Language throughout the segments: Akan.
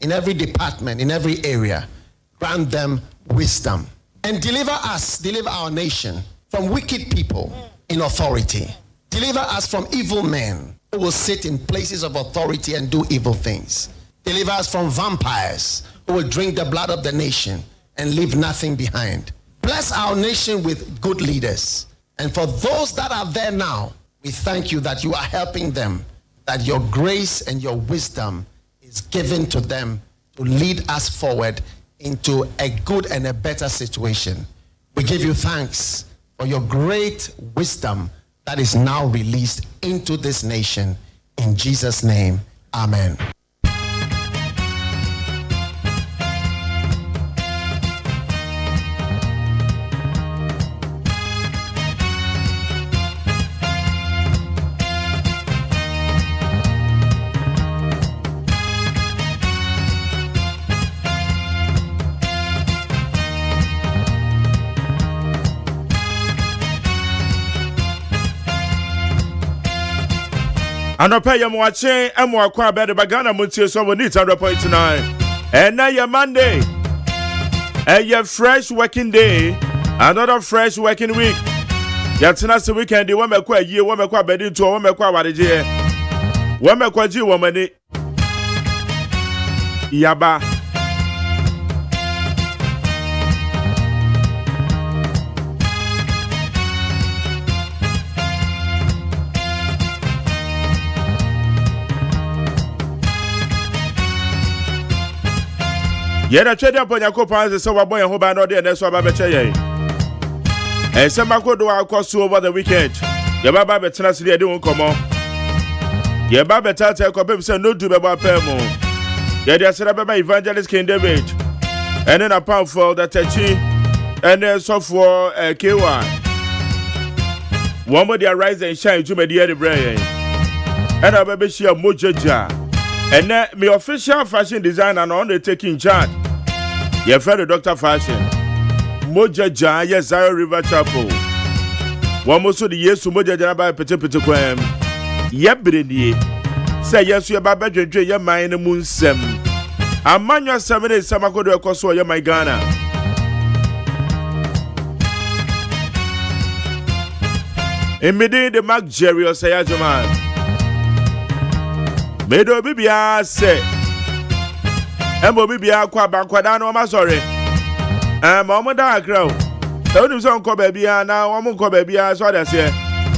in every department, in every area. Grant them wisdom. And deliver our nation from wicked people in authority. Deliver us from evil men who will sit in places of authority and do evil things. Deliver us from vampires who will drink the blood of the nation and leave nothing behind. Bless our nation with good leaders. And for those that are there now, we thank you that you are helping them, that your grace and your wisdom is given to them to lead us forward into a good and a better situation. We give you thanks for your great wisdom that is now released into this nation. In Jesus' name, amen. Anope ya mwache emwa kwa bede bagana MONTIE so we need 100.9. And now your Monday. A fresh working day. Another fresh working week. Yatina se weekend we me kwa ye we me kwa bedi to we me kwa wadeje. We me kwa ji we mani. Yaba. Yena twede aponya ko panze se wabon ye ho ba no de na so ba be che ye. Esema ko do akoso over the weekend. Ye baba be tena se de won komo. Ye baba tata ko be se no do be ba pemu. Ye de asera be evangelist King David. And then a powerful that techi and then so for KY. One more dey rise and shine to me the brain. And I be share mojaja. And then my official fashion designer on the taking charge. Your friend Dr. Fashion. Mojaja, yes, Zion River Chapel. One more so the years to Mojaja by Petit Quam. Yep, Brady. Say yes, you're about to your mind the moon sem. A man your 7 days, some go to a cost for my Ghana. In midday, the Mark Jerry or OSEI AGYEMAN. Medo bibia se Embo bibia kwa bankwada no ma sorry omo da akra o e woni so nko ba bia na omo nko ba bia so da se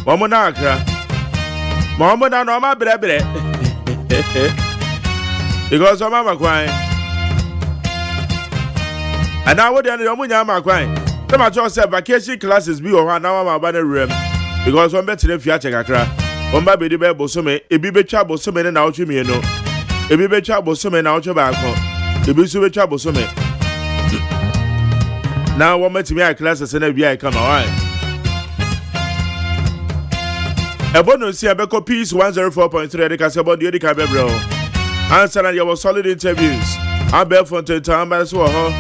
omo na akra ma omo da no ma brebre because omo makwan ana wo de no omo nya makwan se ma cho se vacation classes bi o ho na ma ba na rem because omo betre fi ache kakra Omba bedi be bosome ebi betwa bosome ne na otwe mieno ebi betwa bosome na otwe baako ebi so betwa bosome na wo matimi a classes na bia kama why ebono si abeko peace 104.3 de kasebo de ka bebro answer na your solid interviews abel fonte tamba so ho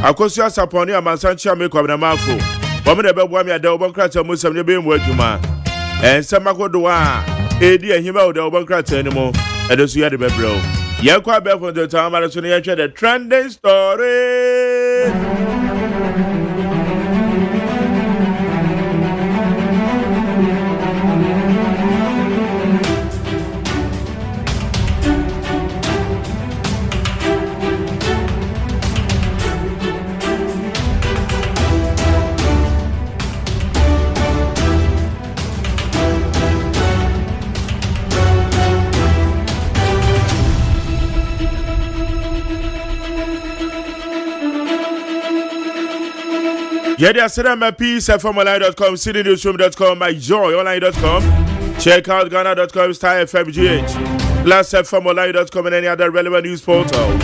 akosu asaponi amansanchi amekwam na mafo wo me de bebo am ya de wo bonkrata musam ne be mu adwuma and Samakodoa, Edi and Hima, the Obancrat anymore, and the Suya de Bebro. Yakwa Bell from the time, the trending story. Yedia Sedama Peace from online.com, citynewsroom.com, myjoyonline.com. Check out Ghana.com, Star FMGH, Plus FMonline.com, and any other relevant news portals.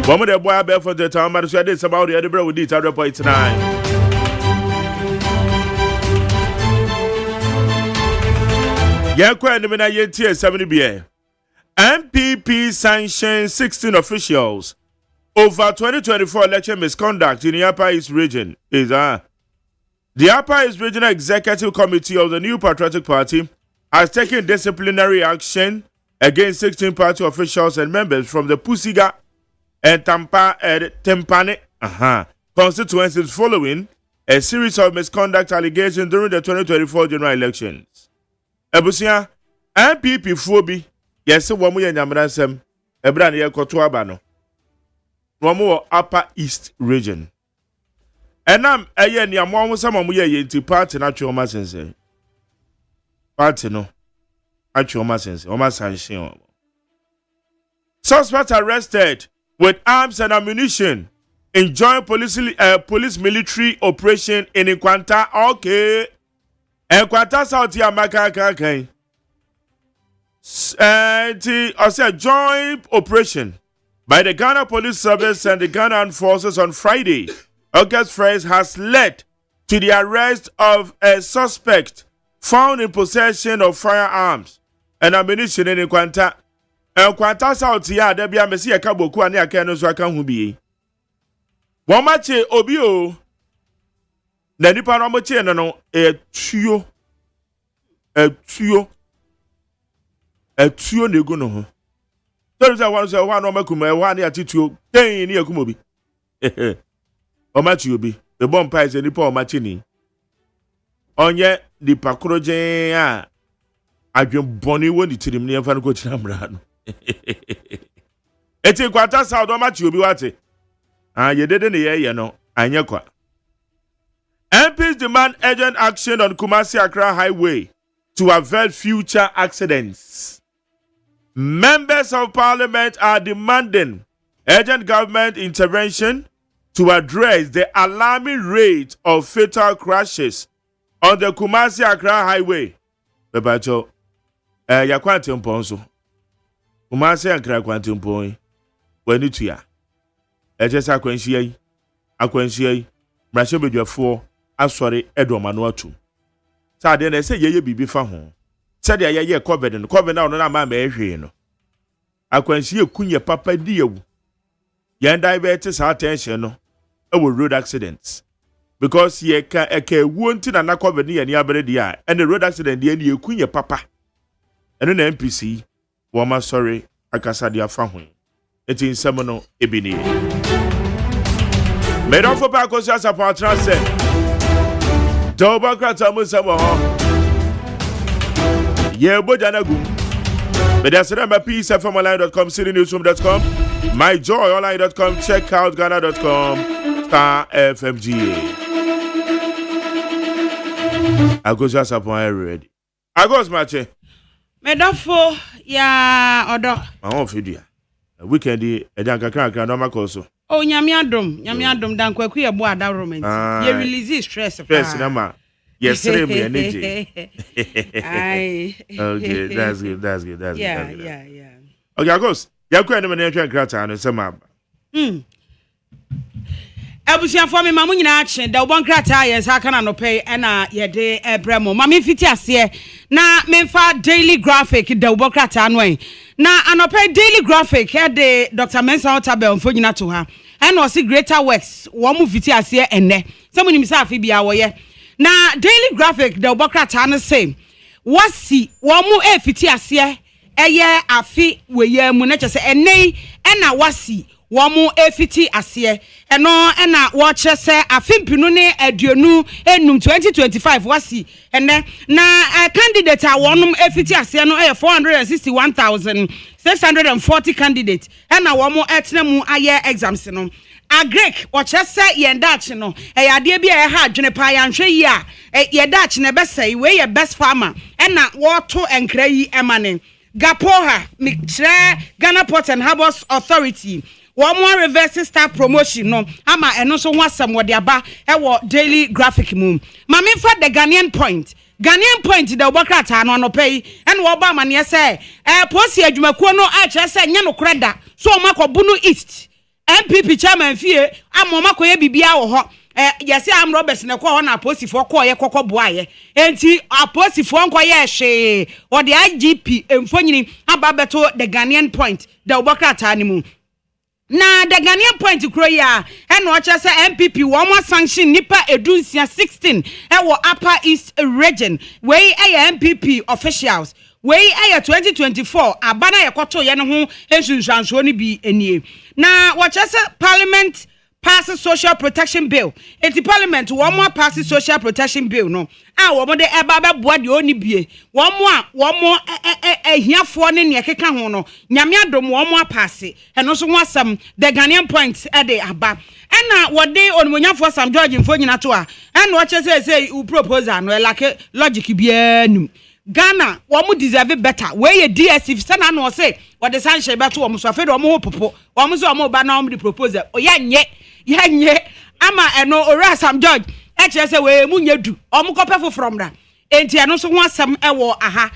One of the boy bell for the time, but I did about the Edinburgh with it 100.9. Yakwa Nimina Yetia 70BA. MPP sanctions 16 officials over 2024 election misconduct in the Upper East region. The Upper East Regional Executive Committee of the New Patriotic Party has taken disciplinary action against 16 party officials and members from the Pusiga and Tempane constituencies following a series of misconduct allegations during the 2024 general elections. Ebusia MPP Fobi, yes, womu ye nyamransem, ebra ne yekoto aba no. Womu Upper East region. Enam eye ni amwo sama mu ye nti party na twoma sense. Party no atwoma sense, o ma sanction. Suspect arrested with arms and ammunition in joint police military operation in Nkwanta. Okay. Nkwanta South Yamaka Kakai. Also joint operation by the Ghana Police Service and the Ghana Armed Forces on Friday, August 1st, has led to the arrest of a suspect found in possession of firearms and ammunition in Nkwanta. Nkwanta South ya there be a mesi eka boku ani aka no so aka hu bi. Won ma che obi o. Na nipa no mo che no etuo na egu no ho. So say one no makuma e one atituo ten ni akuma obi. O ma che obi. The bomb pies nipa o ma che ni. Onye nipa krojen a adwen boni woni tirim ne emfa no ko tira mra no. Eti Nkwanta South o ma che obi wate. Yedede ne ye no anye kwa. MPs demand urgent action on Kumasi Accra Highway to avert future accidents. Members of Parliament are demanding urgent government intervention to address the alarming rate of fatal crashes on the Kumasi Accra Highway. Bebacho, yakwante mponso. Kumasi Accra kwante mpon. Weni tuya. Ejesa akwanhia mrahye bedwafo asori edomano atu. Sade na se yeye bibi fa ho. Sade yeye covid na no na ma ehwe no. Akwanhia kunye papa di yewu. Yan divert sa attention no ewo road accidents. Because ye ka ewu nti na covid ni abere dia and the road accident dia ni kunye papa. Eno na MPC wo ma sorry akasa dia fa ho. Eti nsem no ebini. Medon for pa kosi asa pa trance. Doba krata mu semo ho. Ye boja na gum. Medasere ma peacefmonline.com, citynewsroom.com, myjoyonline.com, checkoutghana.com, star FMGA. Agosi asa pa ready. Agos mache. Medon for ya odo. Ma won fidua. Weekend e dan kakra no makoso. Oh, nyame adom dan kwaku ye bo ada romantic. Ye release stress na ma. Yes, me energy. Okay, that's good. Yeah. Okay, Agos. Ya kwa ne me twa krata no sema aba. Abusiafo me mamu nyina ache da obon krata ye saka na no pay na ye de ebremo mama fiti ase na memfa daily graphic da obon krata no en na anope daily graphic he de Dr. Mensa Otabel mfo nyina to ha and was greater works wo mu fiti ase enne se munim sa afi bia wo ye na daily graphic da obon krata no say wasi wo mu fiti ase eye afi we ye mu na chese enne na wasi womu efiti ase eno na wo kyese afimpinu ne aduonu enum 2025 wasi ene na candidate a wonum efiti ase no 461,640 candidate ena womu etnemu aye exams no agrek wo kyese yendache no ade bia ha adwene pa yanhwe yi a yedache ne besai we ye best farmer ena wo to enkra yi emane gapoha mikre Ghana Port and Harbours Authority one more reverse staff promotion no ama eno so wasam wo de aba e wo daily graphic mum mame fa the Ghanaian point the obokrata no no pay and wo ba mane say posi adwumakuo no a kire say nya no kreda so o makobu no east MPP chairman fie amoma koye bibia wo ho yesi am Roberts ne ko ho na posifo ko ye kokkoboa ye enti aposifo nko ye hwe wo de IGP emfonyini aba beto the Ghanaian point the obokrata ni mu na the Ghanaian point kroya eno ocha se MPP wo mo sanction nipa edunsia 16 e wo Upper East region we MPP officials we aye 2024 abana yekoto ye ne ho ensunsuanso ni bi enie na wachese parliament passes social protection bill enti parliament wo mo passes social protection bill no a wo mo de eba be boa de oni bie wo mo ehiafo ne ne keka ho no nyame adom wo mo apase eno so ho asem the Ghanaian point e de aba ena wo de onmonyafo Sam George mfo nyina to a ena wo chese say u proposal no like logic bia num Ghana wo mo deserve better we ye DSF sana no say wo de sanhye beto wo mo so afede wo mo popo wo mo so wo mo ba na wo de proposal o ya nye ama eno ora Sam George e kire say we mu nyadu o mo kope from da enti eno so ho asem e wo aha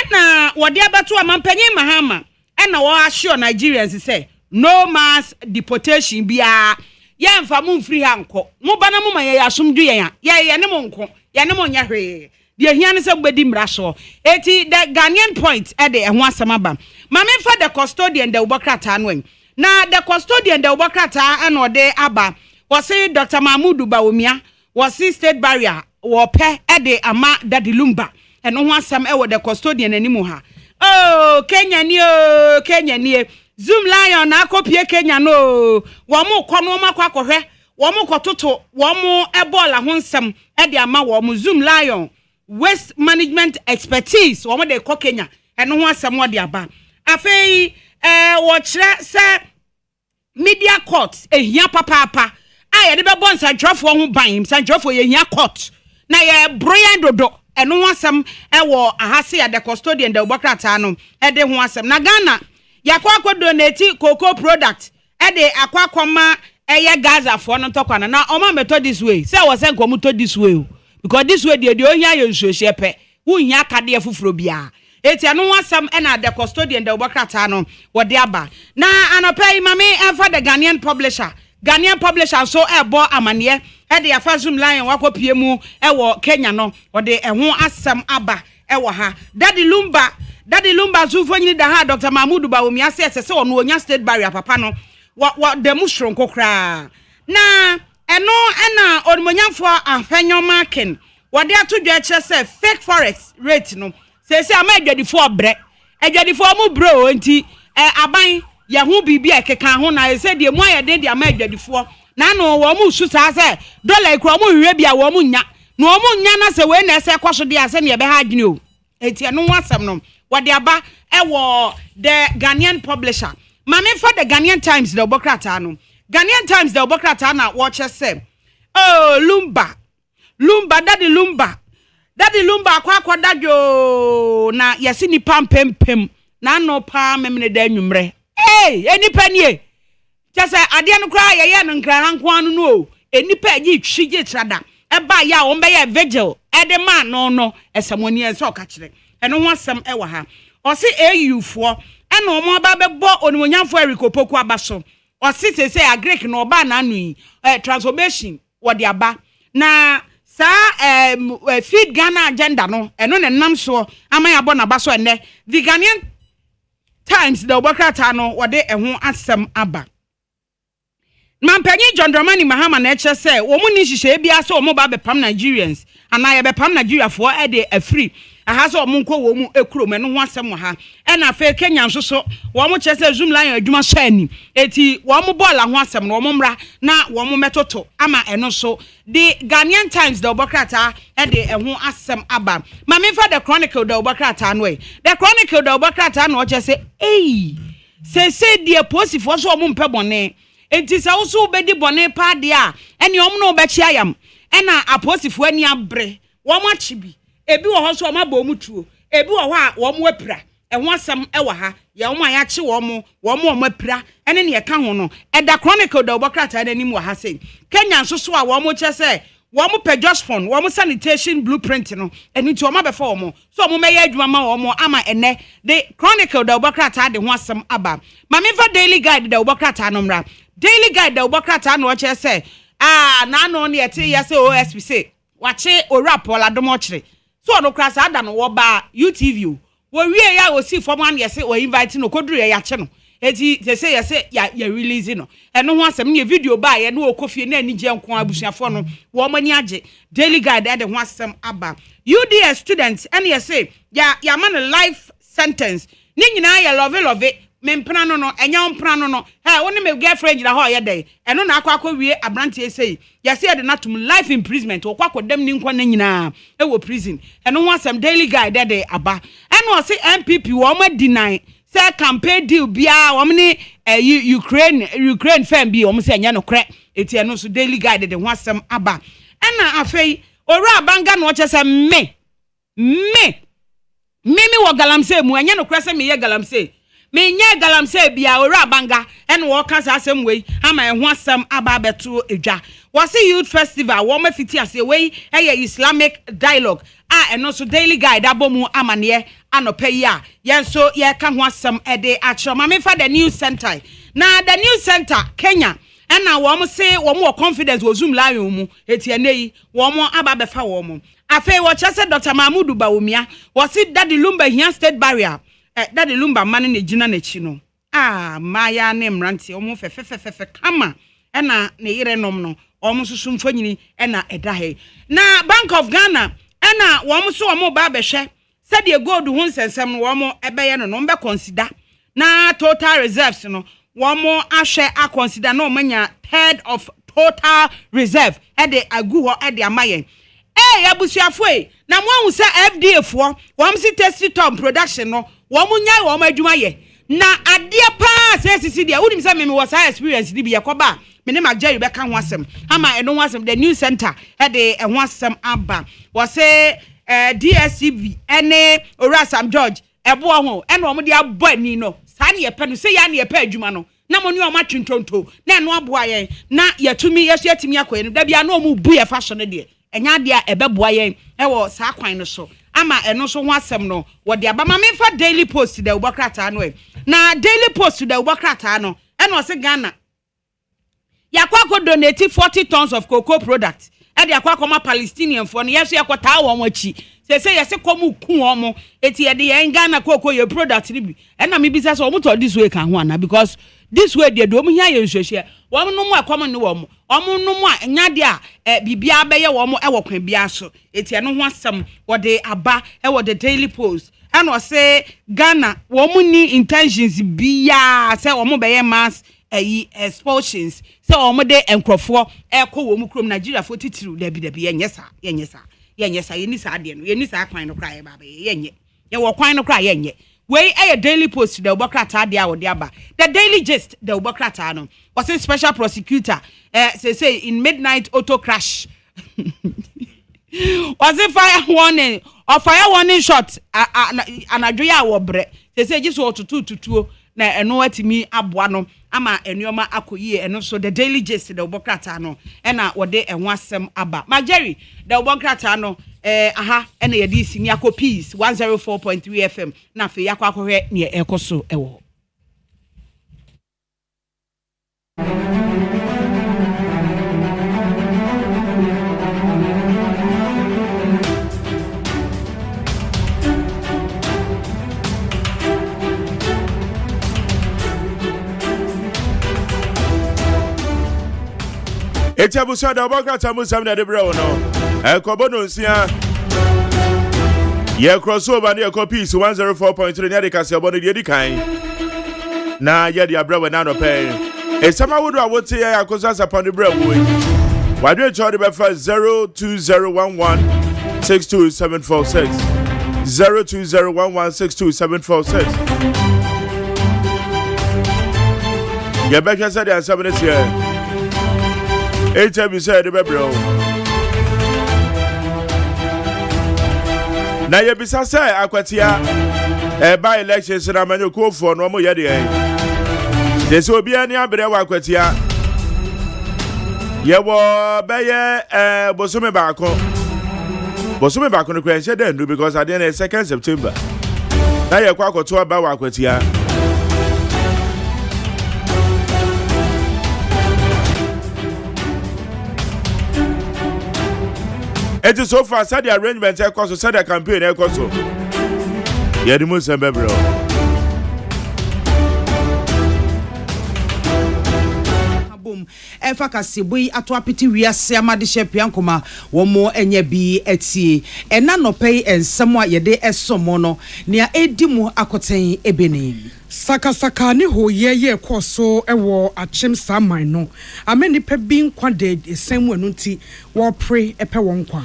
ena wo de beto amampanyin mahama ena wo assure Nigerians say no mass deportation bia ye mfa mu free hanko mo bana mo ma ye asomdu ye ne mo nko ye ne mo nya hwe de hia ne se gbedi mra so eti the Ghanaian point e de ho asem aba ma me fa the custodian the ubokrata no na the custodian the ubokrata and ode aba was say Dr. Mahmoud Bawumia was see state barrier wo pe e de ama Daddy Lumba and ho asem e wo the custodian animu ha oh Kenya ni Zoom Lion na akopie Kenya no wo mo kɔ no makɔ akɔhwɛ wo mo kɔtoto wo mo ebola ho nsɛm e de ama wo mo Zoom Lion waste management expertise wo mo de kɔ Kenya eno ho asɛm wo de aba afei wo kyerɛ sɛ media court ehia papa a ye de bɛbɔ nsantwafo ho ban nsantwafo ye hia court na ye broyan dodo eno ho asɛm e wo ahase ya the custodian the ubokrata no e de ho asɛm na Ghana yakwa donate cocoa product e de akwakoma eye Gaza for no tokwana na oma meto this way say was say nkomu to this way because this way de ohia ye nsuohie pe wo hia kade afufuro bia eti anu wasam e na the custodian the ubokrata no wo de aba na anopai mame enfa the Ghanaian publisher so ebo amane e de afa Zoom Lion wakopie mu e wo Kenya no wo de ho asam aba e wo ha Daddy Lumba zufo nyini da ha Dr. Mahmoud Bawumia se ono onya state barrier papa no wa demonstration kokra na eno na onmonyamfo ahwenyo marking wo de atodwa kire se fake forex rate no se ama adwadifo obre adwadifo mu bro enti aban ya hu bibia ekeka ho na se de mu ayede de ama adwadifo na no wo mu su sa se dollar ikro mu hwe bia wo mu nya no wo mu nya na se we na se kwaso de ase ne be ha adwene o enti eno wasam no wadi aba ewo the Ghanaian publisher mame for the Ghanaian Times the ubokrata no Ghanaian Times the ubokrata na watch say oh Lumba Daddy Lumba akwa dadjo na yesi ni pampem na no pa memne da nwumre enipa nie just ade no kra ye no nkra hanko anu no enipa agi twige trada eba ya wo be ye vigil edema no esamoni enso okakire eno ho asem e wa ha o se AU4 ena o mo ba bebo onimonyamfo erikopoku abaso o se sese agrek no ba na anu transformation wo de aba na sa feed Ghana agenda no eno ne nam so aman abo na baso ene the Ghanaian Times the ubokrata no wo de ho asem aba Mampanyi John Dramani Mahama na eche se wo mu ni hihye bia se wo mo ba bepam Nigerians ana ye bepam Nigeria for e de afri aha se wo mo nko wo mu ekuro no ho asem ha e na fe Kenya nso so wo mo che se Zoom Lion adwuma shani eti wo mo ball ho asem no wo mo mra na wo mo metoto ama eno so the Ghanaian Times the ubokrata e de ho asem aba ma me fa the Chronicle the ubokrata no the Chronicle the ubokrata no che se se die posifo so wo mo mpe bone enti sa usu bedi bone pa de a ene omno obechi ayam ena aposifo ani abre wo ma chibi ebi wo ho so o ma ba omutuo ebi wo ho a wo mo apira e ho asem e wa ha ye wo ma ya chi wo mo apira ene ne ye ka ho no e da Chronicle da ubokrata na nim wa ha sei Kenya nso so a wo mo che se wo mo pejos phone wo mo sanitation blueprint no eni ti wo ma be fa wo mo so wo meye adwuma ma wo mo ama ene the Chronicle da ubokrata de ho asem aba ma me fa daily guide da ubokrata no mra Daily Guide the ubokrata no che say na no ne yete yese OSP say wache ora Paula domochire so no krasa ada no wo ba UTV wo wie ya o si form an yese o invite no koduru ya che no eti say yese ya release no eno ho asem ne video ba ye no okofie na ani je nko abusuafo no wo mani age Daily Guide de ho asem aba UDS students and yese ya man life sentence ni nyina ya love me mpena no enya mpena no hey woni me girlfriend jira ho ye dey eno na akwa wie abrante sei ya say de natum life imprisonment wo kwakọ dem ni nkwa na nyina e wo prison eno ho asem daily guide dey aba eno o say MPP wo ma deny say campaign deal bia wo ni Ukraine fan bi wo say enya no kre eti eno so daily guide de ho asem aba ena afei ora abanga no chese me wo galamse mu enya no kre se me ye galamse me nye galamse bia ora banga en wo kasa asem wei ama ehho asem aba beto edwa wo se youth festival wo ma fiti ase wei eye Islamic dialogue eno so daily guide abomu amane anopa yi a yen so ye ka ho asem ede achoma me fa the news center na the news center Kenya ena wo mo se wo mo confidence wo zoom live mu eti enei wo mo aba befa wo mo afi wo chese Dr. Mahmudu Bawumia wo se Daddy Lumba here state barrier Daddy Lumba man ne gina na chi no maya ne mranti omo fefe kama ena ne yire nom no omo susu mfanyini ena eda he na Bank of Ghana ena wo so omo ba behwe said the gold hu nsensem no wo ebeye no no mbe consider na total reserves no wo mo ahwe a consider na omanya third of total reserve de agu ho de amayen abusuafo na mo hu se FDA fo wo si test tom production no wo mo nyai wo adwuma ye na ade pa sesi dia wonim se me was experience di bi yakoba me ne Magjerry be ka ho asem ama eno ho asem the new center de ho asem aba wo se DSCV ene Orasam George ebo ho ene wo mo de abo ani no sa ne ye pe no se ya ne ye pe adwuma no na mo ni o ma twintonto na eno aboa ye na yatumi yesu yatimi akoye da bia na o mu bu ye fashion de enya de a ebeboa ye wo sa kwan no so ama eno so ho asem no wo de aba ma me fa daily post de ubokrata no na daily post de ubokrata no eno o se Ghana yakwa donate 40 tons of cocoa products e de akwa koma Palestinian for no yeso yakota wo achi se yese komu ku omo eti ye de yen Ghana cocoa ye product ni bi ena me bi se so omo to this way kan ho ana because this way de do omo hia ye nhwehwe wo no mu akwam ne wo omo no mu a nya de a bibia be ye wo mo e wo kwan bia so eti eno ho asem wo de aba e wo the daily post ena o se Ghana wo mu ni intentions bia se wo mo be ye mass expulsions se wo mo de enkrofo e ko wo mu krom Nigeria fo titiru da bi yenyesa yenisa ade no yenisa kwan no kra ye baba yenye ye wo kwan no kra yenye we daily post the ubokrata dia wo dia ba the daily gist the ubokrata no was a special prosecutor say in midnight auto crash was a fire warning shot anadwoya wo bre say just wo tutu na eno atimi aboa no ama enuoma akoyie eno so the daily gist the ubokrata no na wo de enwo asem aba Magjerry the ubokrata no ena ye di sini akọ peace 104.3 FM na fe yakọ akọhwe ne ekoso ewo Etiabusa da obokrata musam na de brewo no Ekobono nsia ye crossover ne ekọ peace 104.3 ne de kase obono de kan na ye de abrewo na no pe esama wodo awote ye akosa sapon de brewo yi wadwe cho de be fa 0201162746 0201162746 ye be kase de ansam ne tie HB said de be bro na ye bisa say akwatia by elections na manyo kofo no mo ye de de so obi ani abre wa akwatia ye wo be ye bosome baako no kwenche den do because at the end 2nd September na ye kwa akoto ba wa akwatia it is so far said the arrangement so said the campaign so yeah the most bro abom efa kaseboi ato apiti wiase amade hyepiankoma womo enye bi etie ena nopei ensem a yede esomo no nea edimu akoten ebeni Saka ne hoye koso ewo achim saman no ameni pe bi nkwa de esem wanu nti wo pre epe won kwa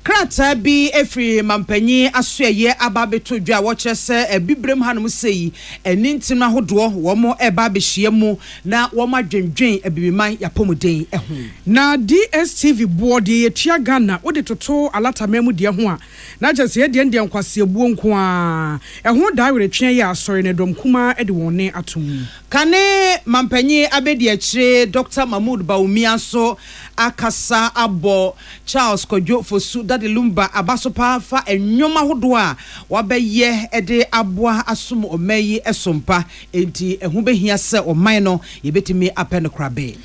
krata bi efri mampanyi asoye ababeto dwa wo kyerese ebibrem hanom sei enintim ahodo wo mo eba behye mu na wo madwendwen ebibiman yapomuden eho na DSTV board ye tia Ghana wo de toto alata memu de ho a na jese ye de nkwase buo nko a eho da were twen ye asori ne dom kuma e de wonne atom kane mampanyi abedi akire Dr. Mahmoud Baumia so akasa abo Charles Kodwo Fosu Dade Lumba abasopa fa enwoma hodo a wabeye ede aboa asom omayi esompa enti ehu behia se oman no yebetimi apene krabe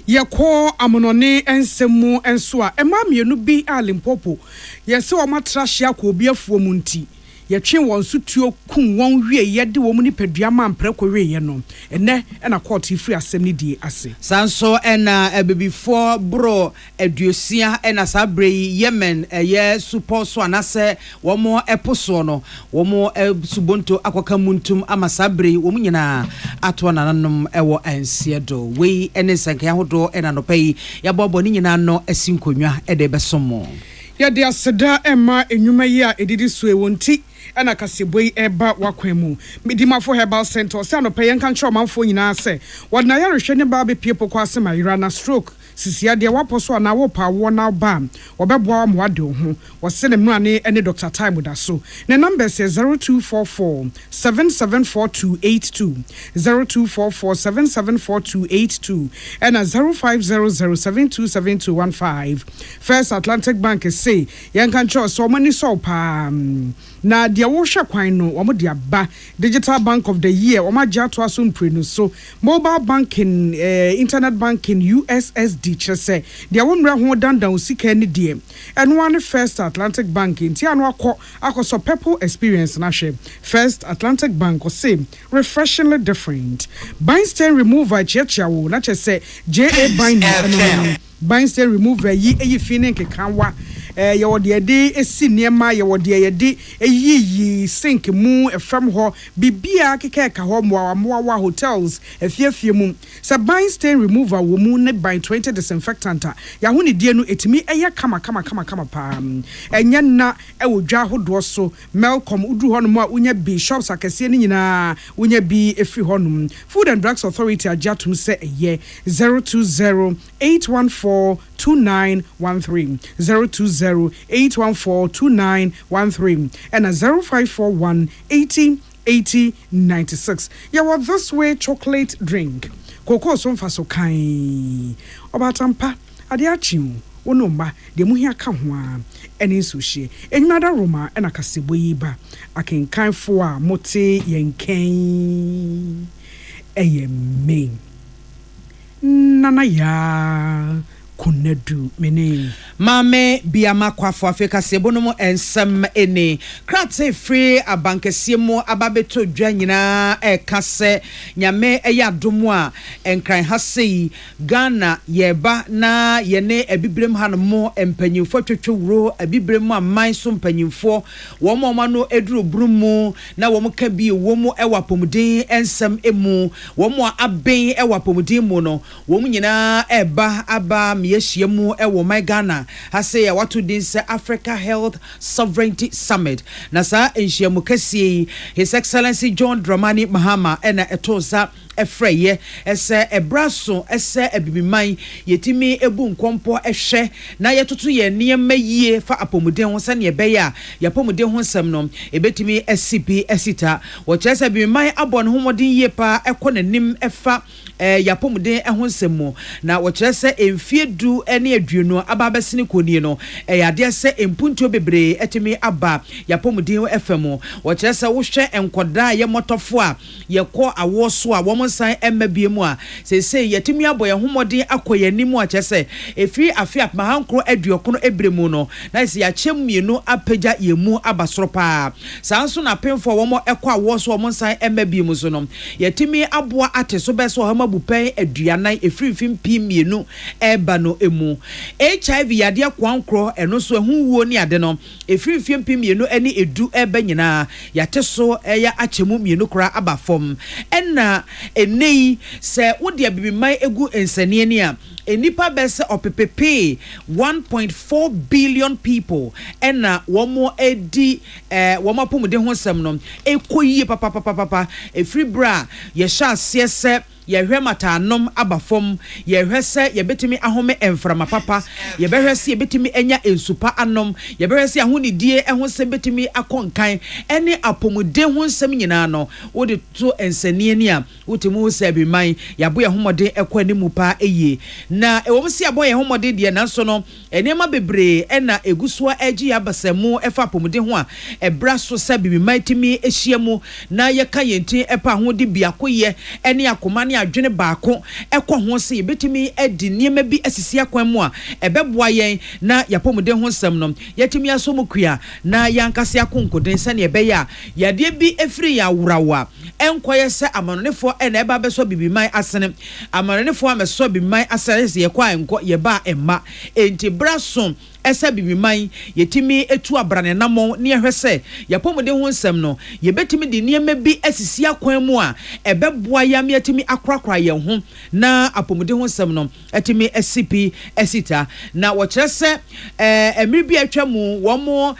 yekọ amonone ensemu enso a ema mienu bi alimpopo yese o matrahia ko obi afuo mu nti yetwe won sutuo kun won wie yede wo mu ni padua ma mpre ko wie ye no ene na court free asem ni die ase sanso ena ebibifo bro aduosia ena sabre Yemen ye support so anase wo mo eposo no wo mo subonto akoka muntum ama sabre wo mu nyina ato nananom ewo ansie do we ene sanka hodo ena no pay ya bobo ni nyina no asinkonwa ede besomo ya de aseda ema enwuma yi a edidi so ewonti ena kaseboi eba wakwemu midimafo herbal center se anope yenka nche omanfo nyina se wodna ya rehwe ne ba be piepo kwa se mayira na stroke sisia de waposo na wo pa wo na ba obeboa mo ade ho wo se ne mrane ene Dr. Time da so ne number is 0244 774282 0244 774282 ena 0500727215 First Atlantic Bank say yenka nche so mani so pa na dia wo hwe kwan no wo de aba Digital Bank of the Year wo ma gya to aso mprenu so mobile banking internet banking USSD chese dia wo mra ho dandan sika ni die eno one First Atlantic Bank nti anu akoso people experience na hwe First Atlantic Bank o say refreshingly different Beinstein remover chiachiawo na chese JA Beinstein remover yi finin kekanwa ye wode ade esi niema ye wode ye de eyiyi sink mu efam ho bibia keke ka ho moa hotels efiefie mu se Beinstein remover wo mu ne by 20 disinfectant ya ho ne die no etimi eye kama pa enye na ewodwa hodo so Melcom udu ho no mu a unya bi shops akese ni nyina unya bi efi ho no Food and Drugs Authority ajatum se eye 020-814-2913 020-814-2913 and a 0541-80-80-96. Yeah, well, this way chocolate drink. Cocoa son faso kai. Obatampa, adiachim. Onomba, de muhia kamwa. Eni sushi. Enyada Roma, and a kaseboyiba. I can kind for mote yenken. Eye Nana ya. Kunedu mene mame biama kwafo Afrika sebono ensem ene krate free abankese mu ababeto dwa nyina kase nyame eyadomu a enkran hasei Ghana yeba na yene ebibrem hanmo empanyimfo twetwewuro ebibrem aman so mpanyimfo wo mo no eduru brumu na wo mo ka bi wo mo ewapomuden ensem emu wo mo aben ewapomuden mu no wo mo nyina eba aba yeshiemu ewo my Ghana hase ya watu dinse Africa Health Sovereignty Summit na sa enhiemu kese His Excellency John Dramani Mahama ena etosa efreye ese ebraso ese ebibiman yetimi ebu nkompo ehwe na yetoto ye niema yie fa apomuden ho sane ebeya yapomuden ho nsem no ebetimi SCP esita wo chese ebibiman abon ho modin yie pa ekonanim efa yapomuden ho nsem mo na wo chese emfiedu ene aduonu ababesene koni no yade se empuntuo bebre etimi aba yapomuden efemo wo chese wo hwe enkoda ye motofo a ye ko awo so a wo san emma biemu a sesei yetimi aboye homode akoye nimu a chese efiri afia mahankro aduokono ebremu no na se ya chemienu apagya yemu abasoro pa sanso na penfo wo mo ekwa wo so mo san emma biemu so no yetimi aboa ateso beso hama bupen aduanan efiri fimpi mienu eba no emu HIV yade kwankro eno so ehuwo ni ade no efiri fimpi mienu eni edu eba nyina yateso eya achemu mienu kra abafom enna enei se wode abibiman egu ensanie ni a enipa bese opepepe 1.4 billion people enna womo edi womo pomude ho sem no ekoyie papa efiri bra ye sha se yehwe matanom abafom yehwe se yebetimi ahome emframa papa yebehwe se yebetimi enya ensupa anom yebehwe se ahonidie eho se betimi akonkan ene apomude ho nsem nyina no wode to ensanie ni a wotemu se abiman yabo ye homode ekwani mu pa eye na ewo se abo ye homode de na so no enema bebre ena egusua agi abasemu efa apomude ho a ebra so se bibiman timi ehyiamu na yeka yenti epa ho de biakoye ene akoma ne adwene baako ekọ ho se yebetimi edi niema bi asisi akwan mu a ebeboa yen na yapomude ho nsem no yetimi asomukua na yankase akonkoden se ne ebeya yade bi efiri ya wurawa enkoye se amanonefo ena eba beso bibiman asene amanonefo ameso bibiman asene se yekwa enko yeba emma enti braso esa bibiman yetimi etu abrane namo ne ehwese yapomude ho nsem no yebetimi di niema bi asisi akwan mu a ebeboa yam yetimi akrakra ye ho na apomude ho nsem no etimi SCP esita na wo kire se emiri bi atwamu wo mo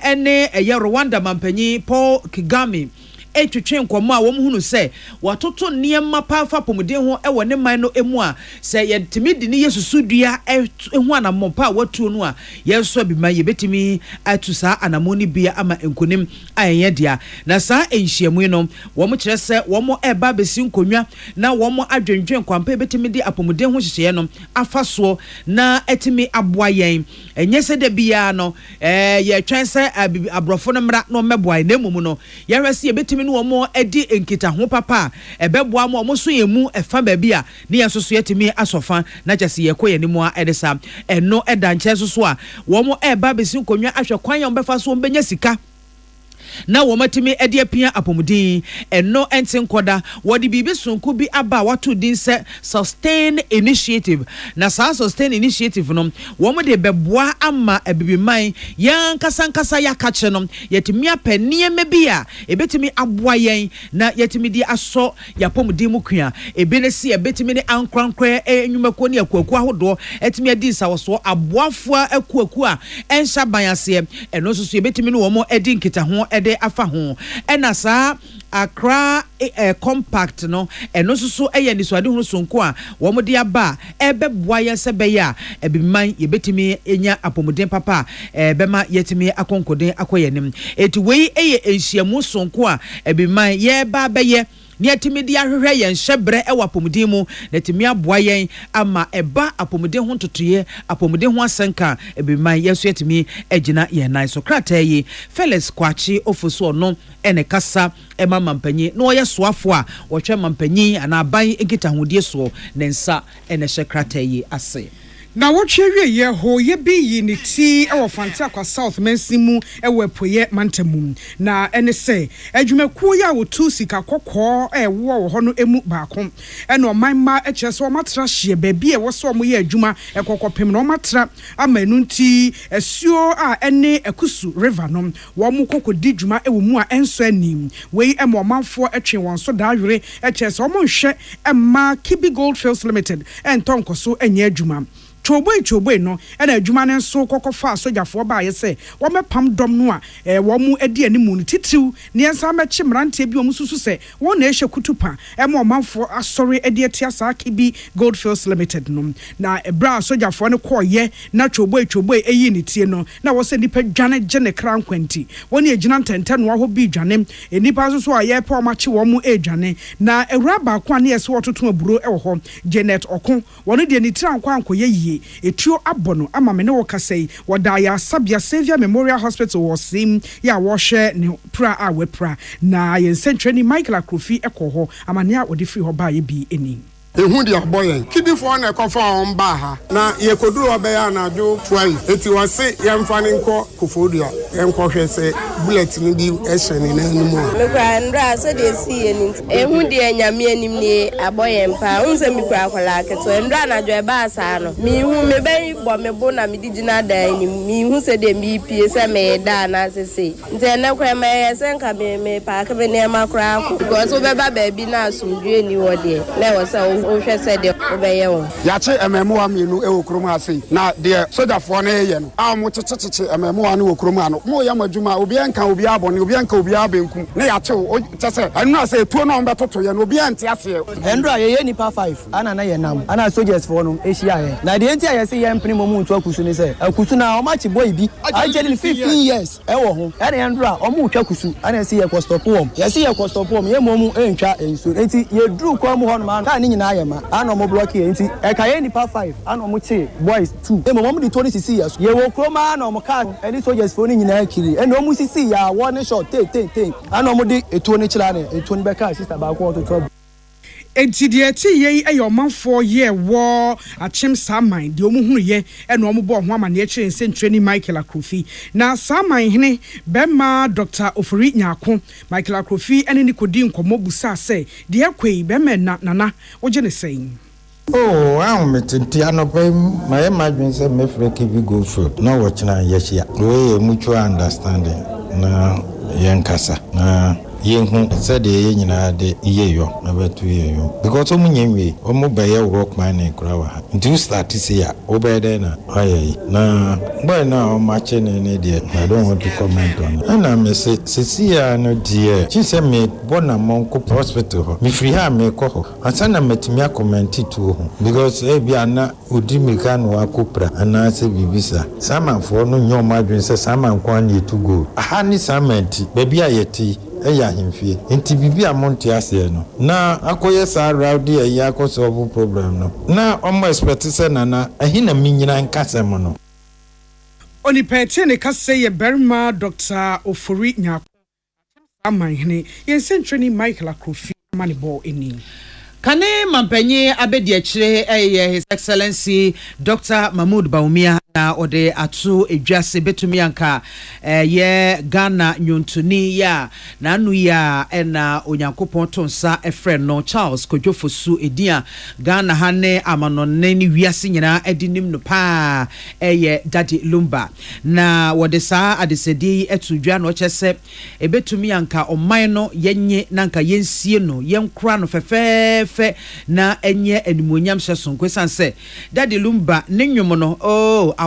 ene Rwanda mampanyi Paul Kagame etwetwe nkomo a wo hunu se watoto niema pafa pomude ho ewo ne man no emu a se yetimi di ne yesusu dua ehu anamompa watu no a yeso biman yebetimi atusa anamoni bia ama enkonim ayenye dia na sa enhyiamu no wo mo kire se wo mo eba besi nkonwa na wo mo adwendwen kwampa ebetimi di apomude ho hyehye no afaso na etimi aboa yen enye se de bia no ye twen se abrofo no mra no meboa na emumu no ye hwese ebetimi no mo edi enkita ho papa ebeboa mo so yemu efa ba bia ne yesoso yetimi asofa na kyese yekoye ni mo a edesa eno edanche soso a wo mo eba besi nkonwa ahwe kwan ya mbefa so mbenya sika na womatimi ede apia apomudin eno entin koda wodi bibi sunku bi aba watu din se sustain initiative na sa sustain initiative no womode beboa ama abibiman yan kasankasa ya kache no yetimi apanie mebia ebetimi aboa yen na yetimi di aso yapomudin mu kua ebenesi ebetimi ne ankrankra enwumako ne akwaku ahodo etimi adi sawoso aboafo akuaku a ensha banase eno soso ebetimi ne womo edi nkita ho ede afa ho ena sa Accra compact no eno susu eye ni so ade hu sonko a wo mo de aba ebeboa ye sebeya ebiman yebetimi enya apomuden papa bema yetimi akonkoden akoyenim eti wei eye enhyiamu sonko a ebiman ye ba beye ni atimi di ahwehwe yen hyebre ewa apomuden mu na timi aboa yen ama eba apomuden ho totoye apomuden ho asenka ebiman yeso yetimi agina yen nan so krata yi Felix Kwachi ofoso no ene kasa ema mampanyi no ye soafo a wo hwe mampanyi ana ban egita hodie so nensa ene hye krata yi ase na wotwe ye ho ye bi yi ni ti ewo fante akwa South Mensimu ewo poye mantamu na ene se adwumakuo ya wotu sika kokko ewo ho no emu baako ene omanma ekyeso o matra hye baabi e wo so mo ye adwuma ekokopem no matra amanu nti esuo a ene akusu river no wo mo kokodi dwuma ewo mu a enso anim wei emo manfo etwe won so daawere ekyeso o mo hwe emma Kibi Goldfields Limited entonkoso enye adwuma Chobwe no ena adwuma ne nso kokofa asojafo ba ye se wo mepam dom no a wo mu edi animu no titiw ne ensa mechi mrante bi wo mususu se wo na ehye kutupa ema omanfo asori edi etia sa Kibi Goldfields Limited no na ebra asojafo ne koye na chobwe eyi ne tie no na wo se nipa dwane gene kran kwanti wo ne agina ntenten wo ho bi dwane enipa so a ye pa omachi wo mu edwane na ewura ba kwa ne yesi wototo aburo ewo ho Janet Okon wo ne de ni tira nkwa ankoye yi de etuo abono ama me ne wo kasai woda ya sabia Savior Memorial Hospital was sim ya wo hwe ne pra a we pra na ye nsentwani Michael Akrofi ekoho amane a odi free ho ba ye bi eni ehu dia boyen kidifo na ekofa on ba ha na ye koduru obeya na do 12 eti wase yemfa ne nko kofodua enko hwe se bullet ni bi ehye na animu me kwa ndra so de si eni ehu dia nyame anim ni aboyen pa unse mi kwa akola keto ndra na jo e ba sa no mi hu me ben bo me bo na mi digina dan ni mi hu se de mi pie se me da na sese nte na kwa me se nka me pa ka be ne makra ko because obeba ba bi na asumdue ni wo de na wo se o hwe se de obeye wo ya che ememu amienu e okrom ase na de sojafo na eye no a mo checheche ememu anu okrom anu mo ya madwuma obi enka obi abone obi enka obi abenkum na ya che o chese anu ase tuo na ombetoto ye no obi ante ase endra ye nipa 5 ana na ye nam ana soldiers for no ehia ye na de enti aye se ye mpini momu ntu akusu ni se akusu na o machi boy bi actually 15 years e wo ho ana endra o mu twa kusu ana se ye kostopom ye se ye kostopom ye momu entwa ensu enti ye dru kwa mu ho no ma ka ni nyina ye ma ana mo block ye enti e ka ye nipa 5 ana mo chi boys 2 e momu di 26 years ye wo kroma ana mo ka any soldiers for ni nyina akiri e no mu sisi ya one shot take ana mo di etuo ni kira ne etuo ni beka sister ba ko to enti de ati ye ayomanfo ye wo achem saman de omuhunu ye eno omubo ho amane akire nsentwani Michael Akrofi na saman hene bema Dr. Ofori Nyako Michael Akrofi ene ni kodi nkomo busa se de akwei bema nana oje ne sein oh I'm metinti anope my imagine say me freke bi go food no watch na yeshia we mutual understanding na yenkasa na yenhu said ye nyina de yeyo na betu yeyo because omunyenwe omubeye rock mine krawa nti start see ya obede na ayi na boy na o mache ne de I don't want to comment on na me see ya no die chi se me bona monko hospital ho me free ha me ko ho asana metimi comment to ho because e bia na odi mika no akopra ana se bibisa samanfo no nyoma adwen se saman kwan ye to go aha ni samenti baby ayeti eya himfie enti bibi a MONTIE ase no na akoye sa rowdy eya ko solve problem no na omo expect se na ahina minyina nkasem no oni pete ne kase ye berma Dr. Ofori Nyako amahene ye sentwani Michael Akrofi maniball eni Kane mampenye abedi akire His Excellency Dr. Mahmoud Baumia na ode atu edwase betumi anka ye Ghana nyontuni ya na anu ya na onyankopon tonsa efre no Charles Kodwofosu edia Ghana hane amanonne ni wiase nyina edinim no pa Daddy Lumba na wode saa adesedi etudwa no chese ebetumi anka oman no yenye nanka yensie no yenkura no fefe na enye animonyam hyeson kwesanse Daddy Lumba ne nwom no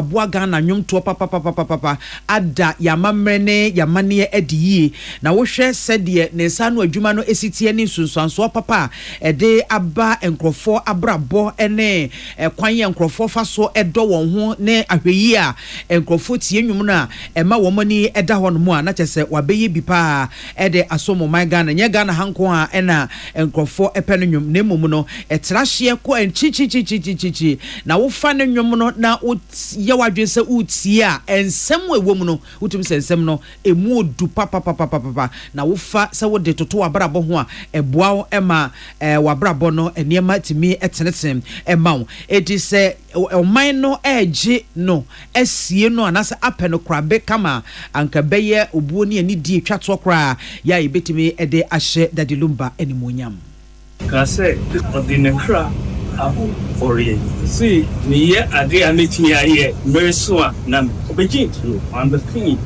aboa Ghana nwom to papa ada yamamrene yamane adiyie na wo hwe sede ne nsa no adwuma no esitie ne sunsuanso papa ede aba enkrofo abrabo ene kwan ye enkrofo faso edo won ho ne ahweyi a enkrofo tie nwom no a ema wo mani eda ho no mu a na kyese wabeye bi pa ede asomo man Ghana nye Ghana hanko a ena enkrofo epeno nwom ne mum no etrahye ko enchichichichichichi na wo fa ne nwom no na ye wadwe se utie a ensem ewom no utum se ensem no emu odu papa na wo fa se wo de toto abrabo ho a eboa ema wabrabo no eniema timi etenetem ema edi se oman no eje no esie no anase apeno krabe kama anka beye obuo ne ani die twato kra ya ebetimi ede ahye Daddy Lumba animonyam kase odinekra abu ori see me ye ade ametimi aye meresua na obegin on the thing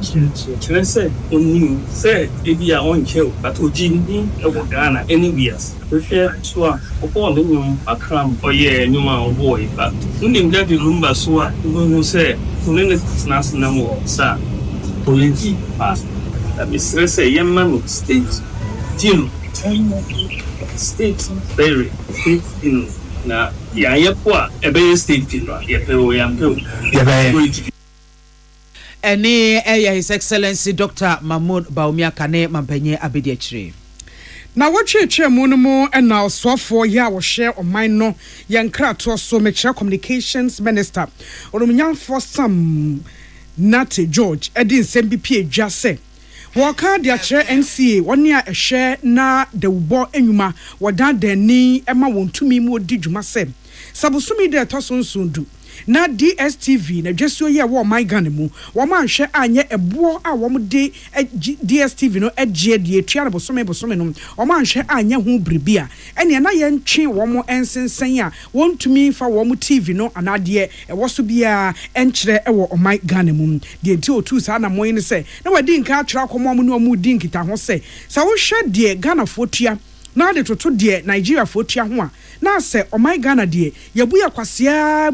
say oni say ebia onche but ojini e wo Ghana anywhere prepare so opo no akram oye nyuma boy but unim Daddy Lumba so no say unene na mo sa politi pass that be say yemma state deal state very in na ya yepo ebe state no yepe o yampe His Excellency Dr. Mahmoud Baumia Kane mampenye abedi akire na watwe mu no mu na osofo ya wo share oman no yankra to so mechira communications minister orumnyanfo Sam Nate George edin sembi pie dwa se Waka dia chere NCA woni a ehwe na de wo enwuma wodan dani ema wontumi mu odi dwuma se sabusumi de to so nsundu na DSTV na dweso ye wo my Ghana mu wo ma hwe anye ebo a wo de DSTV no agye de etua bosome no wo ma hwe anye ho bribia ene na ye ntwe wo mo ensensen a wontumi fa wo mo TV no anade e wo so bia enkyere e wo my Ghana mu de nti otu sa na moyi ne se na wadi nka atwera akomo mo ne mo di nkita ho se sa wo hwe de Ghana fotua na de toto de Nigeria fotua ho a na se my Ghana de yebu ya kwasea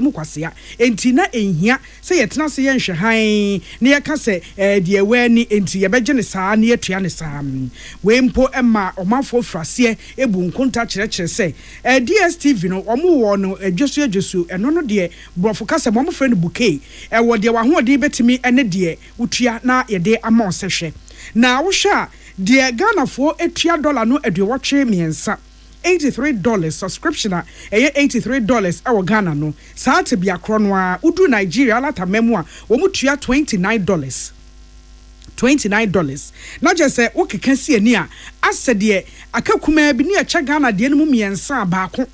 mu kwasea enti na enhia se yetena se yenhwe han na ye ka se de wani enti ye beje ne saa na yetua ne saa we mpo ema omafo frase ebu nkonta kyerɛkyerɛ se DSTV no omo wo no adweso eno no de brofo ka se mo frɛ no bouquet wo de wa ho de betimi ene de utua na ye de ama osehwe na wo hwa de Ghana fo etua dollar no aduwɔtwe miensa $83 subscription a $83 awo Ghana no saate bia kro no a udu Nigeria lata memu a wo mutua $29 na je se wo keka si ani a asede akakuma bi ne acha Ghana de no mu miensa baako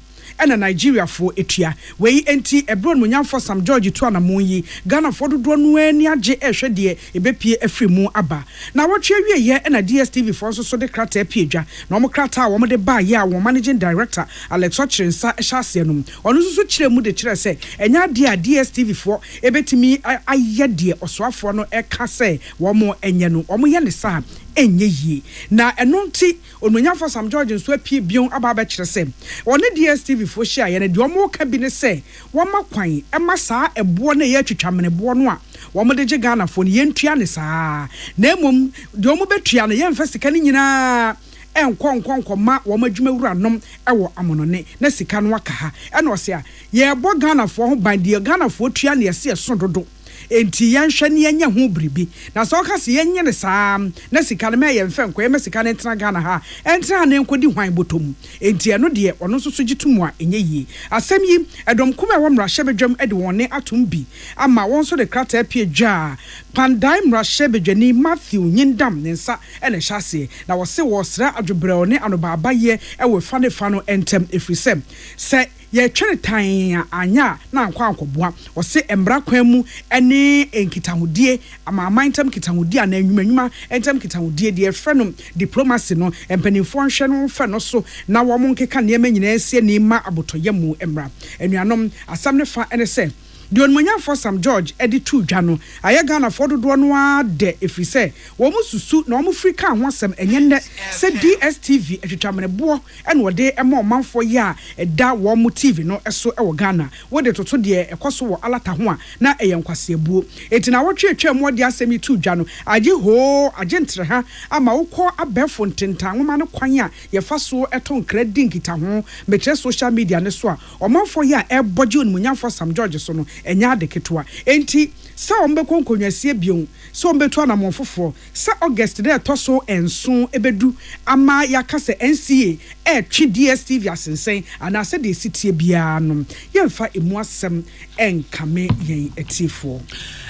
ena Nigeria fo etua wei enti ebron munyamfo Sam George to na monyi Ghana fo dodo no ani age ehwe de ebepie afri mu aba na wotwe wie ye ena DSTV fo so de krata apiedwa na omo krata wo mo de ba ye a wo managing director Alex Ochrensa ehase no ono so kire mu de kire se enya de a DSTV fo ebetimi aye de osoafo no eka se wo mo enye no omo ye ne sa enye yi na enonti ononyafo Sam George nso apie bion aba ba kire se one DSTV fo hia ye ne de omo ka bi ne se wo makwan ema saa ebo na ye twetwamene bo no a wo mo de je Ghana fo ne yentua ne saa na emom de omo betua ne ye mfa sika ne nyina enkonkonko ma wo madwuma wura nom ewo amonone na sika no aka ha ena o se a ye bo Ghana fo ho ban de Ghana fo tua ne ye se so dodo enti yanhwe ne yenya ho bribi na so ka se yenye ne saa na sika ne me ye mfa nko ye me sika ne tena Ghana ha entra na enkodi hwan botom enti eno de ono so gitumu a enye yi asem yi edom kuma wo mra hyebedwam ede wonne atom bi ama won so de krata apie dwa pandai mra hyebedwani Matthew Nyindam ne nsa ene hyase na wo se wo sra adwobrɛ ne anobaba ye ewe fa no entem efrisem se ye twere tan anya na ankwa ankɔboa wo se embra kwan mu ene enkitahudie ama amantam kitahudie na anwumanwuma entem kitahudie de efrɛ no diplomacy no empanifo nhwɛ no fa no so na wo mo nkeka ne ma nyina asie ne ma abotoye mu embra enuanom asam ne fa ene se de onmanyafo Sam George edi tu dwa no aye Ghana fo dodo no a de efrise wo mu susu na wo mu frika ho asem enye ne se DSTV etwetwamene bo ene wo de ema omanfo ye a eda wo mu TV no eso e wo Ghana wo de toto de ekoso wo alata ho a na eye nkwase buo etina wo twetwa mu de asemi tu dwa no aje ntre ha ama wo kɔ abefo ntentan wo ma no kwan a ye fa so eto nkra dinkita ho metre social media ne so a omanfo ye a eboje onmanyafo Sam George so no enya de ketwa enti sa ombe konkonwasie bion so ombe to na monfofo sa August de toso enso ebedu ama yakase NCA twi DSTV asensen ana se de sitie bia no yemfa emu asem enkame yen etifo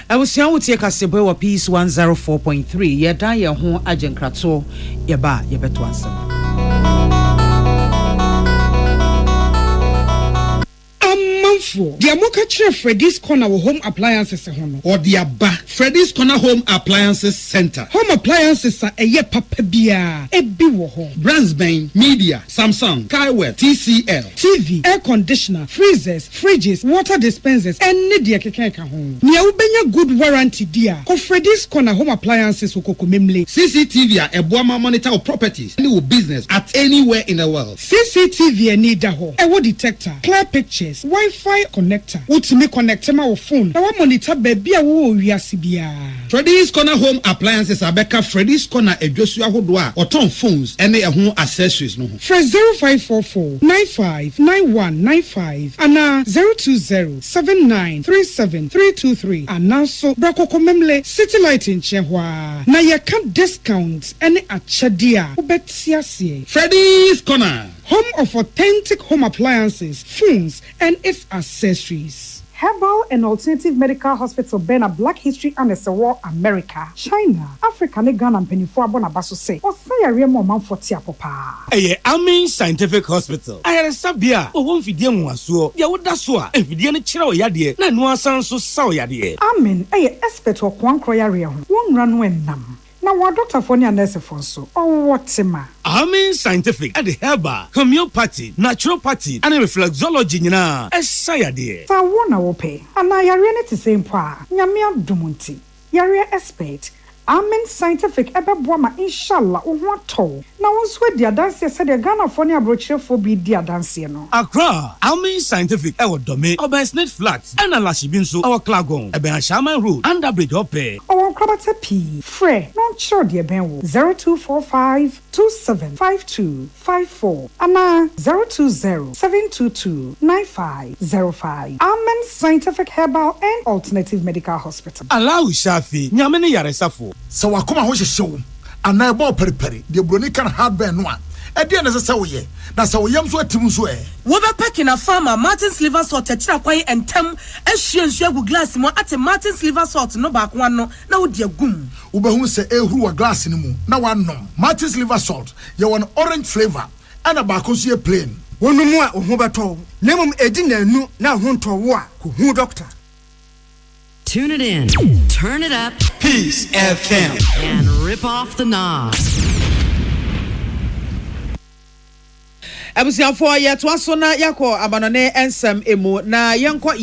awusia wotie kasebo wa Peace 104.3 ye dan ye ho agenkrato ye ba ye beto asem Dia moka kire Freddy's Corner home appliances ho no or dia ba Freddy's Corner Home Appliances Center. Home appliances a eye papa bia ebi wo ho. Brands ben Media, Samsung, Kaiware, TCL, TV, air conditioner, freezers, fridges, water dispensers any dia keka ho. Nia ubenya good warranty dia. Ko Freddy's Corner Home Appliances okoko memle. CCTV a eboama monitor of properties any business at anywhere in the world. CCTV ani da ho. Ewo detector, clear pictures, Wi-Fi Wi-Fi connector. Utimi connect ma wo phone. Na wa monitor baby a wo wiase bia. Freddy's Corner Home Appliances Abeka Freddy's Corner Edwosu ahodo a oton phones ene ehun accessories no ho. Fresh 0544 959195 ana 02079373323 ana so brakoko memle city light in Chehwa. Na ye can discount any achadia. Ubetiasie. Freddy's Corner, home of authentic home appliances, phones, and its accessories. Herbal and Alternative Medical Hospital Bena Black History and War America, China, Africa, Ghana and Penifua Bonabaso say, or say a real moment for Tiapopa. Amen Scientific Hospital. I had a sabia, or one Fidian was so, Yawudaswa, and Fidian Chiro Yadi, Nanua Sanso Sao Yadi. Amen, a expert or one croyaria, one run when nam. Now, what Dr. Fonia Nurse Fonso, or what ma? Amen Scientific at the herbal, homeopathy, naturopathy, and reflexology, na, as Sayadi. So, one I will pay, and I are ready to say, Yamia Dumunti, Yaria expert. Amen Scientific Ebebwama inshallah uwato. Na wonswe dia dance said the Ghana phone abrochire for be dia dance no. Accra, Amen Scientific ewo dome, Obersnet Flats, and Alashibinso, our Klagon, Eben Shaman Road, Underbridge Ope. Our Krabata P. Fre, non sure dear Benwo 0245275254. Ana 020-722-9505. Amen Scientific Herbal and Alternative Medical Hospital. Allow Shafi, Nyamene Yaresafo. So wakoma ho hyehyew ana ebo periperi de broni kan hardware no a e de na se woye na se woyam so atim so e wo be packing a farmer Martin's liver salt tira kwai entem ehwie nsu agu glass mo ate Martin's liver salt no ba kwa no na wo de agum wo be hu se ehuru wa glass ni mu na wanom Martin's liver salt ye won orange flavor ana ba ko so ye plain wonu mu a ohu beto na mum edi na nu na ho nto wo a ko hu doctor. Tune it in, turn it up, Peace FM, and rip off the knob. Abusiafo ye to aso na yakọ abanone ensem emu na yenkọ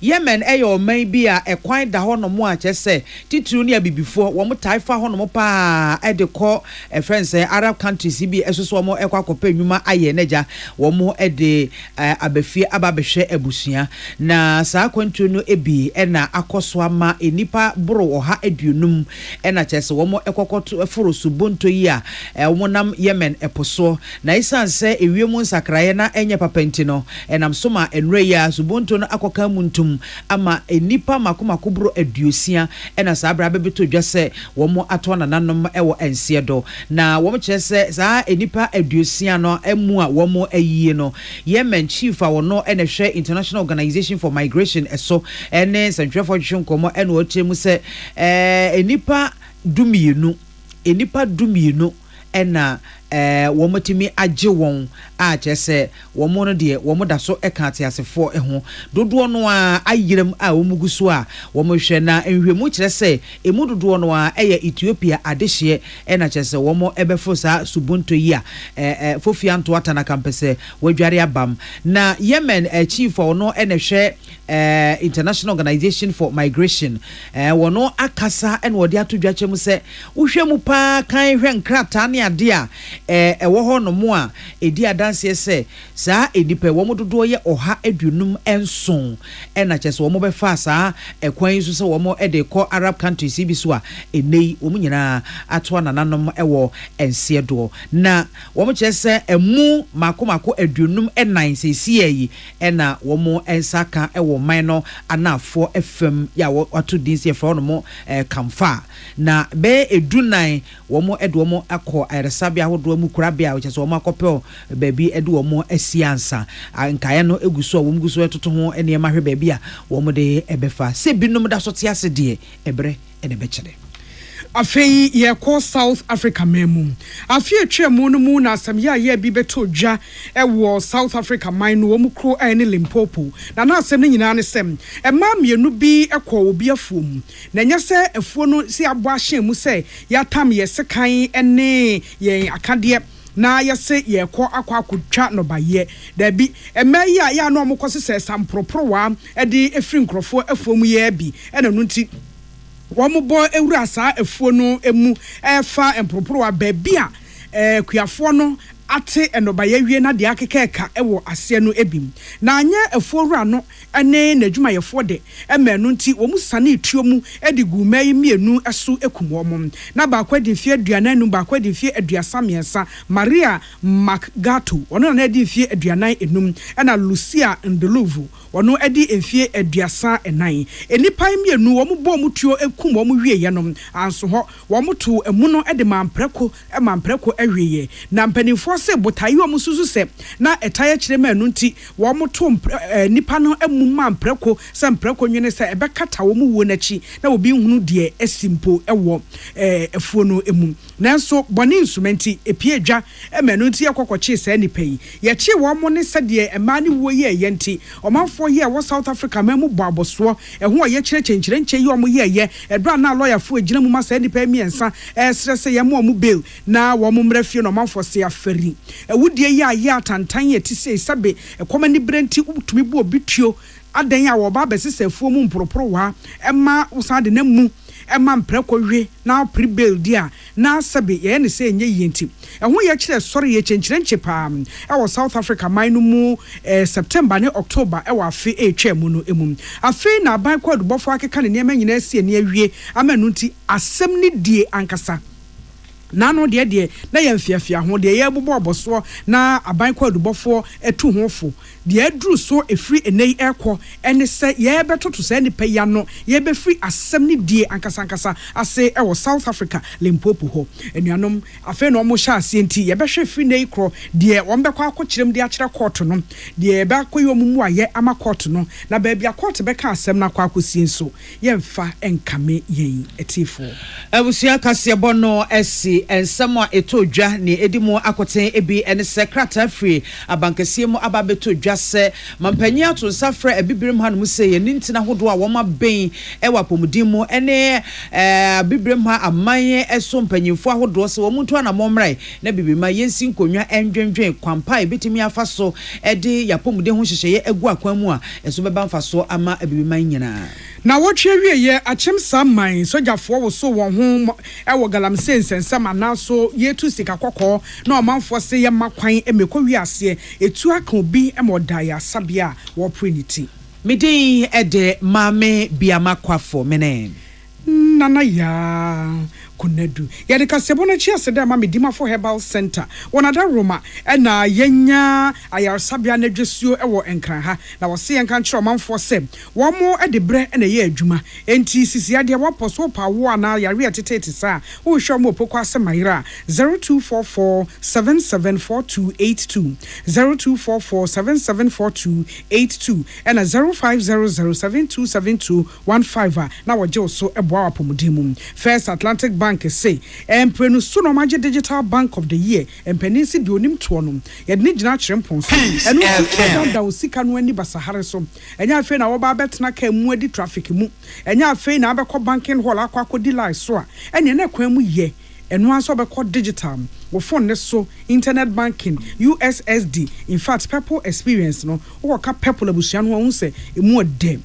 Yemen eyo man bi a ekwan da ho no mo a chese titru ne abibifo wo mo taifa ho no mo pa e de kọ friends Arab countries bi esoso mo ekwa akọpa enwuma aye neja wo mo e de abafie ababehwe abusua na saa kwantru no ebi e na akoso ama enipa boro oha aduonum e na chese wo mo ekokoto eforo subonto yi a wo nam Yemen eposo na isanse ewiemu nsakraye na enye papenti no enam soma enre ya subonto no akoka muntum ama enipa makomakobro aduosia ena saa bra bebeto dwase wo mo ato na nanom ewo ense do na wo mo kyerese saa enipa aduosia no emu a wo mo ayie no Yemen chief a wono ena hwe International Organization for Migration eso ene Central for Junkomo ena o tremu se enipa dumienu ena womotimi agye won a kyese womo de womo da so eka atiasefo ho dodo no a ayirem a womuguso a womo hwe na enhwemu kyerese emu dodo no a eye Ethiopia adehye ena kyese womo ebefo sa subunto yi a fofianto atana kampese wadware abam na Yemen chief ono ena hwe International Organization for Migration wono akasa ena wode atodwachem se wohwemu pa kan hwe nkrata ne ade a ewo ho no mo a edi adanse se saa edipe wo mo dodo ye oha adunum enson ena kyese wo mo be fa saa ekwan so se wo mo ede ko Arab countries bi so a enei wo mo nyina ato nananom ewo ense do na wo mo kyese emu makomako adunum enan sesi yi ena wo mo ensaka ewo man no anafo FM ya wo ato dinse efro no mo kamfa na be edunan wo mo edo wo mo akọ aresabia hodo mu kurabia which is wo makopel baby edu wo mo asiansa ankaye no eguso wo mguso etoto ho ene ma hwe baby a wo mo de ebefa se binom da so te ase de ebre ene bekere afei ye ko South Africa memu afei twemu no mu na asam ye bi beto dwa ewo South Africa man no mu kro ene Limpopo na asem ne nyina ne sem ema mienu bi ekọ obi afom na nya se afuo no si abo ahye mu se ya tam ye sekan ene ye akade na yese ye ko akwa no baye da bi emayi a ya no omkose se samproprowa e de efiri nkrofo afuom ye bi ena no nti womo ewura saa afuo no emu efa emproporo wa baby a kuafo no ate enobaye wie na de akekeka ewo ase no ebim na anya efuowura no ene n'adwuma yefo de emenu nti wo musane etuo mu edi gu mai mienu eso ekumwom na ba kwa di fie aduanan nu ba kwa di fie aduasa miensa Maria Macgato ono na edi fie aduanan enum na Lucia Ndeluvu ono edi efie aduasa enan enipa mienu wo mbo mu tuo ekum wo mu wie ye no anso ho wo moto emu no edi mampreko awieye na mpanimfo se botayi wo mususu se na etaye kire manu nti wo moto nipa no emu mampreko se mpreko nwene se ebekata wo mu wo nachi na obi hunu de esimpo ewo efuo no emu nanso boni insumenti epiedwa emanu nti yakokkoche se nipa yi ye chi wo mo ne se de emani wo ye ye nti omanfo ye wo South Africa memu bo aboso eho ye kire chenchire nche yi omo ye edra na lawyer fo egina mu ma se nipa miensa esre se ye mo bail na wo mo mrafie no manfo se afari ewudie ya ye atantan ye ti se sabe ekomani brenti utumi bu obituo adan ya wo ba besese afuo mu mporoporo wa ema usade na mu ema mpreko hwe na pre-bail dia na sabe ye ne se enye yenti eho ye kire sori ye chenchire nchepa ewo South Africa mine mu September ne October ewo afi etwa mu no emu afi na ban kwadu bofo akeka ne niam nyina sie ne awie amanu nti asem ne die ankasa nano de na ye mfiafia ho de ye bobo oboso na aban kwadu bofo etu hofo de aduru so efri enei ekọ ene se ye betoto se nipa ya no ye be free asem ne die ankasa ase ewo South Africa Limpopo ho enuanom afa no mo sha ase enti ye be hwe free nei kro de won be kwa akokirem de akire court no de be akoyo mumu aye ama court no na ba bia court be ka asem na kwa akosie nso ye mfa enkame yen etifo abusia kase bono esi ensemo etodwa ne edimu akoten ebi ene secretary free abankasie mu ababeto dwa se mampanya ato safra ebibrem ha no mu se ye nintina hodo a woma ben ewa pomudin mu ene bibrem ha amanye eso mpanyimfo ahodo se wo muntu ana momrai na bibima yensi nkonwa endwendwen kwampa ebetimi afa so ede yapomudin ho hyehyeye egu akwan mu a eso beba mfa so ama bibima nyina na wotwe wieye achem samman sojafo wo so won ho ewo galamse nsensama na so yetu sika kokko na omanfo se ye makwan emekọ wiase etu aka obi emodaya sabia wo prenity midin ede mame biamakwafo menen nana ya kunadu yade kasebo na chia sede ma medima for herbal center wonada roma na yenya ayarsabia na dwesuo ewo enkran ha na wose yenkan kire omanfo se wo mo ede bre na ye adwuma enti sisi ade wo poso pa wo na yare atetete sa wo hwo mo pokwa asemayira 0244774282 0244774282 and 0500727215 na woje so eboa apomudimum First Atlantic Bank say emprenu suno maje digital bank of the year empenisi di onim tuonom yede ne gina kirempon so enu da osika no ani basahare so enya afi na wo ba betena ka mu adi traffic mu enya afi na abekọ banking hall akwa di line so a enya na kwan mu ye enu aso bekọ digital wo phone ne so internet banking USSD in fact people experience no wo ka people abusia no hu se emu odem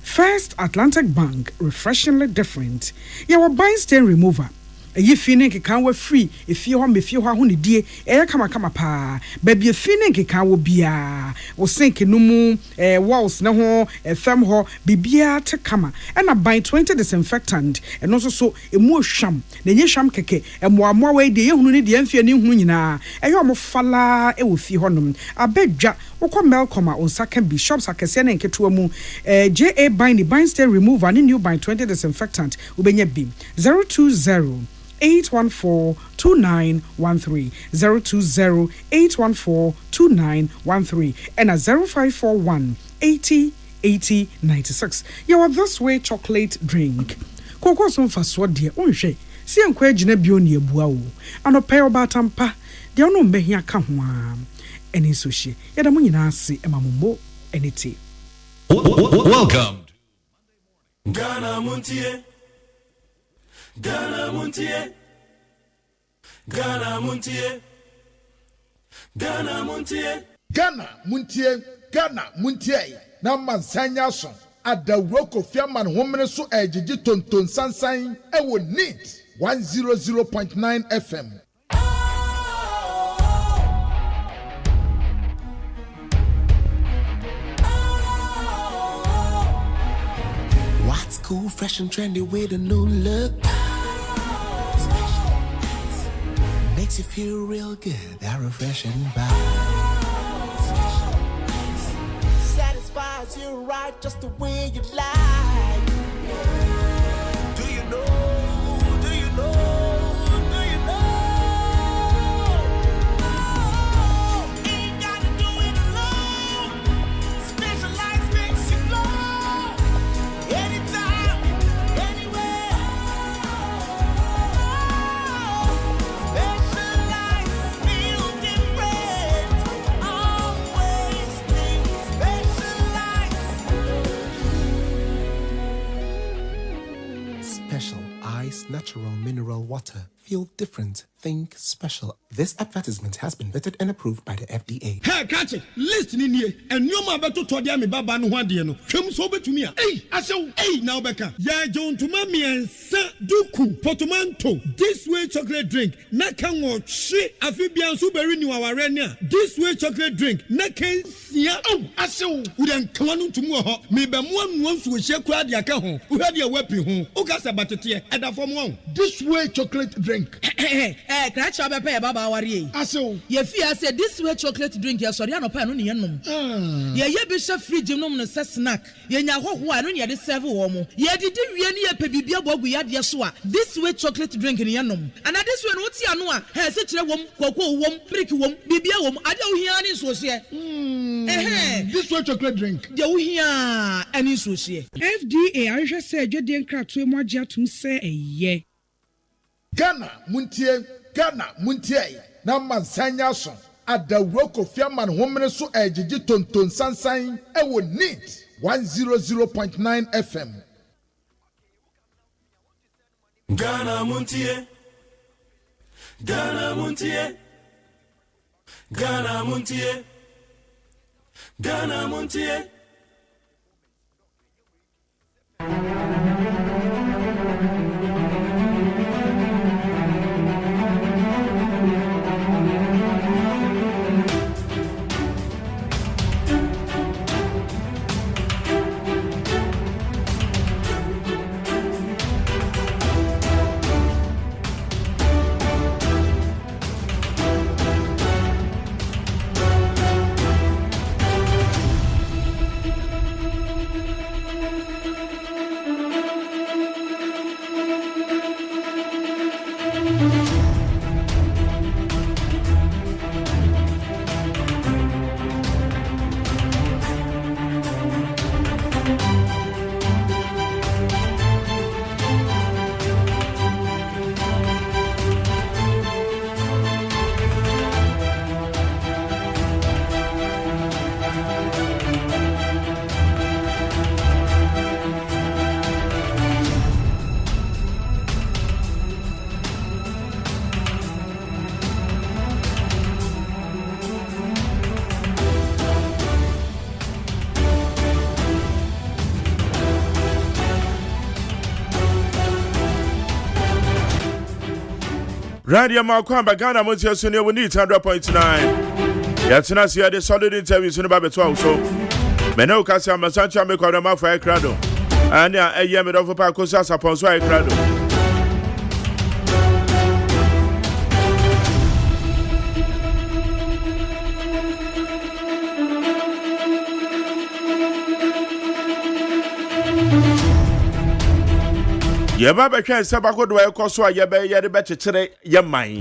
First Atlantic Bank, refreshingly different. You were buying stain remover. You feeling can we free if you want me feel how honey dear, kama pa. Baby, you feeling can we be was sinking no more walls no ho, firm ho, bibia te kama, and I buy 20 disinfectant and also so a more sham, the ye sham keke, and more way the young need the enfia new hunina, and you are more falla, it will feel honum. I beg ja, or Melcoma on second bishops, I can send and get to a moon, JA bind stain remover, and new buy 20 disinfectant, Ubenya beam 020 814-2913 020-814-2913 and at 0541 80 80 96. You are this way chocolate drink. Cocoa some for sword dear unche. See and quay genebuni a buau. And a pair of batampa. They are no behia kamwa. Any sushi. Yadamunina see a mamumbo any tea. Welcome. Ghana Montier. Ghana Montier. Ghana Montier. Ghana Montier. Ghana Montier. Ghana Montier. Na mansanya son. Adawroko fiaman homene so ejiji tonton sansan ewo need 100.9 FM. Cool, fresh and trendy with a new look. Makes you feel real good, that refreshing vibe. Satisfies you right just the way you like. Do you know? Do you know? Do you know? Ain't gotta do it alone. Specialized makes you flow. Anytime, anywhere. Specialized feel different. Always think specialized. Special Ice Natural Mineral Water. Feel different. Think special. This advertisement has been vetted and approved by the FDA. Hey, catch it. Listen in here. And you ma beto to dia me baba no hwade no. Hwem so betumi a. Hey, asew. Hey, now beka. Ya John to mami ensa duku potomanto. This way chocolate drink. Na kan wo hwe afibia so beri ni waware ne a. This way chocolate drink. Na kan sia. Oh, asew. Wo den kan no ntumu ho. Me be mo anu nsu hye kura de aka ho. Wo hwade wapi ho. O ka sa batete e da fom ho. This way chocolate drink. Crash up a baba worry. Aso. Ye fear say this way chocolate drink ya sorry no pa no ne yenom. Ye be chef fridge nom no se snack. Ye nya hoho a no ne de serve wo mo. Ye didi wie ne ye pe bibia bogu ya de so a. This way chocolate drink ne yenom. And this way no ti ano a. He se kire wom, koko wom, brick wom, bibia wom. Ade wo hia ne so se. This way chocolate drink. De wo hia ani so se. FDA ahwehwe se adwede nkratoe mo agye atum se eye. Ghana Montie na mansanya so adawroko fiaman homene so ejiji tonton sansan ewo neat 100.9 FM. Ghana Montie. Ghana Montie. Ghana Montie. Ghana Montie. Radio Makwamba Ghana Montie so ne woni 100.9. Ya tena sia de solid interview so ne ba beto so. Mene o kasi amasancha me kwada ma fa ekrado. Ani a eye me do fa pa ko sa saponso ekrado. Ye ba be twen se ba ko do e ko so a ye be ye de be chekere ye man.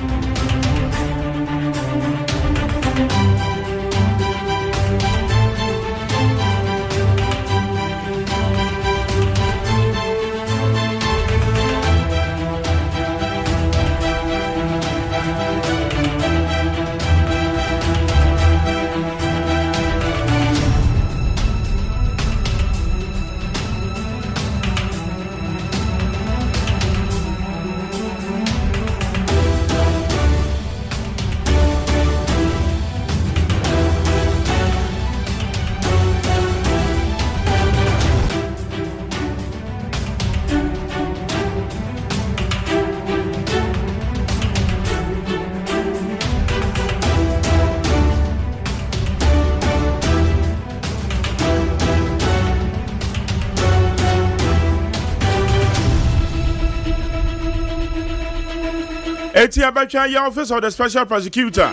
Eti abacha ya office of the special prosecutor.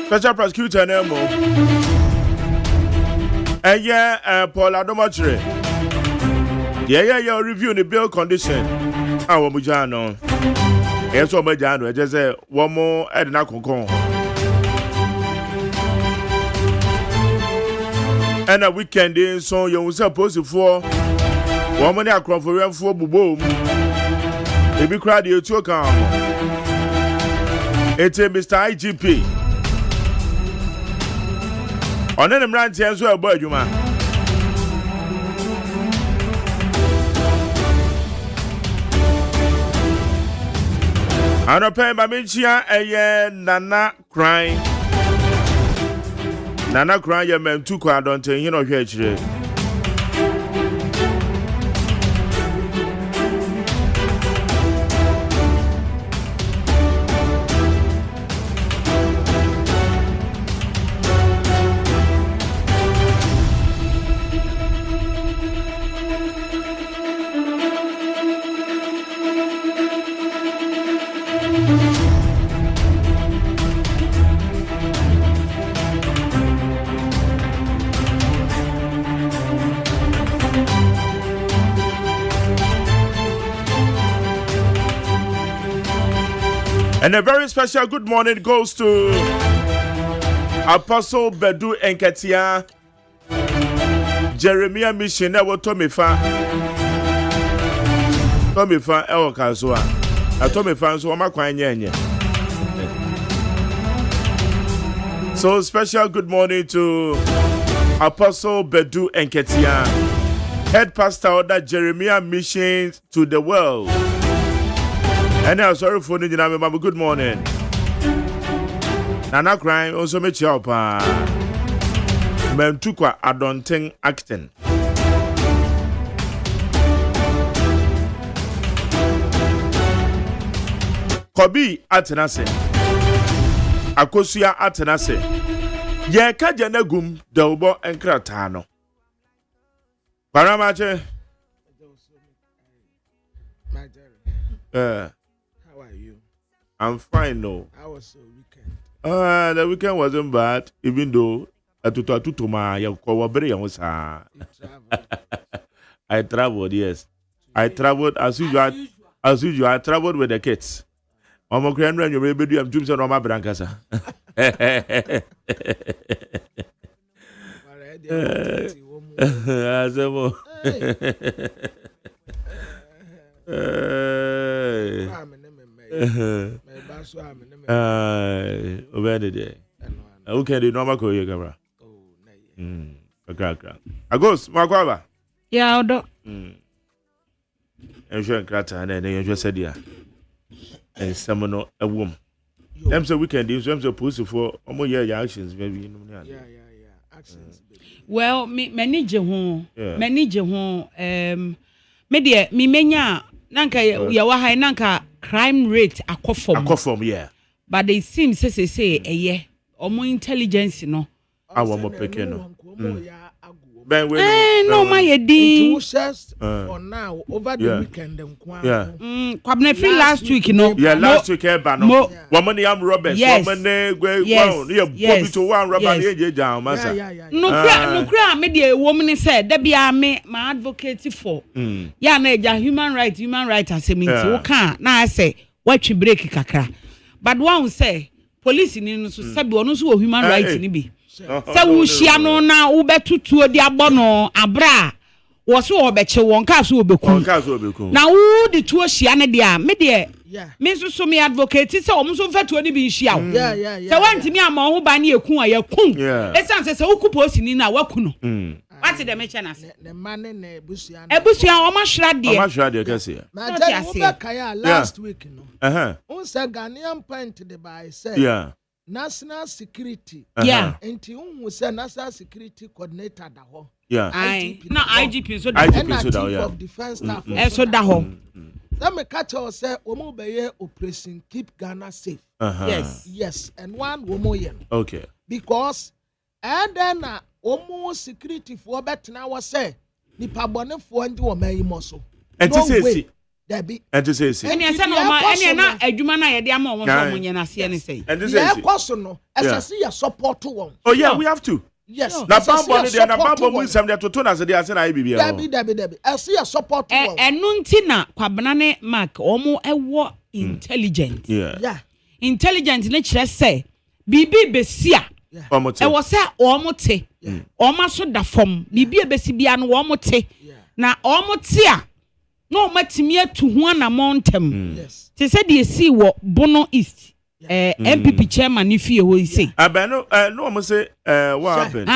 Special prosecutor nemo. Paul Adomachre. Yeah, review the bail condition. Awo mujano. Yes, what mujano. I just say one more edna konkon. And a weekend in so you was supposed to for one money across for boom. Maybe crowd you to come. It's a Mr. IGP. On them rant as well, boy, you man. I don't pay my mentia a Nana crying. Nana crying, your man too quiet, don't tell you know, here. And a very special good morning goes to Apostle Bedu Enketia, Jeremiah Mission, Tomifa, El Kazua, Tomifa, so Makwanya. So special good morning to Apostle Bedu Enketia, head pastor of that Jeremiah Mission to the world. And I'm sorry for the name. Good morning. Nana crime also make you up. Mentukwa adonting acting. Kobi atenase. Akosia atenase. Ye kaja negum delbo enkratano. Paramache. How are you? I'm fine, no. How was your weekend? The weekend wasn't bad, even though I traveled, yes. I traveled as usual. As usual, I traveled with the kids. I'm a grandmother, you may be Jimson or my brancasa. Okay, the normal career camera. I goes, Marquava. Yeah, Odo. And sure, Crata, and then you just said, yeah. And someone a woman. Them so weekend, in terms of pussy for almost your actions, maybe. Yeah. Actions. Well, manage home. Manage home. Media, me menya, nanka yawaha, nanka crime rate akofom. Yeah. But it seems, say, or more intelligence, no. Our more pequeno. No, my dear. For now, over the weekend, Kwabne free last week, you know. Yeah, last week, Bano. Woman, I'm Robert. Woman, yes. To one Robert, down, Massa. No, cry, media woman said, there be my advocate for. Yeah, Naja, human rights, as a means, you can't. Now I say, what you break kakra. But one say, police in Sabi, no human rights in be. Say we shiano na ubetutu di abono abra wo so obeche won ka so obeku na wo di tuo shiane dia me de me so me advocate say o so fatu ni bi shia wo say wanti mi ama ho ba na ekun ayekun esan say wo ku post ni na waku no what the me chana say the man na ebusuan o ma hra de kase na tell you kaya last week no on say Ghanaian point the by say national security enti unhu say national security coordinator da ho IGP so da chief of defense staff so da ho let me catch us say omo beye operation keep Ghana safe yes and one womo ye okay because and then omo security for betna was say nipa bone fo ndi o mayi mo so enti say Debbie. And to say, and yes, and na adwuma na ye de ama won so munye na se ne say. And to say, no, as I see your support to one. Oh yeah, we have to. Yes. Na bambo ne de na bambo mu nsam de toto na se de ase na IBB. Debbie. I see your support to one. Enu nti na kwabena ne Mark omo ewo intelligent. Yeah. Intelligent ne kire say bibi besia. E wo say omo te. Omo so da fom. Bibi ebesi bia no omo te. Na omo te a no matimi atu ho na montem. Yes. Te say de si wo Bono East. MPP chairman if you will say. No, almost say, what happened?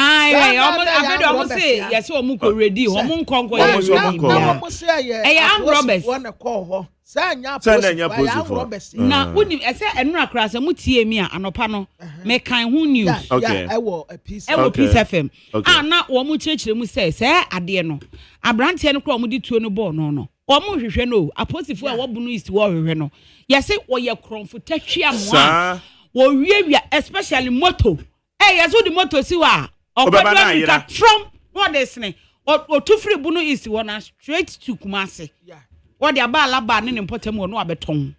Almost say, yes, or Muko ready, or Munko, almost say, I'm Roberts. One a call her. Send your Roberts. Now, wouldn't I say, and Rakras and Mutia Mia and Opano make kind who knew. Okay, I will a piece FM. Ah, not one more church, we say, sir, I dear no. A brand 10 o'clock, we did to no ball, no. Omo hwehwe no apostle for what Bono East wo hwehwe no yese wo ye kromfo tatwia mo a wo wiewia especially moto yese the moto si wa ogbadwa ka from what is ne o to free Bono East wo na straight to Kumasi wo de aba alaba ne importem wo no abeton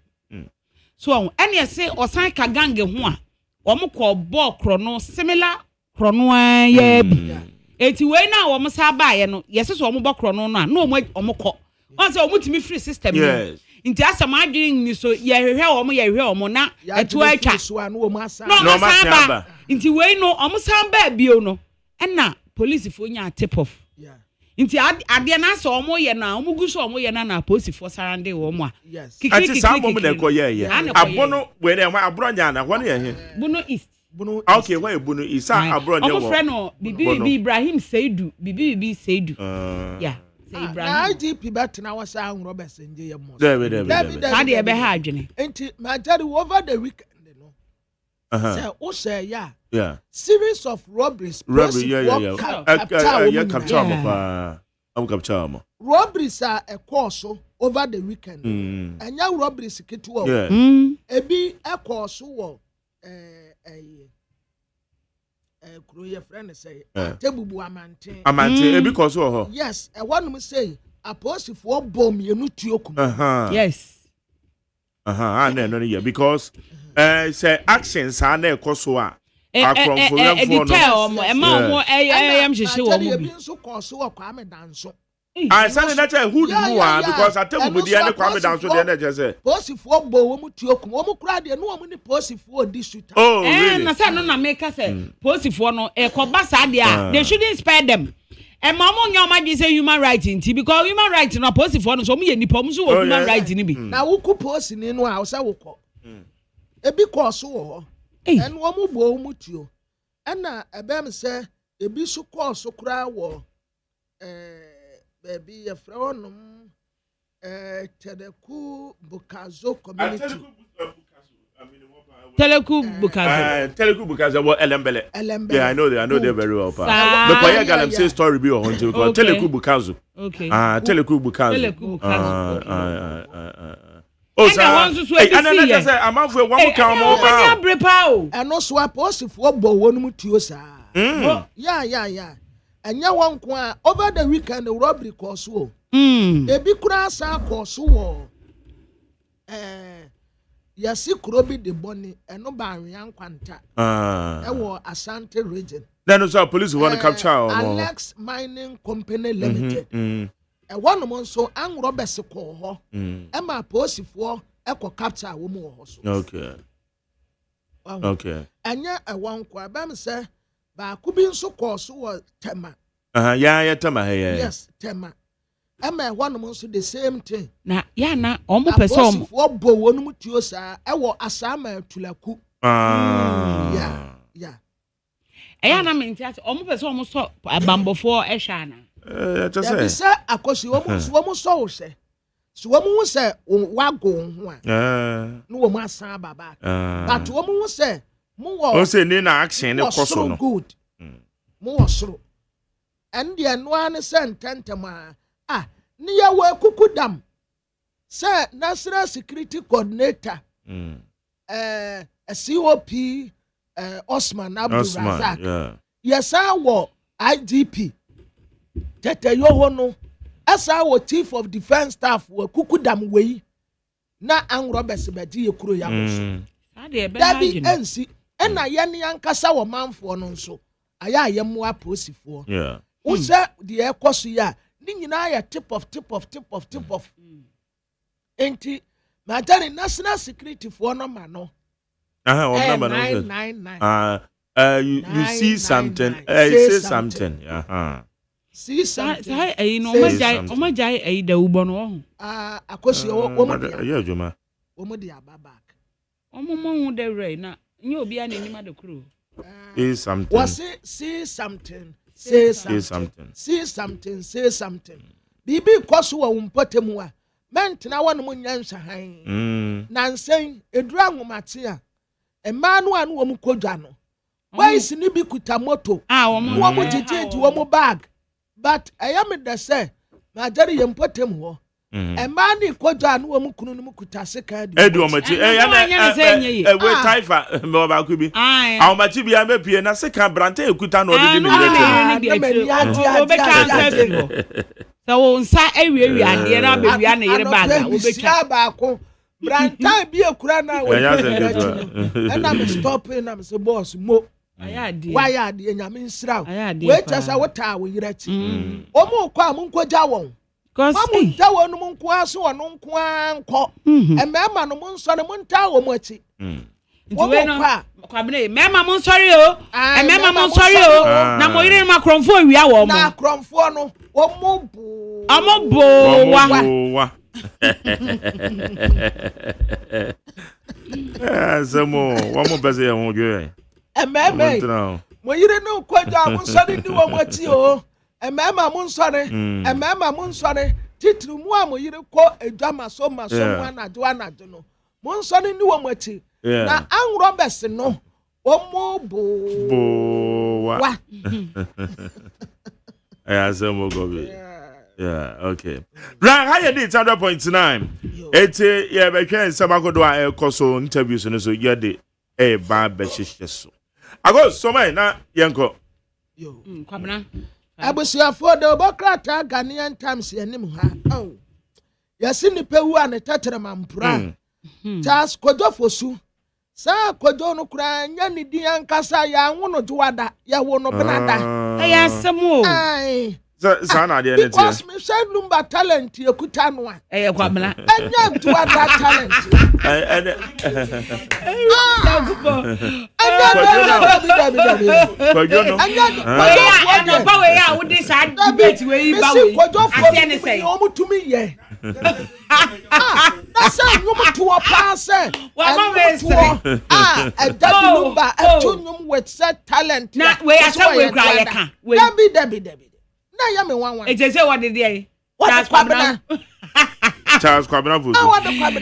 so ene yese osan ka gange ho a omo ko ball krono similar krono ya bi eti we na wo mo sa ba ye no yese so omo ball krono no a no omo ko once omutimi free system yes nti asama adwin ni so ye hwehwe omo na etu atwa no masa nti we no omo san ba bio no na police fo nya tip off nti ade na so omo ye na omo gu so omo ye na police fo sarande wo mo a ati sa mo de ko ye abono we na abro nya na ho na ye Bono East okay why Bono East abro nya wo omo friend no bibi Ibrahim Seidu bibi Seidu yeah na IGP bet na was an Roberts nje ye mo. How dey be ha adwene. Enti my tell you over the weekend no. Say o say yeah. Series of robberies. Capture mo. Robberies are a course over the weekend. Anya robberies ketu o. Ebi a course wo Kruye friend say tebubu amante ebi cause ho yes e wonu say apostle for bom ye no tuokum yes no yeah because say actions are na ekoso a akron for them for no e ma mo am hihye wo mo bi nso cause wo kwa me danso I said that who do because I tell you the Kwame down to the energy say. Posifo bo wo mu tuokum wo mu kra de no wo mu ni posifo di shoot. Oh really? Na say no na make say posifo no e ko basa de a they shouldn't spare them. E ma mo nya ma say human rights nti because human rights no posifo no so mo ye nipa mo so human rights ni bi. Na wo ku posi ni no a wo say wo ko. Ebi ko so wo ho. En wo mu bo wo mu tuo. Na ebem say ebi so ko so kra wo baby a friend Teleku Bukazo community. Teleku Bukazo what Elembele. Yeah, I know they very well. Because I got say story be on because Teleku Bukazo. Okay. Teleku Bukazo. Oh, sir. I'm out for one more count. And also a positive for one mu tuo sa. Yeah. Anya wan kwa over the weekend the robbery course wo ebi kura sa course wo yasi kurobi de boni eno ba anwan kwanta wo Asante region then also police want to capture Alex Mining Company Limited one mo so an robbers ko ho e ma posifo e ko capture wo mu ho so okay anya wan kwa ba me say ba kubi nso course wo tema yeah tema yes tema ema one mo nso the same thing na ya na omo person wo bo wonu tuo sa e wo asama tulaku yeah eya na me ntia omo person omo so abambofo e hwa na just say akosi wo mo so wo se so wo mo se wago ho a no wo mo asan baba but wo mo se mo wo say ni na action ne koso no good mo wo soro and the no an sententema ni ya wa kukudam say national security coordinator a COP Osman Abdulrazak yes wo IGP tete yo ho no as our chief of defense staff were kukudam way na ang Roberts bedi ye kuro ya so dabi ensi ena ye ne ankasa wo manfo no nso aya ayemo aposifo wo se de ekoso ya ni nyina ya tip of enti matani national security for no ma no 999 you see something say something see something no omajai da ubo no akosi wo mo de ababa omo hu de re na nye obi a nanim ade kuro say something was say something say something bibi koso wa umpotem a mentina wonu munyansa han nansen edura ahomate a ema no anu wo mu kodwa no boys ni bi kuta moto wo mu tititi wo mu bag but ayam de say na jari yempotem ho ema ni kodwa anu wo mu kunu no mu kuta seka di edu omachi we taifa me ba ku bi ahomachi bi am pie na seka brante ekuta no de ni so nsa ewi ade na be wi na yire bag obetwa ba ko branta bi ekura na we na me stop na me say boss mo why ade nyame nsira we tesa wota we yire chi omo kwa mo nkoja won mamu nta wonu mo nko aso wonu nko anko emema no mo nsore mo nta wo mo achi ntiwe no kwabene mema mo nsore o emema mo nsore o na mo yire ma kromfo awia wo mo na kromfo no wo mo bo wa Zamo wo mo beze ye ho dwe ememe mo yire no kwaja mo nsore ni wo mo achi o emema mo nsore titru mu am yire ko edwama so ma so mu anajo no mo nsore ni wo mo achi na anwro bese no o mo bo wa Zamo gobe okay right how you did 100.9 ete ye be twen samagodo a ekoso interviews no so ye de ba be hyehyso ago so mai na yenko kwabena abusuafo de obokrata Ghanaian Times yanim ha yasi ni pewu ane tatere mampura Charles Kojofosu sa kojo no kura nya ni di ankasa ya wono juwada ya wono benada ya semo sana de ne because me say number talent ekuta no a kwabena anya juwada talent kojo no anya ba we ya wo di sa debate we ba we ase ne say o mutumi ye na say nyum to pass wa ma we say that number nyum with set talent na we ase we kra ye ka we debi na ya me wan ejese what did dey Charles Kwabena vote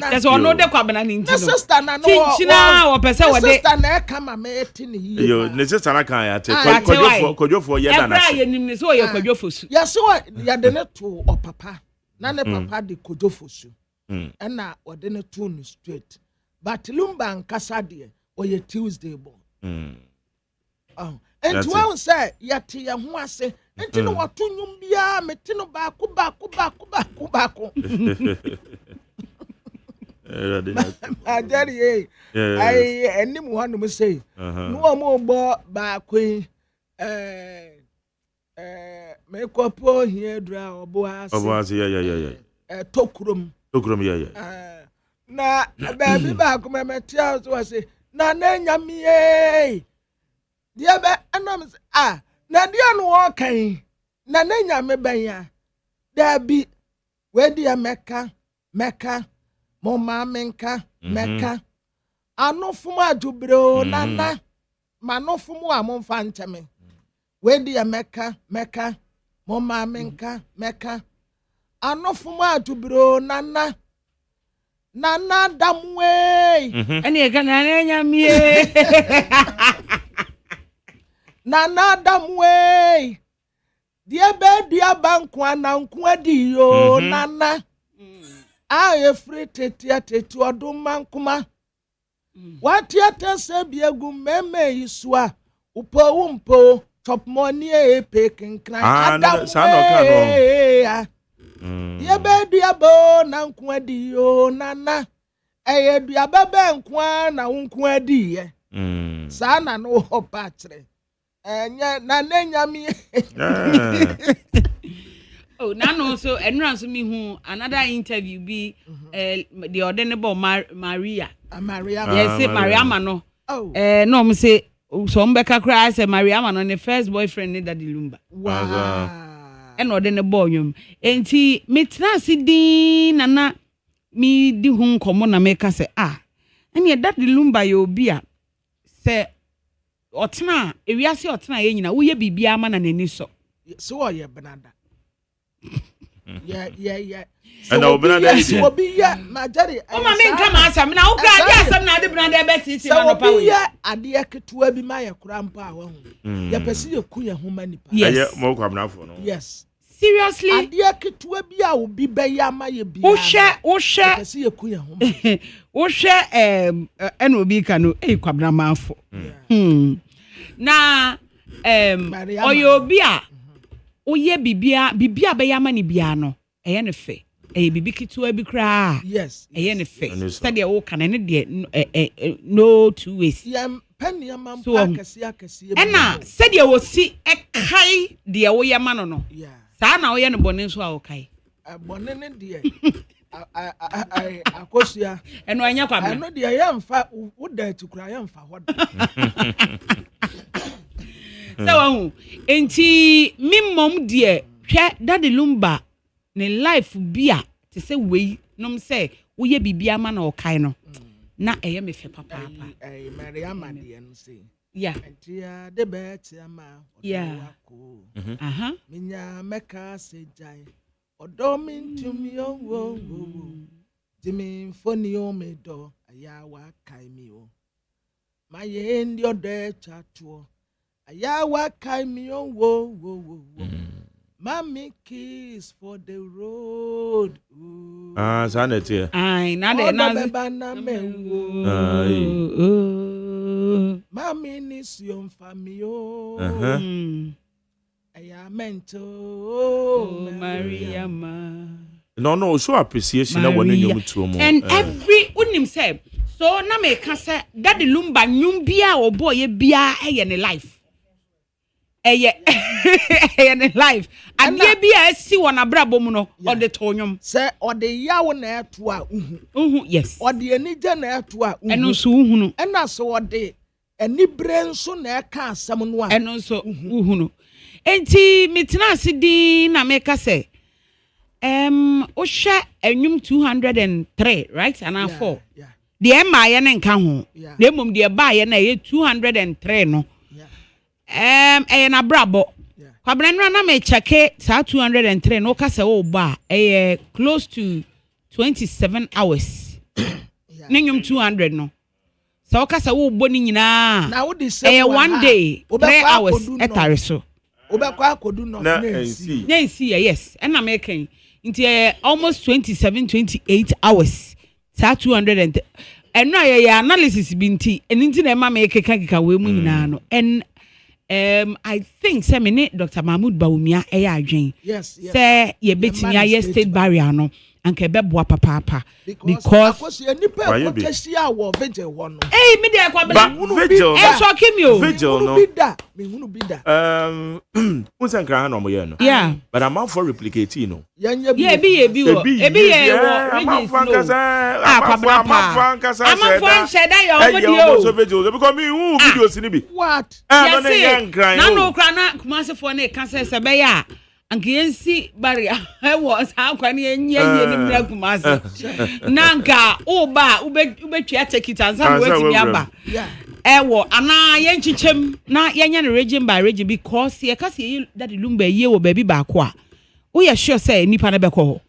that's one no de Kwabena ni ntino sister na no china wo pese wo de sister na e kama me eti ni yi yo ne sister na kan ya te kodjofo ye da na se ye nim ne so ye kodjofo su ya so ya de ne to opapa na ne papa de kodjofo su na o de ne to no straight but lumba nkasa de o ye Tuesday bo enti won say yete ye ho ase enti no wato nyum bia meti no baako ajari ai enim hanu me say no mo gbo baako me kopo hie dra obo ase ya tokurom ya na baby baako me meti so say na nyamie dia be anam na dia no kan na nyame banya da bi we dia meka mo ma menka meka anofum adubro nana manofum amomfa nteme we dia meka mo ma menka meka anofum adubro nana damwe ene e kana na nyame nana damwe dia be dia banku ananku adi yo nana free tete odum mankuma watiata se biegu meme isua upo top money e pekin kran sa no ka no duabo na nko adi o nana eye duaba be nko na nko adi ye sa na no hopa kire enya na nyame oh nano so enran so me hu another interview be the ordinable Maria yes Maria no no me say so mbeka cry say Maria no the first boyfriend ni Daddy Lumba wow and ordinable nyum enti metra sidin nana mi di hu komo na meka say ene Daddy Lumba ye obi a say otena ewiase otena ye nyina wo ye bibia ama na nani so ye benada yeah. And now Benada so be ya majari o ma me nka ma asam na wo kra dia asam na de Benada betiti na no pa we ya ade aketua bi ma ye kura mpa wa hu ye pese ye ku ye hu mani pa yes mo kwabnafo no yes seriously ade aketua bi a obi be ya ma ye bi wo hwe pese ye ku ye hu wo hwe eno obi ka no kwabnamafo na oyo obi a oye bibia be ya mani bia no eye ne fe eye bibi kitua bi kra yes eye ne fe study wo kan ne de no two ways penia man pa kase ena study wo si kai de wo ye ma no sa na wo ye no bone so a wo kai bone ne de akosua eno anya kwabna eno de ye mfa wo da tikura ye mfa hodo so enti mimmom de hwe Daddy Lumba ne life bia te se wei nom se wo ye bibia ma na o kai no na eye me fe papa Maria de no se yeah entia de beti ama ko minya meka se jai odo mintumi wo dimi foni o me do aya wa kai mi o maye ndi odo chato aya wa kai mi o wo Mommy kiss for the road. Sanity. Ai, na de na. Mommy nis yon famio. Aya mento Maria ma. No, show appreciation na woni nyum tuo mo. And every unim say, so na me ka say Daddy Lumba nyum bia obo ye bia eye ne life. Eye ne life ade bia si wona brabo mu no ode tonyom se ode yawo na eto a yes ode anije na eto a eno so uhunu ena so ode anibre nso na eka asam no a eno so uhunu enti mitena asidi na meka se o hwe enwum 203 right and 4 de ma ye ne nka ho na emom de ba ye na ye 203 no na brabo kwabrenra na me cheke sa 203 no ka se wo ba close to 27 hours ninyum 200 no sa wo ka se wo bo ni nyina na wo di se one day 3 hours etare so obekwa akodu no na nsi yes na me kan nti almost 27-28 hours sa 200 eno aye analysis bi nti enti na ma me keka we mu nyina no I think say me Dr. Mahmoud Bawumia adwen say ye betimi aye state barrier no anke beboa papa because nipa ko kashia wo vigil wo no me dey kwabela vigil so kimi vigil no me hunu bi da unsan kra na mo ye no yeah but I'm out for replicate no ye bi wo regions no kwabela pa amafo sheda yo obodio so vigil because me who videos ni bi what no na yan kran na no kra na kumasefo na ka se be ya anke yensi barrier was how can ye ni na kumase nanka oba ubetwa take it and some wait me aba ewo ana ye nchichem na yenya no region by region because ye ka se Daddy Lumba ye wo baby ba ko a wo ye sure say nipa na be ko ho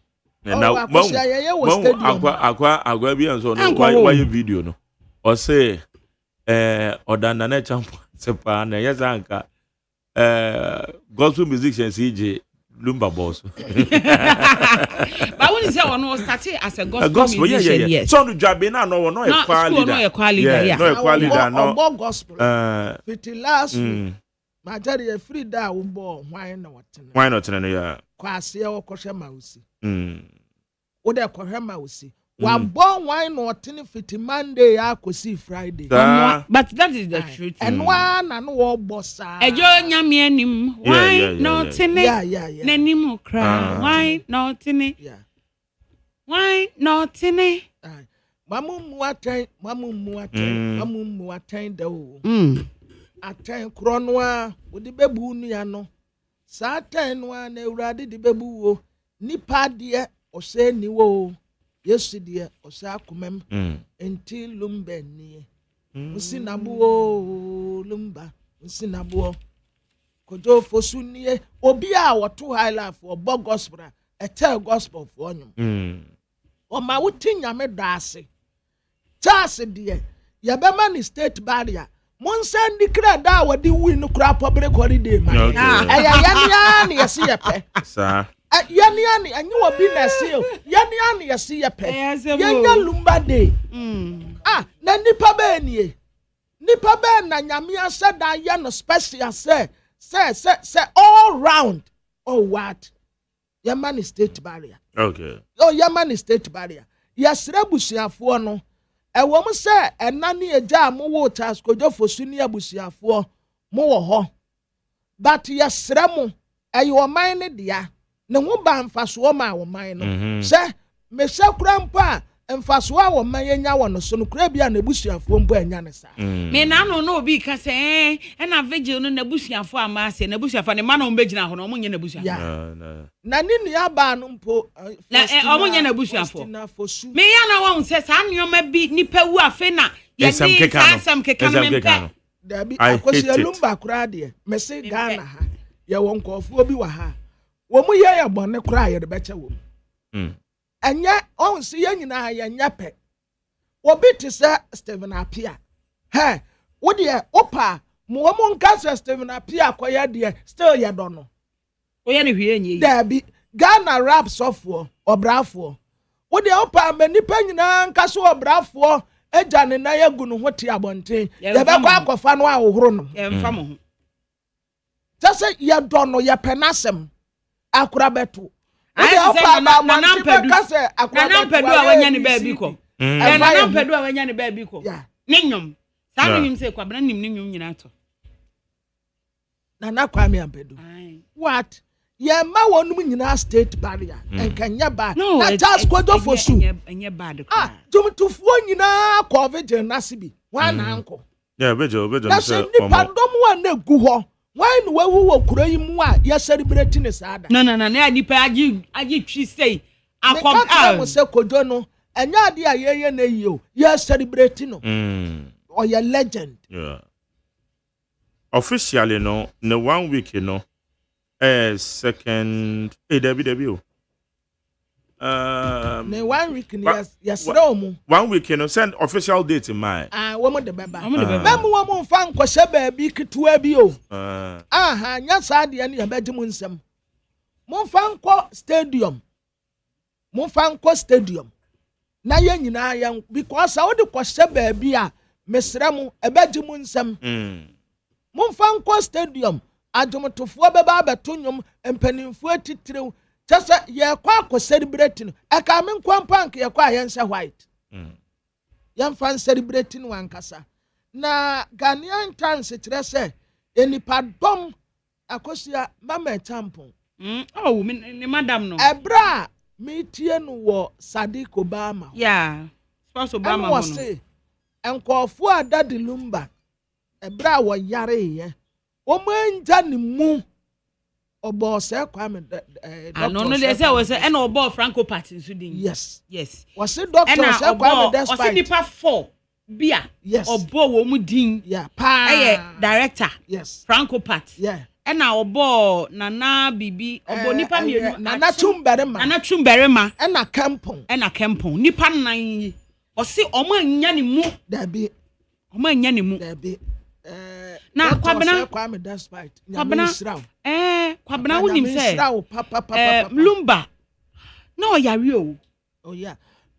na agwa bi enso no why video no o say odanda na champo se pa na ye zanka gospel musicians CJ Lumba boss. But when you say one was started as a gospel musician, yes. So no job na no equality. No equality, yeah. No equality no. Gospel. Fiti last majari e free da wo bo why na what. Why not no yeah. Kwase e wo kohwe mausi. wo de kohwema wo si wa bon wine no tin fit Monday akosi Friday but that is the truth and one na no wo bossa ejo nyame anim wine no tin nanim kra wine no tin wine no tin mamu atan da o atan kro no a wo de bebu nu ya no sa atan no a na Ewurade de bebu wo nipa de o se ni wo Yesu de o se akomam enti lumba ni usinabo lumba usinabo kojo fosu ni obi a woto high life obo gospel a tell gospel for nyum o ma wuti nyame daase chase de ye be man state barrier mon send declare da wadi win kura public holiday man ya yesi yepe sa yani anyi obi na seal yani yesi yepe yenya lumba day na nipa be nie nipa be na nyame aseda ya no special say all round what Yaman state barrier okay Yaman state barrier yesre busuafo no ewo mu se enani eja mo wo task kojo fosu ni abusuafo mo wo ho but yesre mu eyo man ne dia ne ho ba mfaso ma wo man no se me se kura mpa mfaso a wo man yenya wo no so no kura bia na busuafo mpo anya ne sa me na no obi ka se na vigil no na busuafo ama se na busuafo ne ma no mbegina ho no mo nye na busuafo na ni nua ba no mpo na o mo nye na busuafo me ya na wo se sa nneoma bi nipa wu afe na ye di sam keka no mempe dabi akosi alumba kura de me se Ghana ha ye won kofo bi wa ha wo mu ye ya bone kura ye de beche wo anya on si ye nyina ya nyape obi ti se Stephen Apia he wo de opa mo mo nka Stephen Apia akoya de still ye do no o ye ne hwie nyi dabi Ghana rap sofo obrafo wo de opa manipa nyina nka so obrafo eja ne na ya gunu ho ti abonten ye be kwa akofa no a wohoro no ye mfa mo ho tase ye do no ye penasem akura beto na nampadu a wanya ne ba bi ko na nampadu a wanya ne ba bi ko ne nyom sa nim se kwabra nim ne nyom nyina to na nakwa me ampadu what ye ma wonum nyina state barrier enkanya ba na just kodo fosu enye bad ko jumtufuo nyina ko vigil nasibi wana anko vigil na se ni pandom wa na gu ho why no wewu wo kuro yi mu a ye celebrate ne sada no na nipa agi twi say akom mo se kojo no enya ade a ye na yi o ye celebrate no or your legend officially no 1 week no second Debbie ne 1 week yes no mu 1 week no send official date in mind wo mo de beba mem wo mo fa nkose ba bi ketua bi o nya sa de ne yabedi mu nsem mo fa nko stadium na ye nyina ya because how de kwose ba bi a mesre mu ebedi mu nsem mo fa nko stadium adwomtofo beba abeto nyom empanimfo atitire Chasa ye kwa celebrating e ka me kwampank ye kwa yense white yan fan celebrating wankasa na Ghanaian Times kire se enipa dom akosia mama tampon me madam no ebra me tie no wo Sadiq Obama spouse Obama no say enkofo adadi lumba ebra wo yare ye o manja ni mu obo se kwame no they say was and obo Franco Party so din yes was say doctor se kwame despite was nipa 4 bia obo wo mu din pa director Franco Party and obo nana bibi obo nipa mienu nana chumberema and a kampon nipa nan o se omo anya ni mu dabi omo anya ni mu dabi na kwabena kwame despite kwabena wonim se Lumba na o yare o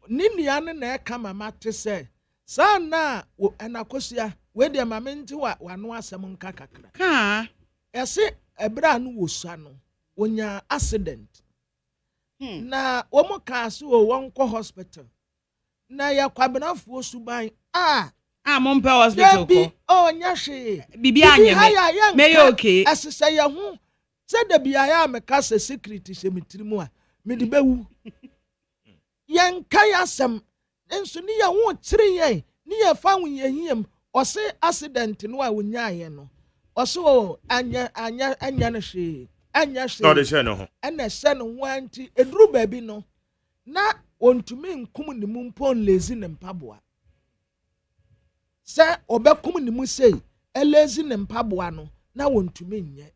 ni nua ne na eka mama te se sana anakosia we de mama nti wa no asem nka kakra ese ebra no wosua no onya accident na omo ka so o won ko hospital na ya kwabenafuo suban mo mpe hospital ko o nya hwe bibi anyeme me okay asese ya hu se da bia ya me ka se secret se mitirimu a me di bewu yen kan asem enso ni ya hu tiri yen ni ya fa hu yehiem o se accident no a wonya ye no o so anya no hwe anya hwe no de hwe no ho ena hwe no ho anti eduru baabi no na ontumi nkum ni mu mpon lezi ne mpaboa se obekum ni mu sei elezi ne mpaboa no na wontumi nye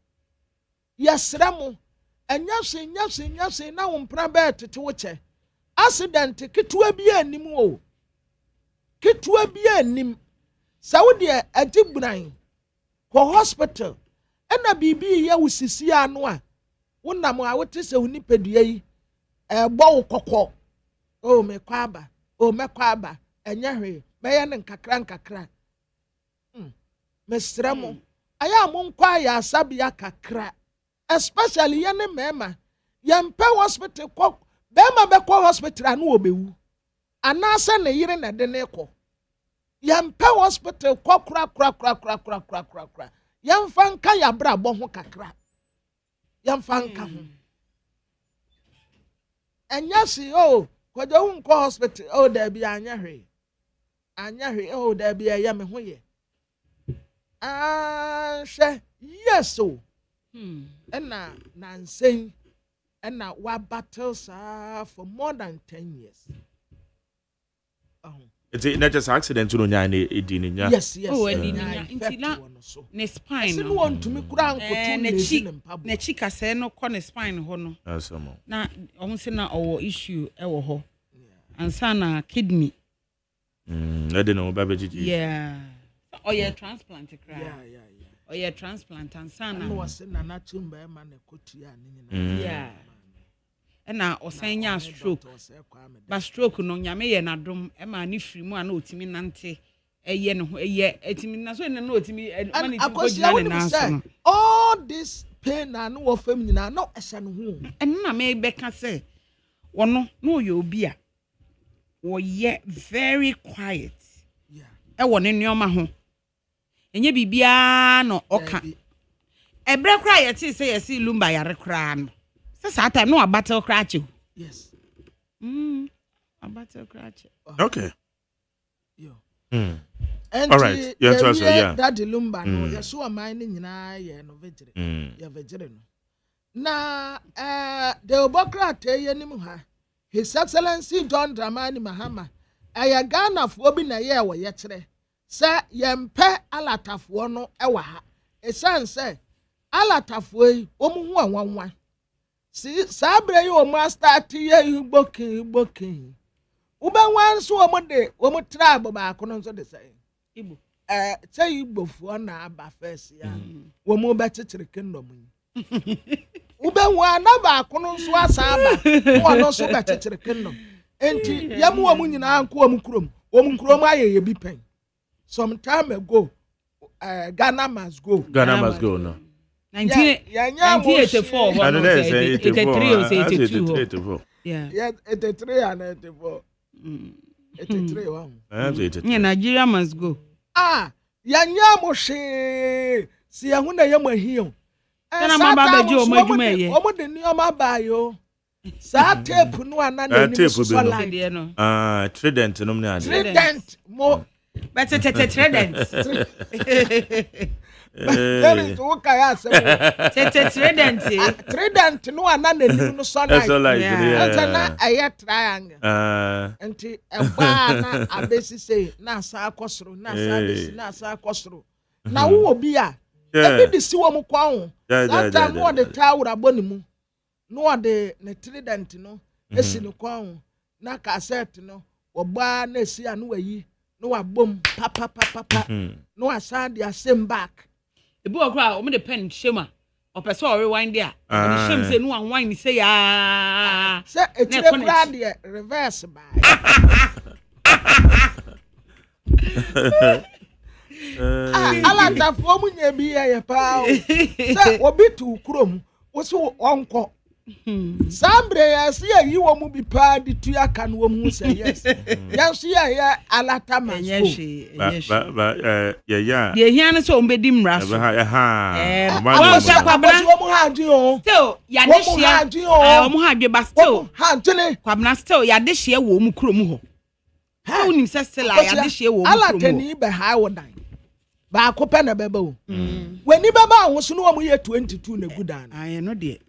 yesra mu enya na wompra be tete wo che accident kitwa bi anim o kitwa bi anim saudi agibran ko hospital ena bibi ye wusisi anu a wonam a wote se huni pedua yi egbo kokko o mekwaba enya hwe beye ne nkakra mesra mu aya mo nkwa ya asabia kakra especially ye ne mema ye mpe hospital ko bema be ko hospital anu obewu anase ne yire na de ne ko ye mpe hospital ko kra ye mfa nka ya bra bo ho kakra ye mfa nka ho enya si o ko de hu nko hospital o da bi anya hwe o da bi ya me ho ye yes o ena nansen ena wa battles for more than 10 years it's not just accident no nya na edini nya yes oh edini intila ne spine no want to me kura nkotu ne chika se no ko ne spine ho no asomo na ohun se na owo issue e wo ho ansa na kidney ede no ba bejiji oye transplant kra oye transplant ansa na no wase na na chimba e ma na kotua ni nyina na osanya stroke ba stroke no nyame ye na dom e ma ni firi mu ana otimi nante eye ne ho eye etimi na so ne na otimi mani ti go jina na so all this pain na no wo fam nyina no ehye no ho na me be ka se wono no ye obi a wo ye very quiet e wo ne nneoma ho enye bibia no oka ebre kra ye ti se ye si lumba yare kra no sa time no battle crash. Yes. A battle crash. Okay. Yo. All right. Yeah. That lumba no. Ya so am ni nyina ye no vegere. Ya vegere no. Na the obokra te ye nim ha. His Excellency John Dramani Mahama. Aya Ghana fo bi na ye wo ye kire. Se ye mpe alatafo no e wa ha. E san se alatafo yi omu hu anwanwan. Si sabre yo master ti ye gbokin ube wan so o mo tribe ba ko no so de say Igbo say Igbo fu na aba first ya wo mo be chichire kingdom ube wan na ba ko no so asa aba wo no so be chichire kingdom enti yam wo mo nyina anko wo mo krom aye ye bi pen some time ago Ghana must go no 1984 83 or 82 yeah 83 and 84 83 one yeah Nigeria must go yanya mo hwe si ehun na yam ahio na mama ba ji o madwuma ye o mo de ni o ma ba yo sa tape no ana na ni so like trident no me ade trident mo but trident There is what I say. Trident no anana ni no so like. Na aya triangle. Enti eba na abesi say na sa akosoro na sa abesi na sa akosoro. Na wo obi a ebi di si wo mo kwa ho. That time wo de tower aboni mu. No de ne trident no esi ne kwa ho. Na cassette no oba na esi anu wayi. No wa bom pa. No asa dia same back. Ebu okra o me de pen shema o person o rewind there o shem say no unwind say ya say etire kra de reverse by ala ta fo mu nya bi ye pa say obi tu krom wo so onko Sambre ya si ya yi wo mu bi pa di tu ya kan wo mu say yes. Ya si ya alata man. Ba yeah. Ye hia ne so ombedi mra so. Wo mu ha di o. Still ya de hia. Wo mu ha dwe ba still. Ha ntene. Kwabna still ya de hia wo mu krom ho. Ha unim se still ya de hia wo mu krom. Alata ni be ha wo dan. Ba ko pe na beba o. Wani beba wo so no wo mu ye 22 na gudan. Aye no de.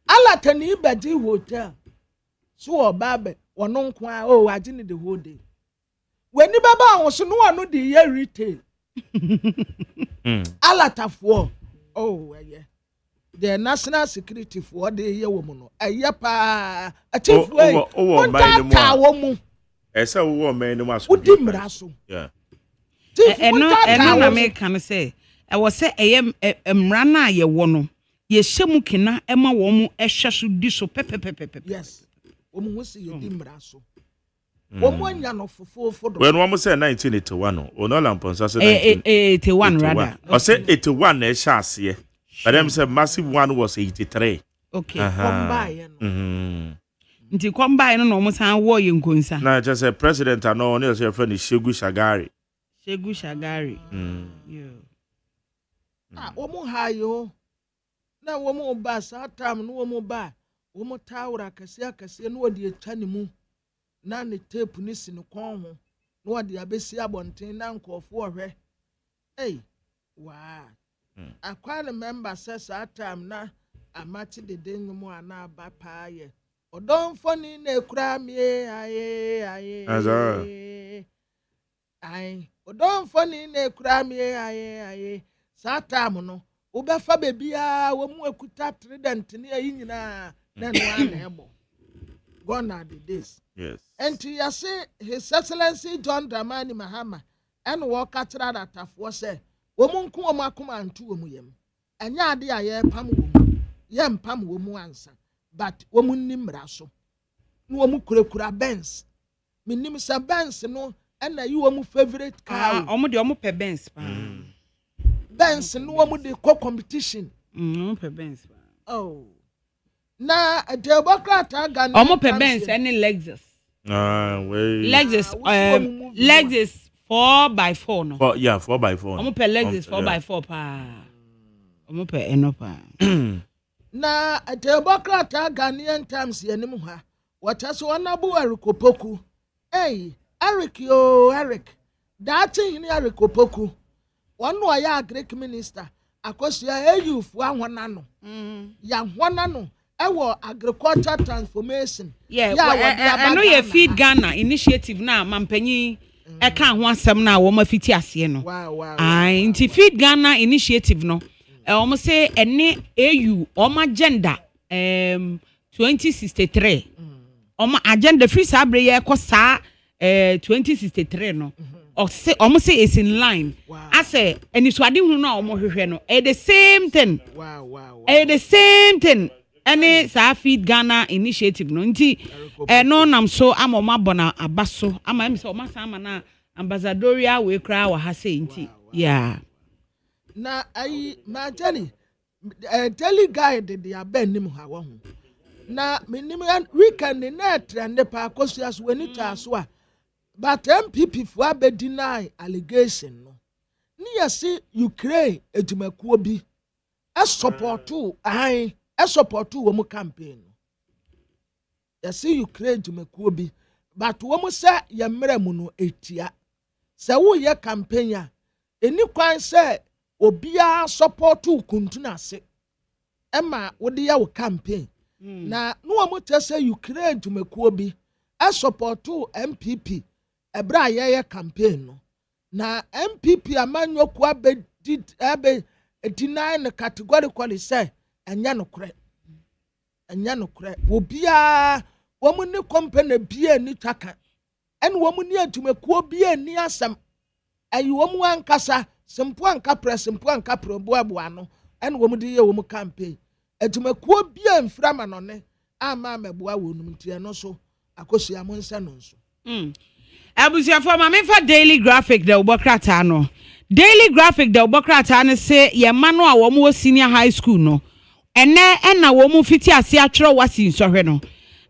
Alata ni bedi hotel. So obabe wono nko a o agi ni the whole day. Wani baba wo so no ano de ye retail. Alata fo. Oh yeah. The national security for the ye wo mu no. Eye pa. A chief way. Wo mu. Esa wo man no maso. Udi mra so. Yeah. Eno na me kan say. E wo say eye mra na ye wo no. Ye shemu kina ema wo mu ehwe so di so pepepepepe. Yes. Wo mu si ye di mra so. Wo mu anya no fofofo do. When wo say 1981 o no lamponsa say 81 rather. O say 81 na e sha ase. But them say massive one was 83. Okay. Combine no. Nti combine no mo san wo ye nkonsa. Na just say president no no say friend Shegu Shagari. Yeah. Wo mu ha yo. Na wo mu ba sa tam no wo mu ba. Wo mu tawra kase no de etwa ne mu. Na ne tape ni si no kon ho. No de abesi abonten na nkofo ohwe. Hey. Wow. Akwa member says that time na amati de denmu ana ba paaye. Odon foni na ekura mi aye. Ai, odon foni na ekura mi aye. That time no, obefa bebia wo mu ekuta trident ni ayi nyina na no ana ebo. Gone are the days. Yes. And you say His Excellency John Dramani Mahama and walk at that afo say womun ku omakuma antu omu yem anya ade aye pam womu yem pam womu ansa but womun nimra so no womu kurekura Benz minim sa Benz no na yi womu favorite car omu de omu pe Benz pa Benz no womu de competition pe Benz pa oh na Democrat aga omu pe Benz any Lexus wait Lexus 4x4 no. 4x4. Omo pe Lexus 4x4 pa. Omo pe eno pa. Na Democrat Ghanaian Times yenim ha. Wacha so anabu Eric Opoku. Hey, Eric. That thing ni Eric Opoku. One no ya Greek minister. Akosia youth wa hwana no. Ya hwana no. Ewo agriculture transformation. Yeah, I know you Feed Ghana initiative na mampanyi e kan ho asem na wo mafiti ase no. Wow. Nti Feed Ghana initiative no. Omo say ene AU omo agenda 2063. Omo agenda free sabre ye ko sa 2063 no. Omo say is in line. I say enisuade hunu na omo hwehwe no. The same thing. Wow. The same thing. Any sa Feed Ghana initiative no nti no nam so amoma bona abaso ama em se o masa ama na ambassadorial we kra wa ha say nti yeah na ai ma tell daily guide de abanim ha wo ho na minim weekend na trend pa kosia so wani ta so a but MPP fu abedinai allegation no ni yesi Ukraine ejumakuo bi e supportu ai supportu wo mu campaign yesi Ukraine ejumakuo bi but wo mu se ye mra mu no etia se wo ye campaign a eni kwan se obia supportu kuntuna ase ema wo de ya wo campaign na no wo mu te se Ukraine ejumakuo bi supportu MPP ebra ye campaign no na MPP amanyoku abe deny no categorically say anya no kre obia wo mu ne company bia ni twaka en wo mu ne atumakuo bia ni asem ayi wo mu ankasa sempo anka boaboa no en wo mu de ye wo mu campaign atumakuo bia mframa no ne ama meboa wo num tie no so akosua mo nsa no so Abusia for ma mefa Daily Graphic de Obokrata no. Daily Graphic de Obokrata ne say ye manu a wo mo senior high school no. ena wo mu fiti ase atwero wasi nsɔhwe no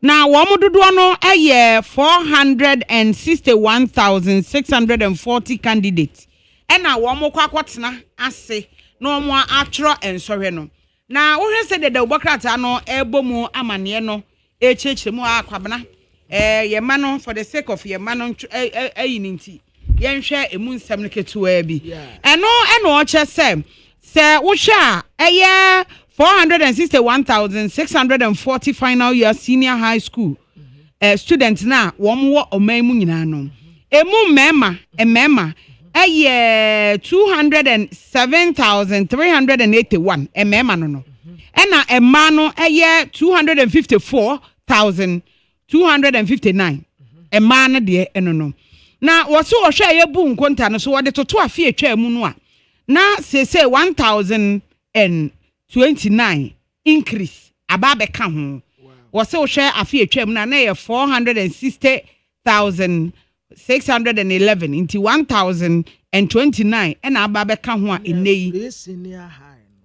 na wo mu dodo no 461,640 candidates ena wo mu kwakotena ase no mo atwero nsɔhwe no na wo hwɛ sɛ de obokrata no ebomu amane no echechire mu akwabena ye ma no for the sake of ye ma no ayininti ye nhwɛ emu nsɛm no ketuwa bi eno o che se wo hwɛ a 461,640 final year senior high school students na wo mo oman mu nyina no emu mema 207,381 mema no ena emma no 254,259 emma no de eno no na wo so wo hwe ye bu nkonta no so wo de toto afi etwa mu no a na say 1,029 increase ababe ka ho wo se wo hwe afi etwa mu na 460,611 into 1,029 ena ababe ka ho a enei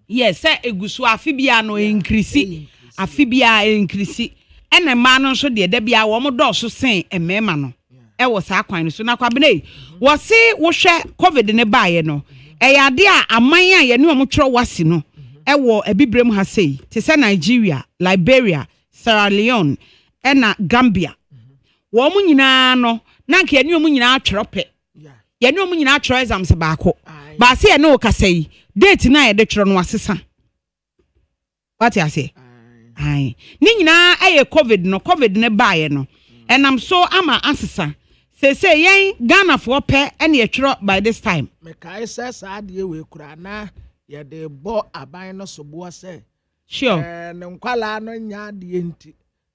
yes egusu afi bia no increase afi bia increase ena ma no so de bia wo mo do so sen emema no e wo sa kwan so na kwabene wo se wo hwe covid ne baaye no eyade a aman a ye ne wo twro wasi no e wo ebibrem ha sei te se Nigeria, Liberia, Sierra Leone ena Gambia wo mo nyina no na nke ye ne wo nyina twro pe ye ne wo nyina twro exams baako ba se ye ne wo kasai date na ye de twro no asesa what you say ai ni nyina eye covid ne baaye no enam so ama asesa say yen Ghana for pe ene etwro by this time me kai say saade we kura na ye de bo aban no so bo say sure ne nkwala no nya de enti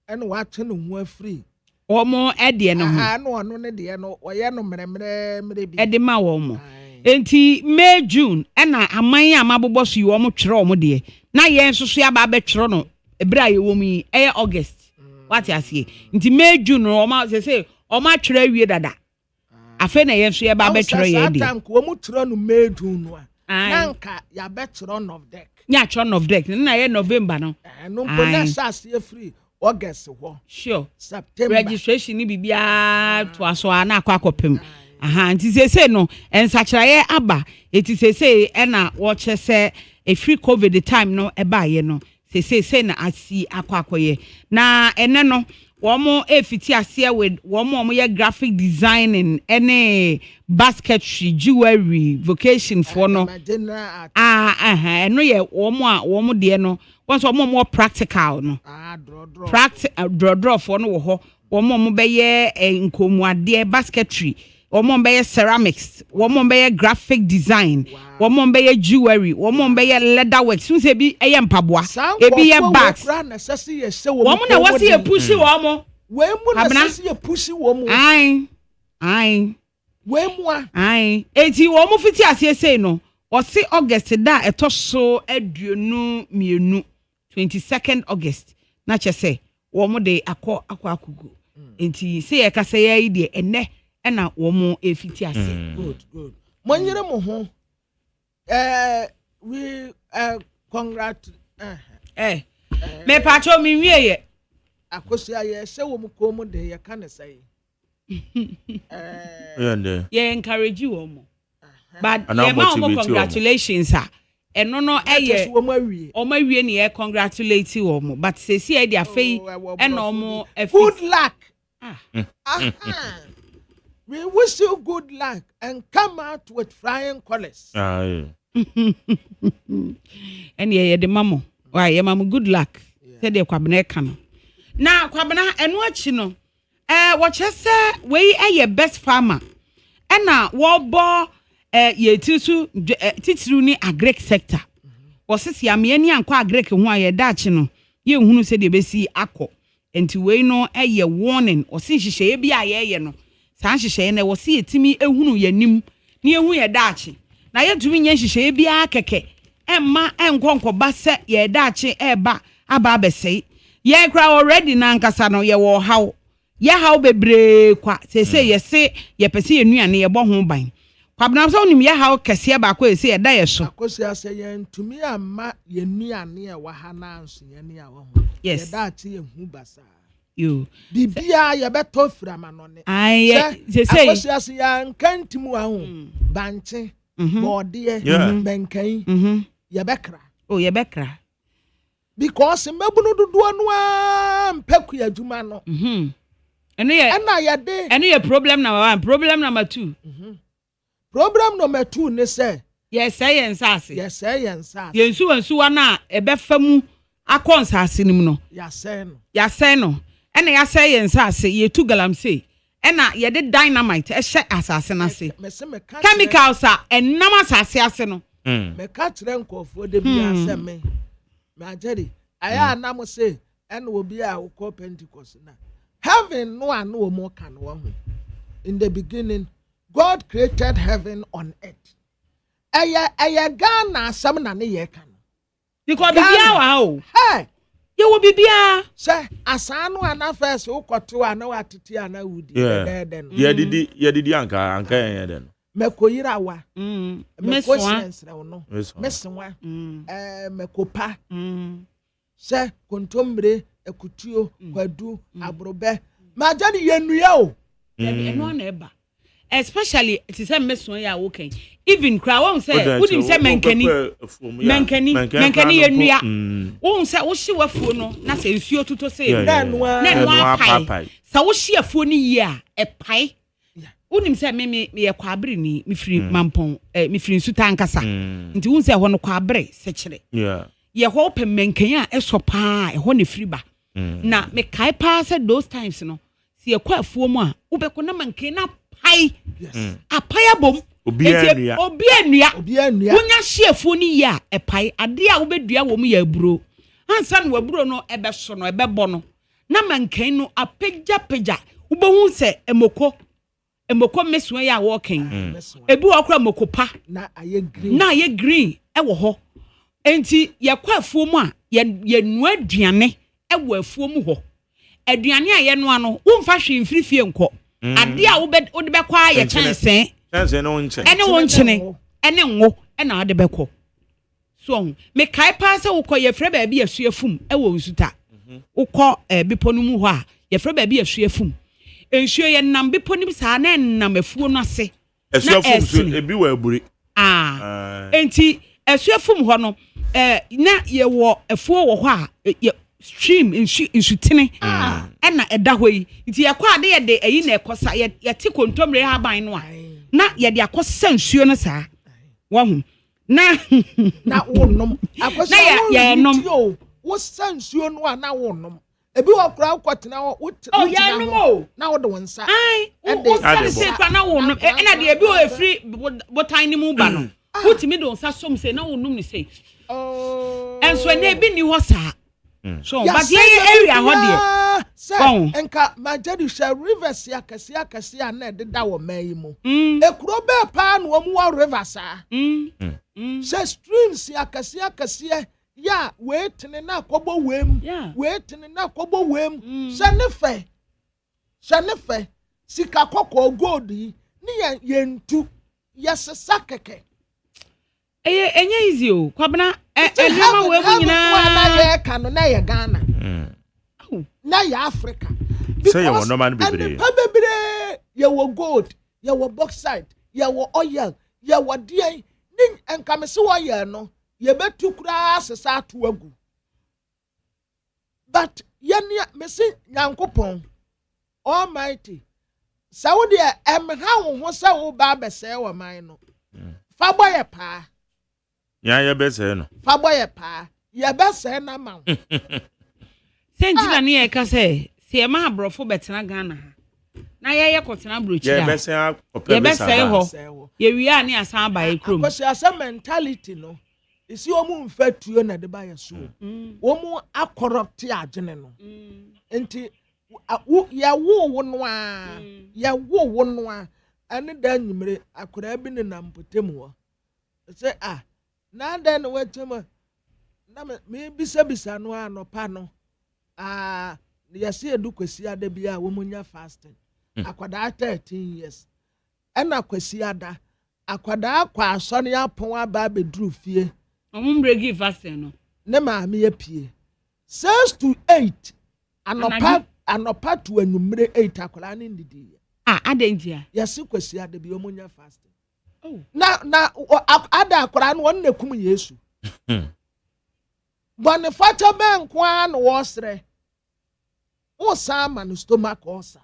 ene wa twe no ho afri omo ede no ho no ono ne de no oye no mremre bi ede ma wo mo enti May June ena aman a mabobɔ so yi wo mo twere wo de na yen soso ya ba betwero no ebra ye wo mi eye August what you say nti May June no ma say o ma twere awie dada afa na yen so ye ba betwero ye de atam ko mo twere no May June no na nka ya betwero no of deck nya twere of deck na ye November no no mpo na sase ye free August ho sure September registration ni bibia to aso na akwa aha nti say no ensachiraye aba eti say na wo che se a free covid time no eba ye no say na asi akwakoye na ene no wo mo efiti ase with wo mo ye graphic designing ene basketry jewelry vocation for no eno ye wo mo de no once wo mo practical no draw for no wo ho wo mo be ye nkomuade basketry woman be ceramics, woman be graphic design, woman be jewelry, woman be leather work. Soon say be a mpaboa, e be a bags. Woman na wasi e pushi woman. We mu na sasi e pushi woman. Aye. We mu a. Aye. Enti woman fiti ase say no. Osi August da eto so aduonu mienu 22nd August. Na che say woman de akọ akugu. Enti say e kasa ye de ene na womo efiti ase good monyere mo ho we me pacho mi wie ye akosi aye se wo mu ko mu de ye ka ne sai ye encourage wo mo but ye ma mo congratulations ha eno no eye o ma wie ne ye congratulate wo mo but se si e dia fei ena o mo good luck we wish you good luck and come out with flying colors. And yeah, the mamo. Why, yeah, mamo, good luck. Said the kwabena kano. Now, kwabena, and what you know? What you say, we are your best farmer. And now, wabo, ye titru ni agric sector. Was this yamiani and kwa agric and why ye Dutch, you know? You who said the besi ako. And to we know a warning, or since she be a ye, no. Sanhye na wo se etimi ehunu yanim na ehu ye daache na ye tumi nya hye bia keke emma enkonkoba se ye daache eba aba abesei ye kra already na nkasa no ye wo haw ye haw bebre kwa se ye se ye pese ye nuane ye bo ho ban kwabna so nim ya ha kese ba ko ese eda ye so akosi ase ye ntumi ama ye nuane e wa ha na nso ye ne a wo yes ye da ati ye hu basa you bibia ye beto frama no ne say akosi ase ya nkantimu ahu banche bode benkan ye bekra ye bekra because mbebunu dudu no a mpeku adwuma no eno ye problem number 1 problem number 2 problem number 2 ne say yes science ase yes science yensu na ebefa mu akonsa ase nim no ya say no ena ya say yensa ase ye tu galamsey ena ye de dynamite e hye asase na ase chemicals a enam asase ase no me ka kire nkofo de bia ase me ajeri aya na mo say ena obi a wo call Pentecost na heaven no anu o mo kan wo ho in the beginning God created heaven on earth aya Ghana asam na ne ye kan because bibia wa o ye wo bibia say asanu ana first wo koto ana watete ana wudi den ye didi anka ye den mekoyira wa mekosense no mesenwa mekopa say kontombre ekutuo kwadu abrobe majani yenuya o eno na eba especially it is a meson ya woken even cry won say wodim say menkani yenua won say wo hye wafuo no na say nsuo tuto say na no apai sa wo hye afuo ni yi a epai wodim say me ye kwabere ni me firi mampon me firi nsu tankasa nti won say ho no kwabere se kire ye ho pe menkani a eso pa ho ne firi ba na me kai pa say those times no si ye kwa afuo mu a wo be ko na menkani na pai apaya bom obi enua wonya hyefu ni ya epai ade a wo bedua wo mu ya aburo ansa no aburo no ebe so no ebe bo no na mankan no apegya wo be hu se emoko meso ya wo kan ebi wo kra mokopa na aye green e wo ho enti ye kwa afuo mu a ye nua aduane e wo afuo mu ho aduane a ye noa no wo mfa hwe mfirifie nko ade a wo de be kwa ye chansen no nche ene wo nchene ene ngo ena ade be ko so me kai pa se wo kɔ ye frɛ ba bi asuafum e wo nsuta wo kɔ bipo no mu hɔ a ye frɛ ba bi asuafum ensuo ye nam bipo ni sa na nam afuo no ase asuafum so ebi wa aburi enti asuafum hɔ no na ye wo afuo wɔ hɔ a ye stream insutene ena eda hɔ yi nti ye kɔ ade ye de eyi na ekosa ye te kontomre ha ban no a na ye de akosa nsuo no saa wo hu na wonom akosa ye nom wo sansuo no a na wonom ebi wo kra kwotena wo ya nom na wo de wonsa wo sanse kwa na wonom ena de ebi wo efri botan ni mu ba no wotimi de wonsa som se na wonom ni se enso na ebi ni ho saa so but ye area ho de enka majadi sha rivers ya kasia na de da wo man yi mu ekuro be pa no mu wa rivers se streams ya kasia ya wetene na kobo wem se ne fe sika kokko gold yi ni yentu yesesa keke enye easy o kwabena enema we mu nyina na ye ka no na ye Ghana na ya Africa say you no man bebre ye wo gold ye wo bauxite ye wo oil ye wo die ni enkamese wo ye no ye betu kura asesa ato agu but ye ne mesi Nyankopon Almighty Saudi emha wo ho sa wo ba bese wo man no fa boye pa ya ye bese no fa boye pa ye bese na ma sentina ne ye ka se se ma abrofo betena Ghana na ye kotena brochi ye bese ho ye wi ani asan ba ye krom because asa mentality no isi omu mfatuo na de ba ye so omu acorrupt agene no enti ya wo no a ane da nyimre akora bi ne nampotem ho se na da no watema na me bisa no anopa no yesi edu kwesi ada bia wo munya fasting akwada 13 years ena kwesi ada akwada akwa asɔre apɔn aba beduru fie bregi fasting no ne maame ye pie 6 to 8 anopa to anumre 8 akwara ne ndidi adentia yesi kwasi ade bi omunya fasting na ada akwara no won nakum Yesu bɔne fata bɛn ko a no wɔsrɛ wo sama no stomach ulcer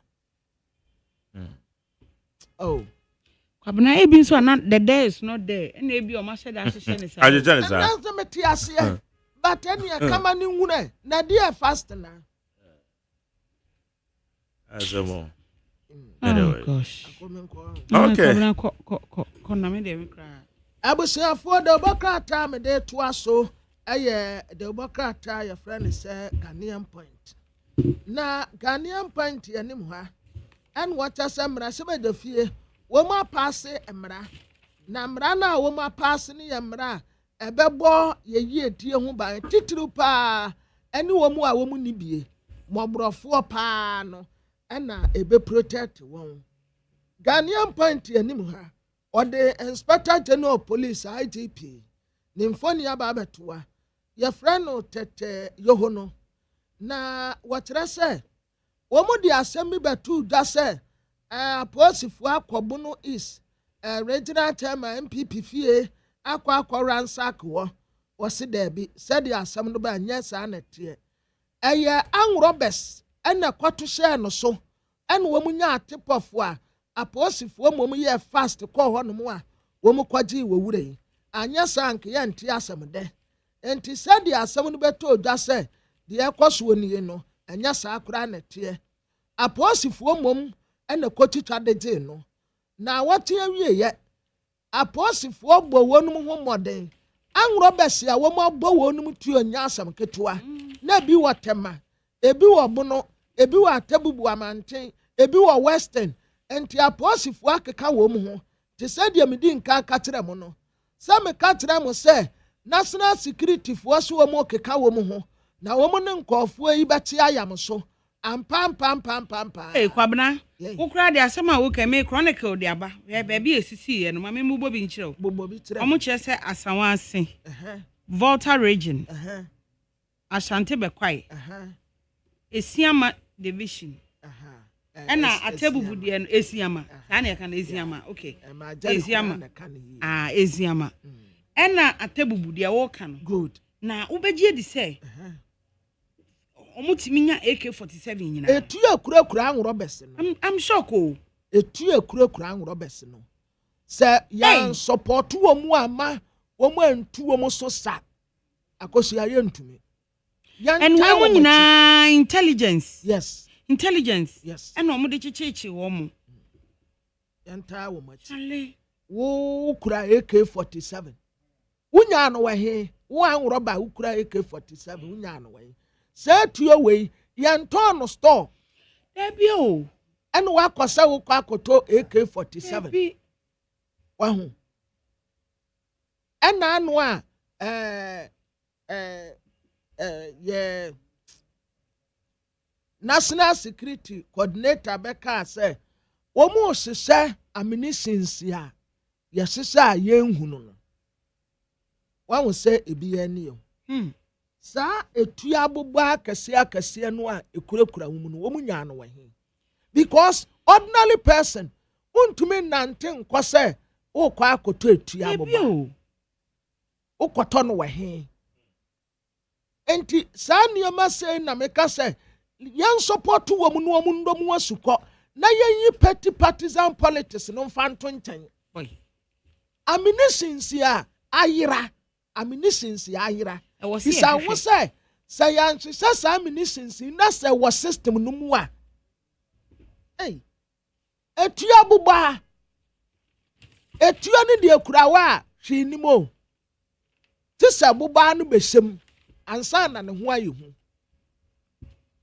Kwabena ebi nso na the day is not there and ebi o ma hye da hye ne sa ajeje ne sa na so meti ase but any kama ni nwure na dia fast na azemo anyway gosh okay ko na me de me kra abusiafo de bokrata me de to aso eye de bokrata your friend say Ghanaian point na Ghanaian point ye nim ha and what asemra se be de fie woma pass emra na mra na woma pass ni emra ebebo ye yie tie ho ba titiri pa eni womu a womu ni bie mobrofo pa no na ebe protect won Ghanaian point ye nim ha or the Inspector General of Police IGP nimfoni aba betoa your friend no tete yohono na watre say womu di asemi betu da say posifu akobu no is regional chairman MPP fie akwa ransack wo se da bi said asem no ba nya sa na tie eye anrobes ena kwato share no so ena womu nya atepofo a posifu omomu ye fast call ho no mu a womu kwaji wowure anya sank ye nti asem de enti said asem no beto da say de ekoso ni no anya sa akura na tie aposifu omom ena kotitwa de no na wote awie ye aposifu ogbo wonum ho moden anro bese a womo agbo wonum tuo nya asam ketua na bi wotema ebi wo bono ebi wo atabubu amanten ebi wo western enti aposifu akeka wo mu ho te sadia medi nka ka kire mo no sa me ka kire mo se national security fo so wo mo keka wo mu ho na wo mo ne nkofo yi beti ayam so pam. Kwabena. Ukra de asema wo ke me chronicle de aba. We baby esisi ye no ma me mubo bi nchire. Bobo bi tire. Omo kire se asanwa ase. Volta region. Ashanti bekwai. Esiama division. Ena atebubu de no esiama. Sa na yaka na esiama. Okay. Esiama. Esiama. Ena atebubu de wo ka no. Good. Na ubegye di se. Omutiminya AK47 nyina etu akura anwrobes no I'm shocked o etu akura anwrobes no se yan support wo mu ama wo mu antu wo mu so sa akosi aye ntumi and we mu nyina intelligence yes and omo de chichechi wo mu yanta wo machi wo kura AK47 wunya no we wo anwroba wo kura AK47 wunya no we say to your way yanton store ebi o ene wa kosa wo kwa koto AK47 wa hu ena anu a ye national security coordinator beka say wo mu hyehyɛ ammunitions ya ye hyehyɛ yenhunu no wa wo say ebi ya ni o sa etu abubwa akase no a ekurakura wo mu no wo nya no wahin because ordinary person untumi nante nkose wo kwa akoto etu abubwa wo koto no wahin enti sa nioma say na meka say yan support wo mu no wo mu ndom wasuko na yenyi petty partisan politics no mfanto nchen ammunitions ya ayira isa wo say yan say ammunitions na say wo system no mu a etu abubwa etu ani de kurawa hwinimo ti say abubwa no behyem ansa na ne ho ayehu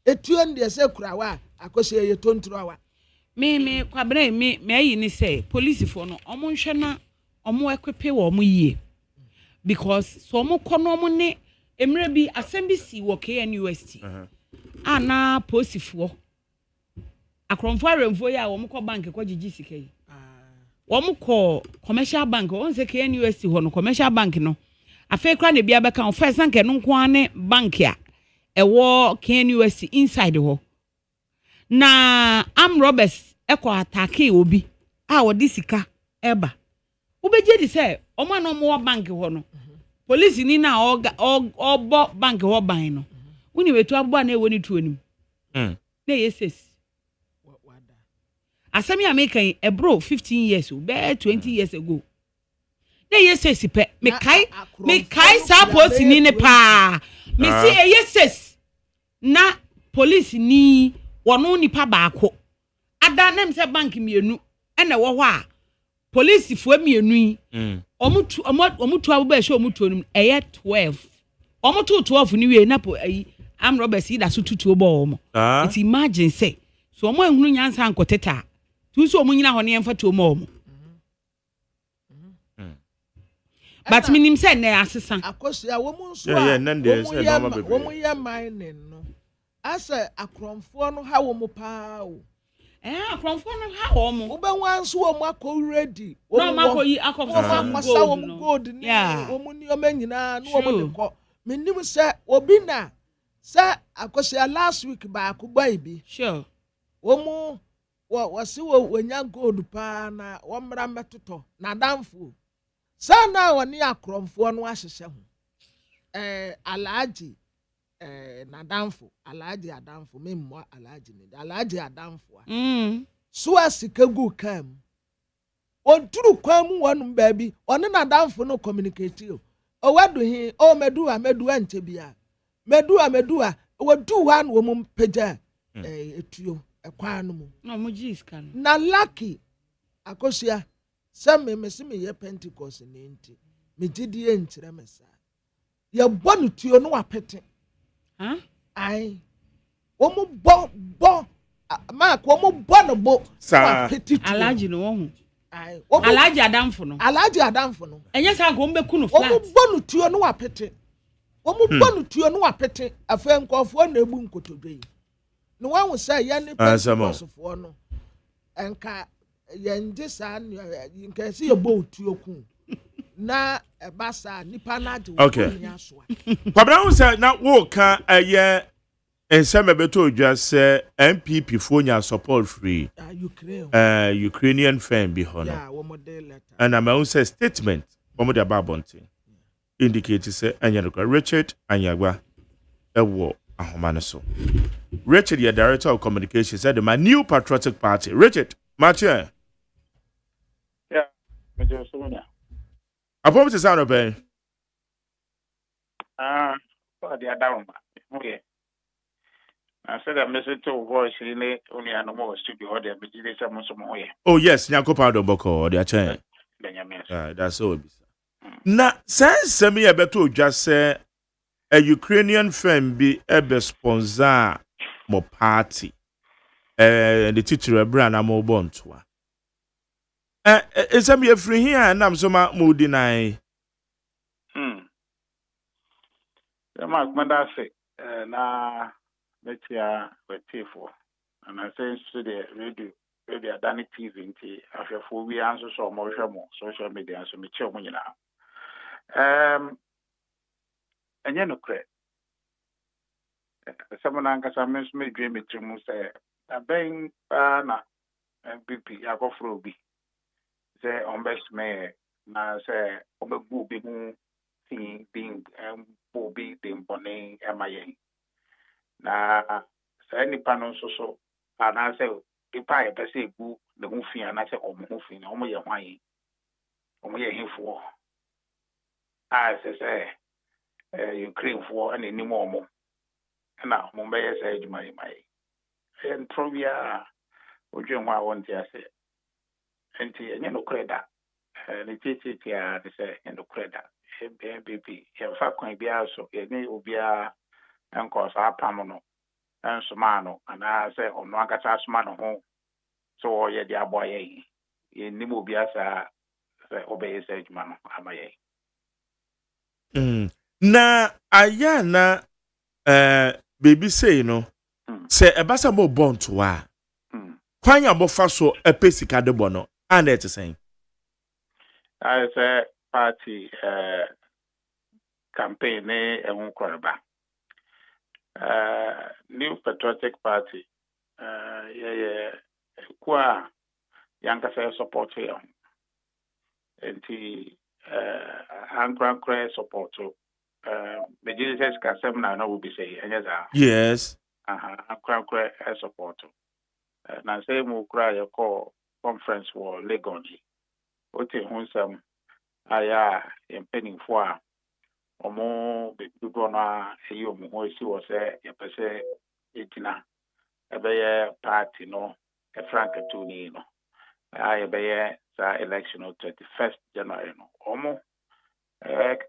etu ani de say kurawa akoso ye tonturawa me kwabena me ayi ni say police for no omo nhwe na omo ekwepe wo omo yie because so omo kono omo ne emre bi assembly si wo KNUST ana posifo akromfo aremfo ya omo ko bank ko gigi sika yi wɔn kɔ commercial bank wɔn sɛ KNUST hɔ no commercial bank no afei kora na bia bɛka wɔn first anke no nko ane bank a ɛwɔ KNUST inside hɔ na robbers ɛkɔ atake obi a wɔde sika ɛba wobɛgye di sɛ ɔmo na ɔmo wɔ bank hɔ no police ni na ɔbɔ bank hɔ ban no woni wetu abɔ na ɛwɔ ni tuo nim na yeses asemi American ebro 15 years be 20 years ago na yeses pe me kai sa police ni ne pa me si yeses na police ni wono nipa baako ada na mse bank mienu ena wo hɔ a police fo mienu yi omutu abba ehwe omutu onum eye 12 omutu 12 ni we na po ayi am robbers yi da so tutu obo omo it imagine say so omo ehunu nyansa ankoteta tu so omo nyina ho ne emfa to omo but minim say na asesa akosia wo mu nso a wo mu ye mine no asa akromfo no ha wo mu pa o akromfo no ha wo mu wo be wan so wo mu akọ ready no makoyi akọfo wo mu gold ni wo mu ni o manyina no wo mu de kọ minim say obi na say akosia last week ba akugba ibi sure wo mu wo si wo wanya gold pa na wo mra metoto na damfo sana woni akromfo no ahyehye ho alaji na damfo alaji adamfo memmo alaji ni alaji adamfo so asika gu kam oduru kwam wonum ba bi one na damfo no communicate o wadu hin o medu ante bia medu wadu wan wo mum peja etuo ekwan no mu no mo jiska na lucky akosia same me ye Pentecost ni nti me gidie nkyere mesa ye bonu tuo no apete ai wo mu bo mark wo mu bo no bo apete alaji no wo hu ai alaji adamfo no enye sa ko mbeku no flat wo mu bonu tuo no apete wo mu bonu tuo no apete afa nkofo na ebu nkotodwe no wa hu say ye ne Pentecost fo no enka yenge sa nka si ye bo tuo ku na basa nipa na de wo ni aso Pabra hu say na wo ka aye enseme beto odwa say MPP fo nya support free Ukrainian fan bi hono and am hu say statement omo de babonte indicate say anyarukwa Richard Anyagba ewo ahoma so Richard, your director of communication, said my new patriotic party. Richard, Mathieu. Yeah, Major Sonia. I promise to sound obey. For the Adam. Okay. I said a message to voice in only an almost to be ordered, but you did some way. Oh, yes, Nyako Pado Boko, the chain. That's all. Now, since Semi Abeto just say a Ukrainian firm be a sponsor. Mo party the teacher brand am born to is am free here and am so mo deny the mark mother say na metia wetifo and I say to the radio Danny TV nti afefo wi anso so mo hwɛ mo social media so me che mo nyina enye no kre someone ankasa me dream it to say abeng na BP yakofro bi say on best me na say obegu bi hu thing being bobi dem bone emaye na say ni panon so na say ipa e pese egu the hu fi na say omo hu fi na omo ye hwan omo ye hifo say Ukraine for and any more na mumbe say jumai mai en trobia ojo nwa won ti ase enti enye no kreda ni titi a de say no kreda MPP en fa kwan bia so eni obia enko sa pam no enso ma no ana say ono akata asoma no ho so ye dia boye ye ni mo bia sa say obey say juma no amaye na ayana baby say no say ebasa mo born to wa kwan ya bofa so epesika de bono and it saying as a party campaign and New Patriotic Party kwa yankasa support here and ankra support the Jesus kasem na will be say yes ankra support na say mo kra your call conference for Lagos ote hunsam aya empenifo a omo be do na eyi omo ho si wo se yepese etina ebeye party no e frank tuni no ebeye sa election of 21st January no omo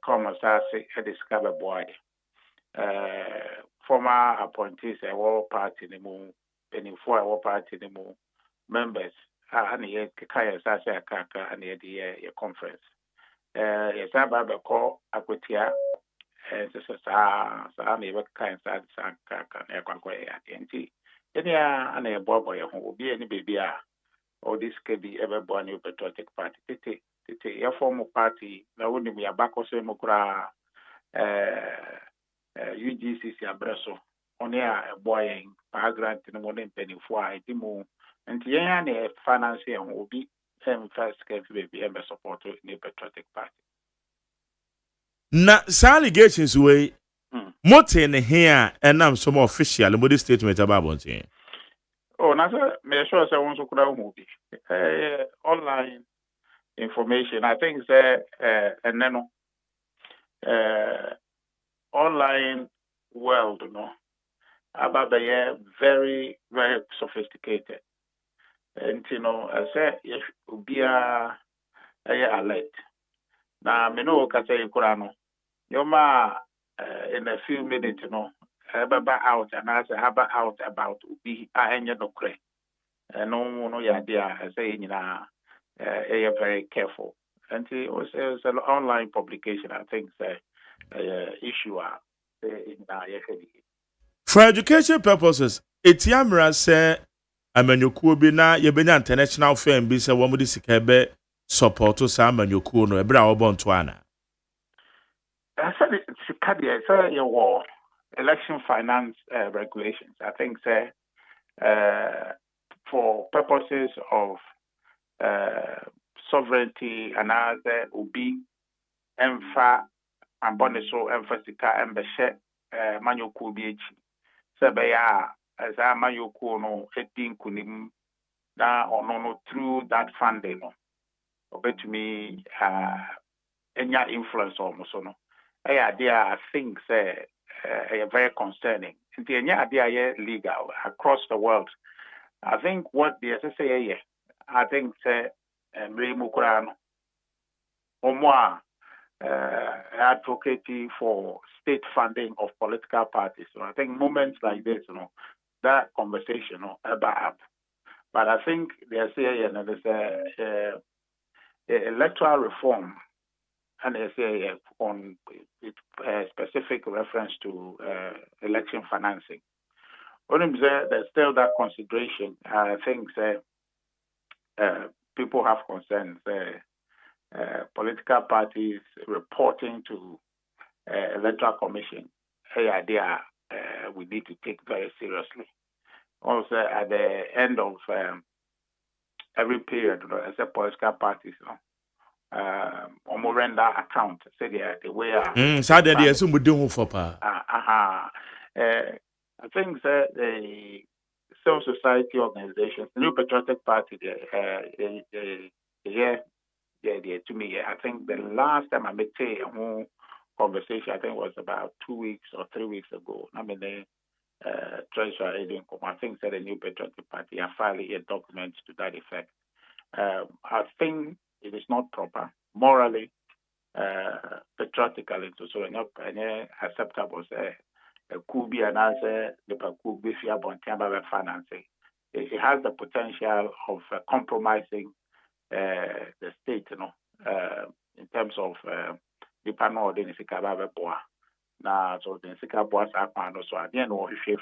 come say e discover boy former appointees e war party ni mu penifo e war party ni mu members and ye kaya say akaka and ye conference yes aba call akwetia sa na ebe kan sa kaka na kwakwa ya enti eni a na ebobo ye ho obi eni bebi a all this can be ever born New Patriotic Party tete ya form party na woni mu ya bako so mu kura UGCC abreso oni a boy grant no mo penifo a edimu enti yen ya na finance ye ho obi first can be ebe support New Patriotic Party na sa allegations we mote ne here enam some official body statement about bontin. Oh, na me sure say won so kura movie. Online information. I think say and then online world no about the very sophisticated. And you know, I say if ubia alert. Na me no ka say kura no. Yoma in a few minutes, you know, out and I say out about be no cray. No idea. I say, you know, very careful. And it was an online publication, I think, issue. For education purposes, Etiamra say, Amenyokuo bi na yebenya international firm bi say womu di sika be support to sa Amenyokuo no ebra obonto ana. I said it's your war election finance regulations. I think for purposes of sovereignty and other ubi emfa amboniso emphasica embeshe manyoku bi echi sebeya as a manyoku no edin kunim na ono through that funding no obetumi enya influence almost no I think very concerning. Legal across the world. I think what the SSA I think advocating for state funding of political parties. So I think moments like this, that conversation about. But I think the SSA there's electoral reform. And they say on specific reference to election financing. Only there's still that consideration. I think people have concerns. Political parties reporting to electoral commission. Hey, idea we need to take very seriously. Also, at the end of every period, as a political parties, render account say the way so that they some do for pa I think that the civil society organizations, New Patriotic Party, to me, I think the last time I met a whole conversation, I think was about 2 weeks or 3 weeks ago. I mean, Treasurer Aiden I think that the New Patriotic Party are filing a document to that effect. I think it is not proper morally, patriotically, so not acceptable. Could be an answer the could be financing. It has the potential of compromising the state, in terms of the panel of the Nisikababe Boa. Now, so the Nisikaboas are panel, so at the end of free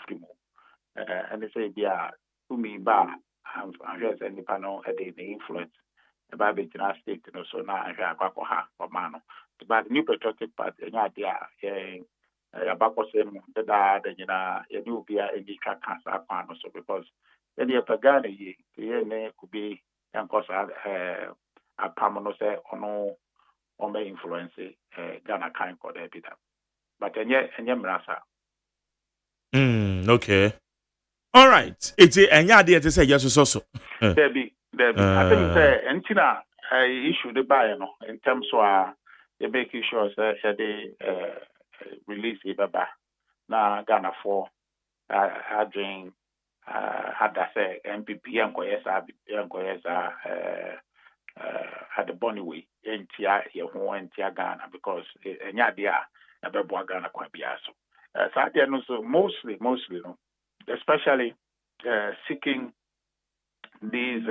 and they say, yeah, to me, bar, and just any panel had the influence. about the United States, so now I have a man. But the New Patriotic Party, any idea, about the same, the you do be a track cancer, so because then you Pagana, could be, and cause a permanent or may influence Ghana kind of evidence. But and yet, Rasa. Okay. All right. It's any idea to say yes or so. Debbie. I think Entina issue the buy in terms of the making sure that they release it na Ghana for having had that say MPP and Koyesa had the bonny way in Tia Ghana because any idea about Ghana quite be so. So mostly, no, especially seeking these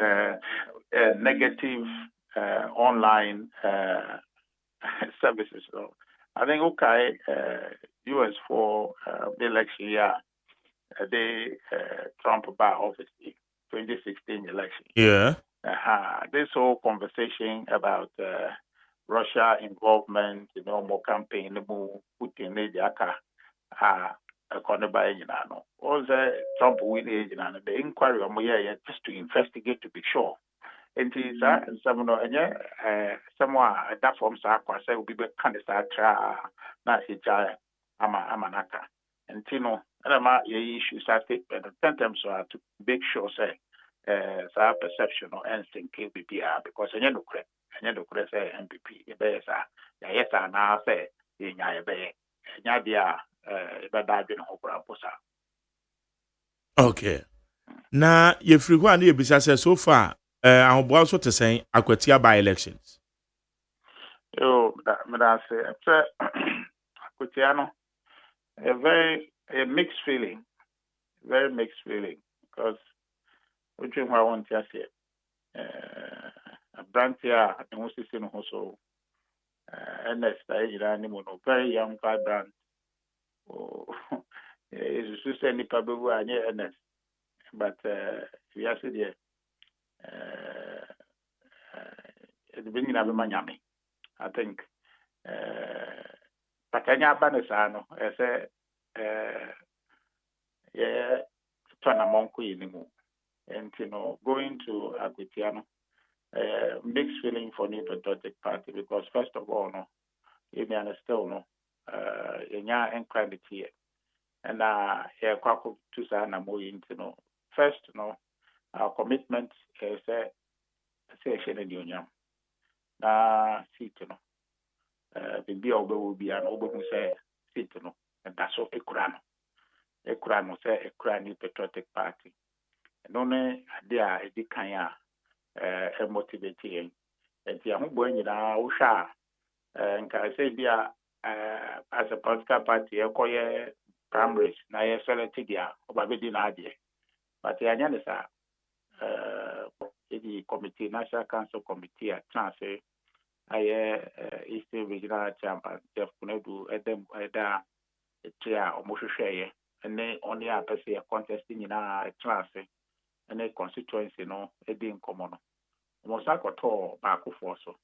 negative online services. So I think US for the election year, they Trump by obviously 2016 election. Yeah. This whole conversation about Russia involvement, more campaign, more Putin, also Trump winning, the inquiry on just to investigate to be sure. And someone that from Sakwa say will be kind of na amanaka. And issues I think attempts to make sure say perception or instinct KBPR because any no credit say MPP yes now say Okay. Na you frequent you bisa so far I will also to say akwatia by elections. Yo, that say akwatia a mixed feeling. Very mixed feeling because which one I want to say a brand here and who's seen also NS very young vibrant. It's just any public NS. But we are there. It's been in Miami. I think. Patanya Banesano, I say, Tonamonku Inimu. And, going to Aguitiano, mixed feeling for New Patriotic Party because, first of all, you may understand, here. And here, Kwaku Tusana Moyin, first, our commitment is a union. Na seat, the be will be an over who say seat, and that's all a crano say a cranny patriotic party. And only there a decaya motivating. And the Amboy in our Usha, and can say, as a political party, a choir primaries, na selected ya, or Babidi Nadia. But the Anyanisa, the committee, National Council Committee at Transfer, Eastern Regional Champion, Jeff Kunedu, Edem, Eda, Tia, or Moshe, and they only are per se contesting in our transfer, and a constituency, Edin Common. Mosako to Baku Fosso,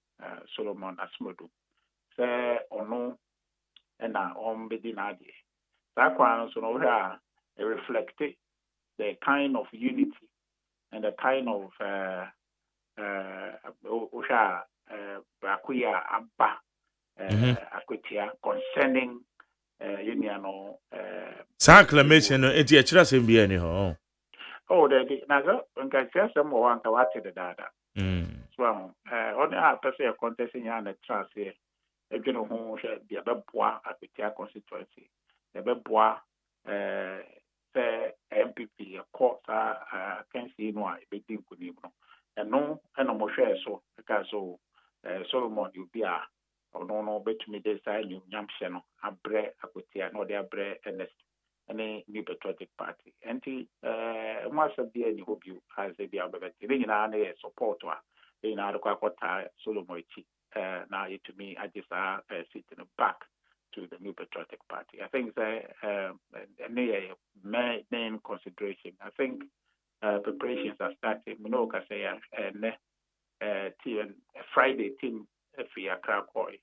Solomon Asmodu, say or no, and on Bedinadi. That one, so no, reflected the kind of unity and the kind of Brakuya Abba Akutia concerning acclamation it's a chras in be anyhow. Oh, they naga when I say some one to watch the data. So only a person contesting and a trans here. If you know who the Abba Akutia constituency, the Bebois say MPP, a court, can see no, a big thing could even. And no, and no more share so because so Solomon you be a or no bet me this side you yamshano, a bre akutia, no their bre and any new patriotic party. And once a dear you hope you as a dear but in an support in our Solomon now to me I just sitting back to the New Patriotic Party. I think the main consideration. I think preparations are starting. Say team Friday team free Accra Koi,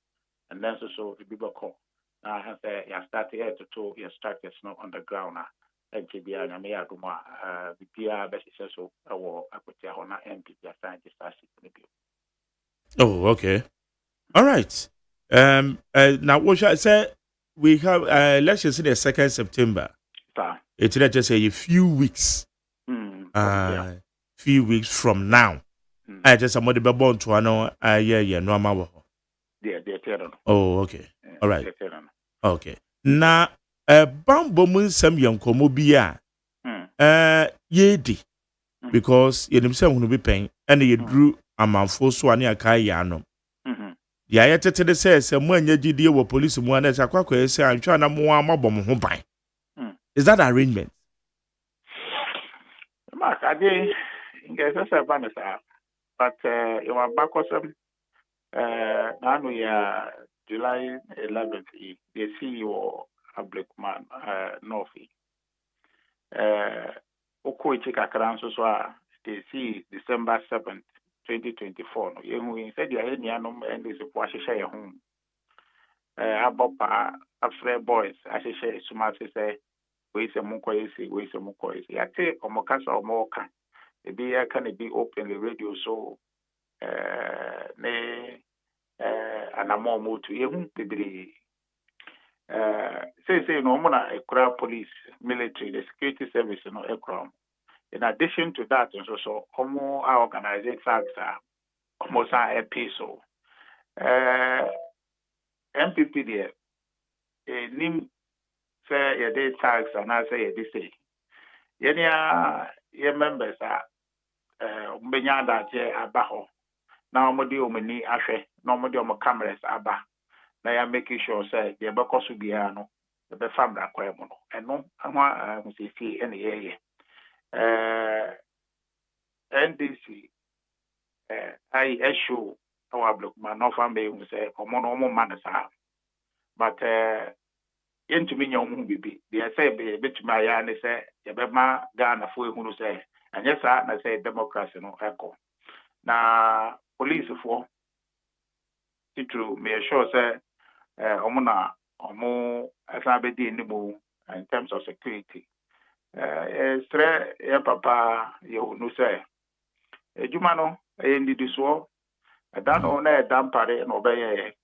and then so the Bible call. Now I say you start here to your structures not on the ground now. And Jibia and Amia Guma, the PR best so or I put your honor MP scientist as it. Oh, okay. All right. Now what shall I say? We have let's just say the 2nd September. It's just say a few weeks. Few weeks from now. I just somebody be born to know yeah no ma. Oh, okay. All right. Okay. Na bambo mun sam yankomo bia yedi because yenim say hunu be pen and ye dru amanfo so ane aka ya no. Ya yetete de say mo anya gidie wo police mu ana say kwakwa say antwa na mo amabom ho ban. Is that arrangement? Mark, I did get a banner, but you are back or some. Now we are July 11th. The CEO of Blackman, Northie. Okoichi Kakranso, they see December 7th, 2024. You said you are any anum and this was a share home. Abopa, after boys, as I say, Sumasi say. We say Mukoisi. I take Omokasa or Moka. The beer can be open the radio so and a more mood to you. Say no more a crowd police, military, the security service, no aircraft. In addition to that, also Homo our organizing facts are almost a peso. MPP there, Nim. Say your day tax and I say this say. Your members are Benyada J Abaho. Now Modi Omini Ashe, no Modi cameras Abba. Now you're making sure say the Bacos will be no, the family acquirement. And no, I want to see any area. NDC, I issue our block, my no family will say, Omono manners are. But into me young baby. They say be bit my yarn say Yabema Ghana for who say and yes I say democracy no echo. Now police for to me sure say omuna omo asabedi nimu in terms of security. Stre ya papa you no say ejuma no e ndidi so dan o na dampare no be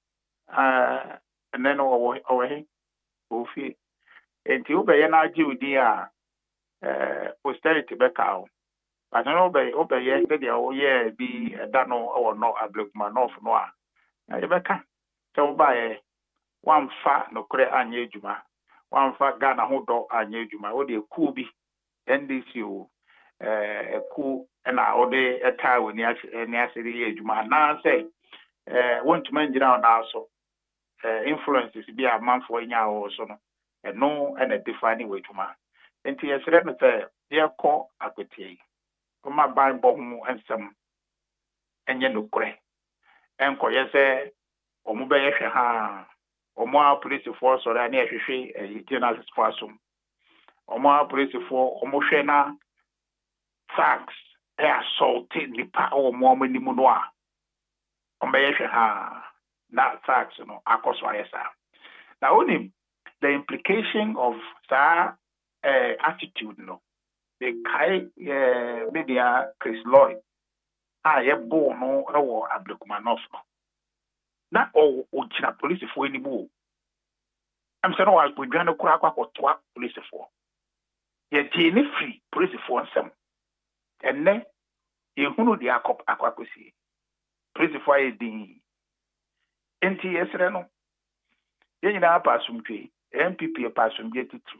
and then over Ofi. Enti obeye na agi udi a posterity beka o. But no obeye de oye bi da no or no ablekuma no no a. Na beka. Se obaye wan fa no kre anye adwuma. Wan fa Ghana ho do anye adwuma. O de ku bi NDC o ku na o de eta woni asiri ye adwuma na say want man gira na so influences be a man for nya or so no and no and a defining way to man. And yes, let me say, dear call akweti. Come by bomb and some and yen no cray. And ko yes, or mobile ha or more police force or any a general spasum. Or more police for Omoshena facts they assaulted the power more many munoa. Ha. That facts, akoswayesa. Now, only the implication of that attitude, the Kai media Chris Lloyd, I have born no or Abdulkumanov. Not all Uchina police for any more. I'm saying, I would run a crack or twat police for. Yet, free police for some. And then, you know the aquaquacy. Police for a ding. Enti yesreno ye na pasumtwe MPP pasumje titu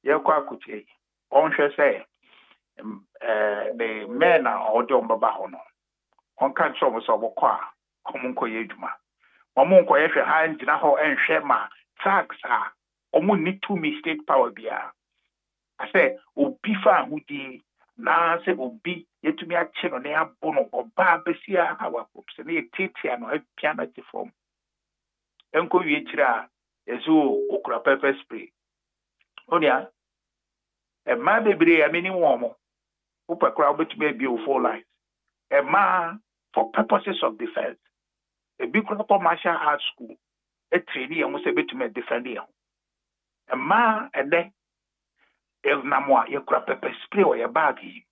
ye kwa akutie onhwe say the men are odi ombaba ho no onka nso so bokwa omunko ye adwuma omunko ye hwe ha ngina ho enhwe ma tax a omun need to state power bia I say obi fa hudi na say obi yetumi ache no na abono oba besia awakop se na yetitia no apiano ti from enko wie kira ezo okura pepper spray onia e ma bebre ya meni womo upakura obetumi abi o 4 lines e ma for purposes of defense. A big martial arts school, a trainee and was able to make defend you. A man and then if Namwa, you crap pepper spray or your baggy.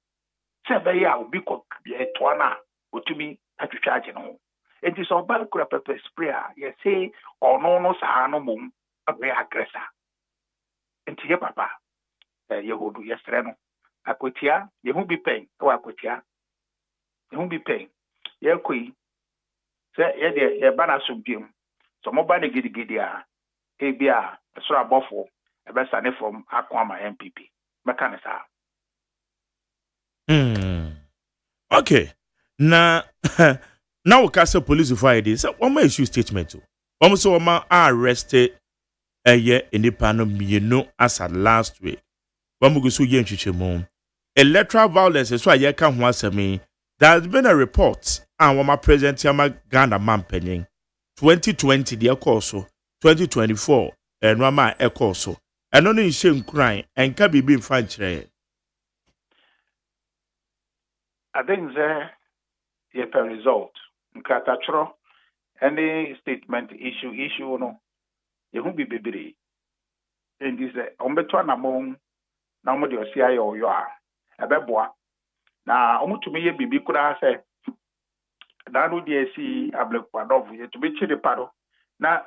Say, I will be called a twana, or to me at your charging home. It is all bad crap pepper spray, you say, or no sahano moon, a very aggressor. And to your papa, you will do yesterday. I quit here, you won't be paying, or I quit here. You won't be paying. You're queen. Say, yeah, banner subdue. So, mobile giddy, ABR, a sort of buffalo, a best from Aquama MPP. Mechanism. Okay. Now we castle police before this. One more issue statement too. One so one arrested a year in the panel as at last week. One go so yen chichemo. Electoral violence is why you can't once me. There has been a report and one president Yama Ghana man penning 2020 the also 2024 and Rama Ekoso. And only shame crying and can be being fine. I think there is a result. Nkatachro, any statement issue no, you won't be baby. And this ombetwa among na mo de osia yo yo a ebeboa na omo tumi ye bibi kura se na no de si ablekwadov ye to be chiri paro na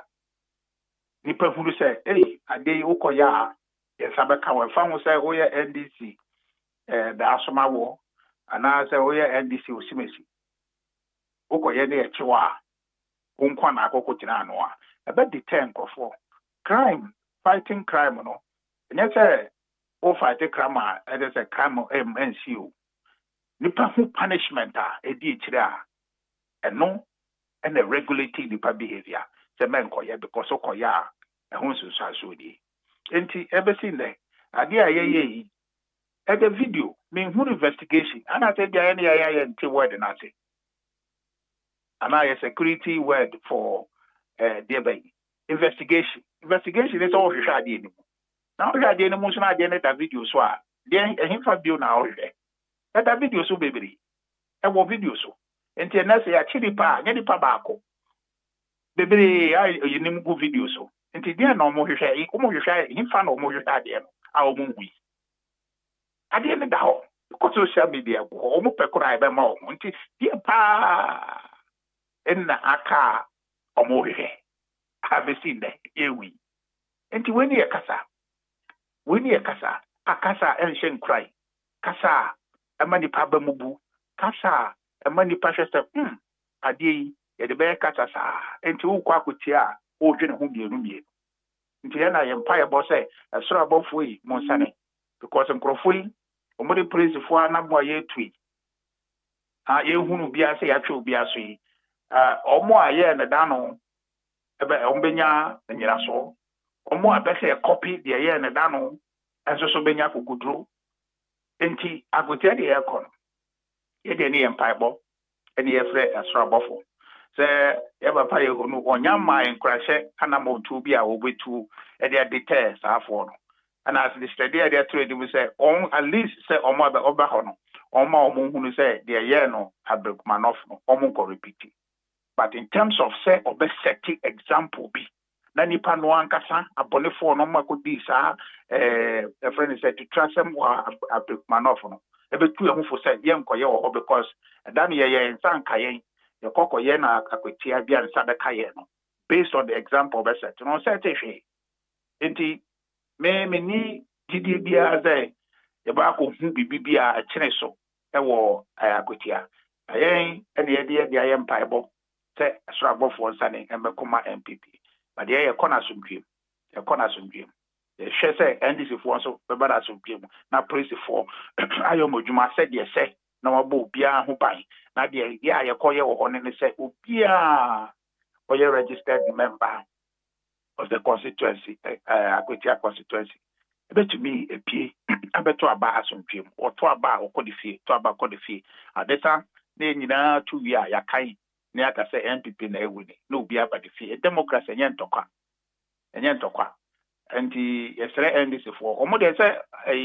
nipa huru se ade ukoya ye sabeka we fa ho se oye NDC da asoma wo ana se oye NDC osimesi ukoye ne echiwa unkwa na akoko tina no a ebe detain kofo crime fighting crime no nya se o fight crime it is a crime MNCO nipa hu punishment edi chire and no and the regulating nipa behavior se men koye because okoya ehun so di enti ebe sin there ade ayeye e the video me hu investigation and I said there any enti word na say and I security word for the investigation is all you shade ni now we are the most na the video so then him fa bio na all that video so baby e wo video so enti na say ya chiri pa nya di pa baako baby you nim go video so enti dia na mo hwehwe him fa na mo hwehwe ade no a mo wi ade ne da ho ko social media go mo pekora e be ma o enti dia pa enna aka omo hwehwe have seen that ewi enti weni e kasa akasa enshen cry kasa amani pa ba mubu kasa amani pa hwese ade ye de be kasa sa enti wo kwa kotia wo dwene ho bienu mie enti ya na ye mpa ye bo se asoro abofo yi monsane because nkrofo yi omode praise fo anabo ye tui ye hunu bia se ya twe bia so yi omo aye ne dano ebe ombenya nyira so omo abese copy de ye ne dano enso so benya kokudro enti agotia de ekon ye de ne empaibo ene ye fre asrabofo se ye papa ye hunu onya ma enkrahye anamo tu bi a obetu e de details afo no and as the study they trade we say on at least say omo be oba ho no omo hunu say de ye no abrekumanov no omo ko repeat. But in terms of say obe setting example be na nipa no ankasa abonefo no makodi sa a friend said to trust them abrekumanov no e be tu ehufo say ye nkoye wo because that ye nsan kayen ye kokoye na akwetia bia nsa be kayen no based on the example be set no say tehwe enti me ni didi bia say ye ba ko hu bibia a kene so e wo akwetia ayen ene ye de ayen paibo say asrabo for nsane emekoma MPP but ye corner sumdwem ye hwe say NDC for so be bada sumdwem na praise for ayo modwuma said ye say na wabo obia ho ban na de ye ayekoye wo ho ne say obia oye registered member of the constituency Akwetia constituency to me a pie abeto aba asomdwem or to aba okodifie to aba kodifie adeta ne nyina tu wi a yakai ne aka say NPP na ewuni no obi aba defie democracy enye ntokwa anti yesere NDC for omo de say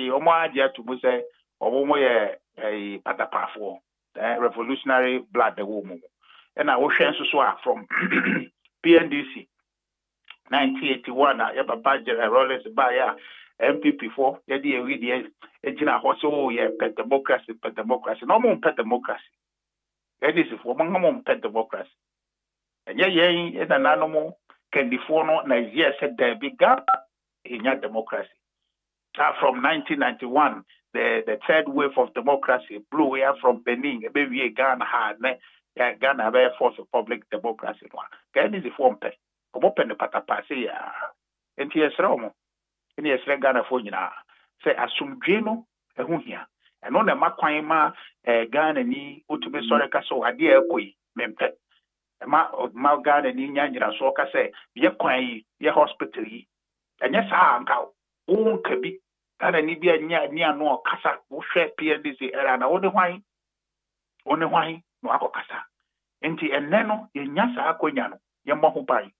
omo agia to mu say omo ye patapafo revolutionary blood the woman. And I was so from PNDC 1981 yaba budget Rollins by MPP for yadi we the ejina hoso ye pet democracy no more pet democracy. That is for mangamo pet democracy. And ye and an animal can before no Nigeria said there big gap in your democracy. From 1991, the third wave of democracy blew here from Benin, baby Ghana had Ghana very force of public democracy. Can is the form pay. Come open the patapasi and TS Romo. And yes, Ghana for you now. Say assume Geno, a hunia. And on the Maquaima, Ghana ni Utubi Soreka so a dear koi, Mempe. Ma Ghana ni Yanja Soka say, ye quay, ye hospital. And yes, I go. Kabi. Ghana ni bia nya no kasa wo hwe PNDC era na wode hwan no akokasa enti enne no ye nya sa akonya no ye mmɔ ban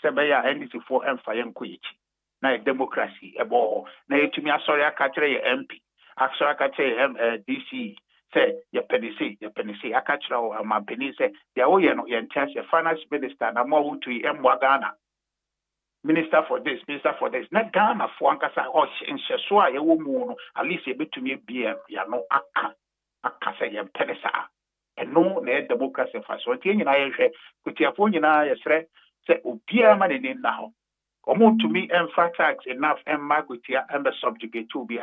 se be ya NDC for emfa ye nkoyichi na democracy ebo na yetumi asori aka kire ye MP asori aka kire DC se ye penisi aka kire o ma peni se ya wo ye no ye ntase finance minister na mo wutu ye mmɔ Ghana Minister for this, not Ghana for Ankasa or in Shesua, a woman, at least a bit to me be a no aka say a penisa. And no democracy for so in I could your phone in I say, Ubia man in now. Come to me and fat tax enough and Margutia and the subjugate to be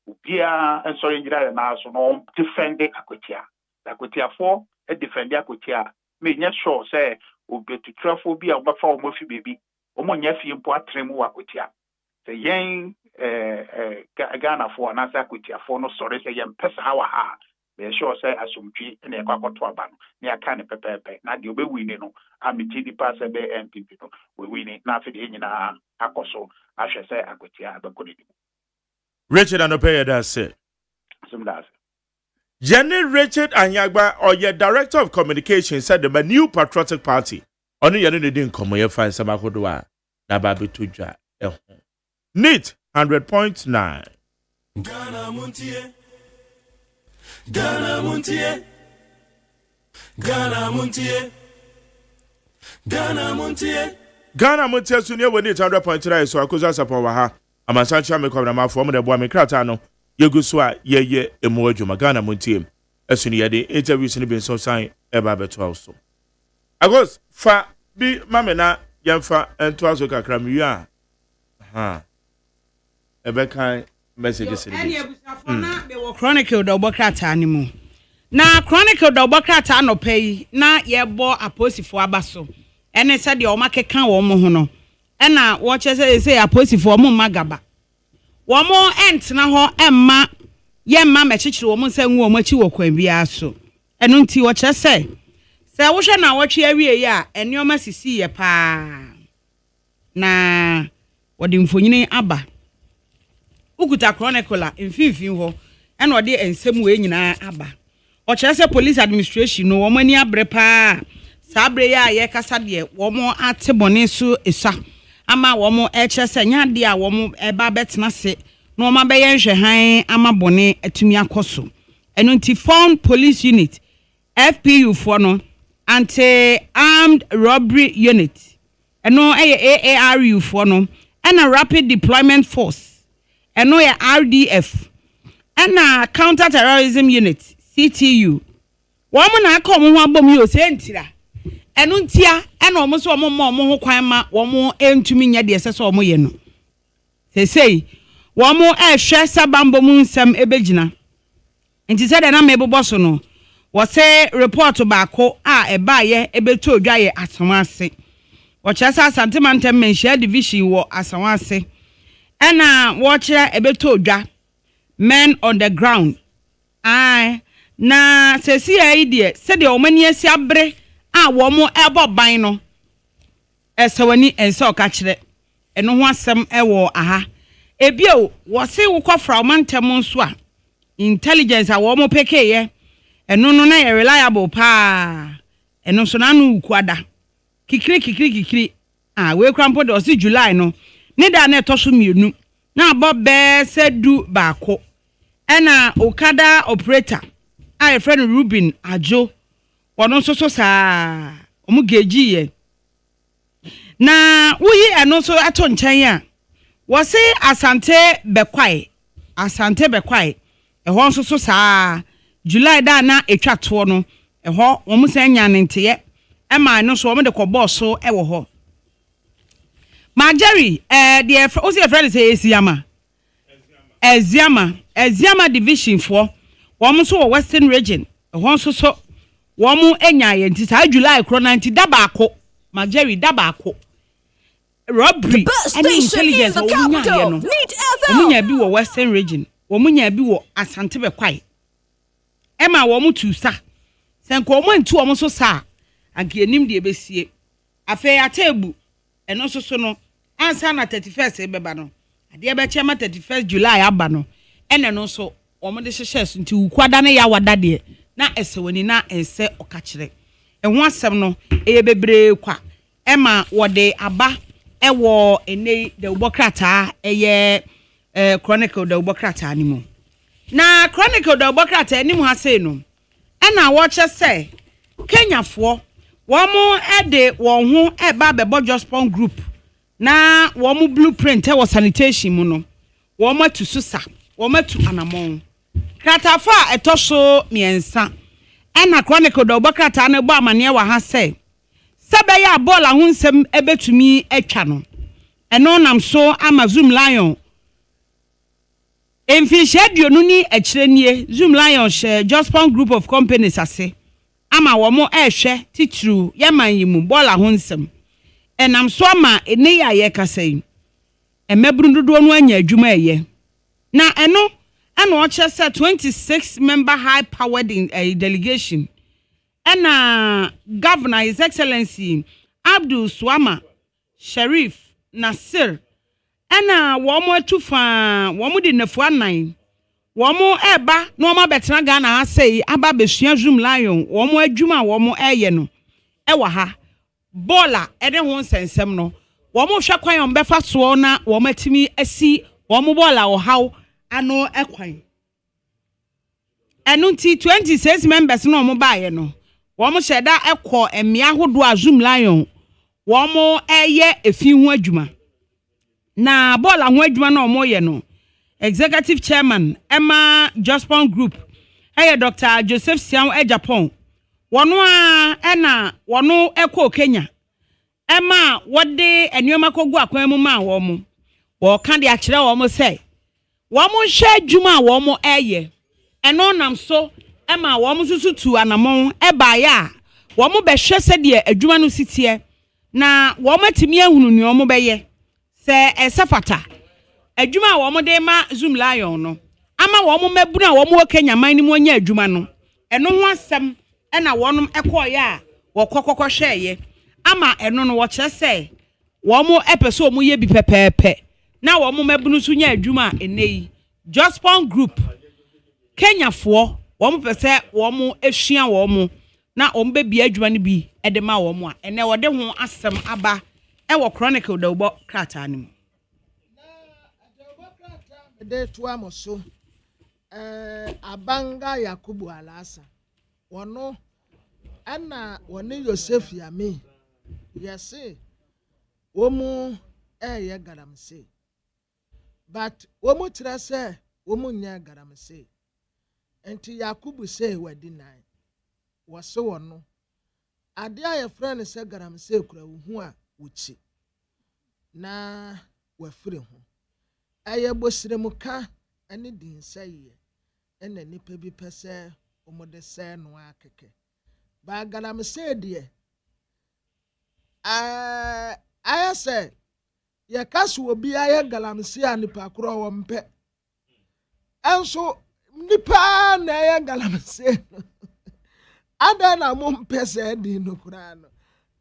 Ubia and so in now so no defending Akutia. Akutia for a defender Akutia. May not sure say, Ubi to travel be a buffer Murphy baby. Omo nyafi mpo atremu wakotia se yen Ghana for na sa kotia for no sori se yen pesa hawa ha be sure say asomtwi na e kwakoto aba no na aka ne pepepe na de obewini no amiti di pass be MPP no we wini na afi de nyina akoso ahwe say akotia abekoni Richard Anopeya da say sumdas Jenny Richard Anyagba or your director of communication said the new patriotic party Onu yanu ne din komo ye fan sama kodo a na ba betodwa ehho NEAT 100.9 Ghana Montie Ghana Montie Ghana Montie Ghana Montie Ghana Montie so ne woni 100.9 so akoza support wa ha amansancha me kwabna ma fo mo de bo me krata no yegu so a ye emu adwuma Ghana Montie esuni ye de interviews ni bin so sign e ba beto also Agos fa bi mamena yemfa ento aso kakra miya ebe kan messages ni na be wo chronicle do bokrata ni mu na chronicle do bokrata no pay na ye bo aposifo abaso ene se de o makeka wo mo ho no ena wo che se aposifo mo magaba wo mo entna ho emma yemma mechechire wo mo nsanwu wo machi wo kwan bia so eno nti wo che se se wo hwe na wo twe awie ya enioma sisi ye pa na wodi mfonyini aba ukuta chronicle mfimfin ho ena wodi ensem we nyina aba o kire se police administration no wo mani abre pa sabre ya ye kasa de wo mo atebone so esa ama wo mo e kire se nya de a wo mo eba betena se no ma be ye nhwe han ama bone atumi akoso eno nti phone police unit FPU for no anti-armed robbery unit eno AARU for no and a rapid deployment force eno RDF and a counter-terrorism unit CTU woman na come ho abom yo se ntira eno ntia ena omo so omo ho kwan ma womo entumi nya de sese omo ye no sei womo ehwe sabambo mu nsam ebegina nti se de na mebobɔ so no wo se report baako a ebaye ebeto odwaye asanwase wo kyesa Santimantem Menhia division wo asanwase ena wo kyerɛ ebeto odwa men on the ground na sesi ai de se de omani asi abre a wo mo ebo ban no esawani ense okakyerɛ eno ho asɛm ɛwɔ aha ebio wo se wo kɔfra omantem nso a intelligence a wo mo pekeye eno no na ye reliable pa eno so na no ukuada kikiri we krampo de osi July no ne da na etoso mienu na abobe se du baako ena okada operator a friend Ruben Ajo ono so saa omu geji ye na wuyi eno so ato nkyɛn a wɔse asante bekwai ɛhɔ nso so saa July da na etwa to no ɛhɔ wɔn san nya nenteye ɛma no so wɔn de kɔ bɔɔso ɛwɔ hɔ Marjorie the o se friend say Eziama division for wɔn so wɔ Western region ɛhɔ nso so wɔn enya yɛ nti saa July kro 90 da baako Marjorie da baako robbery and intelligence omunya bi wɔ Western region omunya bi wɔ Asante Bekwai ema wɔn tu sa senko wɔn ntu wɔn so sa anke enim de ebesie afei atebu ɛno so no ansa na 31st ebeba no ade ebɛkyɛ ma 31st July aba no ɛna no so wɔn de hyehyɛ so nti ukwada ne ya wada de na ɛsɛwani na ɛsɛ ɔkakyerɛ ɛho asɛm no ɛyɛ bebree kwa ɛma wɔde aba ɛwɔ ene de ubokrata ɛyɛ chronicle de ubokrata ni mu na chronicle de ubokrata ni mu ha sei no ɛna wɔkyɛ sɛ Kenyafoɔ wɔn ɛde wɔn ho ɛba bɛbɔ Jospon group na wɔn blueprint ɛwɔ sanitation mu no wɔn atu susa wɔn atu anamon kratafa ɛtɔ so miɛnsa ɛna chronicle de ubokrata na bɔ amane wɔ ha sɛ Sabaya ball a hunsem ebetumi etwa no eno nam so ama Zoom Lion enfihyɛ no ni akyire nie Zoom Lion hye Jospon group of companies ase ama wɔn ɛhwɛ titru yaman yi mu ball a hunsem enam so ama ene ya ye kasa yi emeburu dodo no anya adwuma ɛyɛ na eno ana ɔkyɛ sɛ 26 member high powered delegation Ena Governor His Excellency Abdul Swama Sharif Nasir ena womo atufa womo de nafua nan womo eba no ma betena Ghana ha sei aba besua Zoom Lion womo adwuma womo eye no ewa ha bola ede ho nsensem no womo hwa kwan befa so na womo atimi asi womo bola wo haw ano ekwan enu nti 26 members no mo baaye no wɔn hyɛda ɛkɔ mmea hodo a Zoom Lion wɔn ɛyɛ efi ho adwuma na bɔɔla ho adwuma na wɔn yɛ no executive chairman Emma Jospon group ɛyɛ Dr. Joseph Siam Japan wɔn a ɛna wɔn ɛkɔ Kenya Emma wɔde nneɛma kɔgu akwan mu ma wɔn wɔka de akyerɛ wɔn sɛ wɔn hyɛ adwuma a wɔn ɛyɛ ɛno nam so Emma wɔn susu tu anamon ɛbaaya wɔn bɛhwɛ sɛ deɛ adwuma no sitie na wɔn atimi ahunu ne wɔn bɛyɛ sɛ ɛsɛfata adwuma a wɔn de ma Zoom Lion no ama wɔn mabunu a wɔn wɔ Kenya man ne mu anya adwuma no ɛno ho asɛm ɛna wɔn ɛkɔɔyɛ a wɔkɔkɔkɔ hwɛɛyɛ ama ɛno no wɔkyerɛ sɛ wɔn ɛpɛ sɛ wɔn yɛ bi pɛpɛɛpɛ na wɔn mabunu so nya adwuma a ɛnɛ Jospon group Kenyafoɔ wɔn pɛsɛ wɔn ehua wɔn na wɔn bɛ bia adwuma no bi ɛde ma wɔn a ɛnɛ wɔde ho asɛm aba ɛwɔ chronicle da wɔbɔ krataa no mu. De to amoso Abanga Yakubu Alasa wɔno ɛna wɔne Yosef Yami yɛse wɔn ɛyɛ galamse but wɔn tira sɛ wɔn nyɛ galamse. Enti Yakubu say wadi nine wase wono ade a yefrɛ ne sɛ garam sɛ kura hu a wuchi na wafire ho ɛyɛ bosremuka ɛne din sɛ yɛ ɛna nipa bi pɛ sɛ ɔmode sɛ no akeke ba garam sɛ deɛ ayɛ sɛ yɛ kaso obi ayɛ garam sɛ nipa korɔ wɔ mpɛ ɛnso nipa na ya galamse ada na mo mpese di no kura no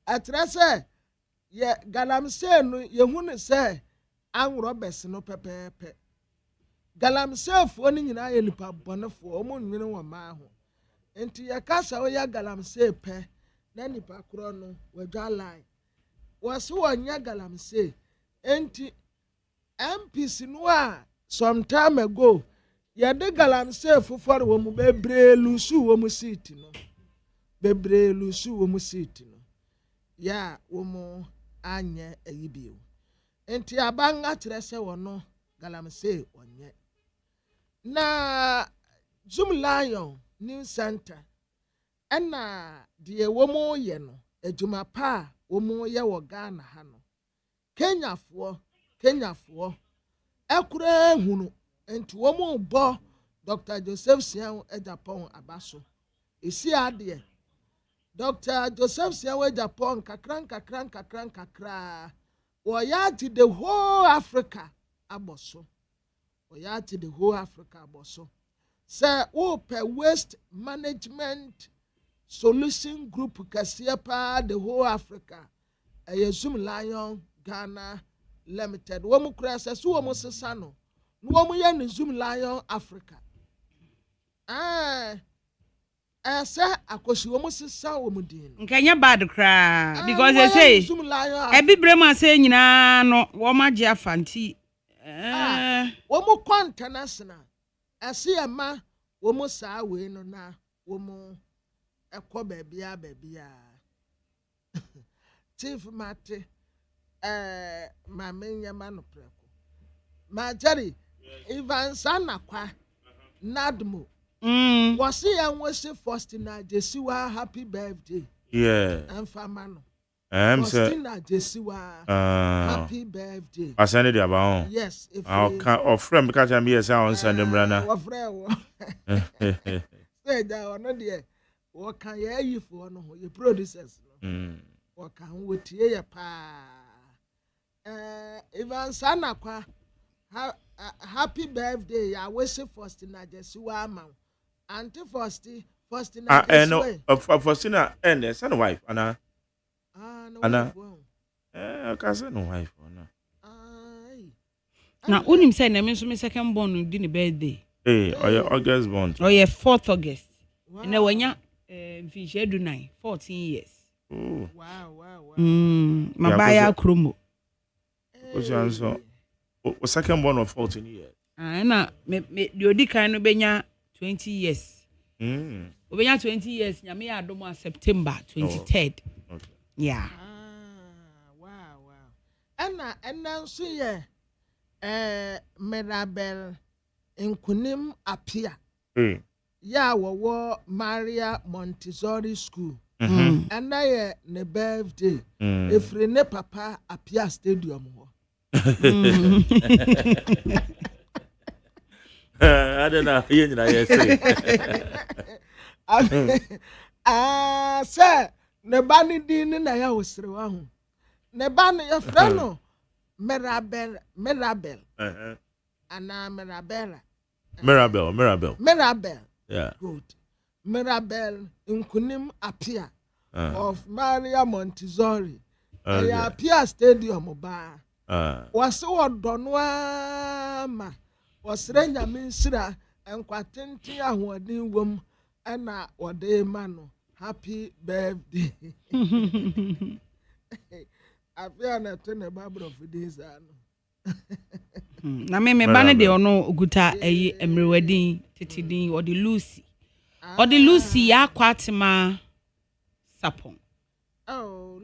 atre se ye galamse no ye hu ne se anwro bes no pepepe galamse fo ni nyina ye nipa bonefo o mo nwene wo ma ho enti ye kasa o ya galamse pe na nipa kro no wadwa line waso wonya galamse enti MPC no a some time ago yɛde galamsey foforɔ wɔ mu bebree lusu wɔ mu seat no bebree lusu wɔ mu seat no ya wɔ mu anyɛ ayi bio enti abanga kyerɛ sɛ wɔno galamsey ɔnyɛ na Zoom Lion New Center ɛna deɛ wɔ mu yɛ no adwuma pa wɔ mu yɛ wɔ Ghana ha no Kenyafoɔ ɛkura hunu enti wɔ mu bɔ Dr. Joseph Siaw Japan abaso esi adeɛ Dr. Joseph Siaw Japan kakran wɔyɛ the whole Africa abɔso wɔyɛ the whole Africa abɔso sɛ wɔpɛ waste management solution group kɛseɛ paa the whole Africa ɛyɛ Zoom Lion Ghana Limited wɔn kura sɛ so wɔn sesa no wɔn yɛ no Zoom Lion Africa ɛsɛ akosi wɔn sesa wɔn din nkɛnyɛ bad kraa because they say ebi brema say nyinaa no wɔn agye afanti wɔn kɔ international ɛsi ɛma wɔn saa wei no na wɔn ɛkɔ beebia Chief Mate Mame Nyama no preko Majari Ivansana kwa Nadmo wasi ya nwese Faustina Jesiwa happy birthday and famano Faustina Jesiwa happy birthday asane dia ba yes if our friend because I'm here say on Sunday brana say that ono de wo kan ya yifo no ho ye producers no wo kan wotie ya pa Ivansana kwa happy birthday ya wese Faustina Jesiwa ama Auntie Faustina Faustina and son wife Anna Anna cousin wife Anna na unim say na me so me second born di ne birthday August born 4th August na wanya mfinhye 14 years wow mabaya kromo so o second born of 14 years na me di odi kan no benya 20 years obenya 20 years nyame ya adomo September 23rd okay yeah wow and so ye Mirabel Nkunim Apia ya wo Maria Montessori School and na ne birthday efre ne papa Apia Stadium ho I don't know you say sir ne ba ni din na ya wosre wa ho ne ba ne ya fra no Mirabel ana Mirabel yeah good Mirabel Nkunim Apia of Maria Montessori ya Apia Stadium ba wase wodono ama wasre nyame nsira enkwatente ahoɔden wom ɛna wɔde ma no happy birthday Apia na to ne babro fidiza no na me ba ne de ono oguta eyi emrewedin titidin odi Lucy ya kwatema sapon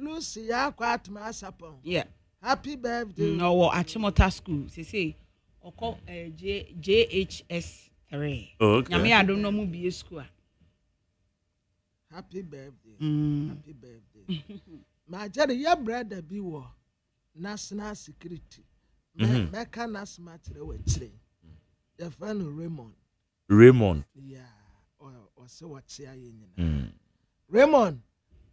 Lucy ya kwatema sapon yeah happy birthday no wo Achimota school say oko JHS 3 okay nyame adom no mu bie school happy birthday ma jere ya brother bi wo national security meka na smart we chire ya fan Raymond yeah o se wo chia ye nyina Raymond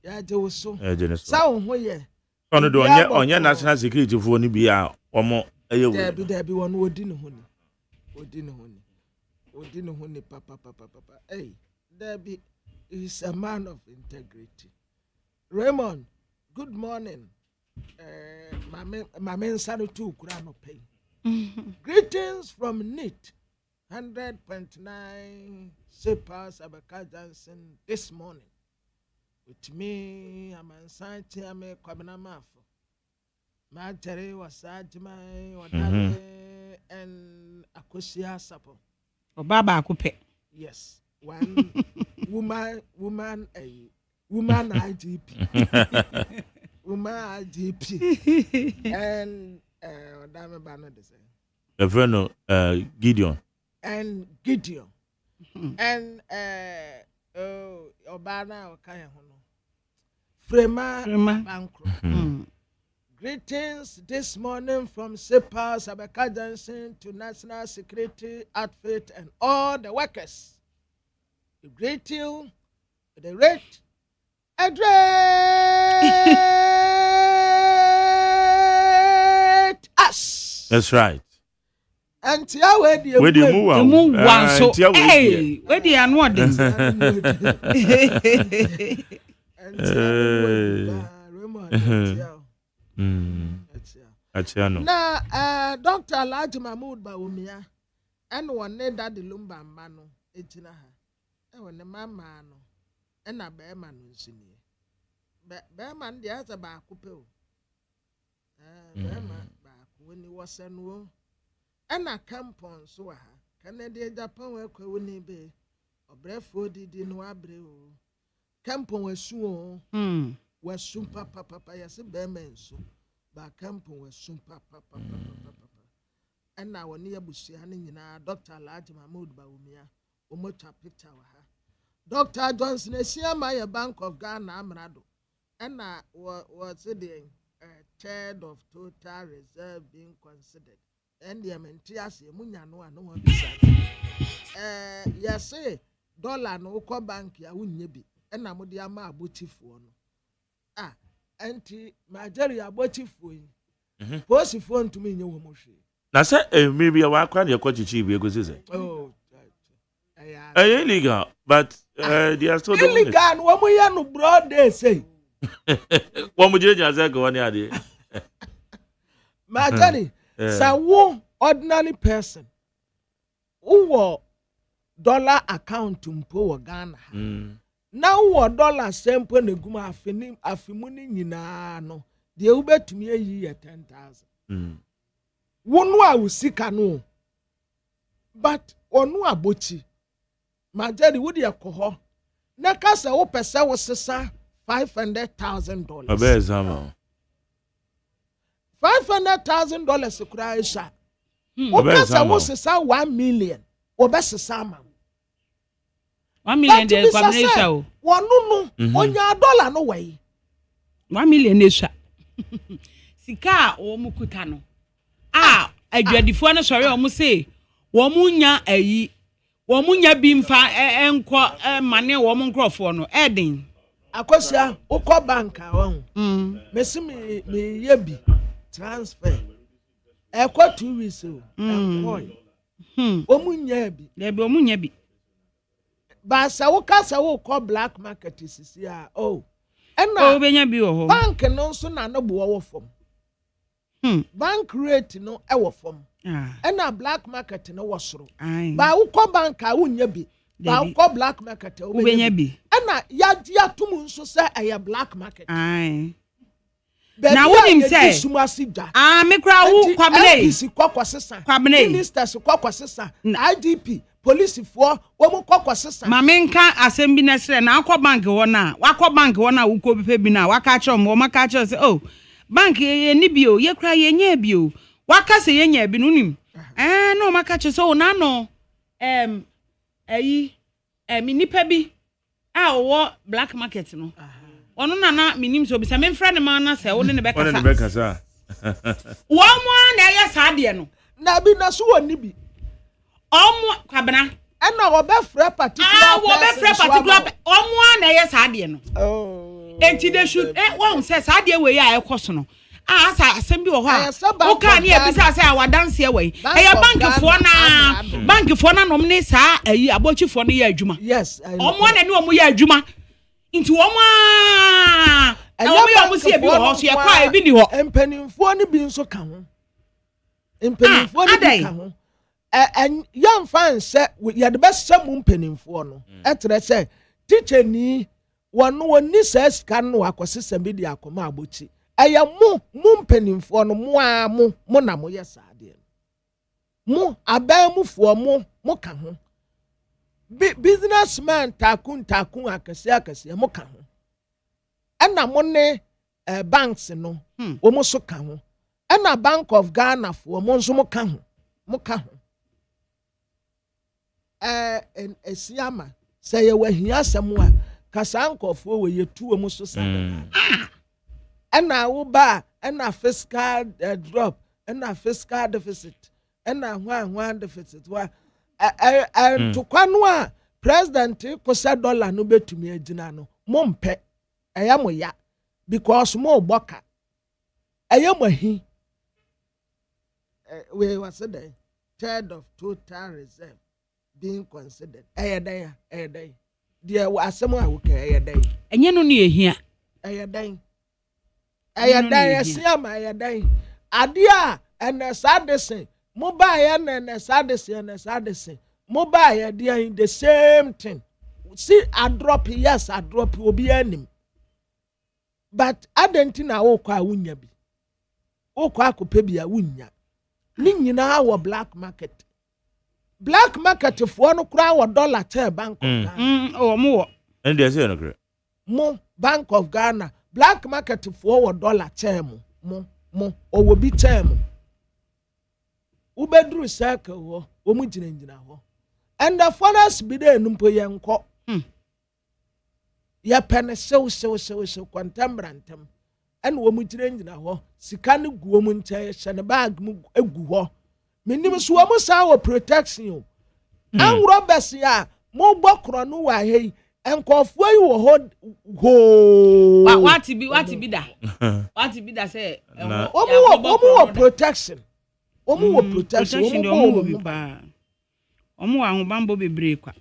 ya je wo so sa wo ho ye ono do onye national security fo ni bia omo eye wo debi won odi ne ho ni papa hey debi is a man of integrity Raymond good morning mame nsano tu kura no pay greetings from NIT 100.9 Sepas Abaka Johnson this morning with me I'm Santi ame kwabena mafo ma tere wasajma wadale and akosia sapo Baba akupe. Yes. One woman IGP. Woman IGP. And Dame Bano the same. A friend Gideon. And Gideon. And Obana Okaya Hono. Frema Bankro. Greetings this morning from SEPA, Sabeka Johnson to National Security Outfit and all the workers. We greet you with the rate address us. That's right. And tia where the move one so hey where the anward na Dr. Alhaji Mahmood Bawumia and one ne that the lumba mano ejina ha e won mama no e na be man nsini be man dia za ba akupe o be man ba ku ni wasanu e na campon so ha Canada Japan we kwa woni be obrefo didi no abre o campon wasu o wasu papa ya se be man so ba campon wasu papa and now when you bushi na Dr. Alhaji Mahmood Bawumia omocha picture wa ha Dr. Johnson Esia my Bank of Ghana amrado and now what's the third of total reserve being considered and the amentias munya no one bisa yes dollar no ko bank ya wunye bi and na mo dia ma abotifo no anti Nigeria abotifo yi posifo ntumi nye wo mo hwe na say maybe a wakwa de kwachichi bi egozi say illegal but they are still illegal wo mo ya no broad day say wo mo jeje aza go wani ade Majani sa wo ordinary person who dollar account mpo wo Ghana na wo dollar sempo na guma afimu ni nyina no de wo betumi ayi 10,000 wonu a usika no but onu abochi Majari wo de ekoho na kasa wo pese wo sesa $500,000 abe exam $500,000 kura isha wo kasa wo sesa 1 million wo be sesa ma 1 million de combination o wonu no onya dollar no wai 1 million isha sika o mu kuta no adwadifo no sori o mu say wo mu nya ayi wo mu nya bi mfa enko mane wo mu nkrofo no edin akosia ukọ bank ahụ mesi me yebi transfer ekọ 2 weeks o omunya bi debi omunya bi ba sa ukasa ukọ black market sisi a ena obenya bi ho bank no nso na no bo wo fom bank rate no e wo fom ena black market no wo soro ba ukọ bank a unya bi ba ukọ black market obenya bi ena ya tum nso se aya black market na wonim se me kra wo kwabene isi kwakosesa kwabene ministers kwakosesa IDP police for wo mo kwakosesa ma menka asem bi na sere na akọ bank wo na wakọ bank wo na wuko bepe bi na waka chom wo maka chom se bank ye ni bi o ye kra ye nya bi o waka se ye nya bi no nim no maka chom so na no nipa bi wo black market no ono na minim so bisa me friend ma na se wo ne be kasa wo mo na ye sa de no na bi na so woni bi omo kwabena na wo be free particular wo be free particular omo na ye sa de no enti de should won say sa de we ya ekoso no asa asem bi wo ho wo ka na e bisa say awadanse e we bank fo na nom ne sa ayi abochifo no ye adwuma yes omo na ne omo ye adwuma nti omo omo si e bi wo so ye kwa e bi ni ho empanimfo ni bi nso ka ho empanimfo ni bi ka ho young fans say you the best some mpanimfo no etre say teacher ni wono woni says kan no akosesa bi di akoma abochi aya mu mpanimfo no mo na mo yes ade mu aban mu fo mo ka ho businessman takun akese mo ka ho ɛna mo ne banks no wo mo so ka ho ɛna Bank of Ghana fo mo nso mo ka ho esiama sɛ yɛ wahia asɛm a kasankɔfo wɔ yɛtu mo so sa ɛna wo ba ɛna fiscal drop ɛna fiscal deficit ɛna hwan deficit wa tukwa no a president kosa dollar no betumi agina no mo mpɛ ɛyɛ mo ya because mo boka ɛyɛ mo hi we was the third of total reserve being considered ɛyɛ dan deɛ asɛm a wo ka ɛyɛ dan ɛnyɛ no ne ehia ɛyɛ dan ɛsiama ɛyɛ dan ade a ɛna sadese mobile and sadese mobile they are in the same thing. See, I drop yes, I drop will be anim. But I don't think I will call wunya be. O kwa kupebia wunya. Nina our black market. Black market if one crowd $1 to Bank of Ghana. Or more. And there's no More Bank of Ghana. Black market for $1 term. More or will be term. Ubedru circle ho omu jinenjina ho and the fathers be there numpo yenko ya pene sew kwantambrantem and omu jinenjina ho sika ne gu omu nche hye ne bag mu egu ho menim so omu sa wo protection an robbers ya mo gbokro no wa hei enkofuo yi wo ho what be da say omu protection omu wo protection omu wo bi pa omu wa ho bambo bebre kwa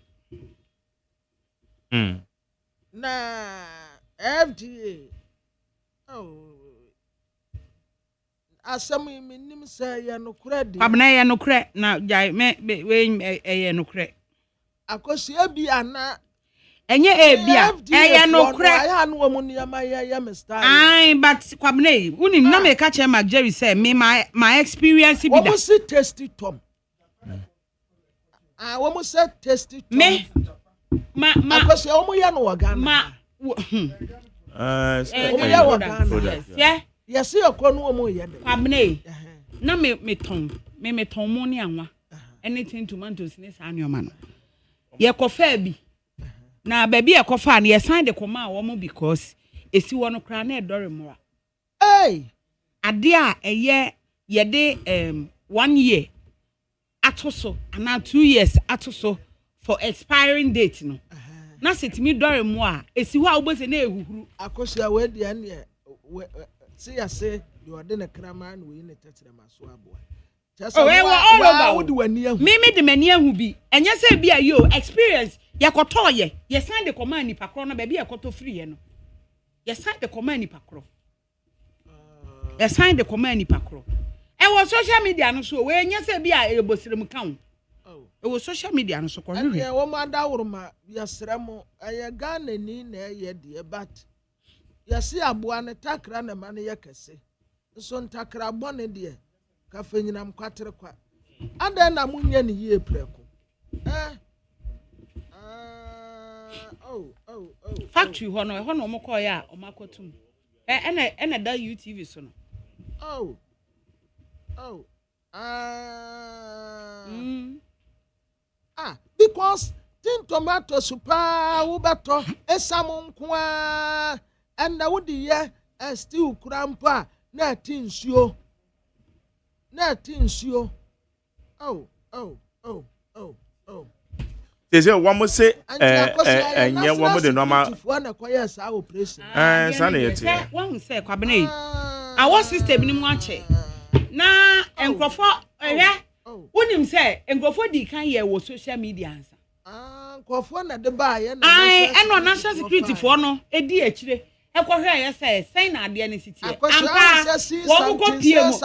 na FDA asam mi nim say ya no kra de abna ya no kra na jai me we ya no kra akosi abi ana enye ebia ya no kra ya no omu niam ya Mr. ai but kwabne unim na me ka che Mark Jerry say me my experience bi da omu si tasty tom omu say tasty tom me akosi omu ya no Ghana omu ya wo Ghana yeah yes yakọ no omu ya de kwabne na me ton mo ni anwa anything tomatoes ni sa anyoma no ye kofa bi na baby e kofa na ye sign the koma wo mo because esi wo no kra na edore mora ade a eye ye de 1 year atoso ana 2 years atoso for expiring date no na setimi dore mo a esi ho a wo se na ehuhuru akosia we dia ne see ya say you are the kraman we in tetere maso aboa me de mani ahu bi enye se bia yo experience yakoto ye sign the command ni pakro no baby yakoto free ye no ye sign the command ni pakro ye sign the command ni pakro e wo social media no so we enye se bia ebosirem kan e wo social media no so ko hwe e wo ma da worma ya sremo aye Ghana ni na ye de but ya si aboa ne takra na ma ne ye kese so ntakra bone de ka fenyina mkwatre kwa anda na munye ni ye preko factory ho no mo call ya o makotum ena da UTV so no because tin tomato super wo beto esam nkoa and na wodi ye still krampa na tinsuo They say one must say and yeah one the normal operation one say kwabene our system ni mu ache na enkrofo wonim say enkrofo di kan ye wo social media ansa enkrofo na de ba ye na ai national security for no edi akire ekohwe ye say sign na ade ne sitie ampa wo ko pie mo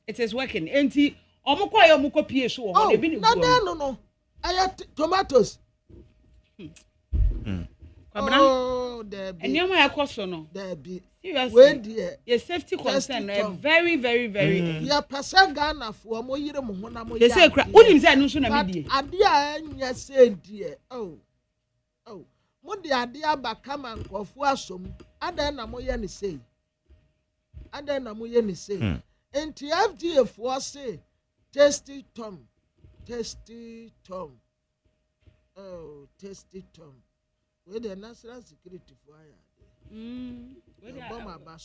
it is working enti omukọ ya omukọ pie so wo de bi ni go no aya tomatoes kwabra And you my question no. There be. Seriously. Your safety concern very very. Ya pasa Ghana for mo yire mo ho na mo ya. They say unim say no so na me die. Ade a anya say die. Oh. Mo de ade aba kama nkofo asom. Adan na mo ye ne say. Enti FDA for say Tasty Tom. Oh, Tasty Tom. Where the national security for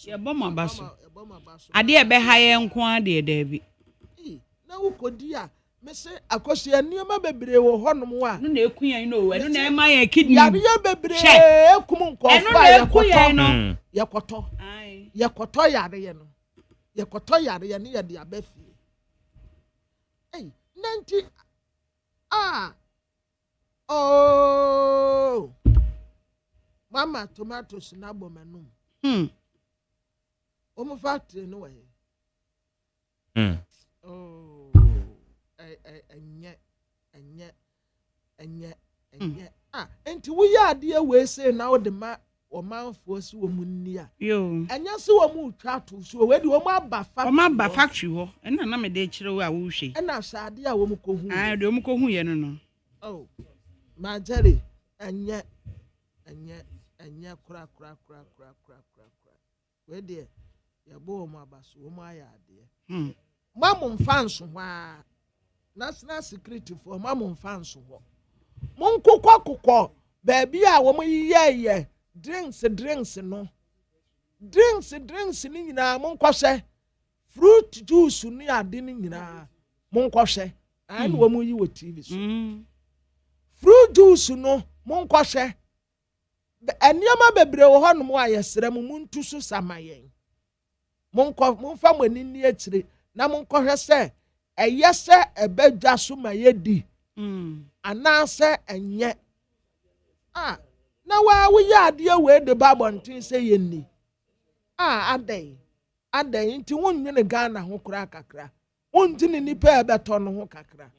ya bomba baso. Ade e be haye nko ade da bi. Na wo kodi a me se akoso enioma bebre wo honom wa. No na ekuyan no, eno na e ma ya kidney. Ya bebre ekum nkofo a yakoto. Yakoto yare ye no. Yakoto yare ye ne ye de abafi. Nanti oh mama tomatoes na bomenum omo factory no way oh enye enti wo ya ade we say na wo de ma o manfo si wo munni a yo enya se wo mu twa to so we de wo ma ba factory ho ena na me de kire wo a wo hwe ena sha ade a wo mu ko hu de wo mu ko hu ye no oh Majari, enye kura. We there, ya bo mo abaso, mo aya ade. Mamu mfanso hwa. National security for mamu mfanso ho. Mon kokko, baby a wo mo yiye drinks no. Drinks ni nyina mon kwhye. Fruit juice ni ade ni nyina mon kwhye. An wo mo yi wo TV so. Fruit juice no monkɔhwɛ enioma bebre wo hɔ no mo ayesrɛ mo muntu so samayen momfa mo nini etire na monkɔhwɛ sɛ ɛyɛ sɛ ɛbɛdwa so ma yedi anaasɛ enye na wa wo yɛ ade we de babonten sɛ yenni adɛn nti wonnwene Ghana ho kura kakra wontini nipa ɛbɛtɔ no ho kakra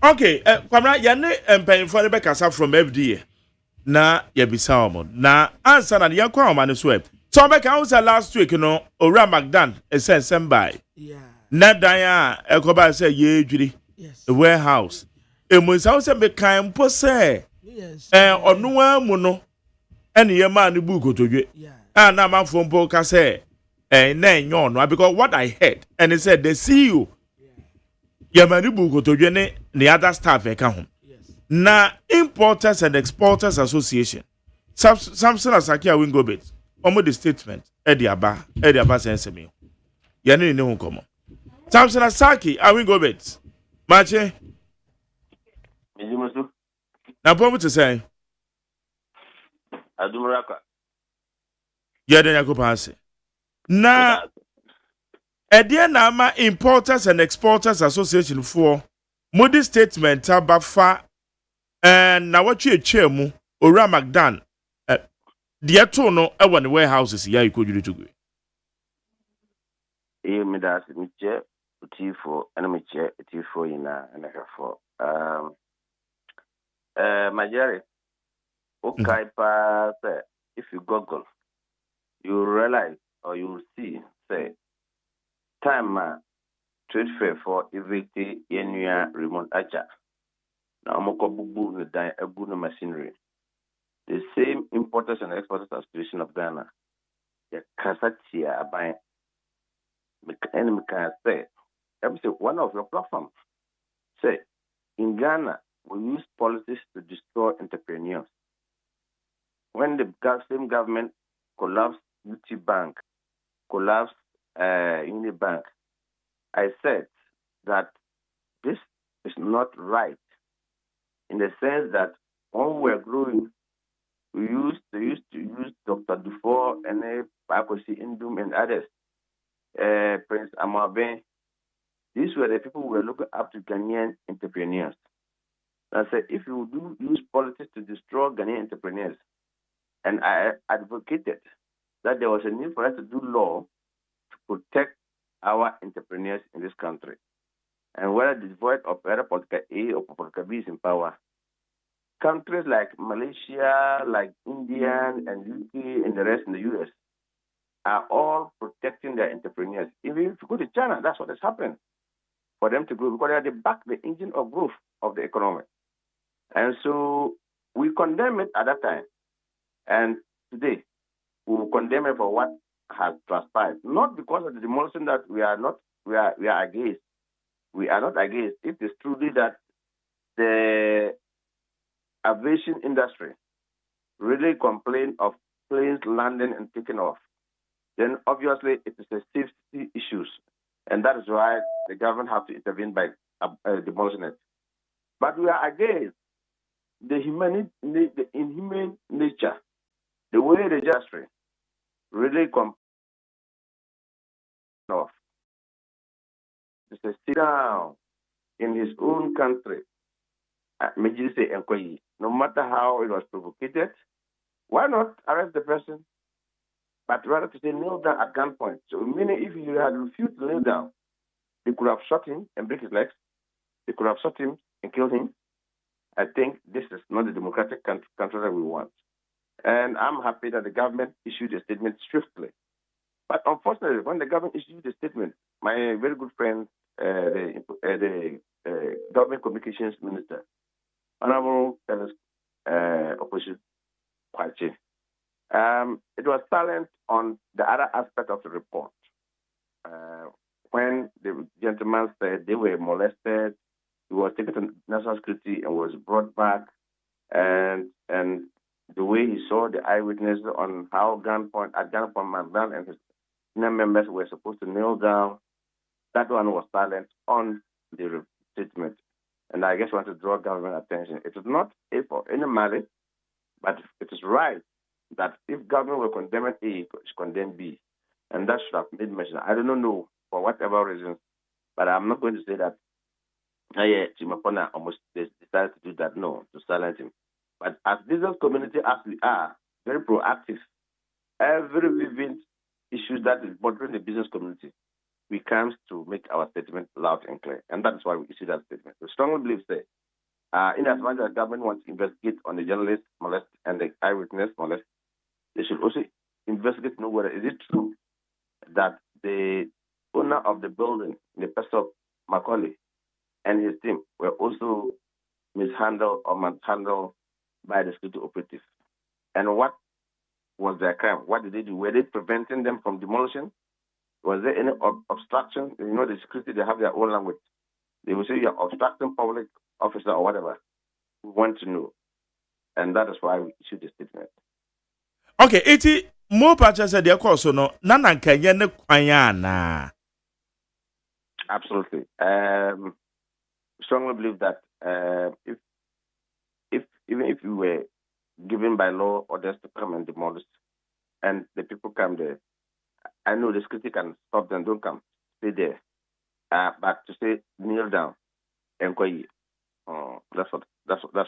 okay, Kwamra, yane mpanyimfo ne bekasa from FDA. Na yebisa omo. Na answer na yankwa oma ne so e. So beka unsa last week no, Ora Magdan esensembai. Yeah. Na dan a ekoba say ye edwiri. Yes. The warehouse. Emunsa unsa beka mpo say. Yes. Onu amu no. Ene ye ma ne bu kotodwe. Yeah. Na manfo mpo ka say na enyo no because what I heard and he said the CEO Yamani Bukotodwe ne the other staff eka ho. Na Importers and Exporters Association. Samson Asaki Awingobit. Omo the statement. Edi aba sensemi. Yane ne ho komo. Samson Asaki Awingobit. Mache. Mijimusu. Na pomo to say. Adumraka. Yade yakopa ase. Na Ediye na ama Importers and Exporters Association for modi statement abafa na watwe echemu Ora Magdan de to no e won warehouses ya ikodwiri to gwe me das mi che utifo ana mi che utifo ina ana hafo majari okay pa say if you google you realize or you will see say time trade fair for evicti yenua remote acha na amoko bubu ne dan agu no machinery the same Importers and Exporters Association of Ghana ya kasatia aban enemy can say one of your platforms say in Ghana we use policies to destroy entrepreneurs. When the same government collapsed UT Bank, collapsed Unibank, I said that this is not right in the sense that when we were growing, we used to use Dr. Dufour and Pakosi Indum and others, Prince Amaben. These were the people who were looking up to Ghanaian entrepreneurs. I said, if you do use politics to destroy Ghanaian entrepreneurs, and I advocated that there was a need for us to do law to protect our entrepreneurs in this country. And whether the void of either political A or political B is in power, countries like Malaysia, like India and UK and the rest in the US are all protecting their entrepreneurs. Even if you go to China, that's what has happened for them to grow because they are the engine of growth of the economy. And so we condemn it at that time. And today, we will condemn it for what has transpired. Not because of the demolition that we are against. We are not against. It is truly that the aviation industry really complain of planes landing and taking off. Then obviously it is a safety issues. And that is why the government have to intervene by demolishing it. But we are against the inhumane nature, the way the industry really complain of. It's a sit down in his own country, no matter how it was provocated, why not arrest the person? But rather to say kneel down at gunpoint. So meaning if you had refused to kneel down, they could have shot him and break his legs. They could have shot him and killed him. I think this is not the democratic country that we want. And I'm happy that the government issued a statement swiftly. But unfortunately, when the government issued the statement, my very good friend, the government communications minister, Honorable Opposition Kwache, it was silent on the other aspect of the report. When the gentleman said they were molested, he was taken to national security and was brought back, and the way he saw the eyewitness on how at gunpoint Magdan and his members were supposed to kneel down, that one was silent on the statement. And I just want to draw government attention. It is not A for any matter, but it is right that if government will condemn A, it should condemn B. And that should have made mention. I do not know for whatever reasons, but I'm not going to say that Chimapona almost decided to do that, no, to silence him. But as business community, as we are, very proactive, every vivid issue that is bothering the business community, we come to make our statement loud and clear. And that is why we issue that statement. We strongly believe that in as much as the government wants to investigate on the journalist molest and the eyewitness molest, they should also investigate to know whether is it true that the owner of the building, the person of Macaulay, and his team were also mishandled or manhandled by the security operative. And what was their crime? What did they do? Were they preventing them from demolition? Was there any obstruction? You know, the security, they have their own language. They will say you're obstructing public officer or whatever. We want to know. And that is why we issued the statement. Okay, iti more patches said the course no nana kanye kwanyana. Absolutely. Strongly believe that even if you were given by law orders to come and demolish, and the people come there, I know the security can stop them. Don't come, stay there. But to say kneel down, inquiry. That's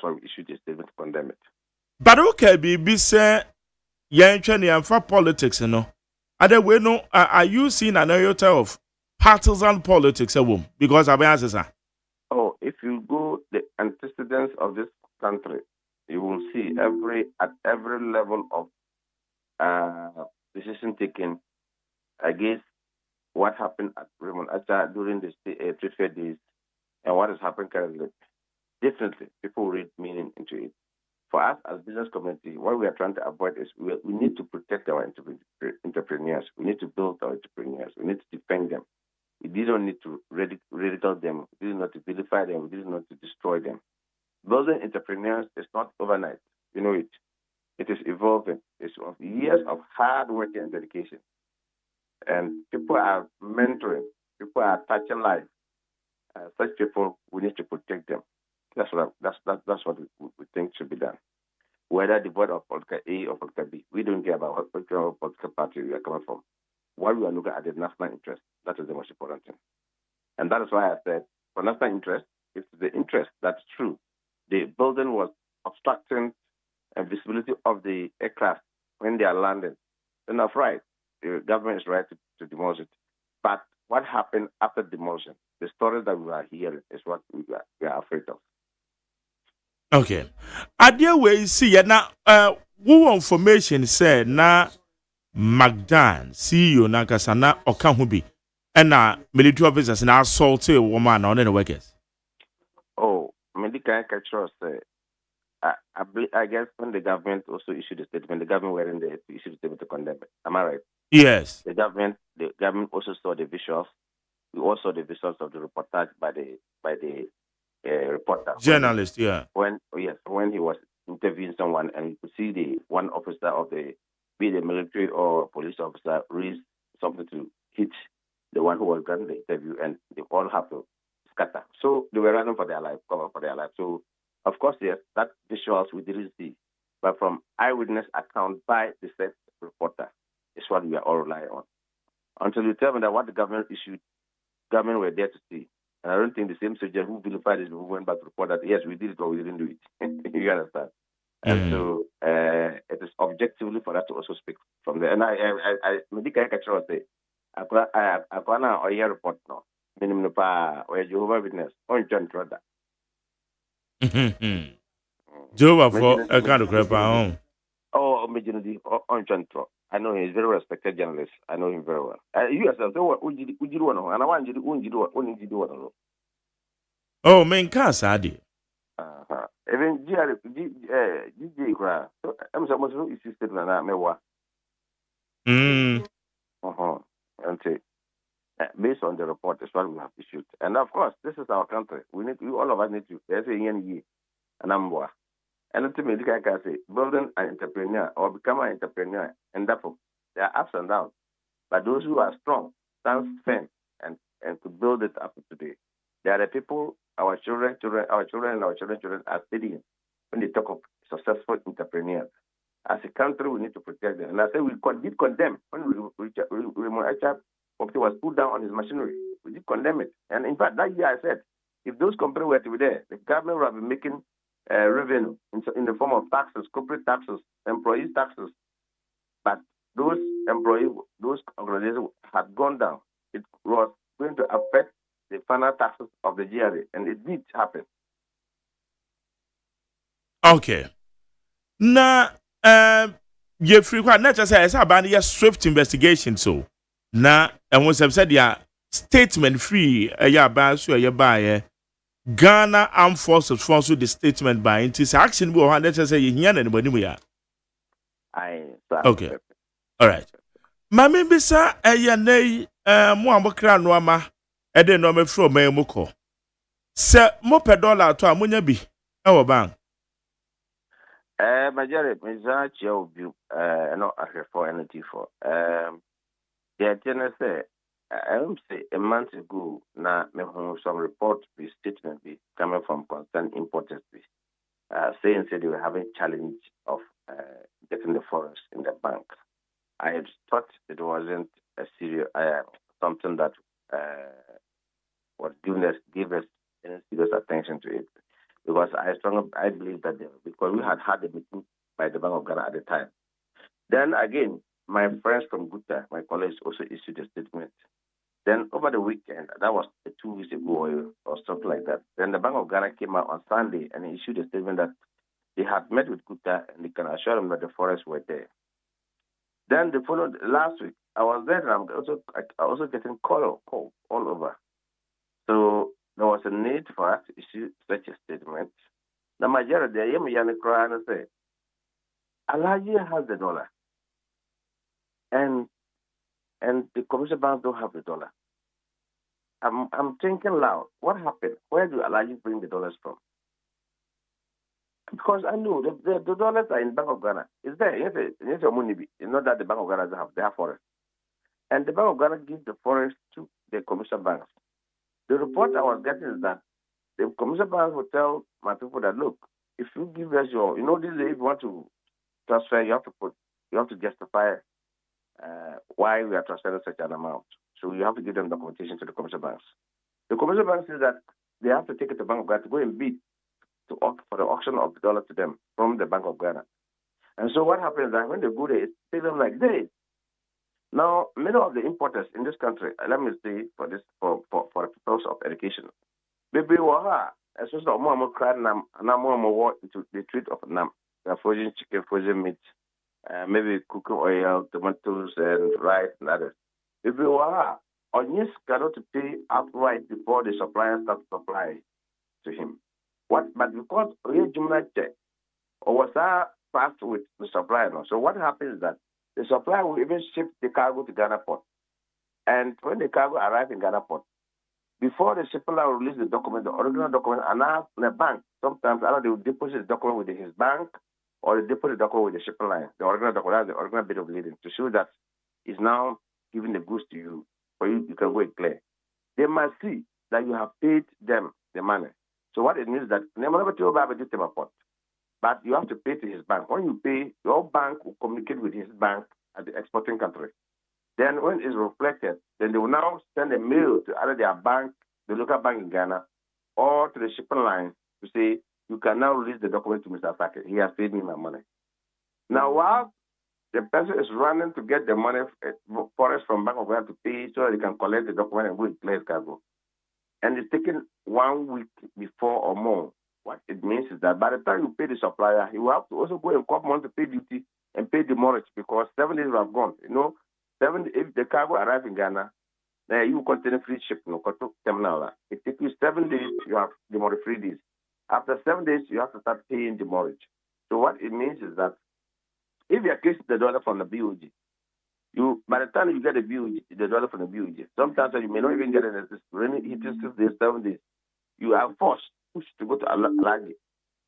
why we issued a statement to condemn it. But okay, be say yen for politics, you know. Other way no, are you seeing an iota of partisan politics a woman? Because I've been asking. Oh, if you go the antecedents of this country, you will see at every level of decision taking against what happened at Raymond Acha during the trade fair days and what has happened currently. Definitely, people read meaning into it. For us as business community, what we are trying to avoid is we need to protect our entrepreneurs. We need to build our entrepreneurs. We need to defend them. We didn't need to ridicule them. We didn't need to vilify them. We didn't need to destroy them. Building entrepreneurs is not overnight. You know it. It is evolving. It's years of hard work and dedication. And people are mentoring. People are touching life. Such people, we need to protect them. That's what we think should be done. Whether the board of political A or political B, we don't care about what political party we are coming from. What we are looking at is national interest. That is the most important thing. And that is why I said, for national interest, it's the interest that's true. The building was obstructing visibility of the aircraft when they are landing. Then that's right. The government is right to demolish it. But what happened after demolition? The stories that we are hearing is what we are afraid of. Okay. Idea we see ya na who information say na Magdan CEO na kasana oka ho bi na military officers na assault a woman on the workers. Oh, medical control say I guess when the government also issued a statement, the government were in there to issue a statement to condemn it. Am I right? Yes. The government also saw the visuals. We also saw the visuals of the reportage by the reporter. Journalist, yeah. When he was interviewing someone and you could see the one officer of the be the military or police officer raise something to hit the one who was granting the interview, and they all have to scatter. So they were running for their life, cover for their life. So of course, yes, that visuals we didn't see, but from eyewitness account by the said reporter is what we are all relying on. Until you tell me that what the government issued, government were there to see. And I don't think the same soldier who vilified it who went back to report that yes, we did it or we didn't do it. You understand? And so it is objectively for us to also speak from there. And I medical actually say, I or your report no, minimum pa or Jehovah Witness on John Troda. Jehovah for a kind of crap on. Oh, Majority on John Tro. I know he's a very respected journalist. I know him very well. You yourself, so what would you do? And I want you to do. Oh, main cast, Adi. Even GJ cry. So I'm supposed to issue statement and mewa. And say, based on the report, is what we have issued. And of course, this is our country. We all of us need to. There's a yen and I'm more. And ultimately, I can say, building an entrepreneur or become an entrepreneur, and therefore, there are ups and downs. But those who are strong, stand firm, and to build it up to today. There are the people, our children, and our children are studying when they talk of successful entrepreneurs. As a country, we need to protect them. And I say we did condemn when Popti was put down on his machinery. We did condemn it. And in fact, that year I said, if those companies were to be there, the government would have been making revenue in the form of taxes, corporate taxes, employees taxes. But those organizations had gone down. It was going to affect the final taxes of the GRA, and it did happen. Okay. Na you frequent not just say about your swift investigation so. Na and once I've said ya statement free ya ba so ya buy Ghana Armed Forces sponsor the statement by it is action we want to say here anybody we are. Okay. All right. Mami bisa ya nei mo amokra no ama e de no me fro me moko. Se mo pe dollar to amunya bi e wo bank. Majority meza chia view no ahwe for energy for yeah tena say I say a month ago na me some report be statement be coming from concerned importers be saying they were having challenge of getting the forest in the bank. I had thought it wasn't a serious something that was give us any serious attention to it, because I believe that because we had a meeting by the Bank of Ghana at the time. Then again, my friends from Guta, my colleagues also issued a statement. Then over the weekend, that was 2 weeks ago or something like that, then the Bank of Ghana came out on Sunday and issued a statement that they had met with Guta and they can assure them that the forests were there. Then the last week, I was there and I'm also getting call all over. So there was a need for us to issue such a statement. The majority, the Yemi cry and say, Alaji has the dollar. And the commercial banks don't have the dollar. I'm thinking loud. What happened? Where do Alaji bring the dollars from? Because I know the dollars are in Bank of Ghana. It's there. It's your money. It's not that the Bank of Ghana doesn't have their forest. And the Bank of Ghana gives the forest to the commercial banks. The report I was getting is that the commercial banks will tell my people that, look, if you give us your, this if you want to transfer, you have to justify why we are transferring such an amount. So you have to give them documentation to the commercial banks. The commercial banks say that they have to take it to Bank of Ghana to go and bid for the auction of the dollar to them from the Bank of Ghana. And so what happens is that when they go there, they them like this. Now, many of the importers in this country, let me say for the purpose of education, maybe especially more crab nam, and I'm more into the treat of nam, frozen chicken, frozen meat, maybe cooking oil, tomatoes, and rice and others. If you are, Onions cannot pay outright before the supplier starts supplying to him. But because check or was that passed with the supplier, no? So what happens is that the supplier will even ship the cargo to Ghana port. And when the cargo arrives in Ghana port, before the shipper will release the document, the original document, and now the bank, sometimes either they will deposit the document with his bank or they deposit the document with the shipper line, the original document, the original bit of lading, to show that it's now giving the goods to you, for you can go and clear. They must see that you have paid them the money. So what it means is that but you have to pay to his bank. When you pay, your bank will communicate with his bank at the exporting country. Then when it's reflected, then they will now send a mail to either their bank, the local bank in Ghana, or to the shipping line to say, you can now release the document to Mr. Sackett. He has paid me my money. Now, while the person is running to get the money forest from Bank of Ghana to pay so that they can collect the document and go and clear his cargo, and it's taken 1 week before or more, what it means is that by the time you pay the supplier, you have to also go and come on to pay duty and pay demurrage because 7 days have gone. If the cargo arrives in Ghana, then you contain free ship, terminal. It takes you 7 days, you have demurrage 3 days. After 7 days, you have to start paying demurrage. So what it means is that if you are taking the dollar from the BOG, by the time you get the dollar from the BOG, sometimes you may not even get it. It is 6 days, 7 days. You are pushed to go to Alaji.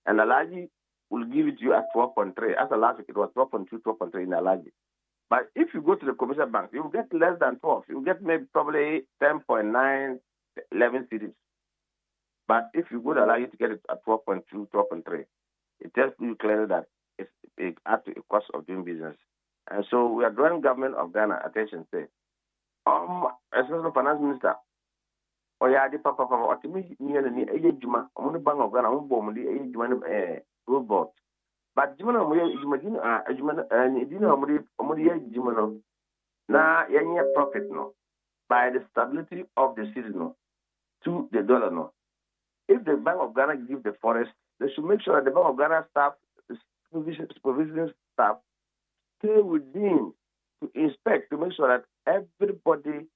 And Alaji will give it to you at 12.3. As a last week, it was 12.2, 12.3 in Alaji. But if you go to the commercial bank, you will get less than 12. You will get maybe probably 10.9, 11 cities. But if you go to Alaji to get it at 12.2, 12.3, it tells you clearly that it adds to the cost of doing business. And so we are drawing government of Ghana attention, say, especially finance minister, papa, Bank of Ghana, robot. But profit no by the stability of the city no to the dollar no. If the Bank of Ghana give the forest, they should make sure that the Bank of Ghana staff, supervision staff, stay within to inspect, to make sure that everybody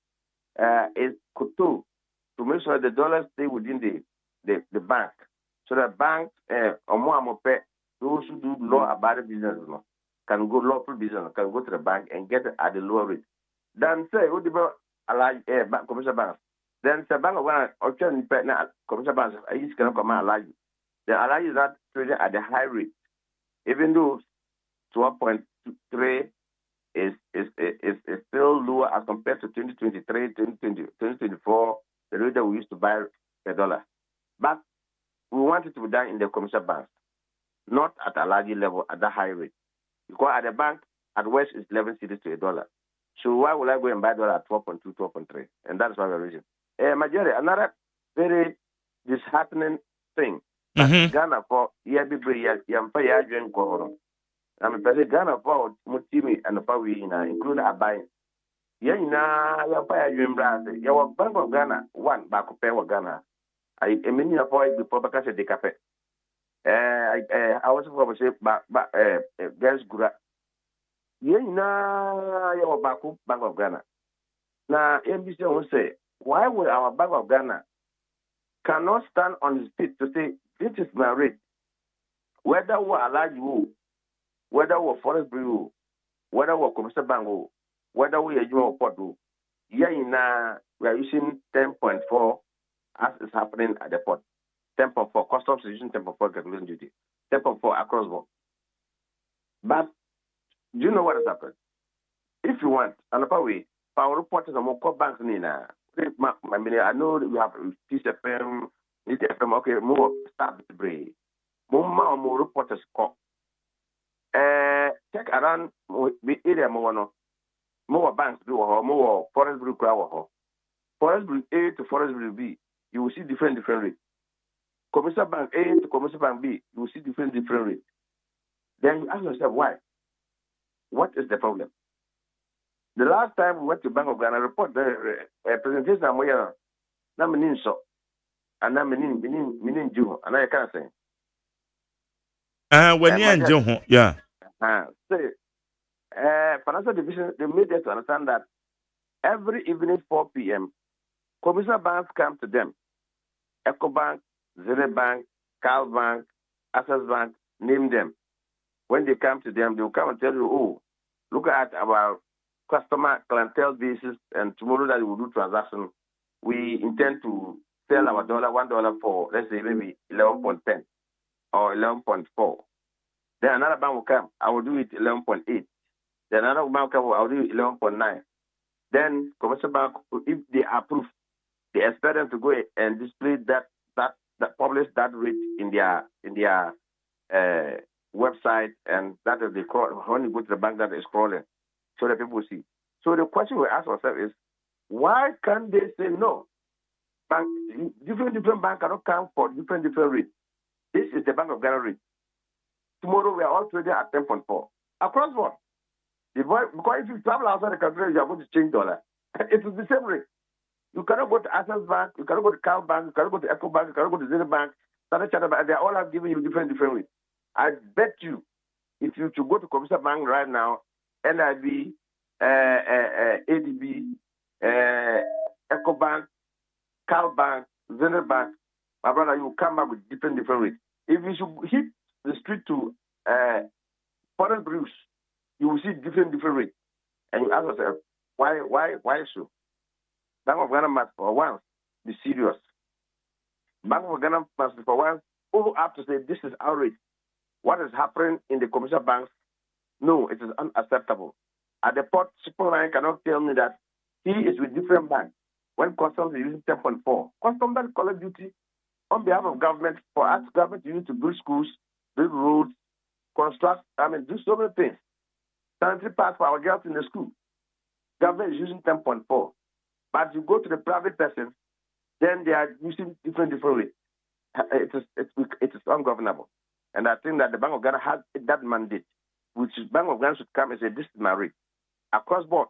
is koto, to make sure that the dollars stay within the bank. So that banks, those who do law-abiding business, can go lawful business, can go to the bank and get it at a lower rate. Then say, what about commercial banks? Then the Bank of Ghana, commercial banks, I used to come allow you. Then allow you that trading at the high rate, even though 12.3 is still lower as compared to 2023, 2024, the rate that we used to buy the dollar. But we want it to be done in the commercial banks, not at a large level at the high rate. Because at the bank, at West, it's 11 cities to $1. So why would I go and buy dollar at 12.2, 12.3? And that's why we're reason. Majority, another very disheartening thing. Ghana for including Abai. Bank of Ghana, one back of Ghana. I mean, before because of the cafe. I was going to say, girls, Gura. Your Bank of Ghana. Now, MBC will say, why would our Bank of Ghana cannot stand on his feet to say, this is my rate? Whether we allow you, whether we forest bureau, whether we commercial bank, whether we are your port, we are using 10.4 as is happening at the port. 10.4 customs is using 10.4 calculation duty, 10.4 across board. But do you know what has happened? If you want, another way, our reporters are more core banks in I know we have TCFM, FM, okay, more start the break. More reporters call. Check around the area more banks do more forest brew crowd. Forest brew A to forest brew B, you will see different rates. Commercial bank A to commercial bank B, you will see different rates. Then you ask yourself why? What is the problem? The last time we went to Bank of Ghana report the presentation I'm here, and I'm meaning Jew, and I can't say. When you and Joe, yeah. Say, financial division, they made us to understand that every evening 4 p.m., commercial banks come to them. EcoBank, Zene Bank, Cal Bank, Access Bank, name them. When they come to them, they will come and tell you, oh, look at our customer clientele basis, and tomorrow that we will do transaction, we intend to sell our $1 for, let's say, maybe 11.10 or 11.4. Then another bank will come, I will do it 11.8. Then another bank will come, I will do it 11.9. Then commercial bank, if they approve, they expect them to go and display that publish that rate in their website, and that is the when you go to the bank that is scrolling, so that people see. So the question we ask ourselves is, why can't they say no? Bank, different banks cannot come for different rates. This is the Bank of Ghana rate. Tomorrow we are all trading at 10.4 across board. Because if you travel outside the country, you are going to change dollar. It is the same rate. You cannot go to Access Bank, you cannot go to Cal Bank, you cannot go to Eco Bank, you cannot go to Zene Bank, Standard Chartered Bank. They all have given you different rates. I bet you, if you should go to Commercial Bank right now, NIB, ADB, Eco Bank, Cal Bank, Zene Bank, my brother, you will come back with different rates. If you should hit the street to foreign brews, you will see different rates. And you ask yourself, why so? Bank of Ghana must for once be serious. Bank of Ghana must for once have to say this is our rate. What is happening in the commercial banks? No, it is unacceptable. At the port, Superline cannot tell me that he is with different banks when customs is using 10.4. Customs that collect duty on behalf of government for us government to use to build schools, build roads, construct, do so many things. Sanitary pads for our girls in the school. Government is using 10.4. But you go to the private person, then they are using different rates. It is ungovernable. And I think that the Bank of Ghana has that mandate, which is Bank of Ghana should come and say, this is my rate. Across board,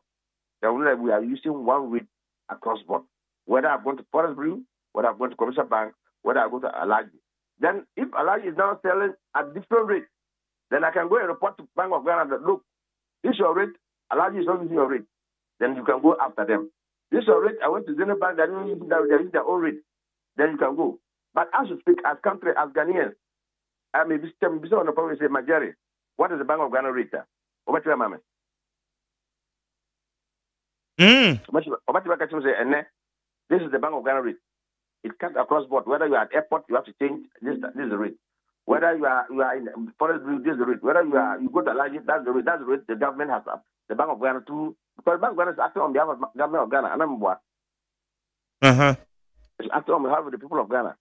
we are using one rate across board. Whether I'm going to Forest Brew, whether I'm going to Commercial Bank, whether I go to Alaji. Then if Alaji is now selling at different rate, then I can go and report to Bank of Ghana that, look, this is your rate, Alaji is not using your rate. Then you can go after them. This is your rate, I went to Zene Bank, they're using their own rate. Then you can go. But as you speak, as country, as Ghanaians, I may be on the problem and say, Majari, what is the Bank of Ghana rate? What you mama? This is the Bank of Ghana rate. It cuts across board. Whether you are at airport, you have to change this is the rate. Whether you are in forest blue, this is the rate. Whether you go to Alaji, that's the rate. That's the rate the government has the Bank of Ghana to, because the Bank of Ghana is acting on behalf of the government of Ghana. It's acting on behalf of the people of Ghana.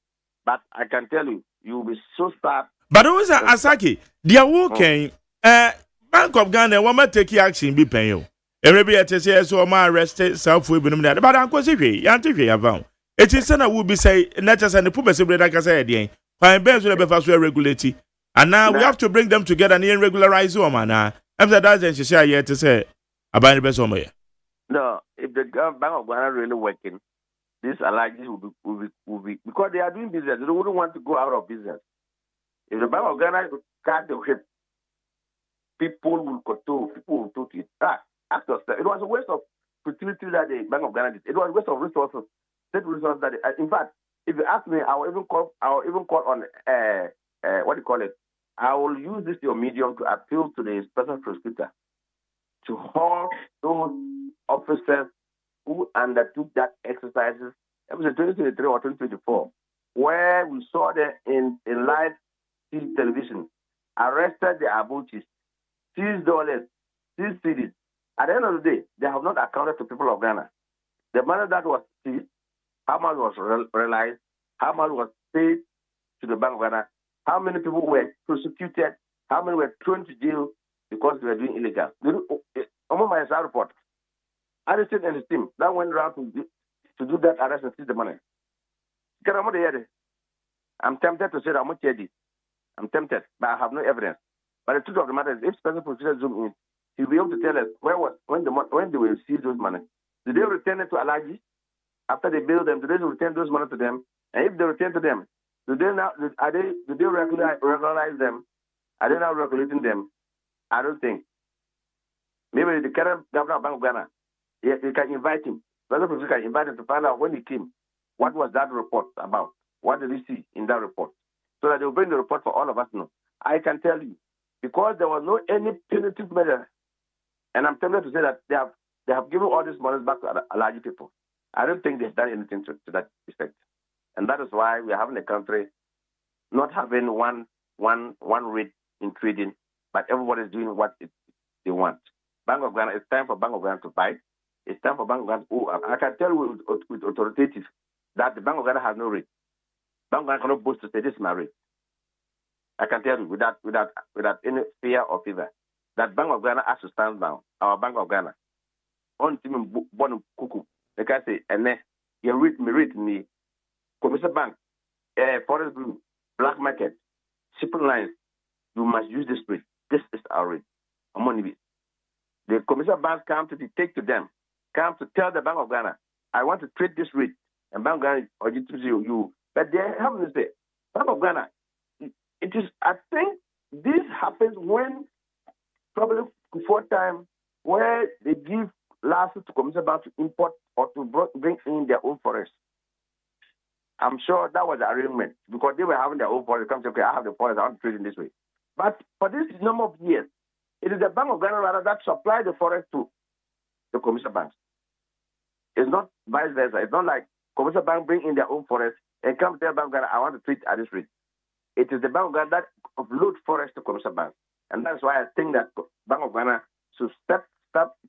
But I can tell you, you will be so sad. But also, Asaki, they are working. Bank of Ghana, one might take action, be paying you. Every at say so, my arrested self will be nominated. But I'm quite Yanti, it is a would be say, not just an improvement, like I said, fine banks will be fast regulated. And now we have to bring them together and regularize woman. I'm the dozen she say yet to say about the best of me. No, if the Bank of Ghana really working, these alliances will be because they are doing business. They wouldn't want to go out of business. If the Bank of Ghana cut the whip, people will control. People will talk to it. Ask yourself, it was a waste of fertility that the Bank of Ghana did. It was a waste of resources, state resources that. In fact, if you ask me, I will even call on what do you call it? I will use this your medium to appeal to the special prosecutor to hold those officers who undertook that exercises. It was in 2023 or 2024, where we saw them in live television, arrested the abuchis, seized dollars, seized cities. At the end of the day, they have not accounted to people of Ghana. The money that was seized, how much was realized, how much was paid to the Bank of Ghana, how many people were prosecuted, how many were thrown to jail because they were doing illegal. Among my report, Addison and his team that went around to do that arrest and seize the money. I'm tempted to say that I'm not this. I'm tempted, but I have no evidence. But the truth of the matter is, if special prosecutor zoom in, he'll be able to tell us when they will seize those money. Did they return it to Alaji after they bailed them? Did they return those money to them? And if they return to them, do they regularize them? Are they now regulating them? I don't think. Maybe the current governor of Bank of Ghana, you can invite him. Brother Professor can invite him to find out when he came, what was that report about? What did he see in that report? So that they will bring the report for all of us to know. I can tell you, because there was no any punitive measure, and I'm tempted to say that they have given all these monies back to large people. I don't think they've done anything to that effect. And that is why we are having a country not having one rate in trading, but everybody is doing what they want. Bank of Ghana, it's time for Bank of Ghana to fight. It's time for Bank of Ghana I can tell you with authoritative that the Bank of Ghana has no rate. Bank of Ghana cannot boast to say this is my rate. I can tell you without any fear or fever that Bank of Ghana has to stand down. Our Bank of Ghana. On team born cuckoo. Like I say, and then you read me, Commercial Bank, Forest Blue, Black Market, shipping lines, you must use this rate. This is our rate. Money. The commercial banks come to dictate to them, come to tell the Bank of Ghana, I want to trade this rate. And Bank of Ghana or you. But they have to say, Bank of Ghana, it is, I think this happens when probably before time where they give license to commercial banks to import or to bring in their own forest. I'm sure that was the arrangement because they were having their own forest. Come say, okay, I have the forest, I want to trade in this way. But for this number of years, it is the Bank of Ghana rather that supply the forest to the commercial banks. It's not vice versa. It's not like commercial bank bring in their own forest and come tell Bank of Ghana, I want to trade at this rate. It is the Bank of Ghana that upload forest to commercial banks. And that's why I think that Bank of Ghana should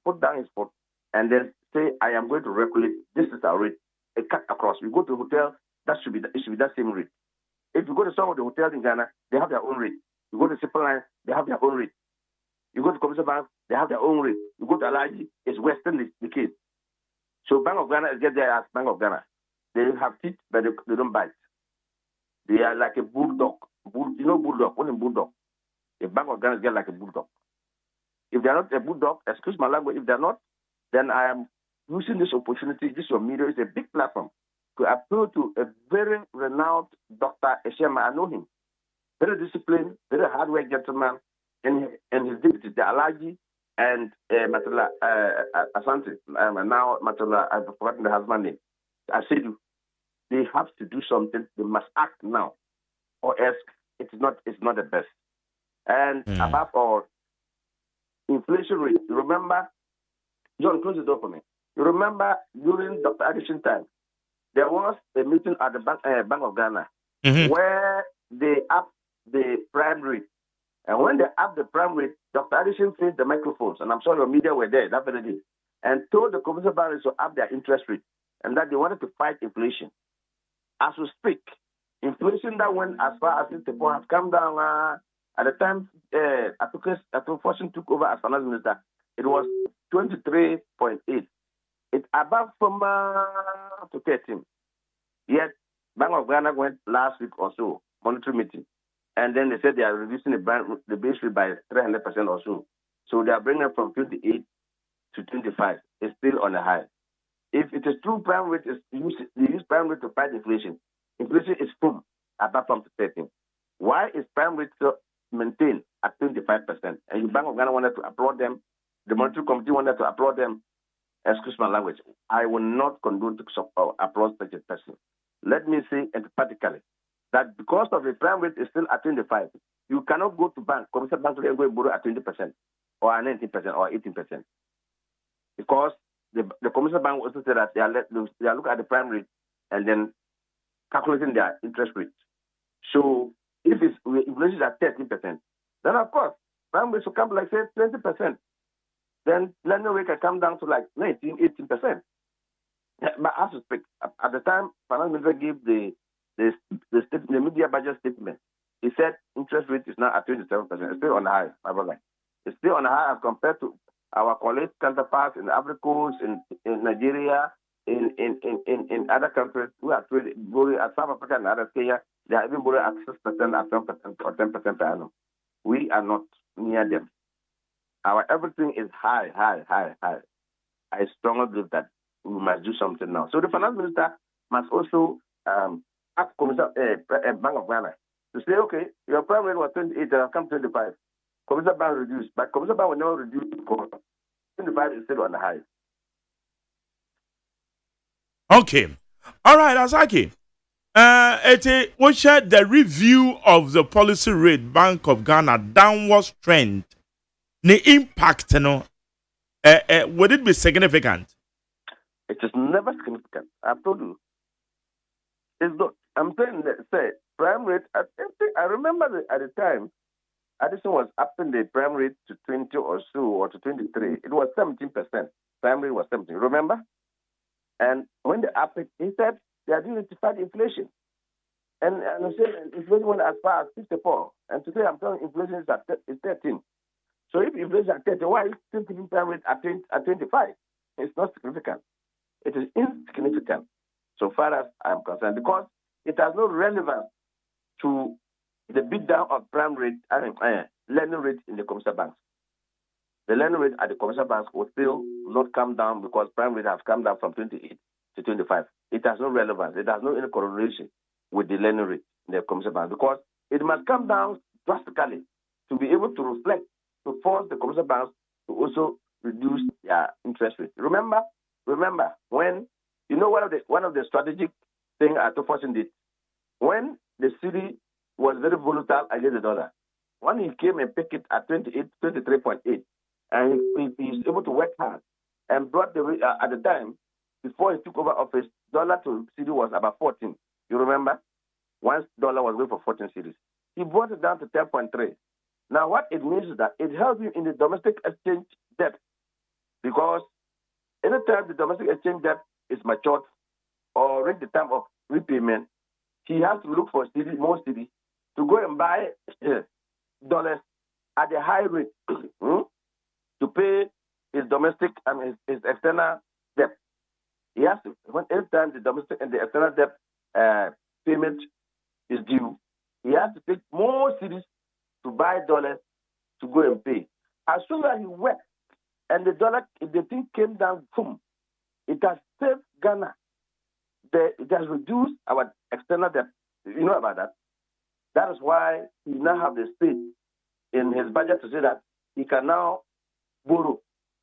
put down his foot and then say, I am going to regulate, this is our rate, a cut across. We go to a hotel, it should be that same rate. If you go to some of the hotels in Ghana, they have their own rate. You go to Simple Line, they have their own rate. You go to commercial bank, they have their own rate. You go to Alaji, it's Western the case. So Bank of Ghana is get there as Bank of Ghana. They have teeth, but they don't bite. They are like a bulldog. You know bulldog? What is bulldog? The Bank of Ghana is get like a bulldog. If they are not a bulldog, excuse my language, if they are not, then I am using this opportunity, this your media is a big platform, to appeal to a very renowned Dr. Eshema. I know him. Very disciplined, very hardworking gentleman, and his deputy, the Alaji, and Matala Asante. Now Matala, I've forgotten the husband name. I said, they have to do something. They must act now, or else it's not the best. And above all, inflation rate. You remember, John, close the door for me. You remember during Dr. Addison time, there was a meeting at the Bank of Ghana where they upped the prime rate. And when they upped the prime rate, Dr. Addison faced the microphones, and I'm sure your media were there that very day, and told the commercial banks to up their interest rate and that they wanted to fight inflation. As we speak, inflation that went as far as it has come down. At the time, Fortune took over as finance minister, it was 23.8. It's above from to 13. Yet, Bank of Ghana went last week or so, monetary meeting, and then they said they are reducing the base rate by 300% or so. So they are bringing it from 28 to 25. It's still on a high. If it is true prime rate, they use prime rate to fight inflation. Inflation is full above from 13. Why is prime rate maintained at 25%? And the Bank of Ghana wanted to applaud them. The Monetary Committee wanted to applaud them. Excuse my language. I will not condone to applaud such a person. Let me say emphatically that because of the prime rate is still at 25, you cannot go to bank, commercial bank today and go and borrow at 20% or 19% or 18%. Because the commercial bank also said that they are looking at the prime rate and then calculating their interest rate. So if inflation is at 13%, then of course, prime rate should come like say 20%. Then lending rate can come down to like 19, 18%. But as to speak, at the time, finance minister gave the media budget statement. He said interest rate is now at 27%. It's still on the high, my brother. It's still on the high as compared to our colleague counterparts in Africa, in Nigeria, in other countries who are borrowing at South Africa and other Kenya. They are even borrowing at 6%, at 10% or 10% per annum. We are not near them. Our everything is high. I strongly believe that we must do something now. So the finance minister must also ask Bank of Ghana to say, okay, your prime rate was 28, it has come 25. Commercial Bank reduced, but Commercial Bank will never reduce because 25 is still on the high. Okay. All right, Asaki. We shared the review of the policy rate Bank of Ghana downward trend. The impact, would it be significant? It is never significant. I've told you. It's not. I'm saying that, say, prime rate, I remember at the time, Addison was upping the prime rate to 20 or so, or to 23. It was 17%. Prime rate was 17. Remember? And when they upped it, he said they are doing it to fight inflation. And I said inflation went as far as 54. And today I'm telling inflation is 13. So if inflation is at 30, why is still keeping prime rate at 25? It's not significant. It is insignificant so far as I'm concerned because it has no relevance to the beat down of prime rate and lending rate in the commercial banks. The lending rate at the commercial banks will still not come down because prime rate has come down from 28 to 25. It has no relevance. It has no any correlation with the lending rate in the commercial banks because it must come down drastically to be able to reflect, to force the commercial banks to also reduce their interest rate. Remember when one of the strategic things at forcing did when the city was very volatile against the dollar. When he came and picked it at 23.8, and he's able to work hard and brought the at the time before he took over office, dollar to city was about 14. You remember? Once dollar was going for 14 cities, he brought it down to 10.3. Now, what it means is that it helps you in the domestic exchange debt because anytime the domestic exchange debt is matured or reach the time of repayment, he has to look for more city to go and buy dollars at a high rate to pay his domestic and his external debt. He has to, anytime the domestic and the external debt payment is due, he has to take more cities to buy dollars to go and pay. As soon as he worked and the dollar, if the thing came down, boom, it has saved Ghana. It has reduced our external debt. You know about that? That is why he now have the space in his budget to say that he can now borrow.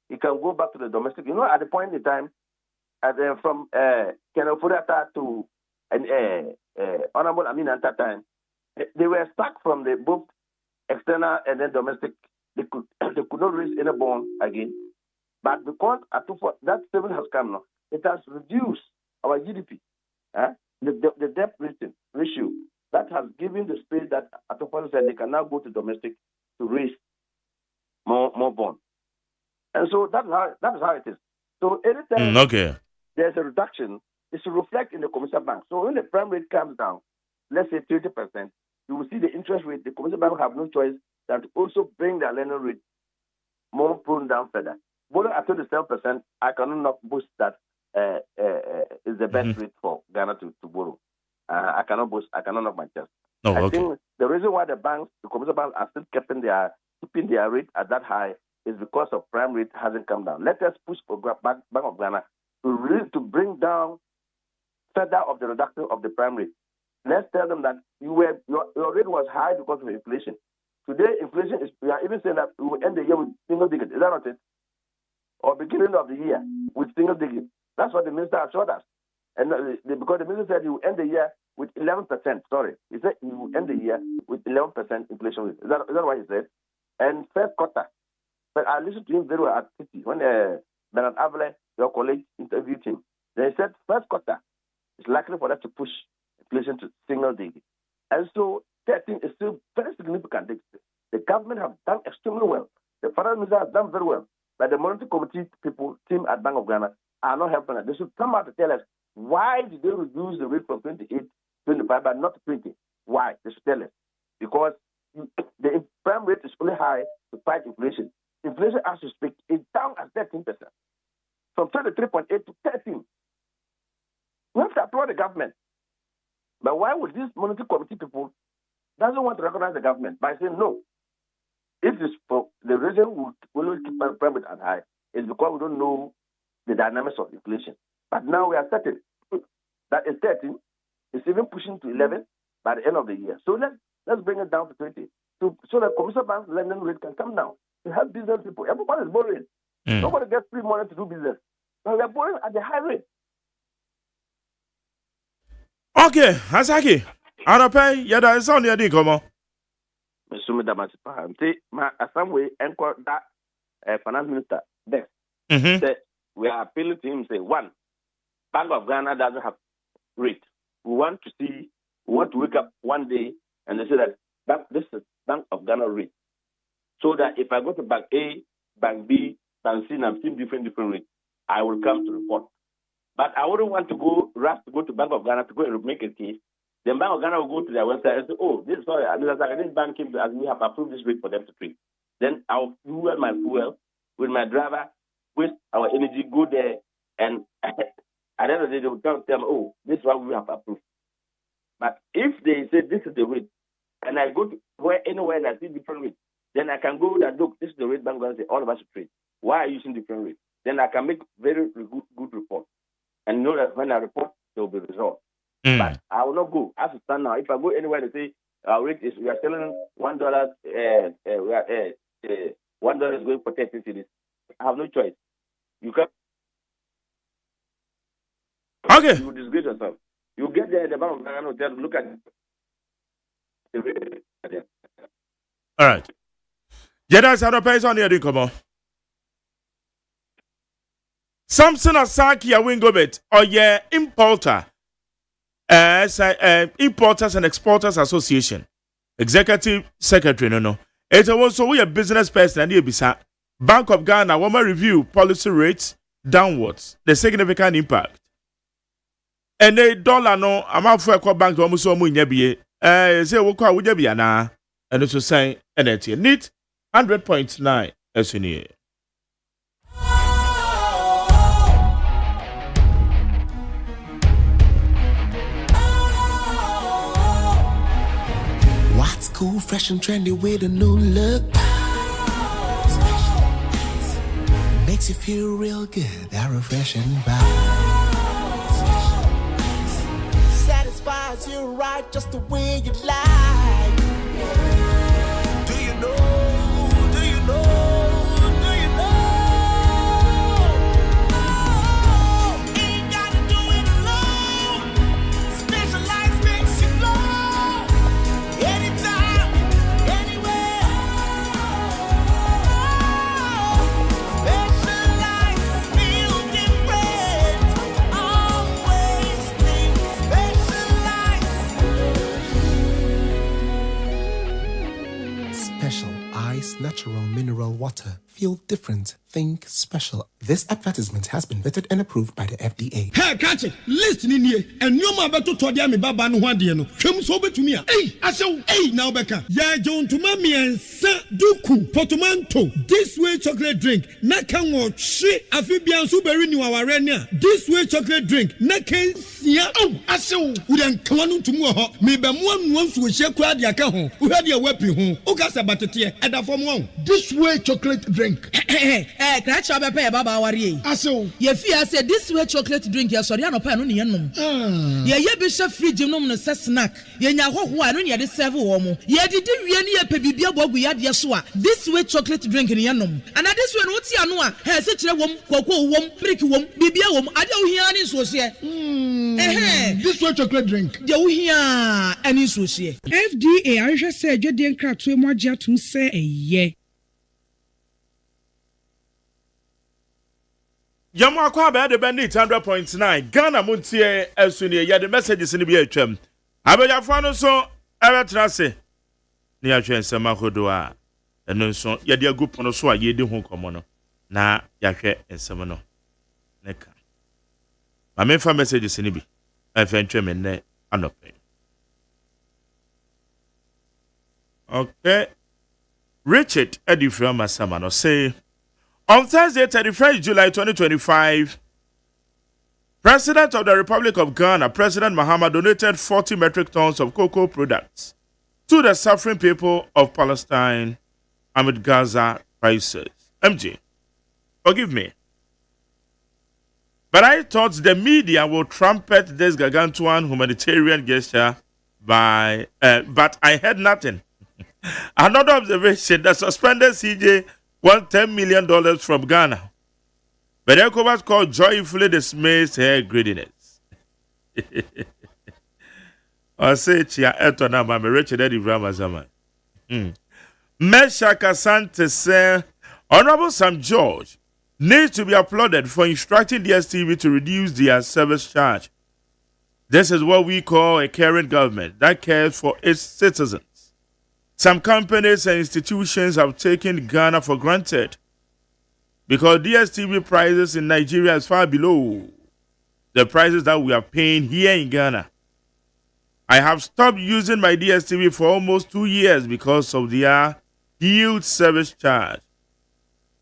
He can go back to the domestic. You know, at the point in time, from Kenofurata to Honorable Amin at that time, they were stuck from the both external and then domestic. They could not raise any bond again. But because that saving has come now, it has reduced our GDP. The debt ratio that has given the space that Atopolo said they can now go to domestic to raise more bond. And so that is how it is. So anytime there's a reduction, it's to reflect in the commercial bank. So when the prime rate comes down, let's say 30%, you will see the interest rate. The commercial bank have no choice than to also bring their lending rate more prone down further. Borrow at 27%, I cannot boost that is the best rate for Ghana to borrow. I cannot knock my chest. I think the reason why the commercial banks are still keeping their rate at that high is because of prime rate hasn't come down. Let us push for Bank of Ghana to bring down further of the reduction of the prime rate. Let's tell them that your rate was high because of inflation. Today, inflation we are even saying that we will end the year with single digit. Is that not it? Or beginning of the year with single digit. That's what the minister assured us. And because the minister said he will end the year with 11%. Sorry. He said he will end the year with 11% inflation rate. Is that what he said? And first quarter. But I listened to him very well at City when Bernard Avile, your colleague, interviewed him. They said first quarter is likely for that to push inflation to single digit. And so 13 is still very significant. The government have done extremely well. The finance minister has done very well. But the monetary committee team at Bank of Ghana are not helping us. They should come out to tell us why did they reduce the rate from 28 to 25 but not 20? Why? They should tell us. Because the prime rate is only high to fight inflation. Inflation, as you speak, is down at 13%. From 23.8 to 13. We have to applaud the government. But why would these monetary committee people doesn't want to recognize the government by saying no? If it's for the reason we will keep prime rate at high is because we don't know the dynamics of inflation. But now we are certain that it's 13 It's even pushing to 11 by the end of the year. So let's bring it down to 20. So that commercial bank lending rate can come down. To help business people. Everybody is borrowing. Nobody gets free money to do business. But we are borrowing at the high rate. Okay, Hasaki. Anope, yada is on the idea, come on. Mr. Damasipa, some way, encore that finance minister, there. Said, we are appealing to him, say, one, Bank of Ghana doesn't have rate. We want to wake up one day and they say that this is Bank of Ghana rate. So that if I go to Bank A, Bank B, Bank C, and I'm seeing different rates, I will come to report. But I wouldn't want to go to Bank of Ghana to go and make a case. Then Bank of Ghana will go to their website and say, oh, this bank came as we have approved this rate for them to trade. Then I'll fuel my fuel with my driver, waste our energy, go there, and at the end of the day, they will tell me, oh, this is what we have approved. But if they say this is the rate, and I go to anywhere and I see different rates, then I can go that, look, this is the rate Bank of Ghana say all of us should trade. Why are you using different rates? Then I can make very good report. And know that when I report, there will be results. But I will not go. As it stand now, if I go anywhere, they say our rate is we are selling $1. $1 is going for 30 cedis. I have no choice. You can. Okay. You disgrace yourself. You get there, the Bank of Ghana will tell you, look at the rate. All right. Jeda is Anope on the idea, come on. Samson Asaki a Wingobet or importer. Importers and Exporters Association Executive Secretary no. It's also we a business person and bisa Bank of Ghana will review policy rates downwards. The significant impact. And the dollar no amount for a bank almost so much be say we call would be na and it's saying and it need 100.9 as in here. What's cool, fresh and trendy with a new look? Makes you feel real good, that refreshing vibe. Satisfies you right just the way you like. Do you know? Do you know? Do you know? Ain't gotta do it alone. Specialized makes you flow. Anytime, anywhere. Specialized feel different. Always think specialized. Special Ice Natural Mineral Water. Feel different. Think special. This advertisement has been vetted and approved by the FDA. Hey, catch it. Listen in here. And you ma beto to dia me baba no hwade no. Hwem so betumi a. Hey, asew. Hey, now beka. Ya John to mami ensa duku portmanteau. This way chocolate drink. Na kan wo hwe afibian so beri ni waware ne a. This way chocolate drink. Na kan sia. Oh, asew. Udan kwanu tumu ho. Me be mo anu nso hye kura de aka ho. Uhade e wapi ho. Ukasa batete e da fom won. This way chocolate drink. Catch up a baba worry. Aso. Ye fear say this way chocolate drink ya sorry anopa no ne yenom. Ye be sha fridge nom no se snack. Ye nya hoho no ne de serve wo mo. Ye didi wie ne ye pebibia bogu ya de so a. This way chocolate drink ne yenom. And this way no ti ano a, he se kire wom, koko wom, brick wom, bibia wom, ade wo hia ne so se. This way chocolate drink. De wo hia ani so se. FDA ahwehwe se adwede nkratoe mo agye atum se eye. Yamu akwa be de bendit 100.9 Ghana Montie asuni ya the messages ni bi atwam. Abejafo no so ebetra se. Ni atwen sema hodo a eno nso ya de agu pono so a ye di ho komo no. Na ya hwe ensem no. Neka. Ma me fa messages ni bi. Afa ntwem ne anope. Okay. Richard Edifra Masama no say on Thursday, 31st July 2025, President of the Republic of Ghana, President Mahama, donated 40 metric tons of cocoa products to the suffering people of Palestine amid Gaza crisis. MJ, forgive me. But I thought the media will trumpet this gargantuan humanitarian gesture but I heard nothing. Another observation, the suspended CJ won $10 million from Ghana. But ECOWAS called joyfully dismissed her greediness. I say, Chia Etona, Mamma Richard Eddie Ramazama. Mesha Kasante say, Honorable Sam George needs to be applauded for instructing the STV to reduce their service charge. This is what we call a caring government that cares for its citizens. Some companies and institutions have taken Ghana for granted because DSTV prices in Nigeria is far below the prices that we are paying here in Ghana. I have stopped using my DSTV for almost 2 years because of their huge service charge.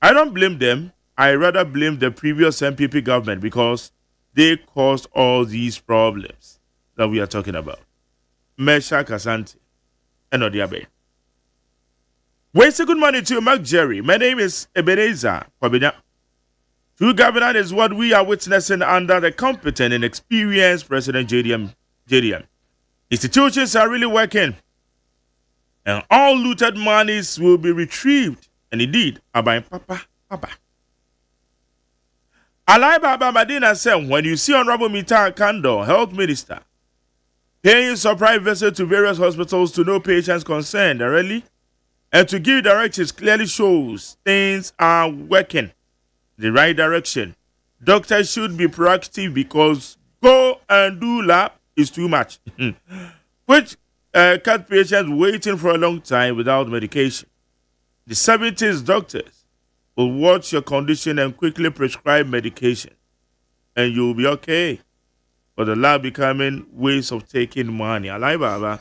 I don't blame them. I rather blame the previous MPP government because they caused all these problems that we are talking about. Mesha Kasante and Odiabe. Well, say good morning to you, Mark Jerry. My name is Ebenezer Kwabena. True governance is what we are witnessing under the competent and experienced President JDM. Institutions are really working, and all looted monies will be retrieved. And indeed, Abai Papa. Alai Baba Madina said, when you see Honorable Mita Kando, Health Minister, paying surprise visit to various hospitals to know patients concerned directly, and to give directives clearly shows things are working the right direction. Doctors should be proactive because go and do lab is too much, which cut patients waiting for a long time without medication. The 70s doctors will watch your condition and quickly prescribe medication, and you'll be okay. But the lab becoming ways of taking money. Alai Baba.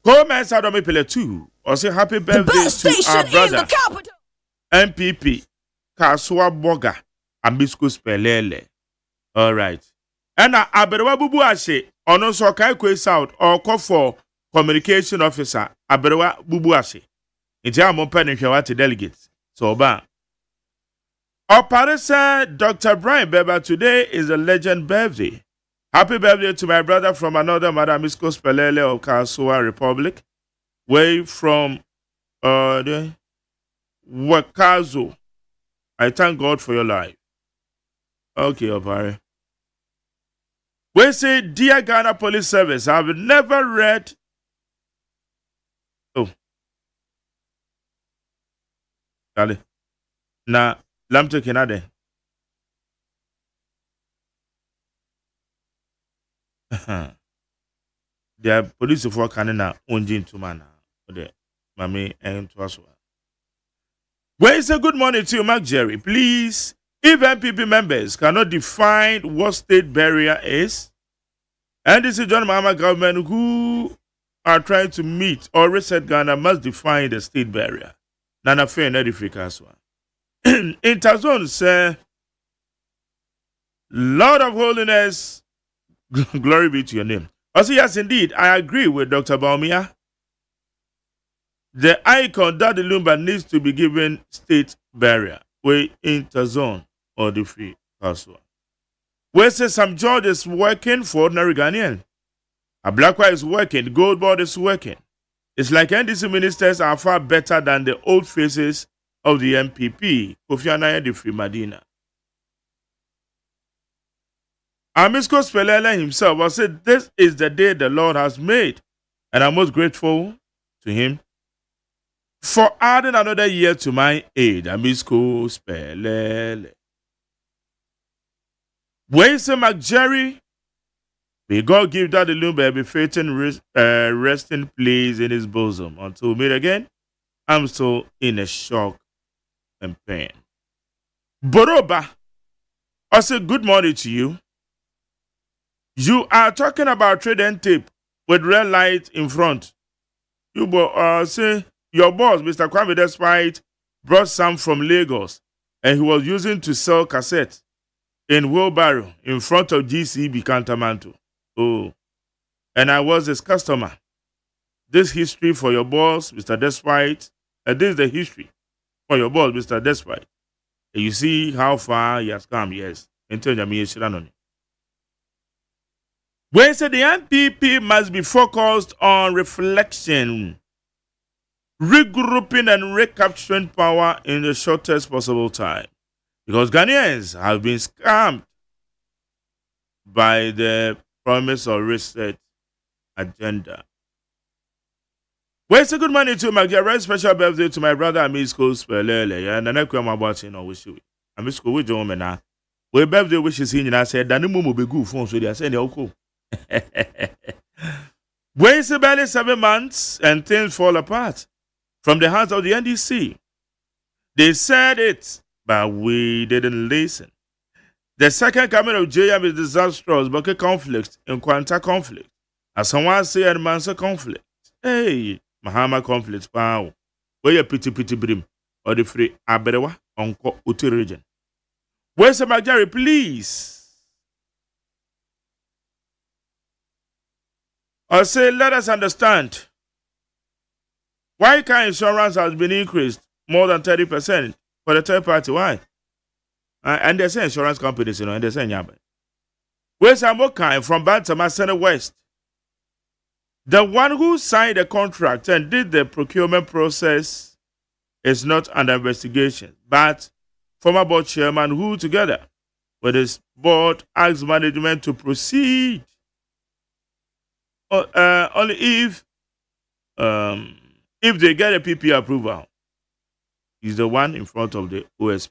Coleman Sadomi Pele 2 or say happy birthday to our brother MPP Kaswa Boga Ambisco Spelele. All right. And Aberewa Bubu Ashe ono so kai kwes out or call for communication officer Aberewa Bubu Ashe. Nti amon pen hwewate delegates. So ba. Oparisa Dr. Brian Beba, today is a legend birthday. Happy birthday to my brother from another Madam Isko Spelele of Kasua Republic. Way from the Wakazo. I thank God for your life. Okay, Opare. We say, dear Ghana Police Service, I have never read. Oh. Dale. Na, lamto kinade. The police for Canada only to man. The Mammy and to us. Well, it's a good morning to you, Mark Jerry. Please, if MPP members cannot define what state barrier is, and this is John Mahama government who are trying to meet or reset Ghana must define the state barrier. Nana fair edification. Interzone say, Lord of Holiness, glory be to your name. Also, yes, indeed, I agree with Dr. Baumia. The icon that the Lumba needs to be given state barrier, where interzone or the free castle. Where say some George is working for ordinary Ghanaian. A black white is working, gold board is working. It's like NDC ministers are far better than the old faces of the MPP, Kofi Annan the Free Madina. Amisko Spelele himself will say, this is the day the Lord has made, and I'm most grateful to him for adding another year to my age. Amisko Spelele. Where say McJerry? May God give that the Lumba be faith and resting place in his bosom. Until we meet again, I'm still in a shock and pain. Boroba, I say good morning to you. You are talking about trade and tape with red light in front. You say your boss, Mr. Kwame Despite, brought some from Lagos and he was using to sell cassettes in wheelbarrow in front of GCB Cantamanto. Oh, and I was his customer. This history for your boss, Mr. Despite, and this is the history for your boss, Mr. Despite. You see how far he has come, yes. Until Nyame Yeshira no ni. When say the NPP must be focused on reflection, regrouping and recapturing power in the shortest possible time. Because Ghanaians have been scammed by the promise of reset agenda. Well, it's a good morning to my very special birthday to my brother Amisko Spelele. And I come about you know wish you. Amisko with your now. We birthday wishes in I said that no more be good phone so they are saying okay. When it's barely 7 months and things fall apart from the hands of the NDC. They said it, but we didn't listen. The second coming of JM is disastrous, but a conflict in Quanta conflict. As someone said, Mansa conflict. Hey, Mahama conflict, wow. Where you pity brim or the free Aberewa on Uti region. Where's the Majari, please? I say, let us understand. Why car insurance has been increased more than 30% for the third party? Why? And they say insurance companies, and they say Nyaba. Where's Amokai from Bantama Center West? The one who signed the contract and did the procurement process is not under investigation, but former board chairman who, together with his board, asked management to proceed only if they get a PP approval. He's the one in front of the OSP.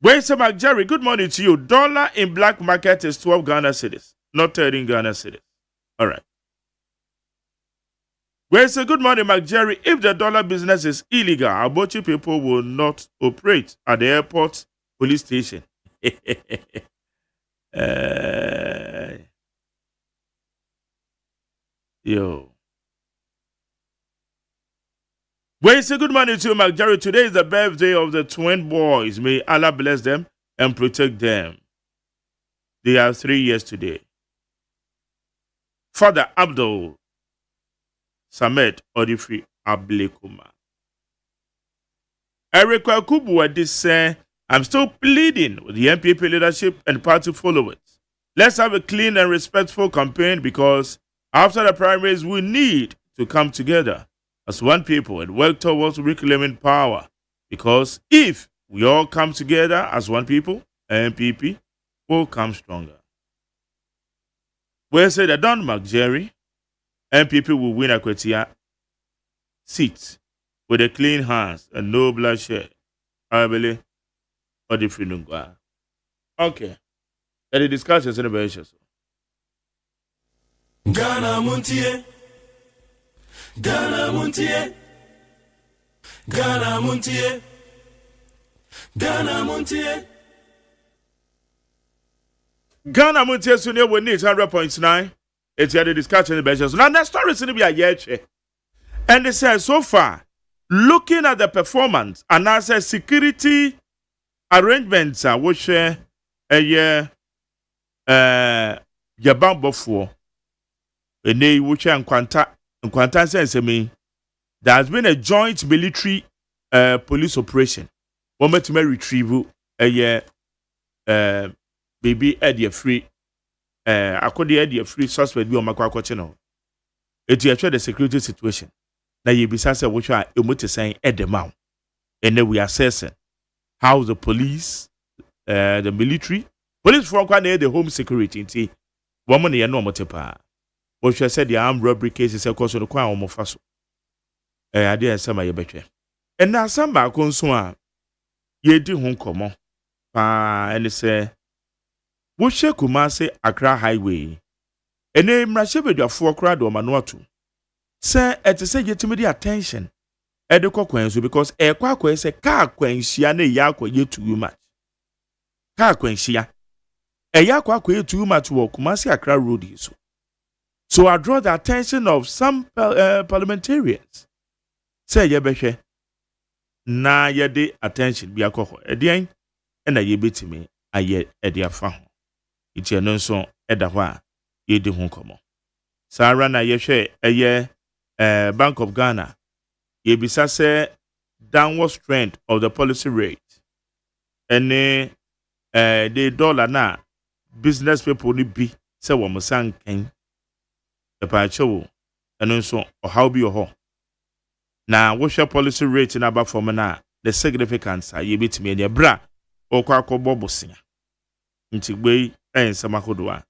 Where's Jerry? Good morning to you. Dollar in black market is 12 Ghana cedis, not 13 Ghana cedis. All right. Where's good morning, Jerry? If the dollar business is illegal, Abochi people will not operate at the airport police station. Yo. Well, it's a good morning to you, Jerry. Today is the birthday of the twin boys. May Allah bless them and protect them. They have 3 years today. Father Abdul Samet Odifri Ablekuma. Eric Wakubu did say, I'm still pleading with the MPP leadership and party followers. Let's have a clean and respectful campaign because after the primaries, we need to come together as one people and work towards reclaiming power. Because if we all come together as one people, MPP will come stronger. We say that Don McJerry, MPP will win Akwetia seat with a clean hands and no bloodshed. I believe or the freedom. Okay. Let the discussions in the benches. Ghana Montie, Ghana Montie, Ghana Montie, Ghana Montie. Ghana Montie Sunia will need 100.9. It's here the discussion in the benches. Now, the story is going to be a year. And they say so far, looking at the performance and as a security arrangements, which a year, Jaban before. Which and Quanta says me, there has been a joint military police operation. One to retrieval a year baby Eddie free according Eddie free suspect be on Macquarie channel. It's actually the security situation. Now you be say which are saying at the mount. And then we are assessing how the police, the military, police from the home security. Woman ya no motepa. What you said the armed robbery cases of course the kwa omofaso. Ade ensema ye betwe. And na samba konso a ye di ho komo. Pa ene se wo hye Kumasi Accra highway. Ene mrahye bedwafo kra do mano atu. Se ete se yetimi di attention. Ede kokwanso because kwakwa se ka kwanhia na ye akwa ye too much. Ka kwanhia. Kwakwa ye too much wo Kumasi Accra road so. So I draw the attention of some parliamentarians. Say ye behwe na ye de attention bi akọ edian na ye betimi aye ede afa ho. Iti eno nso eda ho a ye de ho komo. Sara na ye hwe eye Bank of Ghana ye bisa se downward trend of the policy rate. And the dollar na business people ni be say wo musan kan. E pa chewo eno nso o how be ho. Na wo hwe policy rate na ba form na the significance aye betimi ene bra okwa akobo bosia. Nti gbe ensama kodoa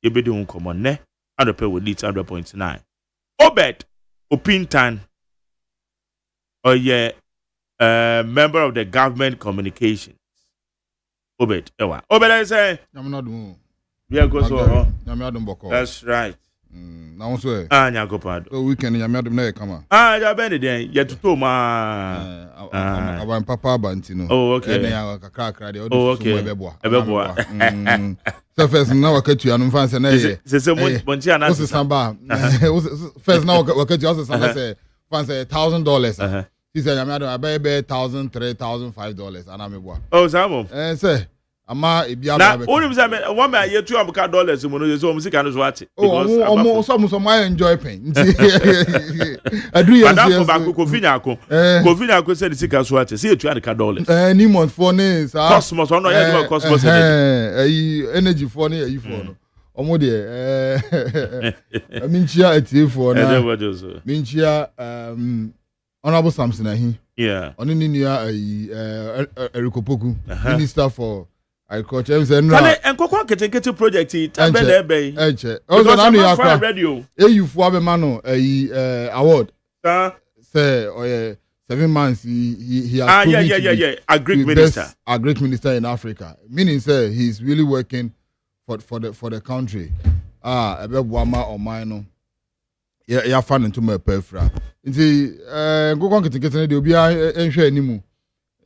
ye be de nkomo ne adope we lit 100.9. Obed Opintan member of the government communications. Obed, ewa. Obed, I say. I'm not doing. Yeah, go so. That's right. Now so. Nyago pado. So weekend I'm not doing come. Ya bend then. Ya tuto ma. I'm Papa Bantino. Oh, okay. Oh, okay. Ebeboa. So first now I get you and fancy na ye. Se monti ana. What's samba? First now I get you also samba say fancy $1,000. He said, I'm not $1,000, $3,000, $5, and I'm a boy. Oh, Samo. And say, I'm a only time one man year $200 in one of the music and watch it. Oh, some I enjoy pain. I do. And that's about Kofinako. Kofinako said the sick as watch. See $200. Any month for names. Cosmos, I know Cosmos. Energy for you for. Omode minchia etie for na. Minchia Honorable Samson ahi. Yeah. Oni ni nua Erikopoku, Minister for Agriculture. Enkokwa ketekete project tabele ebe. Eche. Also na no yakwa radio. Eyufo abema no award. Say 7 months he has yeah. Agric minister. Agric minister in Africa. Meaning say he's really working for the country. Ebe buama omaino. Ya fan into my perfra. Nti go kon ketekete de obi enhwe animu.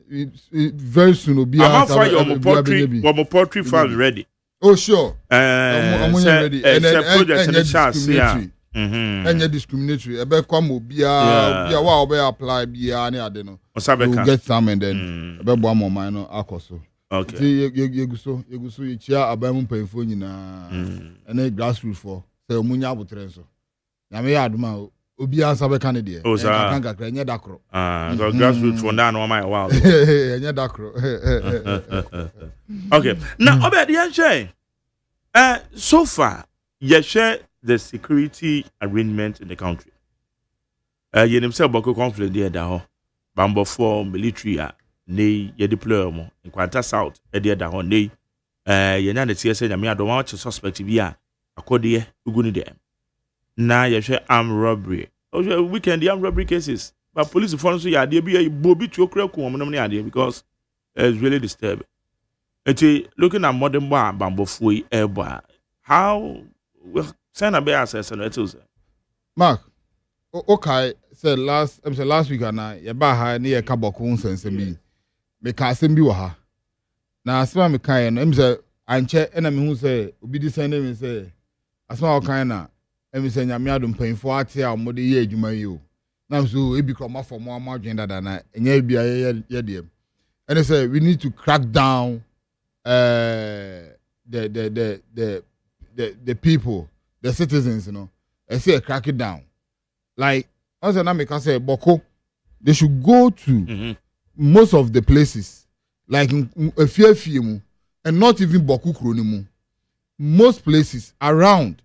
Very soon obi am for your poultry farm ready. Oh sure. I'm ready. And project and chance yeah. Any discriminatory. Ebe come obi a wa obi apply bia na ade no. You get some and then ebe bo am man no akoso. Okay. Yeguso ye chia abamu mpanyfo nyina. Ene grassroots for say omunya abotre so. Nyame ya aduma obi ansa be kan de kan kakra nya dakro go grassroots for na no my wow nya dakro okay now obed yan share so far you share the security arrangement in the country you himself boko conflict there da ho bambo for military ne ye deploy mo in Kwanta South there da ho ne ye nya na tie say nyame adoma wa suspect bi a akode uguni dem na you share armed robbery. Weekend the armed robbery cases. But police force so yade be bobi to okra ko mo na yade because it's really disturbing. Looking at modern bar bambofui eba. How send a bear access and it is. Mark, okay, said last week na ye ba ha na ye ka bokun sense bi. Me ka asem bi wa ha. Na asema me kan no say anche na me hu say obi di send me say asema o kan na emi se nyame adom panfo ate a mo de ye adwuma yi o na so ebi kroma for mo amadwen dada na enya bia ye dem and say we need to crack down the people, the citizens, you know. I say crack it down. Like also na make say boko they should go to most of the places like a few and not even boku kronimu. Most places around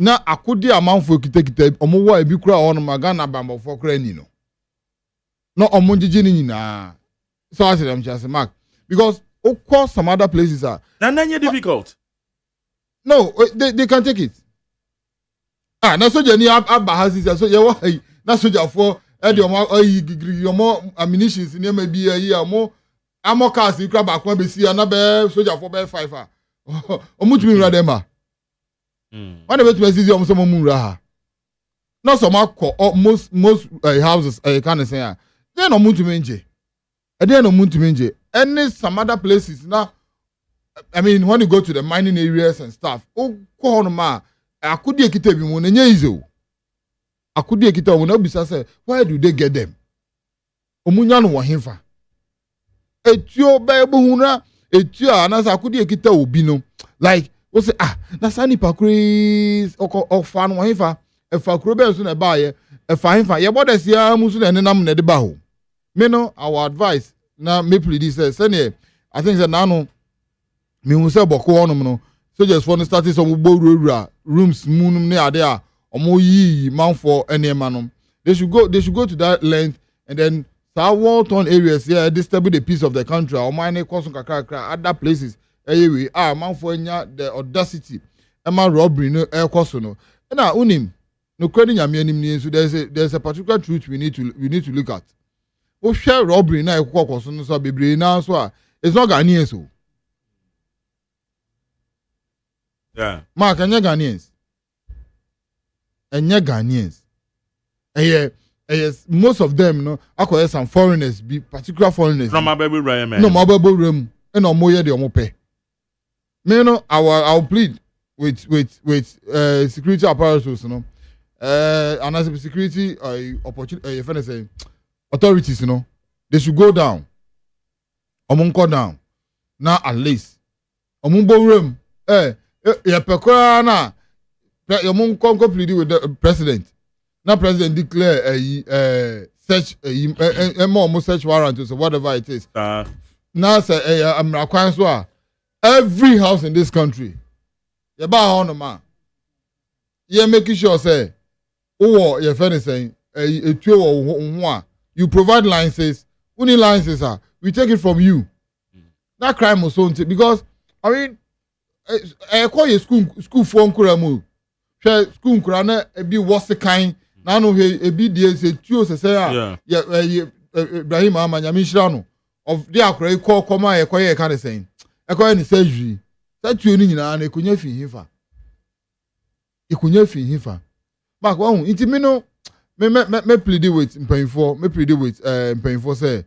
na akodi amanfo kitekite omowo ebi kura on magana bambo for kra ni no no omojiji ni nyina so I said I'm just mark because of course some other places are na difficult no they can take it na soja ni abahasi so ye wa na soja for e de omo gigiri omo ammunitions ni ma bi yi amo cars kura ba kon be si na be soja for be 5 omutumi nra dem a when the best is almost munra not some most houses kind of say they no muntu menje they no muntu menje any some other places now I mean when you go to the mining areas and stuff oh ko on ma akudi ekita bi mu na nya izo akudi ekita mu na bisa say where do they get them omunya no wo hemfa etio ba ebuhuna etio anasa akudi ekita obi no like we say na sani pakris o fan wo hefa e fa kuro be so na ba ye e fa hefa ye bodes ya musu na nenam na de ba ho me no our advice na me plead this say I think say now no me who say boko on no so just for starting some borura rooms moon ne ade a omo yi man for any man they should go to that length and then war torn areas here disturb the peace of the country or mine cause kakra other places anyway man for the audacity ema robbery no air cost no na unim no credit nyame anim ni so there's a particular truth we need to look at o share robbery na ekoko so no so bebre na so it's not Ghanaians so yeah mark anya Ghanaians yes most of them no acquire some foreigners be particular foreigners from Ababu Ryan man no Ababu room and no more de omo pe me no I'll plead with security apparatus no and as a security opportunity authorities, they should go down. Go down. Now at least. Room. Pekora na. Plead with the president. Now president declare a search more search warrant or whatever it is. Now say I'm requiring every house in this country. You buy on man. You making sure say your friend is saying you provide licenses. Only licenses we take it from you. That crime was so because I mean I call you school phone kuramu. School kurana be what's the kind now no he be there say two say Ibrahim Amanyamishirano of the akra call come I call kind of saying I call any surgery that you need na ekunya fi hifa ekunya fi hifa back one intimino me plead with mpanyinfo say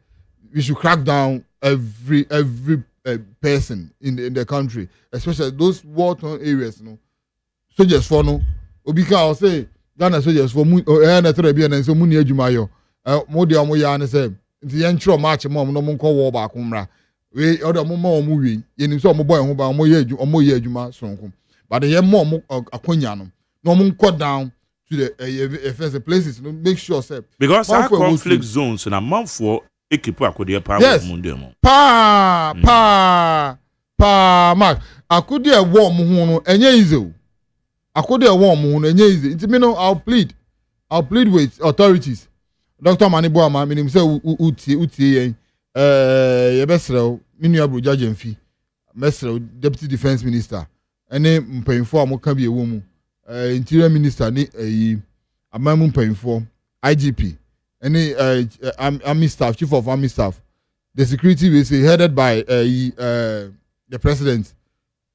we should crack down every person in the country, especially those war-torn areas. Soldiers for no, Obika say Ghana soldiers for na Trebian and so muni ejumayo. Modi amoya ne say the entro march mom no monko war back umra. We other mo movie. Yenim so mo boy ho ba mo ye ejuma sonko. But the year more akonya no monko down to the first places, make sure say because our conflict zones in a month for equipe akodi power yes. Mark akodi e war mu hu no enye easy akodi e war mu hu no enye easy it mean I'll plead with authorities. Dr. Manibo ama menim say utie yen ye besrew minu abro judge mesrew deputy defense minister ene mpanyinfo amoka bi ewo mu interior minister ni amamu mpanyinfo IGP any army staff, chief of army staff, the security will say headed by the president.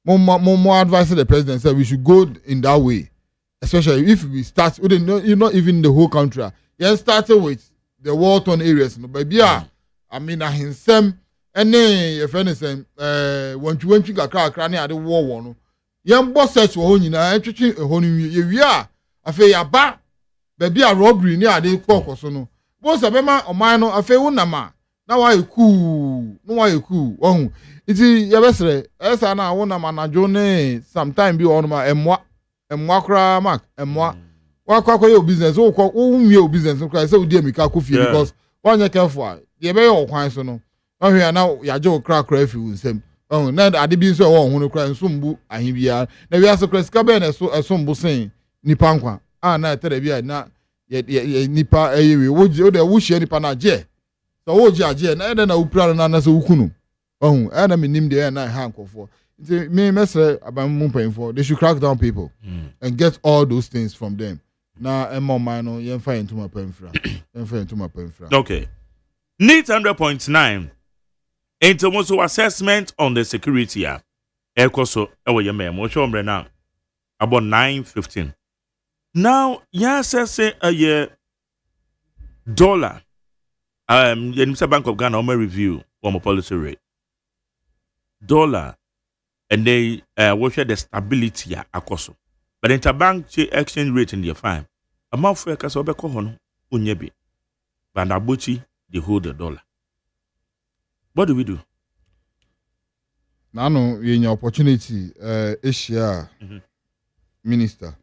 More advice to the president said we should go in that way, especially if we start. You're not even the whole country. You started with the war-torn areas. No, but yeah, I mean, I him any if anything, when you went to Accra, near the war one. Young boss search for home. I treating a home. Yeah, I feel ya ba, baby a robbery near the pork or so no. Boss a bema or mine a fair nama. Now why you cool? No why you cool? Oh, it's your best. As I now want a man a journey. Sometime be on my emwakra mark emwa. What your business? Oh, your business. Okay, so dear me kakufi because one you careful. You be all kinds so no. Oh here now ya jo crack refu same. Oh, now I did be so one who cry sumbu ahibia. Now we are so crazy kabene so sumbu saying nipankwa. Na tell be na nipa wo de wo hye nipa na je so wo je na na upra na so ukunu na me nim de na ha nkofo me mesre abam mpanyfo they should crack down people and get all those things from them na emo man no yen fa into my pamfra okay need 100.9 into most assessment on the security ekoso ewo ye me mo chombre na about 9:15. Now, yes, say a year dollar. The Bank of Ghana may review one policy rate. Dollar, and they watch the stability akoso. But interbank exchange rate in the fine. A month for a casobe kohono unyebi. Bandabuchi, they hold the dollar. What do we do? Now, no, in your opportunity, Asia minister.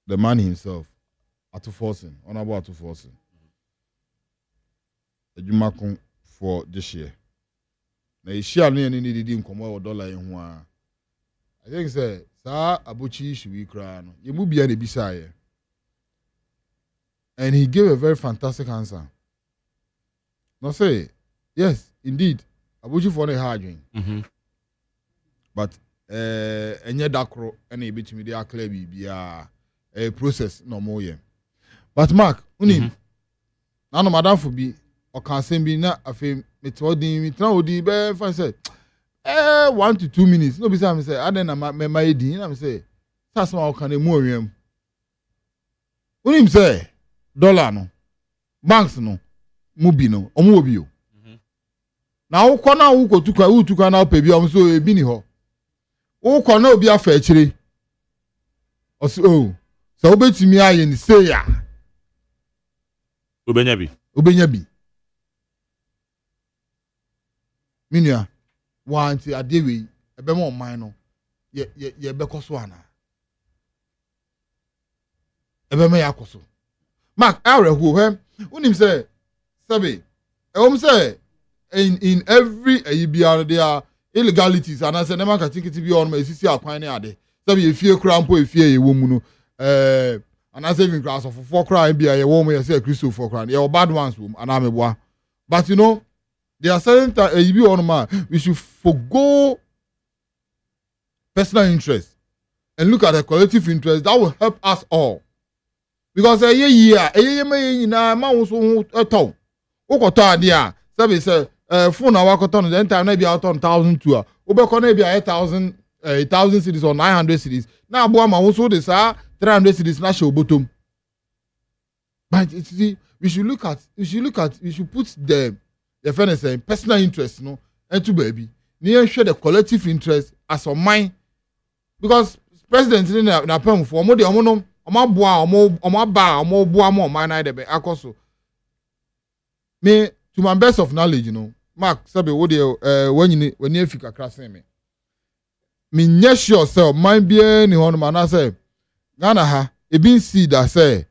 The man himself, Atuforcing, honorable Atuforcing. adwuma for this year. Na ishia no ne didi nkomo $1 ho a. I think say sa abuchi should we cry no. Ye mu bia na bisa ye. And he gave a very fantastic answer. No say, yes, indeed, abuchi for the hard doing. But enye dakro ene ebetimi dey clear bibia a process no more ye. But Mark, unim. Nano madam for be or can send be na afem metodi mitna odi be fa say 1 to 2 minutes. No be say am say aden na my edi na me say sas ma o kan emu owiem. Unim say dollar no banks no mubi no omo obi o. Na wo kọ na wo kotuka na pe bi om so ebi ni ho. Wo kọ na obi afa akire. O so obetimi aye ni say ya. Obenya bi. Minua wanti adewe ebe mo man no ye be koso ana. Ebe me yakoso. Mark arehu he unim say sabe say in every ABR there are illegalities and I say never can think it be on my sisi akwan ne ade. Sabe ye fie krampo e fie ye wo mu no and I say in class of 4 crime be a woman you say Christo 4 crime. Your bad ones and I'm a boy. But you know, there are certain times you be on man, we should forgo personal interest and look at the collective interest that will help us all. Because a year me na man so ton. Okoto ade sabe say phone na wakoton then time na be out on 1,002. Obeko na be 1,000 cities or 900 cities. Na abo ma so dey say 300 cities na show bottom. But we should put the fairness and personal interest into baby. Near share the collective interest as a mind. Because president na pem for mo de omo no omo boa omo ba omo boa mo man na de be akoso. Me to my best of knowledge Mark sabe wo de when you fika krasen me nye sure say mind be ni hono man say Ghana ha e been see that say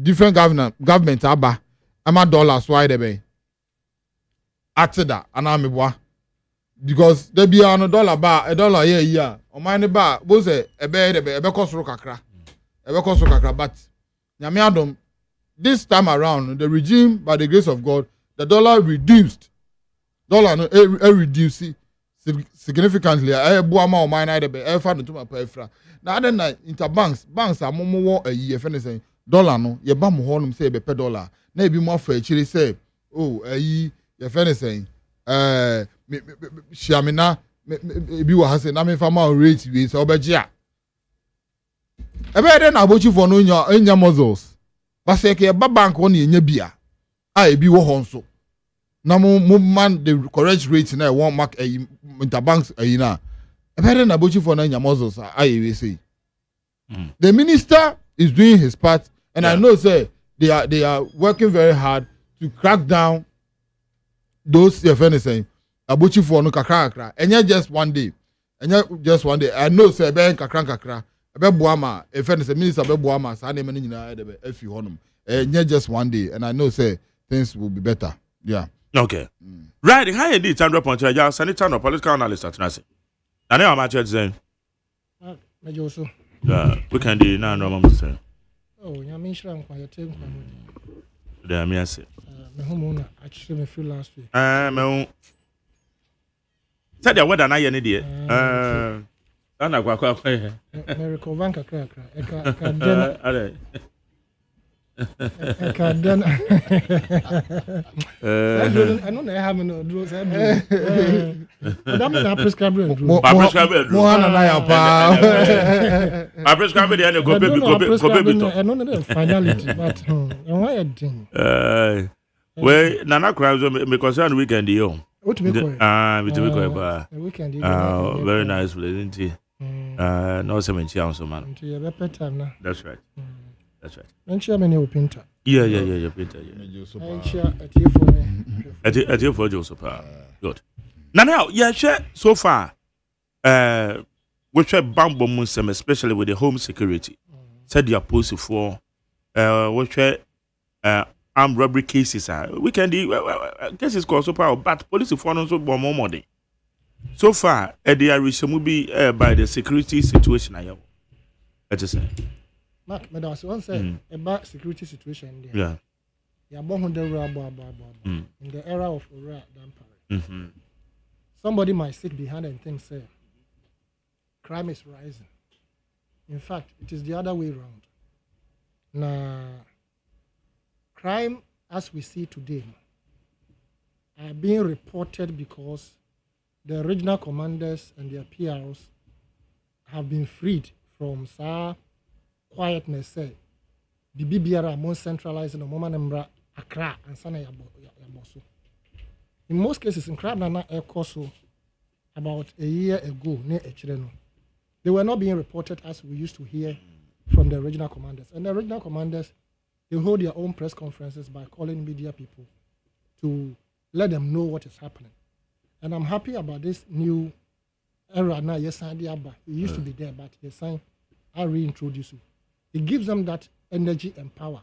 different government aba ama dollars why they be after that anameboa because there be an $1 ba $1 here o man ba bo say ebe kosoro kakra but nyame adom this time around the regime by the grace of God the dollar reduced reduce significantly boa ma o man na be e fa no to ma pa efra na aden na banks amomo a ye fe ne say dollar no ye ba mo honum say be per dollar na ebi mo afa akire say ayi ye fe ne say shiamina ebi wa ha say na me fa ma rate we say obeje a ebe de na abochi for no nya muscles ba say ke ba bank won ye nya bia a ebi wo ho nso na mo man the correct rate na one mark interbanks na ebe na bochi for na nyamozos we say the minister is doing his part and I know say they are working very hard to crack down those saying abochi for no kakra enye just one day I know say ebe kakra ebe boama say minister ebe boama sa na me nyina ebe afi honum enye just one day and I know say things will be better. Yeah. Okay. Right. How you did Sandra Poncha? Yeah, Senator, political analyst at Nasi. I know how much it's saying. Major so. Yeah, we can do now. No, mom say. Oh, you mean I'm quite taking. There, me say. My homeowner actually me feel last week. Me. Said the weather na ye ni die. Ana kwa. Me recover kakra. Eka den. Ale. I know they have no drugs. I prescribe drugs. I prescribe it and go baby. I know the finality, but why a thing? Well, Nana crowds me concern weekend yo. What to be weekend. Very nice place, isn't it? No 70 ounce man. That's right. That's right. And share many painter. Yeah, painter. And share at you for me. At you for Joseph. Good. Now, share so far. We try bamboo musem, especially with the home security. Said you are posted for. We try armed robbery cases we can cases called so power, but police for no so more money. So far, they are resumed by the security situation. I let us say. Mark, but I was say about security situation there. Yeah. You are born in the era of Ura Dampare. Somebody might sit behind and think, say, crime is rising. In fact, it is the other way around. Now, crime, as we see today, are being reported because the regional commanders and their PRs have been freed from quietness. Say, the BBR are more centralized in the moment Accra and Sana Yaboso. In most cases, in crime, about a year ago, near Echireno, they were not being reported as we used to hear from the regional commanders. And the regional commanders, they hold their own press conferences by calling media people to let them know what is happening. And I'm happy about this new era now. Yes, it used to be there, but yes, I reintroduce you. It gives them that energy and power.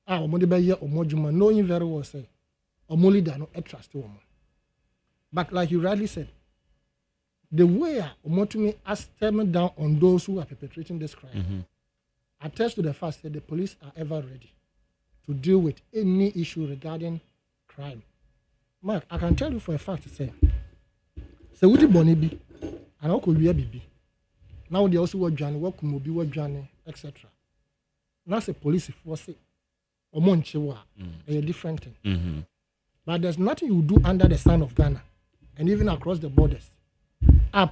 Knowing very well, say, no trust. But like you rightly said, the way Omotumi has stepping down on those who are perpetrating this crime attests to the fact that the police are ever ready to deal with any issue regarding crime. Mark, I can tell you for a fact to say, would you Bonibi and Uncle Bibi? Now they also work Johnny, work Mobi, work Johnny, etc. Now say police force or Monchewa, a different thing. But there's nothing you do under the sun of Ghana and even across the borders.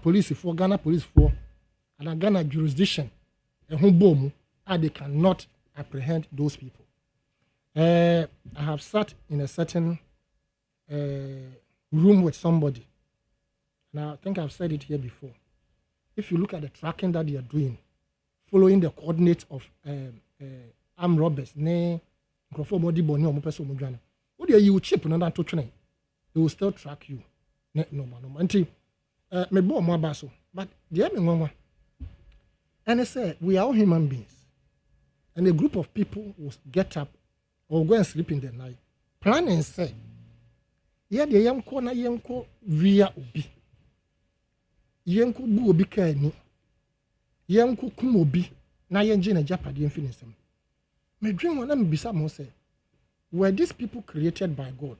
Police for Ghana police for and Ghana jurisdiction and whom they cannot apprehend those people. I have sat in a certain room with somebody, and I think I've said it here before. If you look at the tracking that they are doing, following the coordinates of armed robbers, they will chip another to train. They will still track you. Until me bo mo abaso, but the one and they say we are all human beings, and a group of people will get up or go and sleep in the night, plan and say, yeah, the young corner yanko via obi, yanko bu obi kani, yanko kum obi na yenji na japadi infinism. Me dream one am bisa mo say, were these people created by God?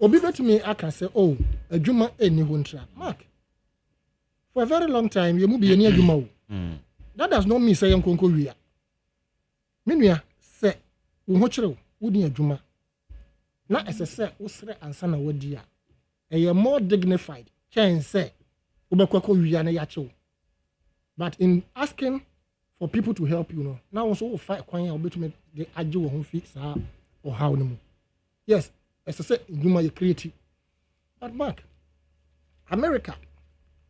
Obi bet me I can say, oh, a juma any huntra. Mark, for a very long time, you must be near juma. That does not mean say I'm konkoria. Meanwhile, say, uhochero, wouldn't a juma. Not as I say, usre and sana wodia. And you're more dignified, can say, ubekoko wiana yacho. But in asking for people to help you, know, now also fight kwanya obi to me the ajo won fix or how no. Yes. As I said, you might create. But Mark, America,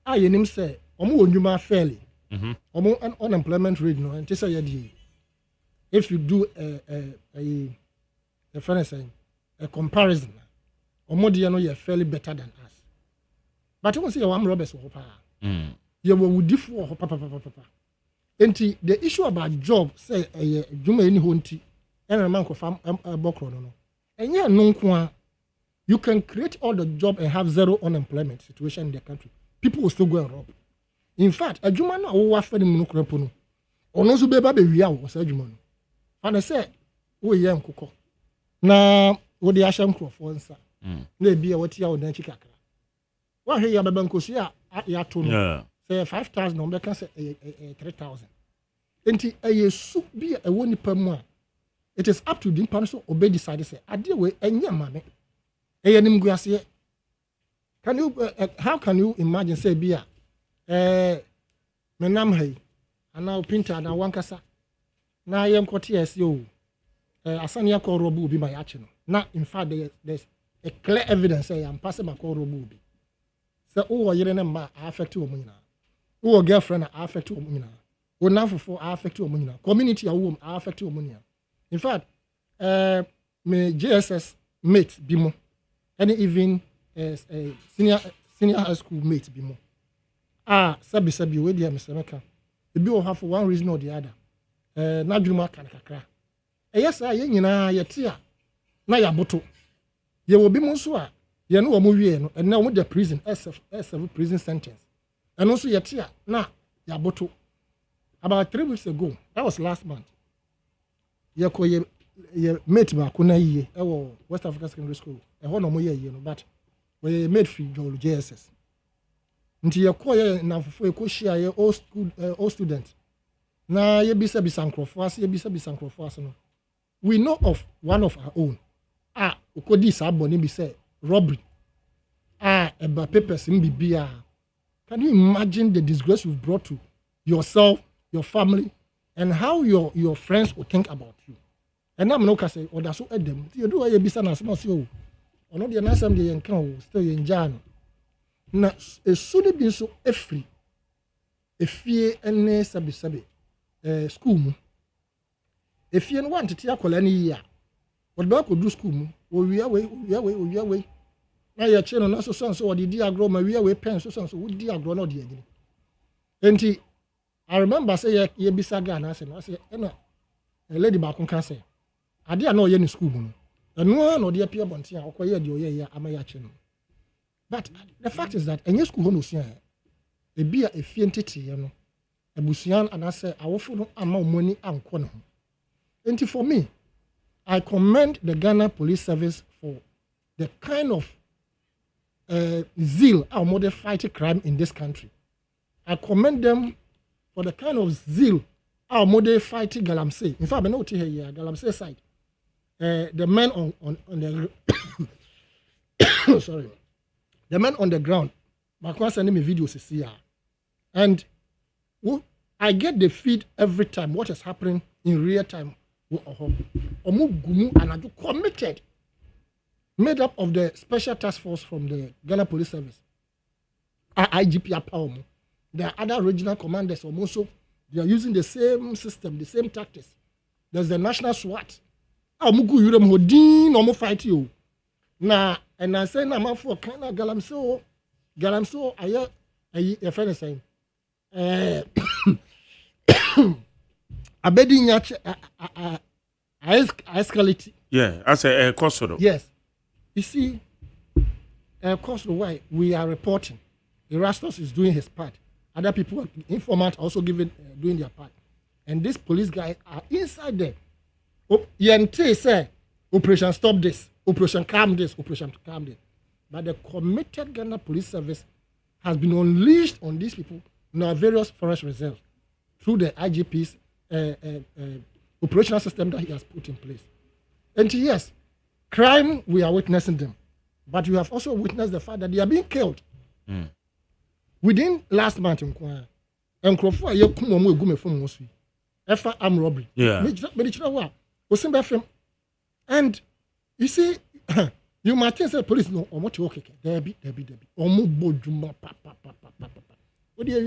I name say, you fairly. An unemployment rate, no, and if you do a comparison, you're fairly better than us. But you won't say, I'm Roberts or Papa. You will differ, Papa. And the issue about job, say, a Juma in Hunti, and a man of Bokrono. And yeah, no, you can create all the job and have zero unemployment situation in the country. People will still go and rob. In fact, a Juma na owa fedi munukrepono. Ono su beba be wia wo sa Juma no. And I say, wo ye nkoko. Na wo de ahya nkrofo nsa. Na bia woti ya wo dan chikakra. Wa hwe ya beba nkosu ya to no. Say 5,000 on be can say 3,000. Enti ayesu bia ewo nipa mu a it is up to the person so obey decide say ade we enya mame eyenim guase. Can you how can you imagine say bia menam hay ana printer na wankasa na yem kote SEO asane yakọ robu bi ma ya chi no na in fact there's a clear evidence say am pass ma ko robu bi say o yere na ma affect wo munyina o girlfriend affect wo munyina o nafofo affect wo munyina community a wo affect wo munyina. In fact, my JSS mate bimo, and even senior high school mate bimo. Sabi we dia Mr. Meka. The bill have for one reason or the other. Najuma kan kakra. yes I nyina yetia na ya boto ye will be so a ye no wo wie no and now with the prison SF prison sentence and also yetia na ya boto about 3 weeks ago that was last month ye ko ye mate ba ko na yie e wo West Africa Secondary School e ho no mo ye no but we made free Joel JSS nti ye ko ye na fofo e ko share ye all student na ye bisa nkrofo ase ye bisa nkrofo ase no we know of one of our own ukodi saboni be say robbery eba papers in bibia. Can you imagine the disgrace you've brought to yourself, your family, and how your friends will think about you? And I'm not say or that's so them you do a bisa na small so or not the answer the encounter still in jan na a soon be so free a fear and sabi school mu if you want to tia kolani year what ba ko do school mu o wi away na ya che no na so so the di agro ma wi away pen so wo di agro na de agini enti I remember say ye bisa ga na say na a lady ba kon kan say ade a na o ye ni school mu no eno na de apia bontia okoye de o ye ya ama ya che no but the fact is that any school no sua e bia e fie ntete ye no abusuan anase awofo no ama omoni anko no. And for me, I commend the Ghana Police Service for the kind of zeal our modern fighting crime in this country. I commend them for the kind of zeal our modern fighting Galamsey. In fact, I know here Galamsey side. The men on the sorry, the men on the ground. Makwa sending me videos here, and I get the feed every time what is happening in real time. And committed, made up of the special task force from the Ghana Police Service, IGP Apaumo. There are other regional commanders also. They are using the same system, the same tactics. There's the national SWAT. Amugu yurem hodin omo fight you. Na and I say na for kind galamso aye a friend saying abedi nyache escalate. Yeah, I say Kosovo. Yes. You see, Kosovo, why we are reporting. Erastus is doing his part. Other people, informants, also doing their part. And these police guys are inside there. Yente say, Operation Stop This, Operation Calm This, Operation Calm This. But the committed Ghana Police Service has been unleashed on these people in our various forest reserves through the IGP's operational system that he has put in place. And yes, crime, we are witnessing them. But you have also witnessed the fact that they are being killed. Within last month, and armed robbery. Yeah. And you see, you might think the police no, or what you okay, there be.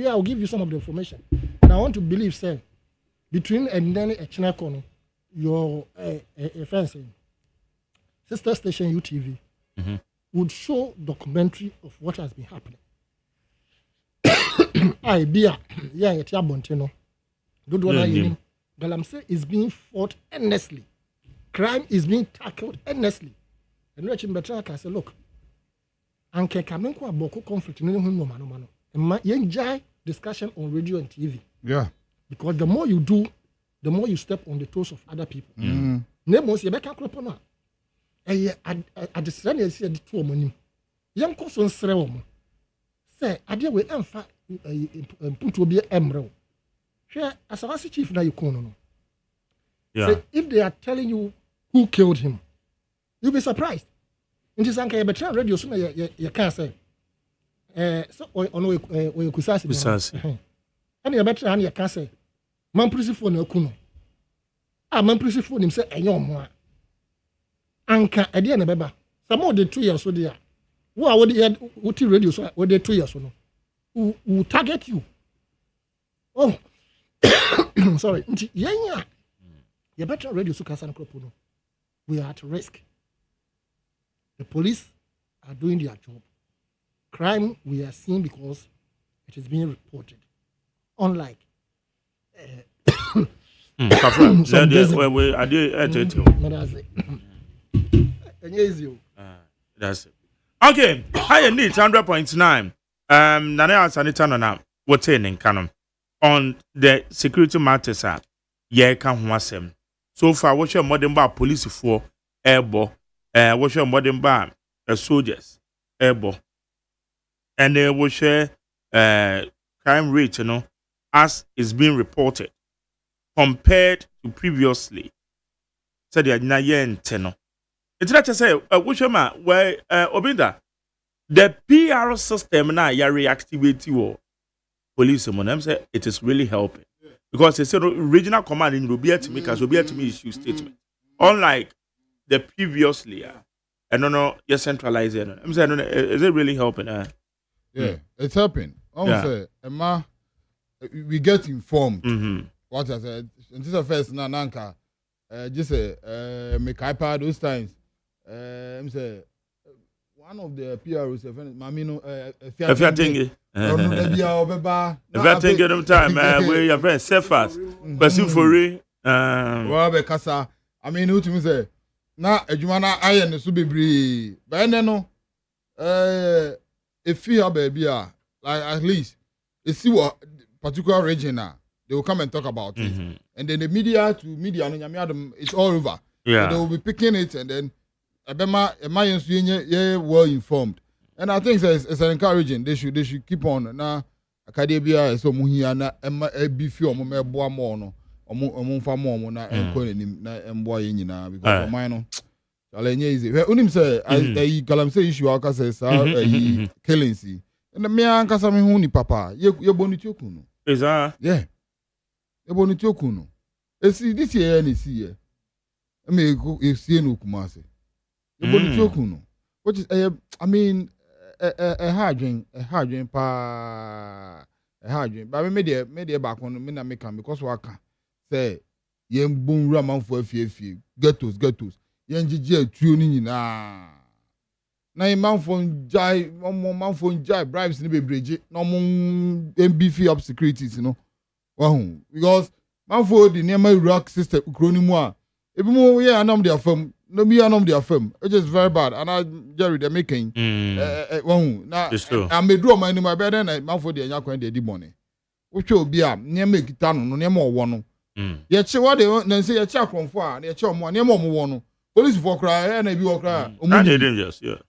I'll give you some of the information. And I want to believe, sir, between and then a Chinako, your friend saying, sister station UTV would show documentary of what has been happening. I be yeah, it's your Bontino. Galamsey is being fought endlessly. Crime is being tackled endlessly. And Richard Betra can say, look, Anke Kamenko Aboko conflict no mano. And you enjoy discussion on radio and TV. Yeah. Because the more you do, the more you step on the toes of other people. Nemos, you better crop on. And at the same time, the two money. Young Coson Srewom. Say, I deal with Emfa put to be a emerald. Share as a chief now you can. Yeah. Say, if they are telling you who killed him, you'll be surprised. In this anchor, but radio soon you can't say. So on we kusasi. And you better and you can't say. Man prisi phone no kuno. Man prisi phone him say enyo mo. Anka e dey na beba. Some of the 2 years so there. Who are what radio so what the 2 years so no. Who target you. Oh. Sorry. Yeah. You better radio so kasan kropo no. We are at risk. The police are doing their job. Crime we are seeing because it is being reported. Unlike Some days ago. I did Easy. That's it. Okay, I need 100.9. Nana Sanita Nana, what's in canon on the security matters. Yeah, can was him. So far, what's your modern bar police for airbo? What's your modern bar soldiers airbo? And they will share crime rate, as is being reported compared to previously. So they are not yet tenor. It's not to say, which man, where Obinda, the PR system now you reactivate your police. Them say it is really helping because they said regional command in Rubia to make us Rubia to me issue statement. Unlike the previously, I don't know, you're centralizing. I'm saying, is it really helping? Yeah, it's helping. Say, Emma, we get informed. What I said, and this is first Nanka, just say, make iPad those times. I'm say one of the PROs, Mamino, if you're thinking, them time, where your friend Cephas, Basu Furi, well, because I mean, who to me say, now, Jumana Iron is to be brave, but no, if you have baby, like at least, you see what particular region now. They will come and talk about it. And then the media to media, it's all over. Yeah. So they will be picking it and then well informed. And I think it's encouraging. They should keep on. Now, Academia is so muhiana and be few more no na because mine challenge easy. Unim say I galamsey issue aka say killings. And me anka sa me hu ni papa. Ye boniti okunu. Is that? Yeah. Eboniti okuno. Esi this year any see here. Me go see no kumase. Eboniti okuno. Which is I mean a hard drink pa a hard drink. But me dey back on me na make am because what can say yen bun raman for afie getos yen gigi atuo ni nyina. Na man phone jai bribes ni bebreje no mo MBF up securities because man for the near my rock system cronimu a ebi mo yeah anam their firm no me anam their firm it is very bad and I Jerry they making na I may draw my my better than man for the anya kwan dey di money which obi a near make kita no near mo wo no ye che what they na say ye che akromfo a ye che omo near mo wo no police for cry na bi wo cry omo dangerous yeah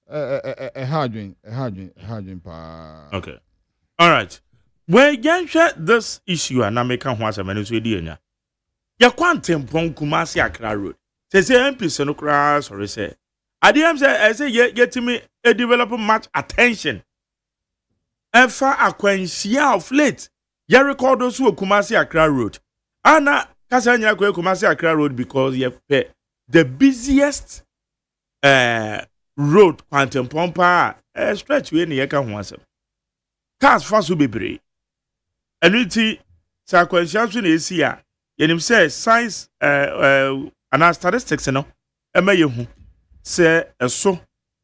a hard drink pa okay all right. When you share this issue and American House and Venezuela, you can't tempon Kumasi Accra Road. Say MP no crash or say. At the end, I say get me a developer much attention. And far acquaintia of late, you record those who Kumasi Accra Road. Anna Kasanya Kumasi Accra Road because you pay the busiest road quantum pompa stretch we any can once. Cars fast will be brave. Aniti sa kwenshanso na esi a yenim say science and statistics no ema yehu say eso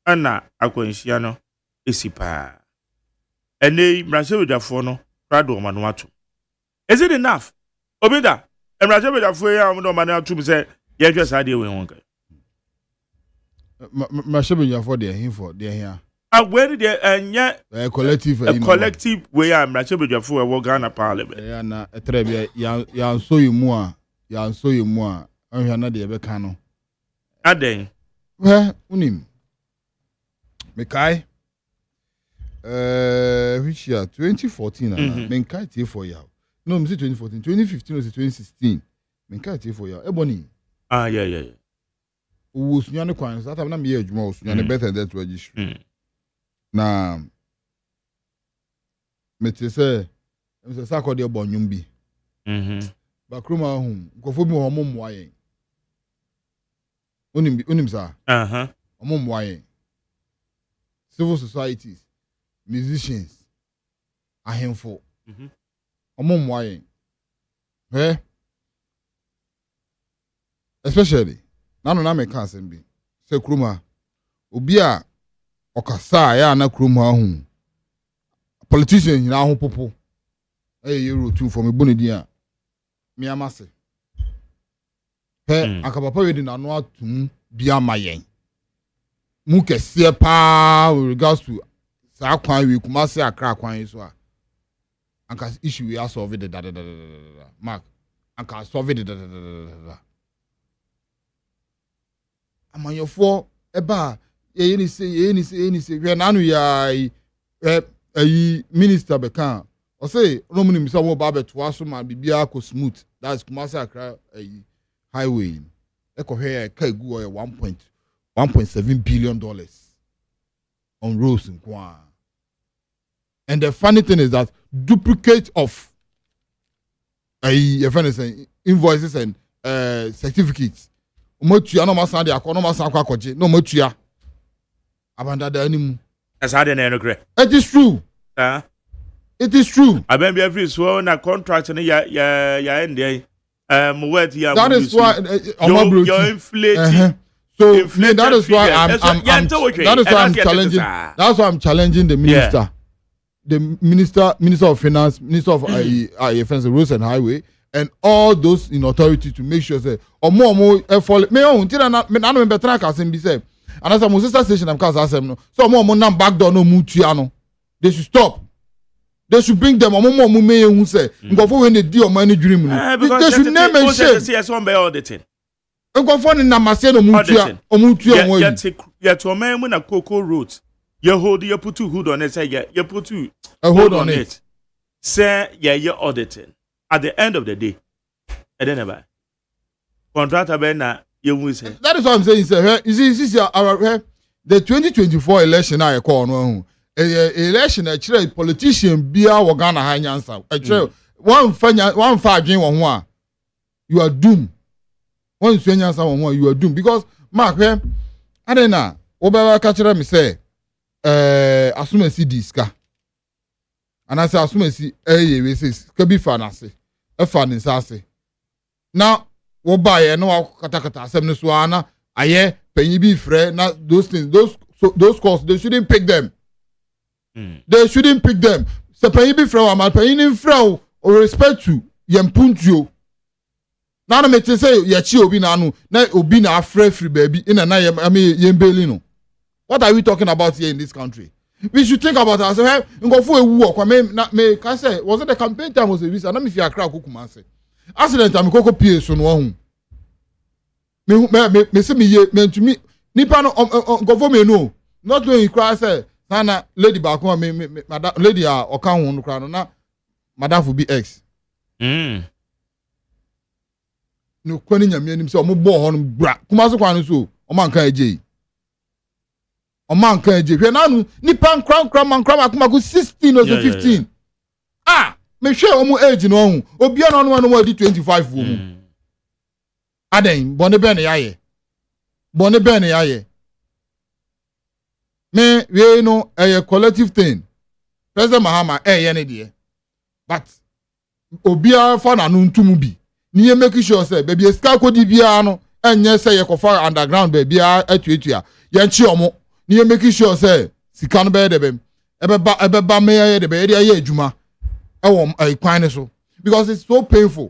ana akwanhia no esi pa ene mrasebedafo no prado ma no ato is it enough obida mrasebedafo ya mo ma no ato say ye hwe sa de we won mrasebedafo de hinfo de hia where the a collective way I'm not sure for a Ghana parliament. Na trebia ya so yimu a ahwa na de be ka no. Aden. Unim. Mekai which year 2014 menkai tie for ya. No, me 2014, 2015 or 2016. Menkai tie for ya. Ebony. Yeah. Wo sunya ne kwan that time na me ye adwuma wo sunya ne better that registry. Na mete say sakọ de bonyum bi bakruma hu nkofo bi ho mommoa yen unim sa mommoa yen civil societies musicians ahemfo mommoa yen especially na me kan sem bi se kruma obi a okasa ya na kruma hu politician nyina ho popo you root for me bonidi a me amase he aka papa we di na no atum bia mayen mu kese pa with regards to sa kwan we Kumasi Accra kwan so a anka issue we solve it da mark anka solve it da amanyofo eba ye ni say we na no ya minister beka o say no munim say wo ba beto aso ma bibia ko smooth that's Kumasi Accra highway eko hwe ka egu o 1.7 billion dollars on roads in Kwa. And the funny thing is that duplicate of invoices and certificates. Motuya no masande akọ no masan kwakoje no motuya. Abanda da animu. As how they no agree. It is true. It is true. I remember every so na contract na ya end there. That is why you're inflating. So that is why I'm challenging. That's why I'm challenging the minister. Yeah. The minister of finance, minister of roads and highway, and all those in authority to make sure say or more effort. Me on until na no better can be say. And as a sister station I'm cause asem no. So more na back door no mutuano. They should stop. They should bring them more me who say ngofo when they do money dream. They should name and shame. Yes, one by auditing. Ngofo ni na mase no mutua omutua ya to man mu na Cocoa Road. You hold you put two hood on it, say you put two hold on it. Say you're auditing. At the end of the day, I don't know. Contractor Ben you will say. That is what I'm saying, sir. You see, our the 2024 election I call no election actually politician bia Ghana ha nyansa. Actually one fa adwen won ho a you are doomed. One so nyansa won ho you are doomed because mark I don't know. Oba ka kire me say asumasi diska anase asumasi we say ka bi fa na se e fa ni sase na wo ba ye no katakata asem no so ana aye panyi bi frɛ na those things those calls they shouldn't pick them. They shouldn't pick them. Se panyi bi frɛ wa ma panyi ni frɛ o respect to yempuntio na no mete say ye chi obi na anu na obi na afrɛ free baby ina na yembeli no. What are we talking about here in this country? We should think about ourselves. Ngofo ewu okwa me ka say was it the campaign time was a visa na me fi Accra Kumasi. Accident am koko pie so no hu. Me se me ye me ntumi nipa no ngofo me no not when you cry say na lady ba ko me madam lady a oka hu no kra no na madam for be ex. No kwani nyame anim say o mo bo ho no bra Kumasi kwa no so o man kan eje. Man can je na nu nipa nkran man akuma go 16 or 15 me hwe o mu age no hu obi na no no di 25 wo mu aden bone ben yaye me we no a collective thing President Mahama ye ne de but obi fa na no ntumu bi ni ye make sure say baby eska kodi bia no enye say ye kofa underground baby atuatua ye nchi omo ni you make sure say sika no be de bem ebeba me ye de be de ye adwuma e wo kwan so because it's so painful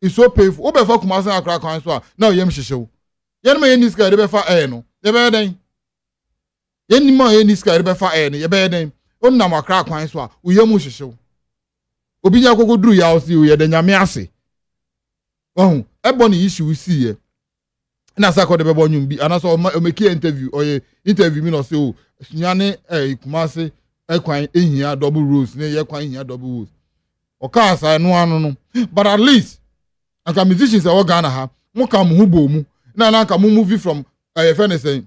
obe fa Kumasi Accra kwan so na yem hyehyew ye no ye ni sika de be fa no ye be den ye ni ma ye ni sika de be fa no ye be den onnam Accra kwan so wo yem hyehyew obi nya kokoduru ya o si wo ye de nyame ase ebo ni issue si ye na sako de bebo nyum bi anaso o make interview interview me no say o sunyane Kumasi kwan ehia double roads na ye kwan ehia double roads o ka asa no anu no but at least aka musicians e Ghana ha mo ka mo hubo mu na ka mo move from fnsen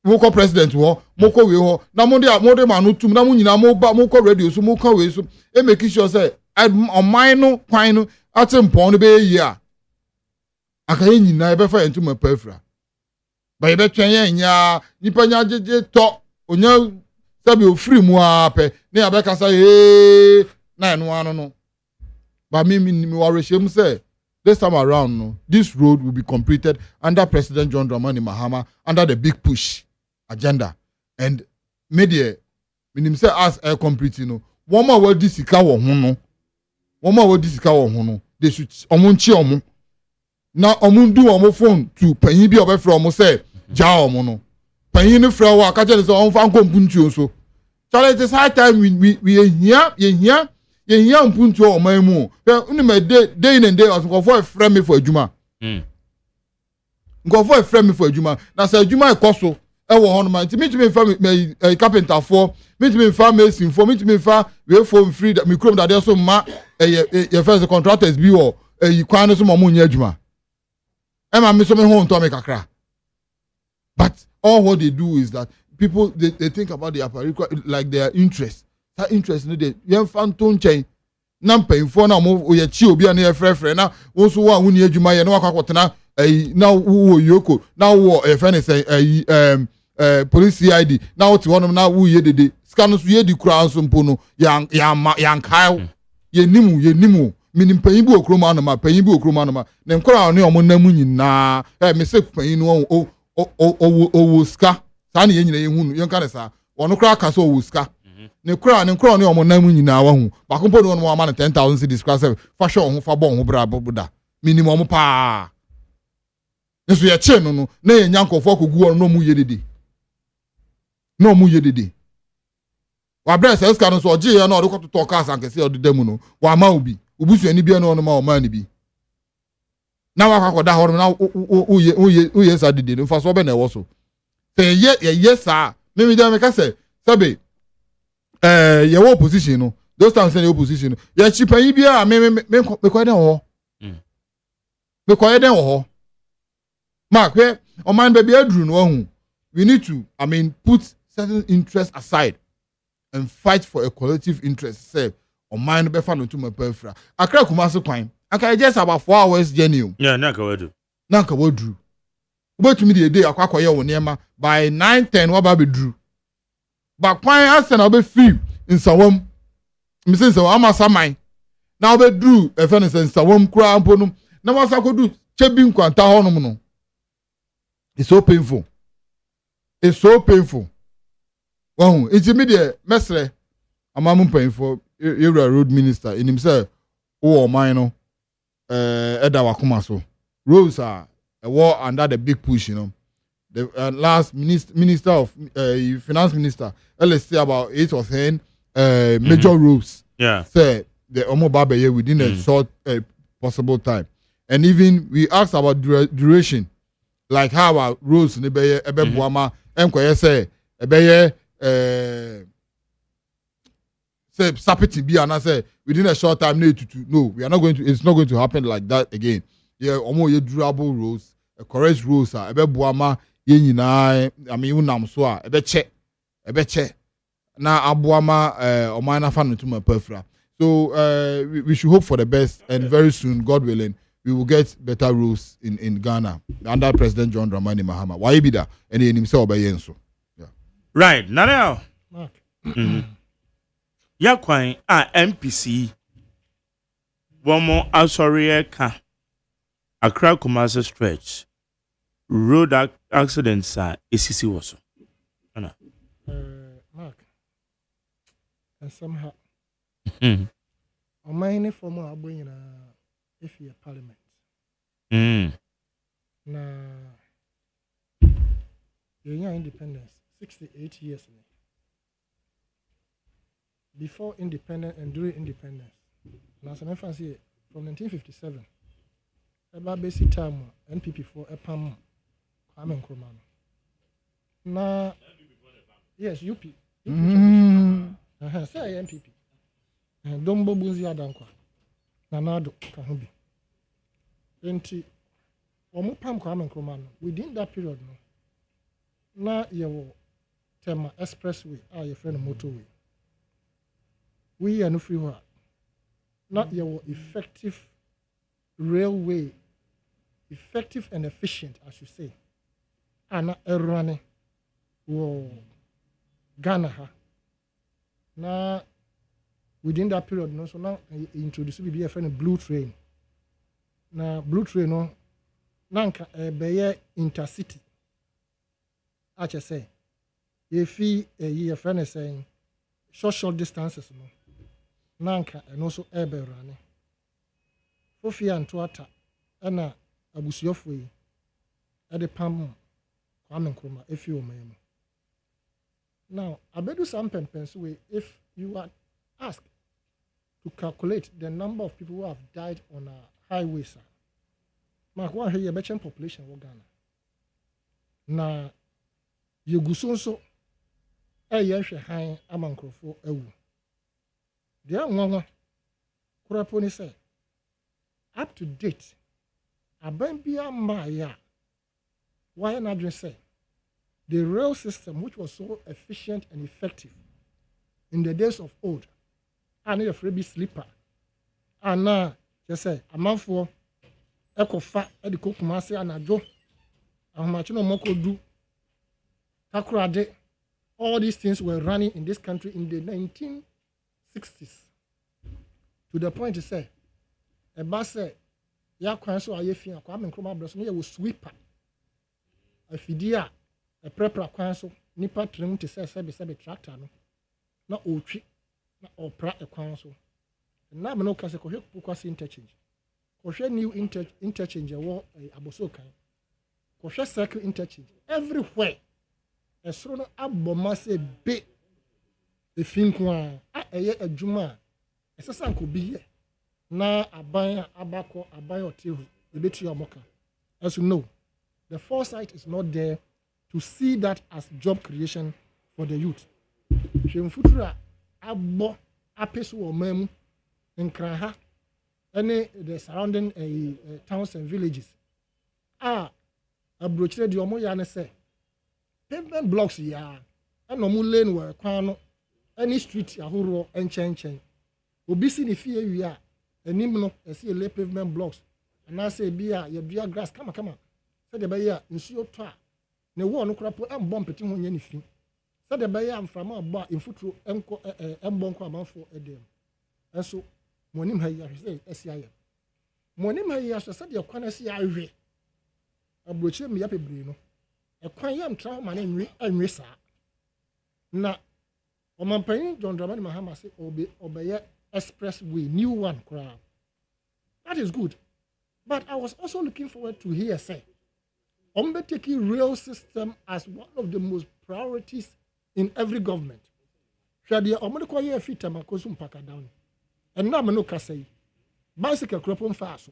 mo ko president wo mo ko we ho na mo de ma no tum na mo nyina mo ba mo ko radio so mo ka we so e make sure say on mine no kwan no atempon no be yi a aka yin nyina e be fa entu ma pafra ba ye be twen ye nya nipa nya jeje to onya sabi ofiri mu ape na ya be kasa na eno anu no ba me worry shem say this time around no this road will be completed under President John Dramani Mahama under the big push agenda and media minim say as complete no one more word this sika wo ho no Omo wo disika wo ho no they should omo nchi omo na omo ndu omo phone to panyin bi obefra omo say ja omo no panyin no fra wo aka tell say omo fa nkompu ntuo so Charlie, it is high time we here mpuntu omo mu uni me day in and day go for frame me for adwuma go for frame me for adwuma na say adwuma e koso e wo hono man me fa me carpenter for me fa mason for me fa we for free that me chrome that there so ma your first contractors bi wo kwan no so mo nya adwuma e ma me so me ho nto me kakra but all what they do is that people they think about their like their interest. That interest no dey. Yen fan ton chain. Na mpanyfo na mo ye chi obi na ye frefre na wo so wa huni adwuma ye na wakakotena na wo yoko na wo fene say police CID na wo ti wonom na wo ye dede. Ska no so ye di kura nso mpo no ya nkai ye nimu minim panyin bi okroma no ma na nkora ne omo namu nyina me se panyin no o ska saa ne nyina yehunu yenka ne saa wono kra aka so wuska ne kra ne omo namu nyina wa hu bakompo no mo ama 10,000 cedis kra se fa hwe ho fa bon ho bra boda minimum pa neso ye che no na ye nyankofo kogu no mu yedede wa bra se ska no so oje ye na o de to cars ankese o de damu no wa ma obi obusu ani bia no ma o ma ni bi na wa kwakoda ho na o ye sa dede no fa so be na e wo so yes sir me dem ka say sabe ye wo opposition no those times say opposition no ye chipan bia me ko den ho me ko den ho mark we o man be adru no hu we need to put certain interests aside and fight for a collective interest say o man be fa no to my perfra akra kuma so kwan aka just about 4 hours journey yeah na ka wadu ubetumi de day akwakoye wo niema by 9:10 waba be dru ba kwan ase na obe free nsawam mi se nsawam amasa man na obe dru efe ne nsawam kura ampo no na wasa kodu chebi nkwanta ho no no it's so painful wow it's immediate mesre amamu painful area road minister in himself o man no eda wakoma so roads are war under the big push, the last minister of finance minister, let's say about 8 or 10 major roads. Yeah. Say the Omo Babe within a short possible time. And even we asked about duration, like how our roads in Ebeye Buama, say Ebeye say Sapiti be and I say within a short time, no, we are not going to, it's not going to happen like that again. Yeah, Omo ye durable roads. A correct rules are ebe buama ye nyina unam so a ebe che na abuama omana fa no tuma perfra so we should hope for the best and very soon God willing we will get better rules in Ghana under President John Dramani Mahama why be that and he himself obey enso yeah right now ya kwan a MPC womo asori ka Accra Kumasi stretch road accidents are ACC was Mark and somehow on my former abwing if you parliament na your independence 68 years before independence and during independence now some fancy from 1957 about basic time NPP for a PAM Kwame Nkrumah na yes UP say NPP Dombo Bunzi Adankwa na nado ka ho bi enti omo PAM Kwame Nkrumah within that period na yewo Tema expressway your friend motorway we are no free ho not yewo effective railway effective and efficient, I should say. And running Ghana. Now, within that period, so now introduce be a friend blue train. Now, blue train, now be intercity. I just say, if a friend is saying short distances, now and also air running. Kofi Antoata ɛna abusuafo yi ɛde pam Kwame Nkrumah efi oman mu. Now, abedu some pempenso way if you are asked to calculate the number of people who have died on our highways. Mark one here your population of Ghana. Na yegusunso yehwe han amankrofo ewu. Dia nwanwa kurapo ni say up to date aban bia ma ya why not just say the rail system which was so efficient and effective in the days of old and a freebie sleeper and now just say amanfo ekofa e de kokumase anajo ahomache no moko du takurade. All these things were running in this country in the 1960s to the point to say a bus say ya kwan so ayefia Kwame Nkrumah bro so no ye sweeper afidia a prepara kwan so nipa trim te say sebe tractor no na otwi na opra e kwan so na me no ka se ko hwe kwase interchange ko hwe new interchange wo aboso kan ko hwe circle interchange everywhere esro no aboma se be efinku a eye adwuma esesa nko bi ye na aban abako aban otehu ebetu omoka. As you know, the foresight is not there to see that as job creation for the youth. Shemfutura abo apeso omam nkraha any the surrounding towns and villages abrochire di omo ya ne say pavement blocks ya and omo lane were kwan no any street ahoro enchen obi si ne fie wi a anim no ese le pavement blocks and I say bia ya dua grass kama say de be ya nsuo to a ne wo no krapo embom peti ho nya ne fi say de be ya amframa abo infuturo enko embonko amanfo edem eso monim ha ya say ese aye monim ha ya say de kwan ese ya hwe abrochire me ya pebre no ekwan yam tra ma na enwe sa na omanpanyin John Dramani Mahama say obeye expressway new one crowd. That is good, but I was also looking forward to hear say taking rail system as one of the most priorities in every government. Shadia omodeko ye fita makosu mpaka down and na me no ka say bicycle crop fast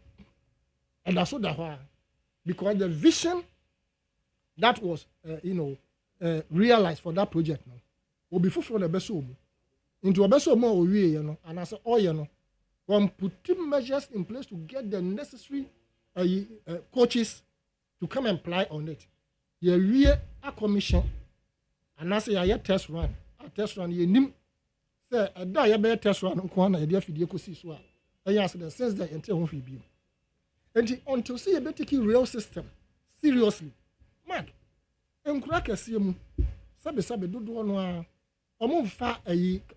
and that's that because the vision that was realized for that project now will be fulfilled the best into a best more we and as all one putting measures in place to get the necessary coaches to come and apply on it. We a commission and as a test run you nim say a day test run on a dear video could so yes the sense that until home be and until see a better real system seriously mad and crack a sim sabe do no omufa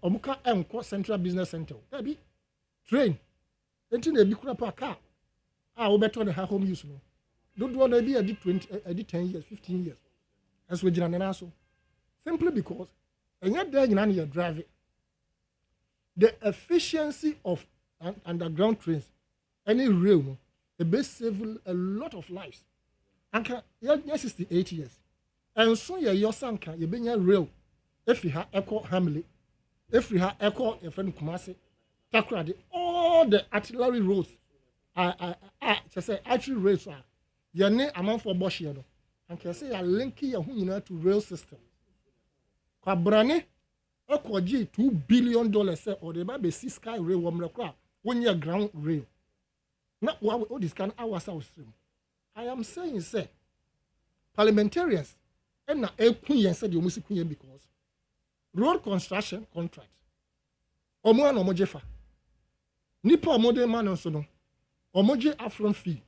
omuka enko Central Business Center that be train enti na bi kura pa car wo beto the home use no do no be edi 10 years 15 years as we jira na so simply because enya da nyina na you drive the efficiency of underground trains any rail no e be save a lot of lives anka ya 68 years and so your sanka you benya rail if you have echo Hamley, if you have echo a friend Kumasi, Takradi, all the artillery roads just say artillery roads are your name amount for Boshiano, and can say a linking your to rail system. Kabrane, echo G $2 billion say or the baby sea sky rail wamrekra 1 year ground rail. Not what all this kind of hours stream. I am saying say parliamentarians and na queen said you must queen because road construction contract omo an omoje fa nipa omode man nso no omoje afron fee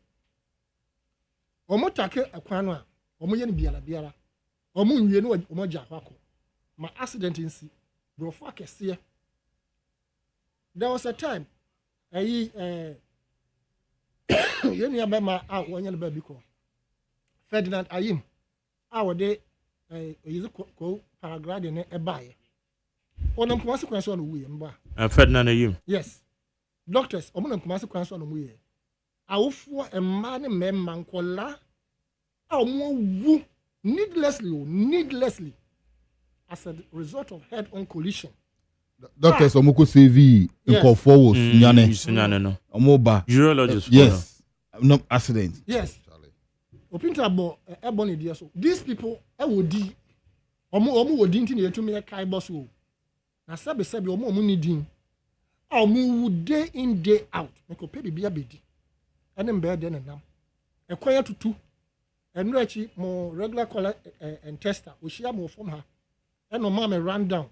omo take akwan no a omo ye ne biara omo nwie no omoje ahwako ma accident nsi brofo akese. There was a time you near Bema out one year before Ferdinand Ayim, our day, is a paragraph in a buyer. On a consequence on we, Ferdinand Ayim. Yes, doctors, on a consequence on we. awofo emma ne memma nkola a omo needlessly as a result of head-on collision. Doctors omoko CV nkofo wo sunyane no. Omoba Urologist. Yes. No accident. Yes. Opinta bo ebon idea so. These people wodi omo wodi nti na yetumi e kai boss wo. Na sabe omo ni din. A omo day in day out. Meko pe bibia bedi. Ene mbe de na nam. Ekwanya tutu. Enu achi mo regular caller and tester. Oshia mo from her. Eno ma me run down.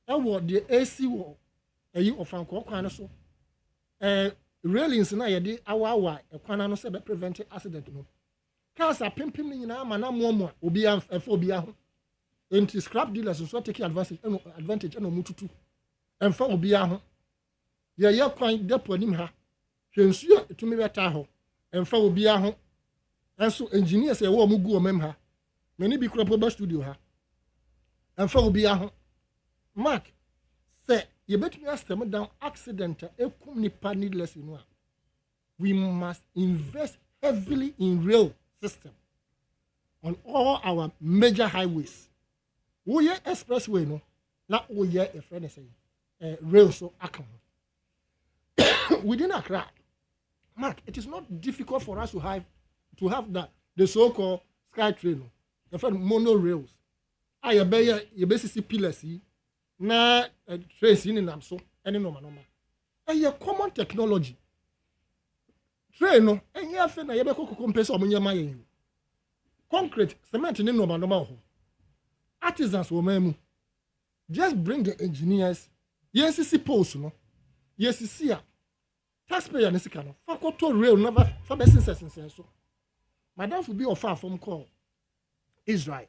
Ewo the AC wo. Eyi ofanko kwan no so. Railings na yede awawa ekwana no se be prevent accident no. Cancer pimpim ni nyina ama na momo obi amfa obi aho. Enti scrap dealers so take advantage eno mututu. Emfa obi aho. Ye kwan depo nim ha. Hwensu etumi beta ho. Emfa obi aho. Enso engineers e wo mu gu omem ha. Many bi kura studio ha. Emfa obi aho. Mark say you bet me stem down accident ekum nipa needless no. We must invest heavily in rail system on all our major highways. We ye expressway no na we ye a friend say rail so akam. Within Accra, Mark, it is not difficult for us to have the so-called sky train, the friend monorails. I obey your basic pillars na trace in nam so any normal. A common technology. Train no, and ya fe na ye be ko compressor omunyama yen. Concrete, cement ni normal. Artisans wo memu. Just bring the engineers. Yes, see post no. Yes, see ya. Taxpayer ne sika no. Fakoto rail never for best sense so. Madam will be of far from call Israel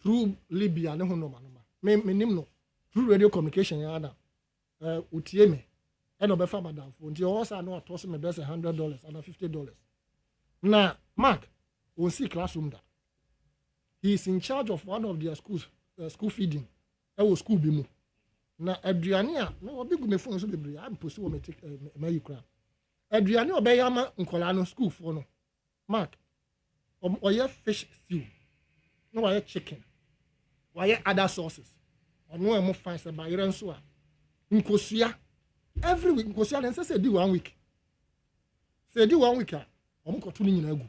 through Libya ne ho normal. Me nim no. Through radio communication yana utie me e no be fa madam for nti o sa no atoso me best $100 and $50. Na Mark won see classroom da. He is in charge of one of their schools school feeding. E wo school bi mu. Na aduane a no obi gu me phone so bebre am post wo me take me yikra. Aduane obe ya ma nkola no school for no. Mark oye fish stew. No oye chicken. Oye other sources. No more fine say by renso a nkosua every week nkosua den say di 1 week say di 1 week a omo koto ni nyina agu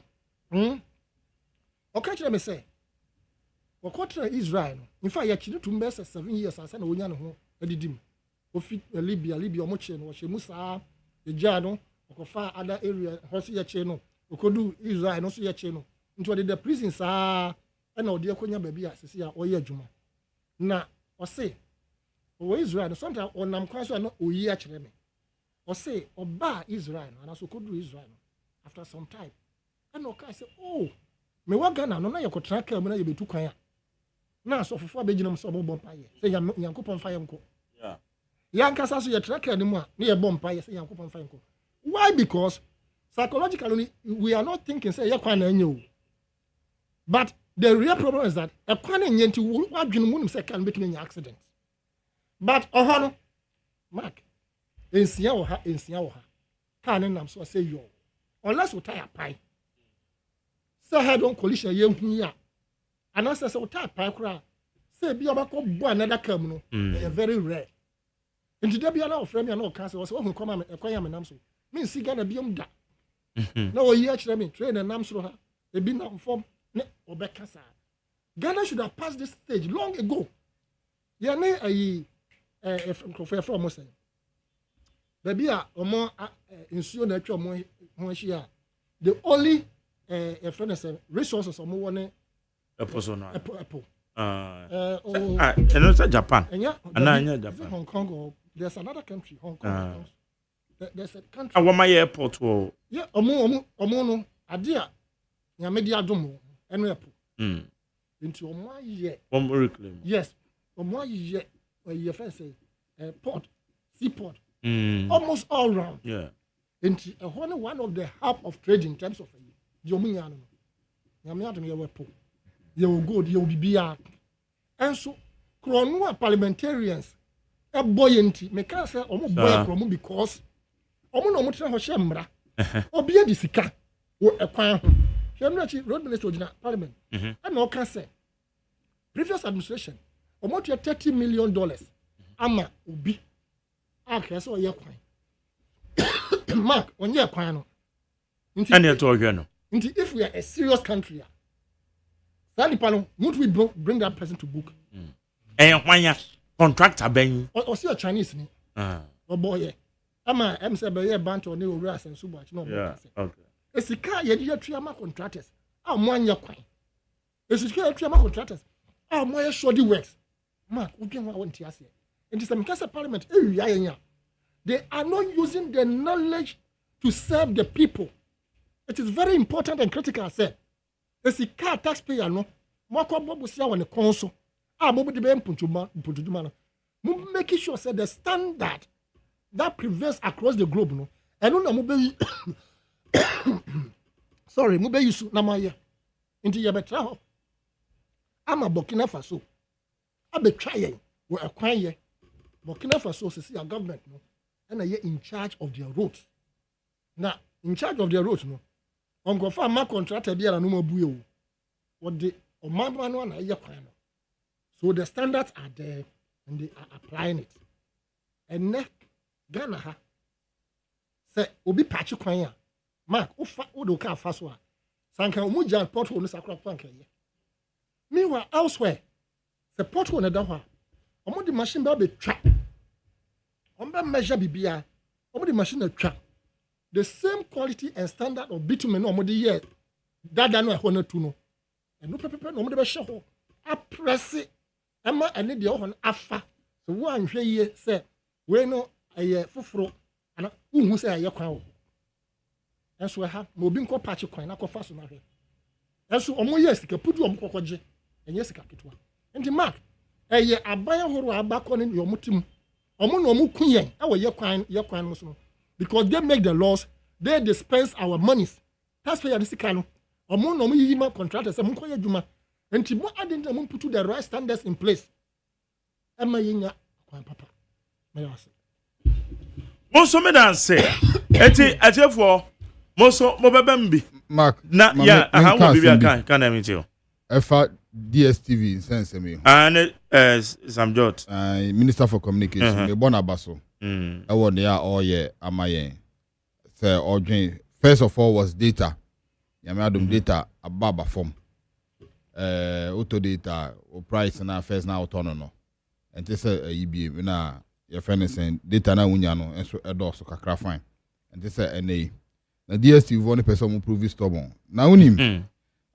okay kire me say okotra Israel in fact ya kire tum be 7 years asa na onya ne ho adidim ofi Libya omo che no hye musa eja no okofa other area hosi ya che no okodu Israel no so ya che no nto the prison saa na odi akonya ba bia sisi a oye adwuma na o say o Israel no sometimes onam kwa so na oyi a kire me o say oba Israel no na so kodu Israel no after some time and o ka say oh me wa Ghana no na ye kotra ka mu na ye betu kwan a na so fofo abeginam so bombo paye say yankopon fa yanko yankasa so ye traka ni mu a na ye bombo paye say yankopon fa yanko. Why? Because psychologically we are not thinking say ye kwan na anyo, but the real problem is that a kwan enye nti wa dwene mu nim say can make any accident. But no Mark ensia wo ha kan nam so say yo unless we tie pie say head on collision ye hu ya and say we tie pie kra say bi obako bo another cam no very rare nti da bia na o frame ya na o kan say we hu come am ekwan ya me nam so me si Ghana biom da na o yi a kire me train nam so ha e bi na form ne obeka sa Ghana should have passed this stage long ago. Ya ne ayi from mo say baby a omo insuo na atwa mo ho hia the only resources omo wone Apple. Japan. Japan. Hong Kong or there's another country, Hong Kong. There's a country. Awama airport wo. Yeah, omo no adia nya media dom eno Apple. Into omo ye. Omo reclaim. Yes. Omo ye you first say port, seaport. Almost all round. Yeah. Into one of the hub of trade in terms of the omunya no. Nya me adom ye wepo. Ye will go, ye will be bia. And so Kronua parliamentarians a boyanty me can say omo boy kromo because omo no mo tra ho hye mra Obi a disika wo ekwan ho. Hwɛ road minister ojina parliament. And no can say previous administration almost $30 million ama obi aka so ye kwan. Mark on ye kwan no. And you talk no. If we are a serious country, won't we bring that person to book? And contractor ben or see a Chinese ni. Oh boy, I'm say be bank or new ras and so much. No, okay. It's a car ye triama contractors. Ah, one year kwan. It's a car triama contractors. Ah, more shoddy works. Mark, we can want to say. It is a parliament. They are not using the knowledge to serve the people. It is very important and critical. Say, it's a car taxpayer no. More bobu sia on the council. Ah, bobu de be puntuma. Making sure say the standard that prevails across the globe no. And no mo be sorry, mo be yusu na ma ye. Inti ye betra ho. Ama Burkina Faso. Abe try ye. We akwan ye. Burkina Faso say your government no. And are in charge of their roads. Now, in charge of their roads no. Uncle farmer contractor be no more buyo. What the Omabano na ye kwan. So the standards are there and they are applying it. And next Ghana ha say obi patch kwan ya. Mark ufa odo ka faso a. Sanka umuja pothole no sakra kwan ka ye. Meanwhile elsewhere the pothole na da ho. Omo the machine be twa. Omo measure bibia. Omo the machine na twa. The same quality and standard of bitumen no omo the year. Dada no ehwo na tu no. Eno pepepe no omo de be hye ho. A press Emma ene de ho afa. So wo anhwe ye say we no aye foforo ana unhu say aye kwan wo. Enso ha ma obi nko patch kwan na kofa so na hwe. Enso omo ye sika pudu omo kokoje. Enye sika ketwa. Enti mark aye aban horo abakọ ne yo mutim. Omo no omo kun yen e wo ye kwan no so. Because they make the laws, they dispense our monies. That's why you sika no. Omo no omo yi ma contractors say mo koye djuma. Enti mo adenta mo put the right standards in place. Emma yinya kwan papa. Mayase. Monso me dan say eti atefo monso mo bebembi Mark na ya aha wo bibia kan na me Efa DSTV sense me and Sam Jot Minister for Communication me bona baso e wo ne a oye amayen say odwen first of all was data ya me adom data ababa form auto data o price na first na auto no and this EBM na your friend is saying data na wunya no enso edo so kakra fine and this NA na DSTV one person mo prove stubborn na unim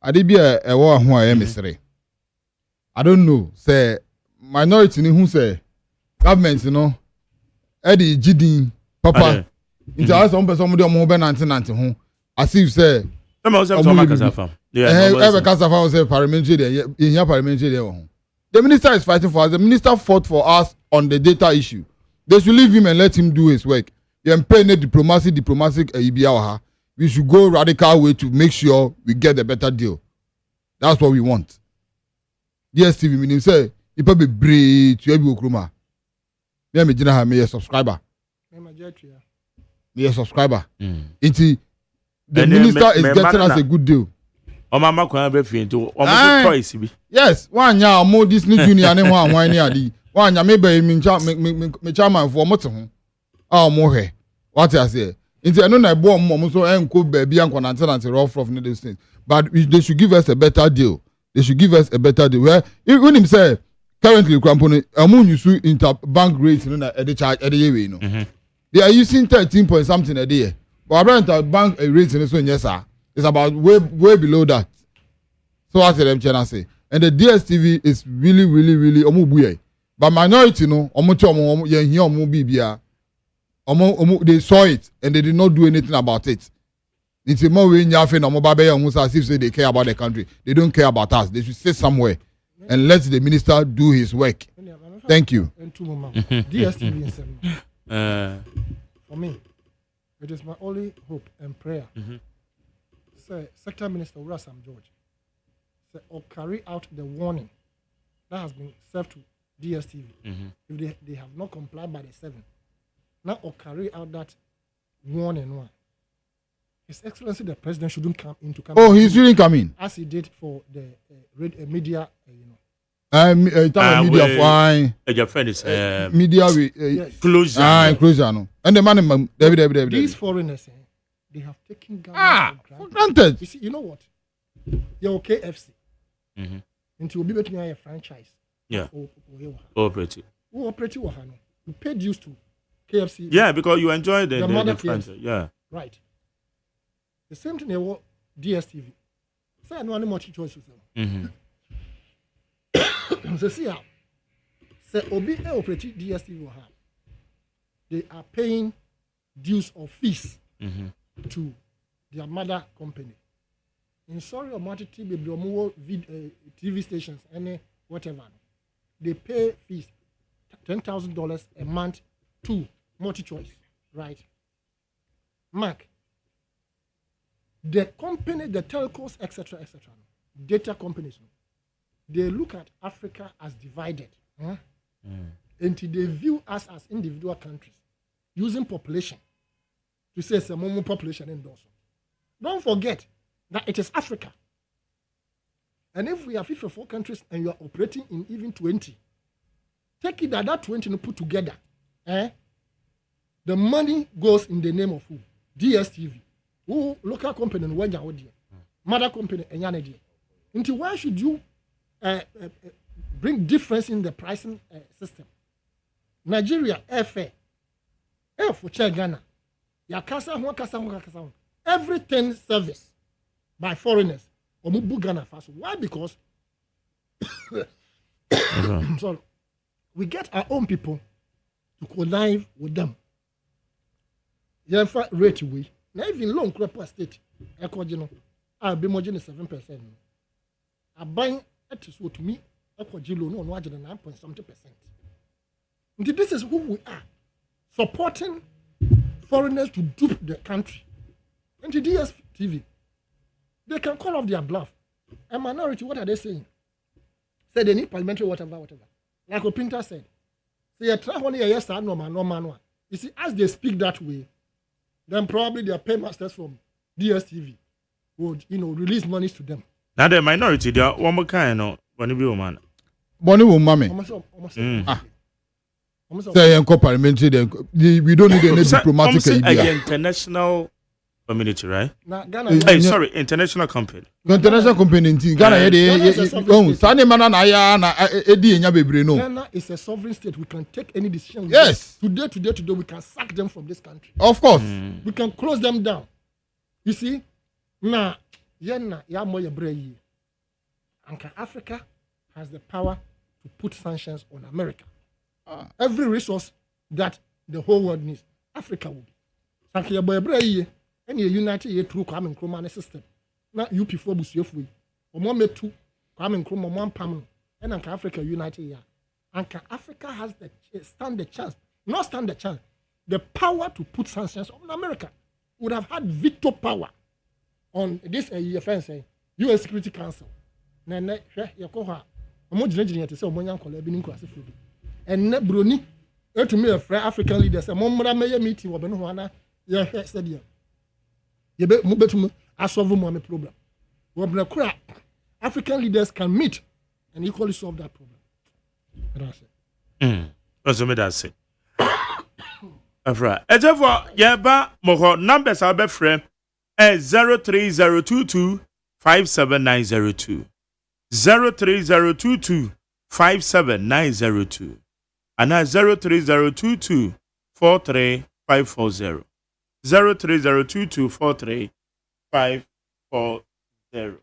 ade bia ewo ho a mesere I don't know say minority ni hu say government no e di gidin papa into as some person mo de mo be nante ho as if say say parliamentary there parliamentary there ho. The minister is fighting for us. The minister fought for us on the data issue. They should leave him and let him do his work. Diplomatic we should go radical way to make sure we get a better deal. That's what we want. DSTV meaning say you probably brave to every okroma. Me a subscriber. Me a subscriber. The minister is getting us a good deal. Mama kwan be fi nto omo choice bi. Yes, one ya mo Disney Junior ne ho anwan ne ade. One ya me be me chairman for mo te ho. Ah mo hwe. What I say? Nti eno na ebo mo so enko ba bia nkonante rough ne those things. But they should give us a better deal. They should give us a better deal. Where when him say currently Kramponi amu use interbank rates no na e dey charge e dey we no. They are using 13 point something a day. But bank rates no so nyesa. It's about way below that. So I said them channel say. And the DSTV is really omu. But minority no omu yen here omu bibia. Omu they saw it and they did not do anything about it. It's more way nyafe na omu babe omu as if say they care about the country. They don't care about us. They should sit somewhere and let the minister do his work. Thank you. DSTV for me, it is my only hope and prayer. Sector Minister Sam George say or carry out the warning that has been served to DSTV. If they have not complied by the 7th, now or carry out that warning one His Excellency the President shouldn't come into. Oh, he shouldn't come in. As he did for the media, media fine. Your friend is media closure. Closure no. And the man, David. These foreigners, they have taken Ghana for granted. You see, you know what? Your KFC. Into will be between a franchise. Yeah. Operate. Who operate you? You pay dues to KFC. Yeah, because you enjoy the mother franchise. Yeah. Right. The same thing they were DSTV. Say I know any more choices. So see how. Say Obi operate DSTV will have. They are paying dues or fees to their mother company. In sorry or multi TV stations, any whatever, they pay fees $10,000 a month to multi-choice, right? Mark, the company, the telcos, etc., data companies, they look at Africa as divided, until they view us as individual countries using population to say it's a more population endorse. Don't forget that it is Africa. And if we are 54 countries and you are operating in even 20, take it that 20 and put together. The money goes in the name of who? DSTV. Who local company and where mother company and yanadi. Until why should you bring difference in the pricing system? Nigeria, airfare. Air for Ghana. Everything service by foreigners. Ghana first. Why? Because sorry, we get our own people to connive with them. You rate away. Now even loan crop state, I'll be more than 7%. I buy it is what to me, loan on 9.something%. This is who we are, supporting foreigners to dupe the country. And the DSTV, they can call off their bluff. A minority, what are they saying? Say they need parliamentary whatever. Like Opinta said. Say you try one year, yes, no man. You see, as they speak that way, then probably their paymasters from DSTV would, release monies to them. Now the minority, they are one more kind of Bonnie woman. Bonnie woman. Say parliamentary, we don't need any diplomatic idea. International community, right? Sorry, international company. International company in Ghana. Ghana is a sovereign state. We can take any decision. Yes. Today, we can sack them from this country. Of course. We can close them down. You see? Now, Africa has the power to put sanctions on America. Every resource that the whole world needs, Africa will. And you united ye through Kwame Nkrumah system. Now UP4 Busiofui. Or more met two Kwame Nkrumah, one Pamno. And Anka Africa united here. Anka Africa has the the power to put sanctions on America. Would have had veto power on this UFN, US Security Council. Nene, Yakoha, Omogenerating to say Omonyan Colabin Classified. And Bruni, to me, a free African leaders, a Momra Mayor meeting, Wabenoana, yeah, said you. You bet move I solve my problem. African leaders can meet and equally solve that problem. That's it. That's it. Afra. Ejefo yeba mo numbers are be frame 03022 57902. 03022 57902. And 03022 43540. 03022435540.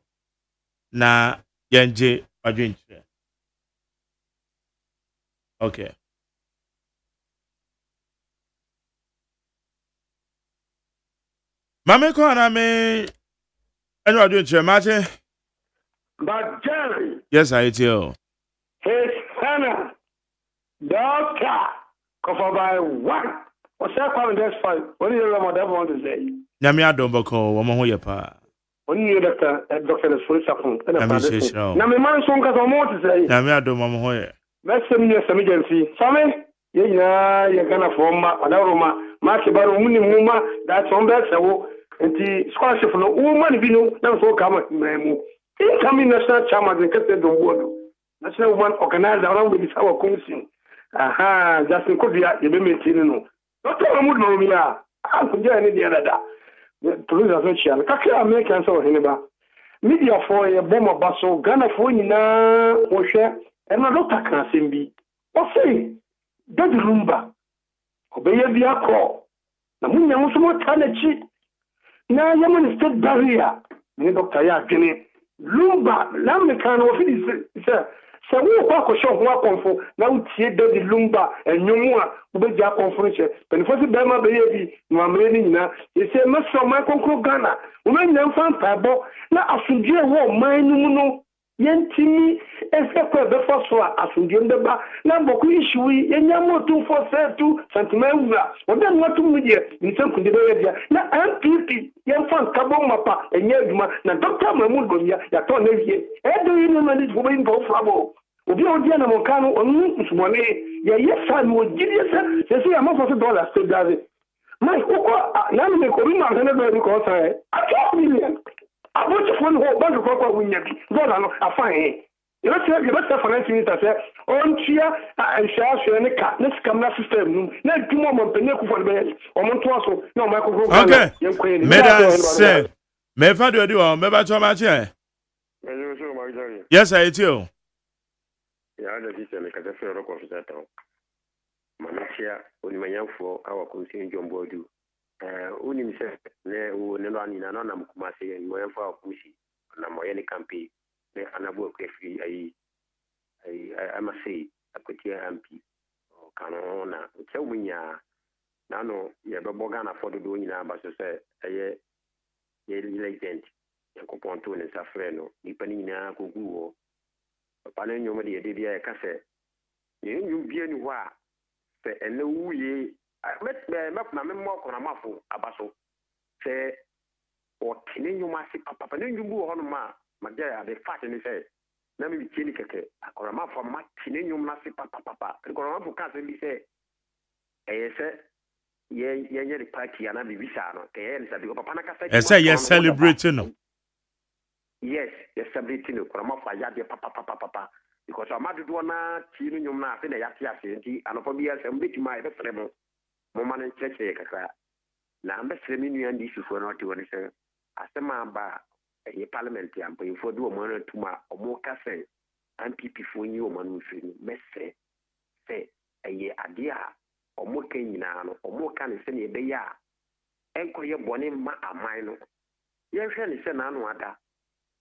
Na yanje adwentre. Okay. Mame ko na me eno adwentre mate. But Jerry. Yes, I tell. His Hannah, doctor, cover by one. What's that coming? That's fine. What do you want to say? Nyame adom ko wo mo ho ye pa. When you doctor the full sapon. Na me man so nka so mo to say. Nyame adom mo ho ye. Mesem nye samijansi. Same ye nyina ye gana for ma adaroma ma ke baro muni muma that on be sewo nti scholarship no woman bi no na so ka mu incoming national chairman the Kete Dombodo national woman organizer around with our council Justin Kodia you be meeting no Dr. Mahmoud Mawumia kunja ni dia dada police association kakra American so hineba media for a bomber baso Ghana for nyina wo hwe ena Dr. Kansembi o say that rumba obeye bia ko na munya musumo tanachi na yaman state barrier ni Dr. ya adwene lumba na meka no fi se wo kwa ko show ho akonfo na utie David Lumba enyomu a obeji akonfo che penifo si bema be ye bi no amre ni nyina e se meso man konkro Ghana wo menya mfa mpabo na asundie wo man nu no yentimi efekwa be foso asundie ndeba na boku ishui yenya motu for setu santimewura oda nwatu mudie nsankunde be dia na MPP yemfa kabo mapa enye aduma na Dr. Mahmoud Gomia ya to na wie edo yi no manage go be info flabo obi odi na mokano onu nsumone ya yesa no gidie se ya mafo $1 still gaze my koko na me ko bi ma na be ko sa $1 million about phone ho bank ko wunya bi dollar no afan you better finance minister say on tia ansha ne ka ne scam na system nu na dumo mo pene ku for be o mo to aso na o ma ko okay meda say me fa do o me ba cho ma che yes I too ya da dite me ka da fe ro ko fi ta manachia oni manyamfo awa kunsin jombodu uni mise ne wo ne no ani na na mkumase mo yamfo akushi na mo yeni campaign ne anabu ko fi ai amase akotia MP kanu na che umunya na no ye bebo Ghana fodo do nyina ba so se eye ye legend yankopon to ne safre no ipani nyina kogu wo papa ne nyoma de de bia e ka se ye nyum bia ni ho a se ene wuye na me mo ko na mafo abaso se o tine nyuma si papa ne nyumbu ho no ma ya de fat ni se na me tieni keke akora mafo ma tine nyuma si papa akora mafo ka se bi se se ye party ana bi bisa no ke ye sabi papa na ka se say yes celebrating no yes yes celebrating no akora mafo ya de papa because amadu do na tine nyuma na se na ya ti ase nti anopo bi ya se mbetima e be fremo mama ne cheche kaka na ambesre mi nua ndi sufo na ote woni se asema ba e parliament ya mpo info do mo na tuma omo ka se MPP fo nyi o manu fi ni mese se eye ade a omo ka nyina no omo ka ne se ne be ya enkoye bone ma aman no ye hwe ne se na anu ada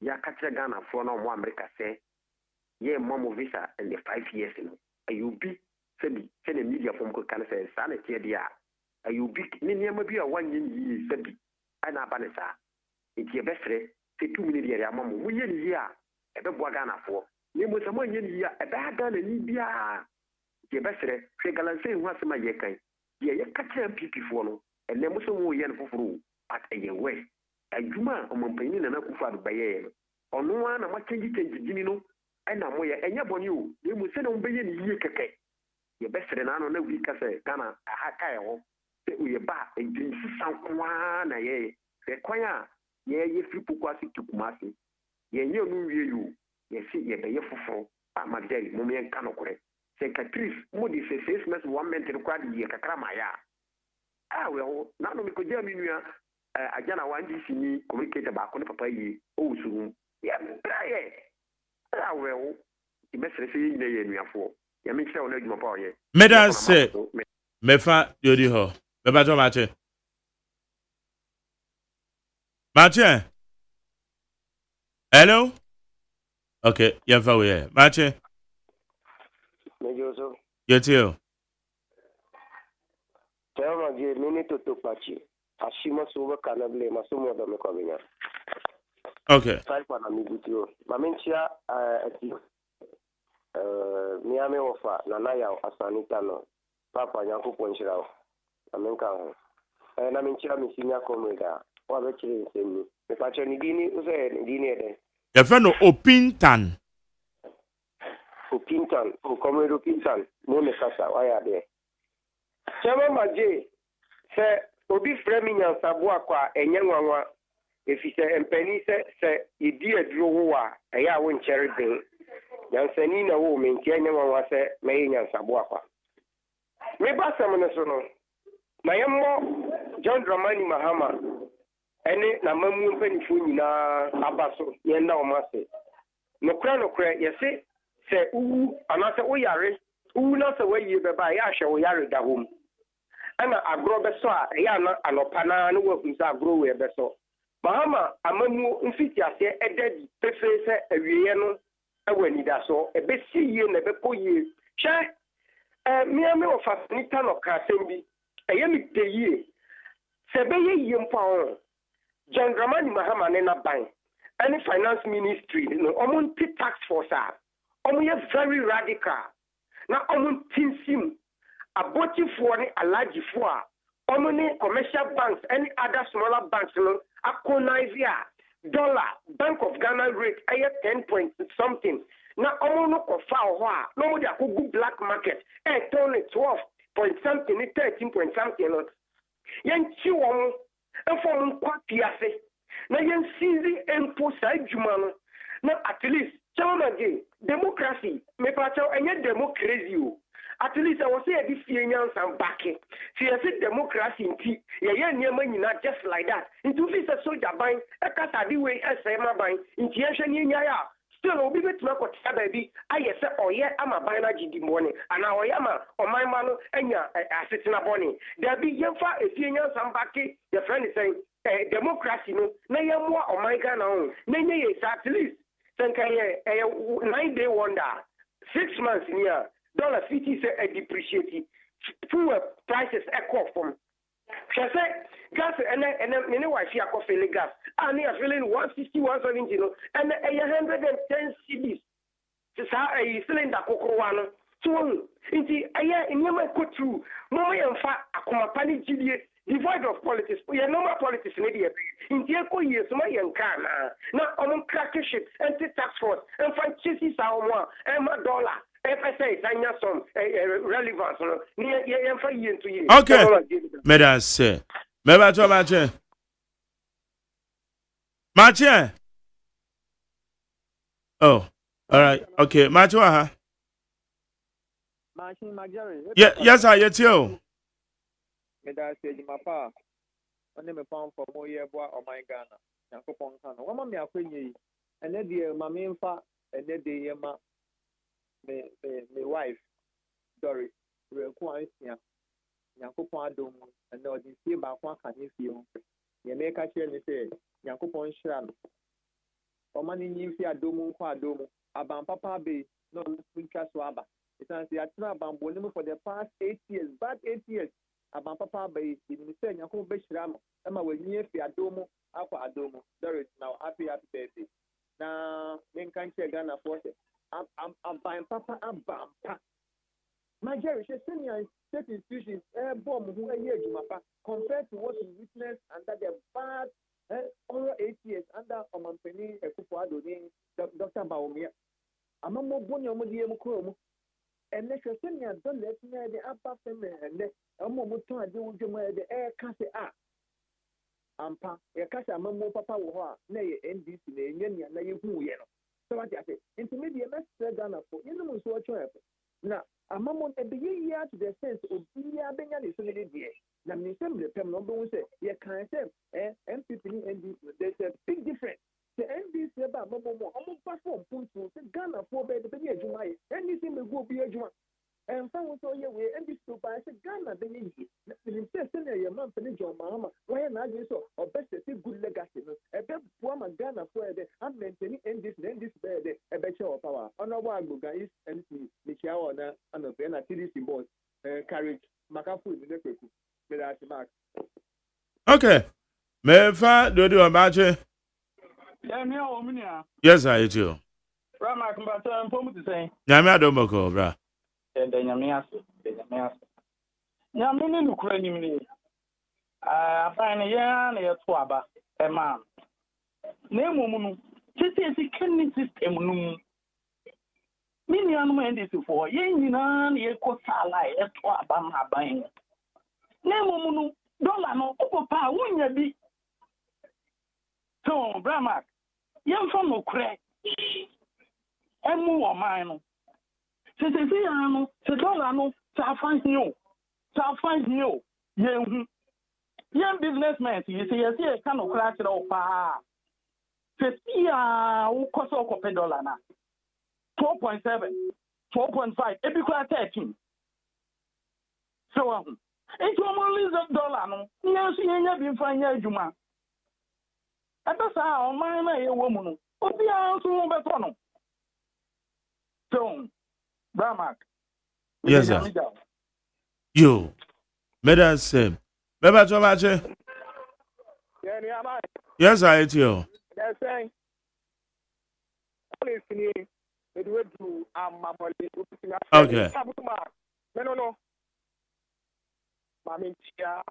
ya ka kire Ghana fo na omo America se ye momo visa in the 5 years no ayubi sebi sene media form ko kan se sa na tie dia ayubi ni niam bi a wanye yi sebi ana ba ne sa etie besre se 2 minutes ya mamu mu ye ni ya e be bo Ghana fo ni mo se mo ye ni ya e ba Ghana ni bia etie besre hwe galanse hu asema ye kan ye ka kire MPP fo no ene mo se wo ye no foforo at eye we adwuma o mompani na kufa do baye no ono ana ma change gini no ena mo ye enye boni o ni mo se na mo baye ni ye keke ye besere na no na wi ka se Ghana aha ka ye ho se uye ba enjinsi sankwa na ye se kwanya ye flipu kwasi tukumasi ye nye no wie yu ye si ye be ye foforo amaderi mo me nka no kore se catrice mo di se 6 months 1 month required ye kakra ma ya we ho na no me ko je minua ajana wandi sini communicate ba ko ne papa yi o usuru ye praye we ho ibesere se ye ye nuafo ya me kire ona adwuma pa oye meda se mefa yodi ho me ba to mache hello okay ya fa we mache mejoso yetio tell me mini to pachi ashima suba kanable masumo da me kwabenya okay sai kwa na mibutio mamenchia miame ofa na na ya asanita no papa nyanko ponchirawo amenka ho na menchia misinya komeda wa be chire nsemi me pacho ni dini uze ni dini ede ya fa no opintan o komedo pintan mo me kasa wa ya de chama maje se obi frame nyansaboa kwa enye nwanwa efise empani se idi aduro wo a eya wo nkyere den nyansani na wo menti enye nwanwa se meye nyansaboa kwa me basam no so no mayemmo John Dramani Mahama ene na mamu mpanifo nyina abaso ye na omase nokra yese se uwu anase wo yare uwu na se wayi beba ya hwe wo yare da hom ana agro beso a ya na anopa na no wahu se agro we beso Mahama amamu mfiti ase edadi pefe se awiye no awani da so ebesi ye na bekoye hwe miame wo fasinita no ka sembi eyemi teyie se beye yie mpa John Dramani Mahama ne na ban any finance ministry no omunti tax force omuye very radical na omuntinsim abotifo ne alagifo a omuni commercial banks any other smaller banks no akonivia dollar Bank of Ghana rate aye 10 point something na omuno kofa ho a no mo dia ko black market turn 12 point something 13 point something no yanchi won inform kwapiase na yansizi empo sa adwuma no na at least chawamaje democracy me pacho enye democracy o at least I was say this Kenyan some backing. See, I said democracy in tea. Yeah, nyina just like that. Into this a soldier buying a casadi way as a buying in Tiashan Yaya. Still, will be to make what baby. I say, oh yeah, I'm a buying a morning, and now I am on my man and ya sitting a bonnie. There be young far a Kenyan some backing. Your friend is saying, democracy no, na more on my gun on. Nay, at least. Think a 9-day wonder. 6 months near. $50 say depreciate. Poor prices echo from. She say gas and many wife here coffee gas. And they are feeling 160, 170, and 110 CDs. It's a cylinder cocoa one. So, indeed, I hear in your go through. Mama and fat a company devoid of politics. We are no more politics in India. In the echo years, my young car now on cracker ship, anti-tax force, and find chases our one, and my dollar. FSA, some relevance. Okay. Mesdames, c'est. Mais Mathieu. Oh, all right. Okay. Mathieu, yes, I hear you. Mesdames, c'est ma part. On est me pound for more year boy or my Ghana. Yankopon Kano. One mammy a queen, and then the mammy and then the my wife, Doris, requires Yankopon Dome, and no, this year by one can you feel. You make a share, say, Yankopon Shram. Or money you see a domo, about Papa Bay, no, Winter Swaba. It's an about Bonimo for the past 8 years, bad 8 years. About Papa Bay, in the same Yankopon Beshram, Emma will near Fiadomo, Aqua Adomo, Doris, now happy baby. Now, then can't you Ghana force it? I'm buying Papa, I'm buying. My Jerry, she's senior state institutions, bomb who are here, Jumapa, compared to what we witnessed under the bad over 8 years under Omampeni, Ekupuado, Dr. Baumia. I'm a more bonny on the Mukromo. And let your senior don't let me the upper family and a moment to do the air casse. Ampa, a cash a mamma papa, nay, NDC, nay, who yellow. So I say, intermediate message Ghana for you so whatsoever. Now, a moment at the year to the sense of being a solid year. Now, the assembly number one say, you can't say, MPP and there's a big difference. The NDC about Momo, almost perform Puntu, Ghana for the Benny Jumai, anything will go be a Juma. And found so your way, and this to buy Ghana, the Navy. The senior your man, John Mahama, why not so, or best a good legacy. A bit poor Ghana for the I'm maintaining and this bed, a better of power. On a while, guys, and Michelle and a pen at TDC board, carriage, Macafu in the Kuku. Okay. Mefa do abache. Yes, I do. Rama Kumbata and Pomu to say, Yamia Domoko, bra. And then Yamias. Yamini Ukraine. I find a yarn a twaba, a man. Name woman, this is a kidney system. Many young this before, Yan, ye could lie a twaba, my buying. Name woman, dollar no opa wunya bi so brama yɛn fa no korɛ emu wɔ man no se ya no se dollar no sa fan hiyo yɛn hu yɛn businessmen yi se yɛse ka no korɛ akyerɛ wo paa se ya wo kɔsɛ ɔkɔpɛ dollar na 12.7 12.5 ebi kora 13 so it's almost $1 no yes yenya bi mfa nya adwuma ebe saa o man na ye wo mu no obi a so wo beto no so Bramak yes sir yo madam same beba to mache yeah ni ama yes I it you yes saying please ni it would do amamole okay no Mamintia,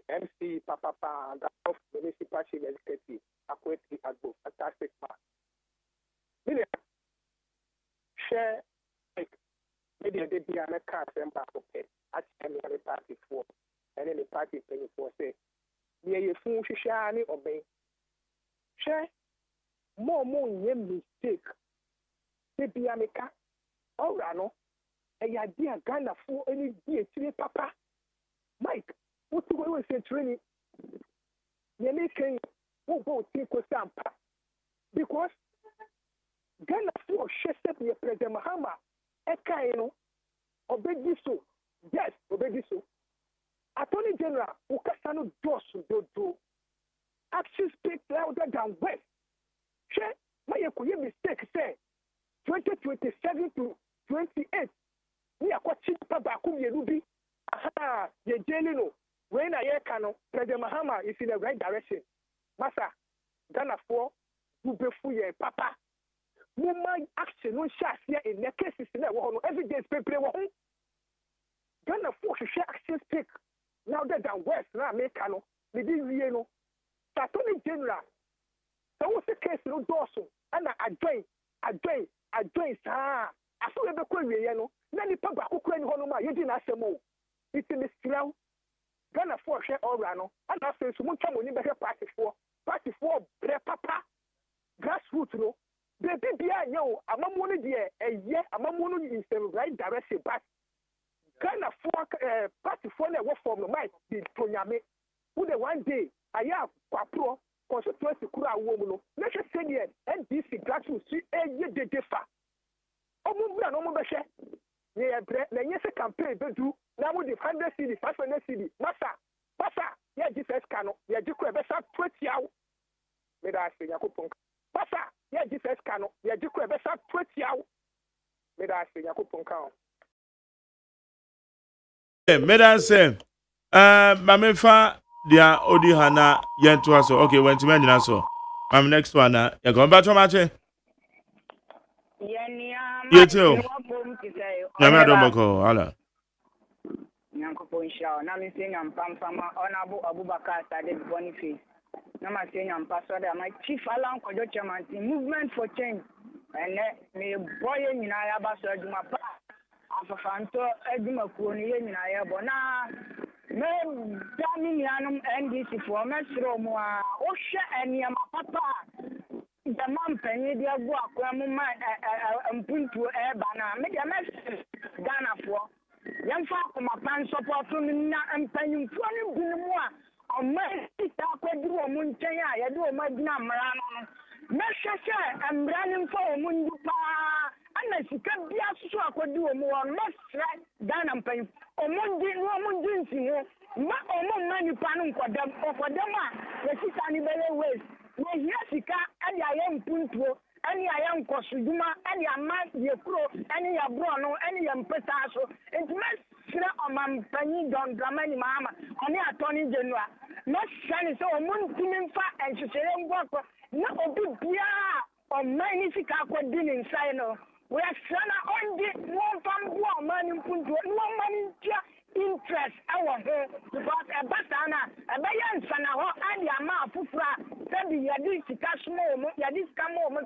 MC Papa, and of municipal executive, Akweti Agbo, fantastic man. Share, maybe a day behind a car, and back okay. At any party for, and any party penny for say, near your fool, shiny obey. Share, more mistake. Maybe America, or Rano, a idea Ghana for any dear Papa. Mike, what do we say training? You making who go take a stamp because Ghana for Shesep your President Mahama, Ekaino, obey so, yes, obey so. Attorney General, Ukasano Dosu do actions speak louder than West. She, my mistake say 2027 to 28. We are watching Pabakum Yerubi. Aha, the Jelino, when I cano, President Mahama is in the right direction. Massa, Ghana for, who befuye, Papa. Woman action, no shots here in the cases in that one, every day's paper. Ghana for share action speak louder than West, now make cano, the Dino. Attorney General, that was the case, no dorsal, and I join, sir. I saw the query, you know, many Papa who couldn't honor you didn't ask them all. It's in the slow Ghana for share all rano, and I say, someone come on better party for Papa grassroots, no. The BBI, yo, I'm not one year, a year, I'm not one in the right direction, but Ghana for party for the work from the mic, the Tonyame, who the one day, I have Quapro, constituency Kura woman, let's just say the NDC grassroots, a year de defa. Omumbra no mubeshe. Yeah, na nyese campaign be do na mo the 100 cedi 500 cedi masa ya Jesus kano ya jiko e be sa 20 awo me da se yakopon masa ya Jesus kano ya jiko e be sa 20 awo me da se yakopon kan madam same mamefa dia odi hana yento aso okay went me nyina so next one na ya go back to mache Yetio. Nyame adomoko ala. Nyankopo inshallah. Na mi se nyampam fama honorable Abubakar Sade Boniface. Na ma se nyampa so da my chief Alan Kojo chairman movement for change. Ene me boy nyina ya ba so aduma pa. Afafanto aduma kuo ni nyina ya bo na me dami nyanum NDC for me sro mo a o hwe eniam papa. The man penny dia go akwa mu ma mpuntu e ba na me dia me Ghana for yamfa akoma pan support mi na mpanyimfo ne bunu a o ma ta akwaduru o mu nchen a ye de o ma gina mra no me hwehwe amra ne mfa o mu ndu pa ana sika bia so akwaduru o mu o no sra Ghana mpanyimfo o mu ndi no mu ndi nti ma o mu mani panu nkodam a ye sika ni bele waste we here sika ade aye mpuntuo ani aye nkosuduma ani ama ye kuro ani ya bro no ani ya mpesa so entime sira omampanyi don dramani mama oni attorney general no shani so omuntimi mfa enhwehwere ngwako na obi bia o mani sika akodi ni nsai no we sana ondi won fam bo mani mpuntuo no mani ntia interest our here because a batana a bayan sana ho and ya ma fufura sabi ya di sikasmo mo ya di skamo mo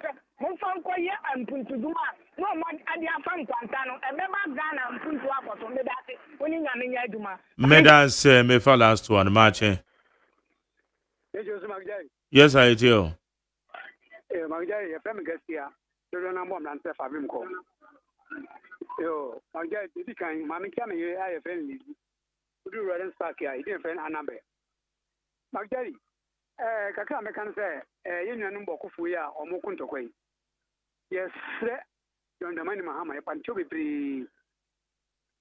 fan ko ye ampuntuduma no man adi afam kwantano e be ba Ghana mpuntu akoso me date oni nyame nya aduma Medans me for last one match. Yes, I do. Magda, your family guest here. You don't know more than Fabim call. Yo, Magda, did you kind Mammy come here? I have friendly. Do you rather spark here? He didn't friend a number. Magda, Kaka, I can say, you know, Bokufuya or Mokunto Quay. Yes, you're the money, Mahama, and to be free.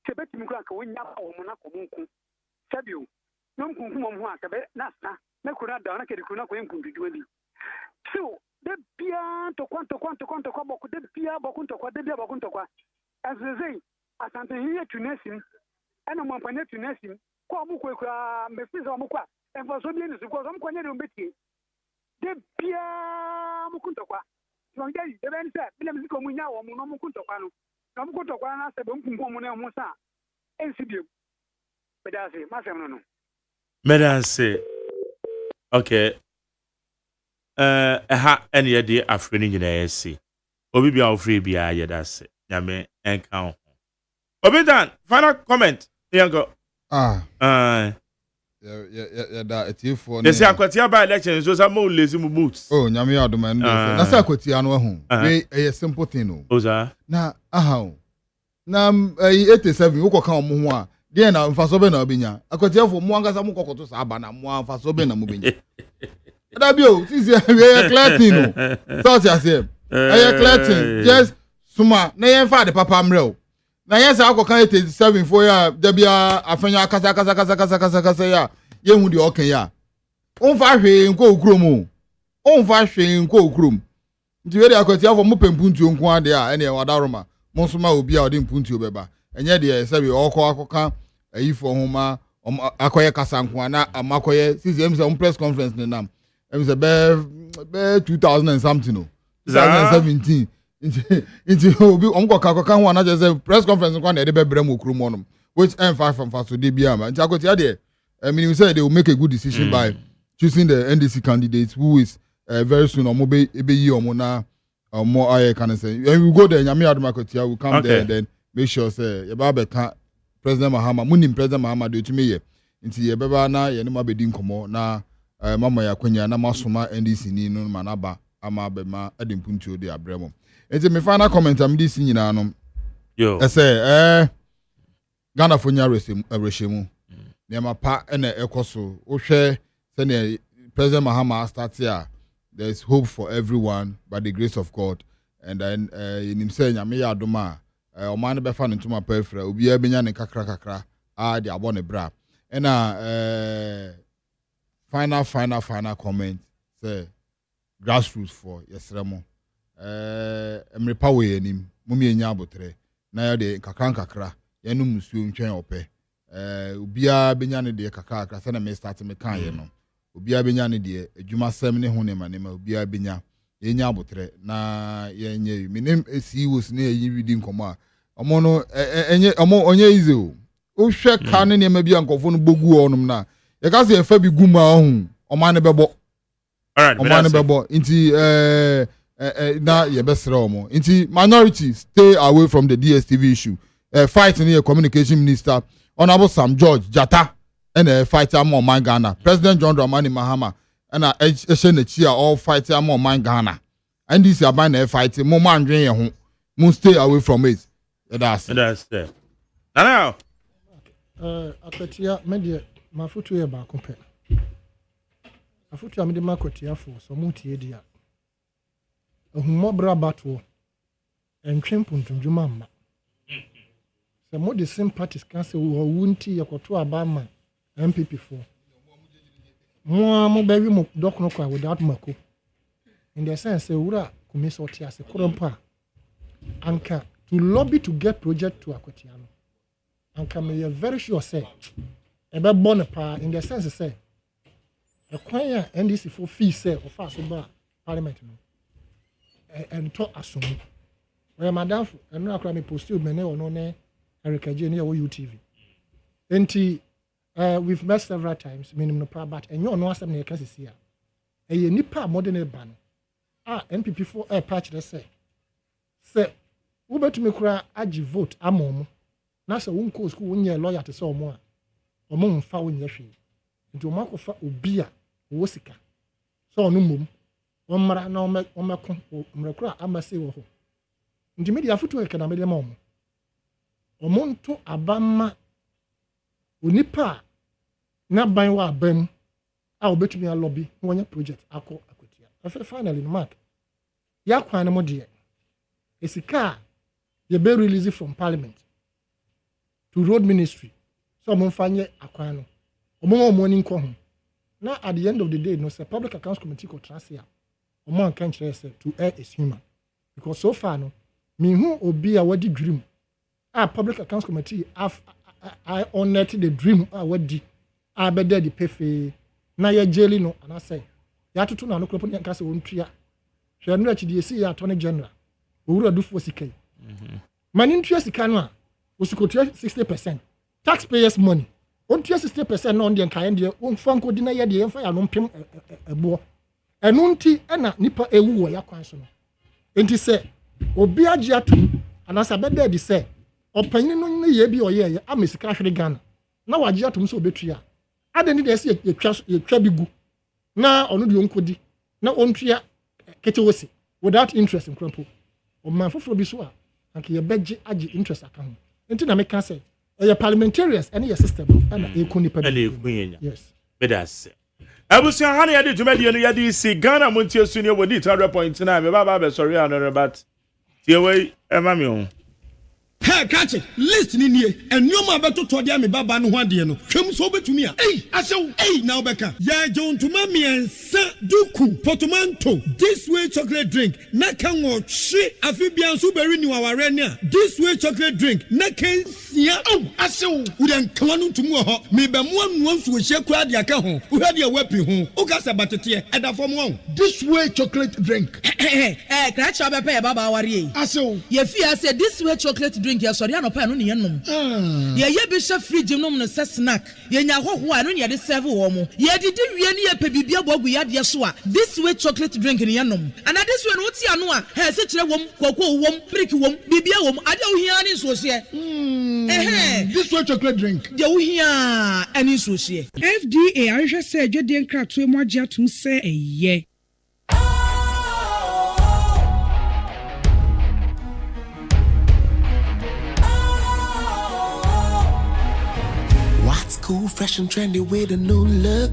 Tibet Muka, when you are Monaco Munku. Sabu, no Kumum, Nasta, Nakuna, Dana, Kuna, Kunku, so, the Pia to quanto Kobo, the Pia Bokunto, the Bokunto, as they say, as I'm here to Nessim, and I'm to Nessim, Kwamuka, Mephiza Mukwa, and for some years, because I'm quite a bit. The Pia Mukuntoka. So, the man said, William Comuna or Munomukuntokano, Namukuntokana, Sabumuna Musa, and Sibu. But I say, Masamano. Medans okay. Ha any idea afraid in the SC. Obi be our free be I that's it. Yame and count. Obi done. Final comment. Here go. Yeah, that it's you for. They say Aquatia by election, so some more lazy boots. Oh, Yami Aduman. That's Aquatia no home. A simple thing. Oza. Na, how? Nam 87, who come more. Then I'm for Soben Obinya. Aquatia for Mwanga Samuko to Sabana, Mwa for Soben Mubinya. Dabio, this is a Clatino. Thought I said, a Clatin, yes, Suma, Nayan Father Papa Mrel. Na yes, I go can 87 for ya, Debia, Afanya Casa, ya, Yemudi Okenya. On fashion go groom. On fashion go groom. The way I could tell for Mupin Puntu on Quadia, any Wadaroma, Monsuma will be out in Puntu Beba. And yet, yes, I will all call a if for Homa, Akoya Casanquana, a Makoye, since him some press conference in them. It was a 2000 and something, 2017. Into Uncle Kakan, I just a press conference on the Bremo Krumonum, which M5 from Faso DBM. And Jacotia, I mean, you said they will make a good decision by choosing the NDC candidate who is very soon or maybe or Mona or more I can say. When we go there, Yami Adamakotia will come there and then make sure say Yababe can't President Mahama, Munim President Mahama do to me. Into Yababa na Yanima Bedin Komo na. Mama ya kwenya na masoma NDC ni no manaba ama bema adimpuntu de abremo enti me final comment am dis nyina no yo say Ghana fonya reshemu nema pa na ekoso wo hwe se ne President Mahama start here. There's hope for everyone by the grace of God, and then in him saying nyame ya adoma o man be fa ntoma pa afra obi a benya ne kakra de abone bra and final comment say grassroots for yesremo emrepa we anim mumi enya abotre na ya de kakra yenu musuo ntwen ope obia benya ne de kakra se na me start me kan ye no obia benya ne de adwuma sem ne ho ne ma obia benya yenya abotre na yenye minim CEOs ne yi widi nkomo a omo no enye omo onye ize o hwe ka ne ma bia nkofo no bogu onum na ye ka se efa bi guma ohun omane bebo alright omane bebo inti na ye besre omo inti minority stay away from the DSTV issue fight in the communication minister honorable Sam George Jata and fight among man Ghana President John Dramani Mahama and a all fight among man Ghana and this about fight mo man dwen ye ho mo stay away from it that's there now apetia media mafutu ye ba kompe afutu amede makotia fo so mutie dia ehumobra bato entwem puntunjuma ma the more the sympathies can say we wunti yakoto abama MPP4 mo baby mo dokno kwa without mako in the sense say wura kumiso tia se korompa anka to lobby to get project to Akotiano anka me very sure say ebe born pa in the sense say a kwanya NDC for fee say of us over parliament no and to assume where madam and no akra me post you mene ono ne Erica J near UTV. Enti we've met several times, minimum no problem, but and you know some near cases here. A nipa modern ban. NPP4 patch they say. Say, Uber to me cry, aji vote, amom. Nasa won't call school when you're lawyer to so more. ɔmo mfa wo nyɛ hwee nti ɔmo akɔfa obi a ɔwɔ sika sɛ ɔno mmom ɔmmra na ɔmɛko mmerɛkoro a amase wɔ hɔ nti mede afoto kɛkɛ na mede ma ɔmo nto abama onipa a na ban wɔ abam a obetumi alɔbi na wɔnyɛ project akɔ akotia afɛ finally no mark yakwan no mo deɛ esika a yɛbɛ release from parliament to road ministry so ɔmo mfa nyɛ akwan no ɔmo ni nkɔ ho na at the end of the day no sɛ public accounts committee kɔ trase a ɔmo anka nkyerɛ sɛ to err is human because so far no mihu obi a wadi dream a public accounts committee I honored the dream a wadi a bɛda di pefe na yɛ jeli no anasɛ yɛatoto na no kropɔ ne nka sɛ wɔntua hwɛ no akyi de esi yɛ attorney general owura dufo sika yi mani ntua sika no a osikotua 60% taxpayers money ontua 60% na on de nkae de onfa nkodi na yɛ de yɛmfa ya no mpem ɛboɔ ɛno nti ɛna nipa ewu wɔ yakwan so no enti sɛ obi agye atum anasa bɛda di sɛ ɔpanyin no ne yɛ bi ɔyɛ amesika hwere Ghana na wagye atum sɛ obetua ade ne de sɛ yɛtwa bi gu na ɔno de onkodi na ontua ketewosi without interest in krampo ɔman foforo bi so a anke yɛbɛgye agye interest aka ho enti na meka sɛ ɛyɛ parliamentarians ɛne yɛ system ɛna ɛkɔ nipa bi yes bedas abusia ha na yɛde dwumadie no yɛde si Ghana Montie so ne wodi 100.9 me baba be sorry another but tie wei ɛma me ho Hey, catch it. List ni nie. And you ma beto to dia me baba no ho de no. Hwem so betumi a. Hey, now beka. Ya John to ma me ensa duku portmanteau. This way chocolate drink. Na kan wo hwe afibian so beri ni waware ni a. This way chocolate drink. Na kan sia. Asew. Wo den kan no ntumu ho. Me be mo anu nso hye kura de aka ho. Wo hwe de wapi ho. Wo ka se batete. Eda fom ho. This way chocolate drink. Catch up be baba ware. Asew. Ye fi ase this way chocolate drink. Ya sorry anopa no ne yenom ye bi hye fridge nom no se snack ye nya hoho a no ne de serve wo mo ye didi wie ne ye pe bibia bogu ya de so a this way chocolate drink ne yenom and this way no ti ano a he se kire wom koko wom brick wom bibia wom ade wo hia ne so hye this way chocolate drink de wo hia ani so hye FDA ahwehwe se adwede nkratoe mo agye atum se eye Cool, fresh and trendy with a new look.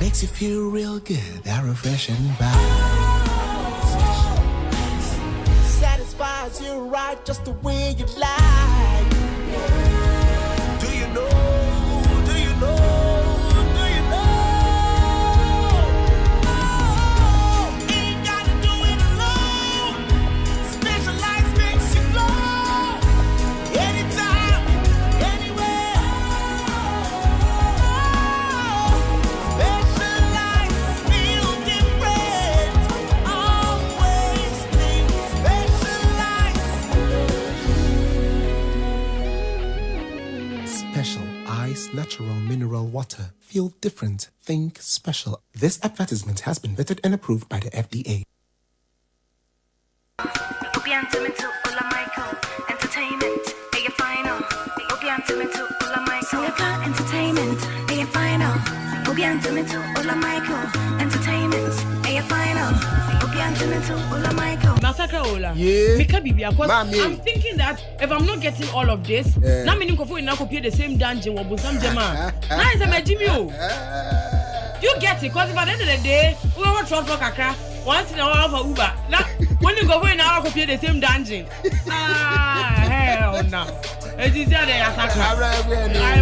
Makes you feel real good, that refreshing vibe. Satisfies you right just the way you like. Do you know? Do you know? Do you know? Ain't gotta do it alone. Specialized makes you flow. Anytime. Natural mineral water. Feel different. Think special. This advertisement has been vetted and approved by the FDA. Massacre Ola. Yeah. I'm thinking that if I'm not getting all of this, now I'm going to copy the same dungeon with some Jama. Now it's a Jimmy. You get it, because by the end of the day, we want to talk Kakra once in a while for Uber. Now, when you go in, I'll copy the same dungeon. Hell no. It is there, I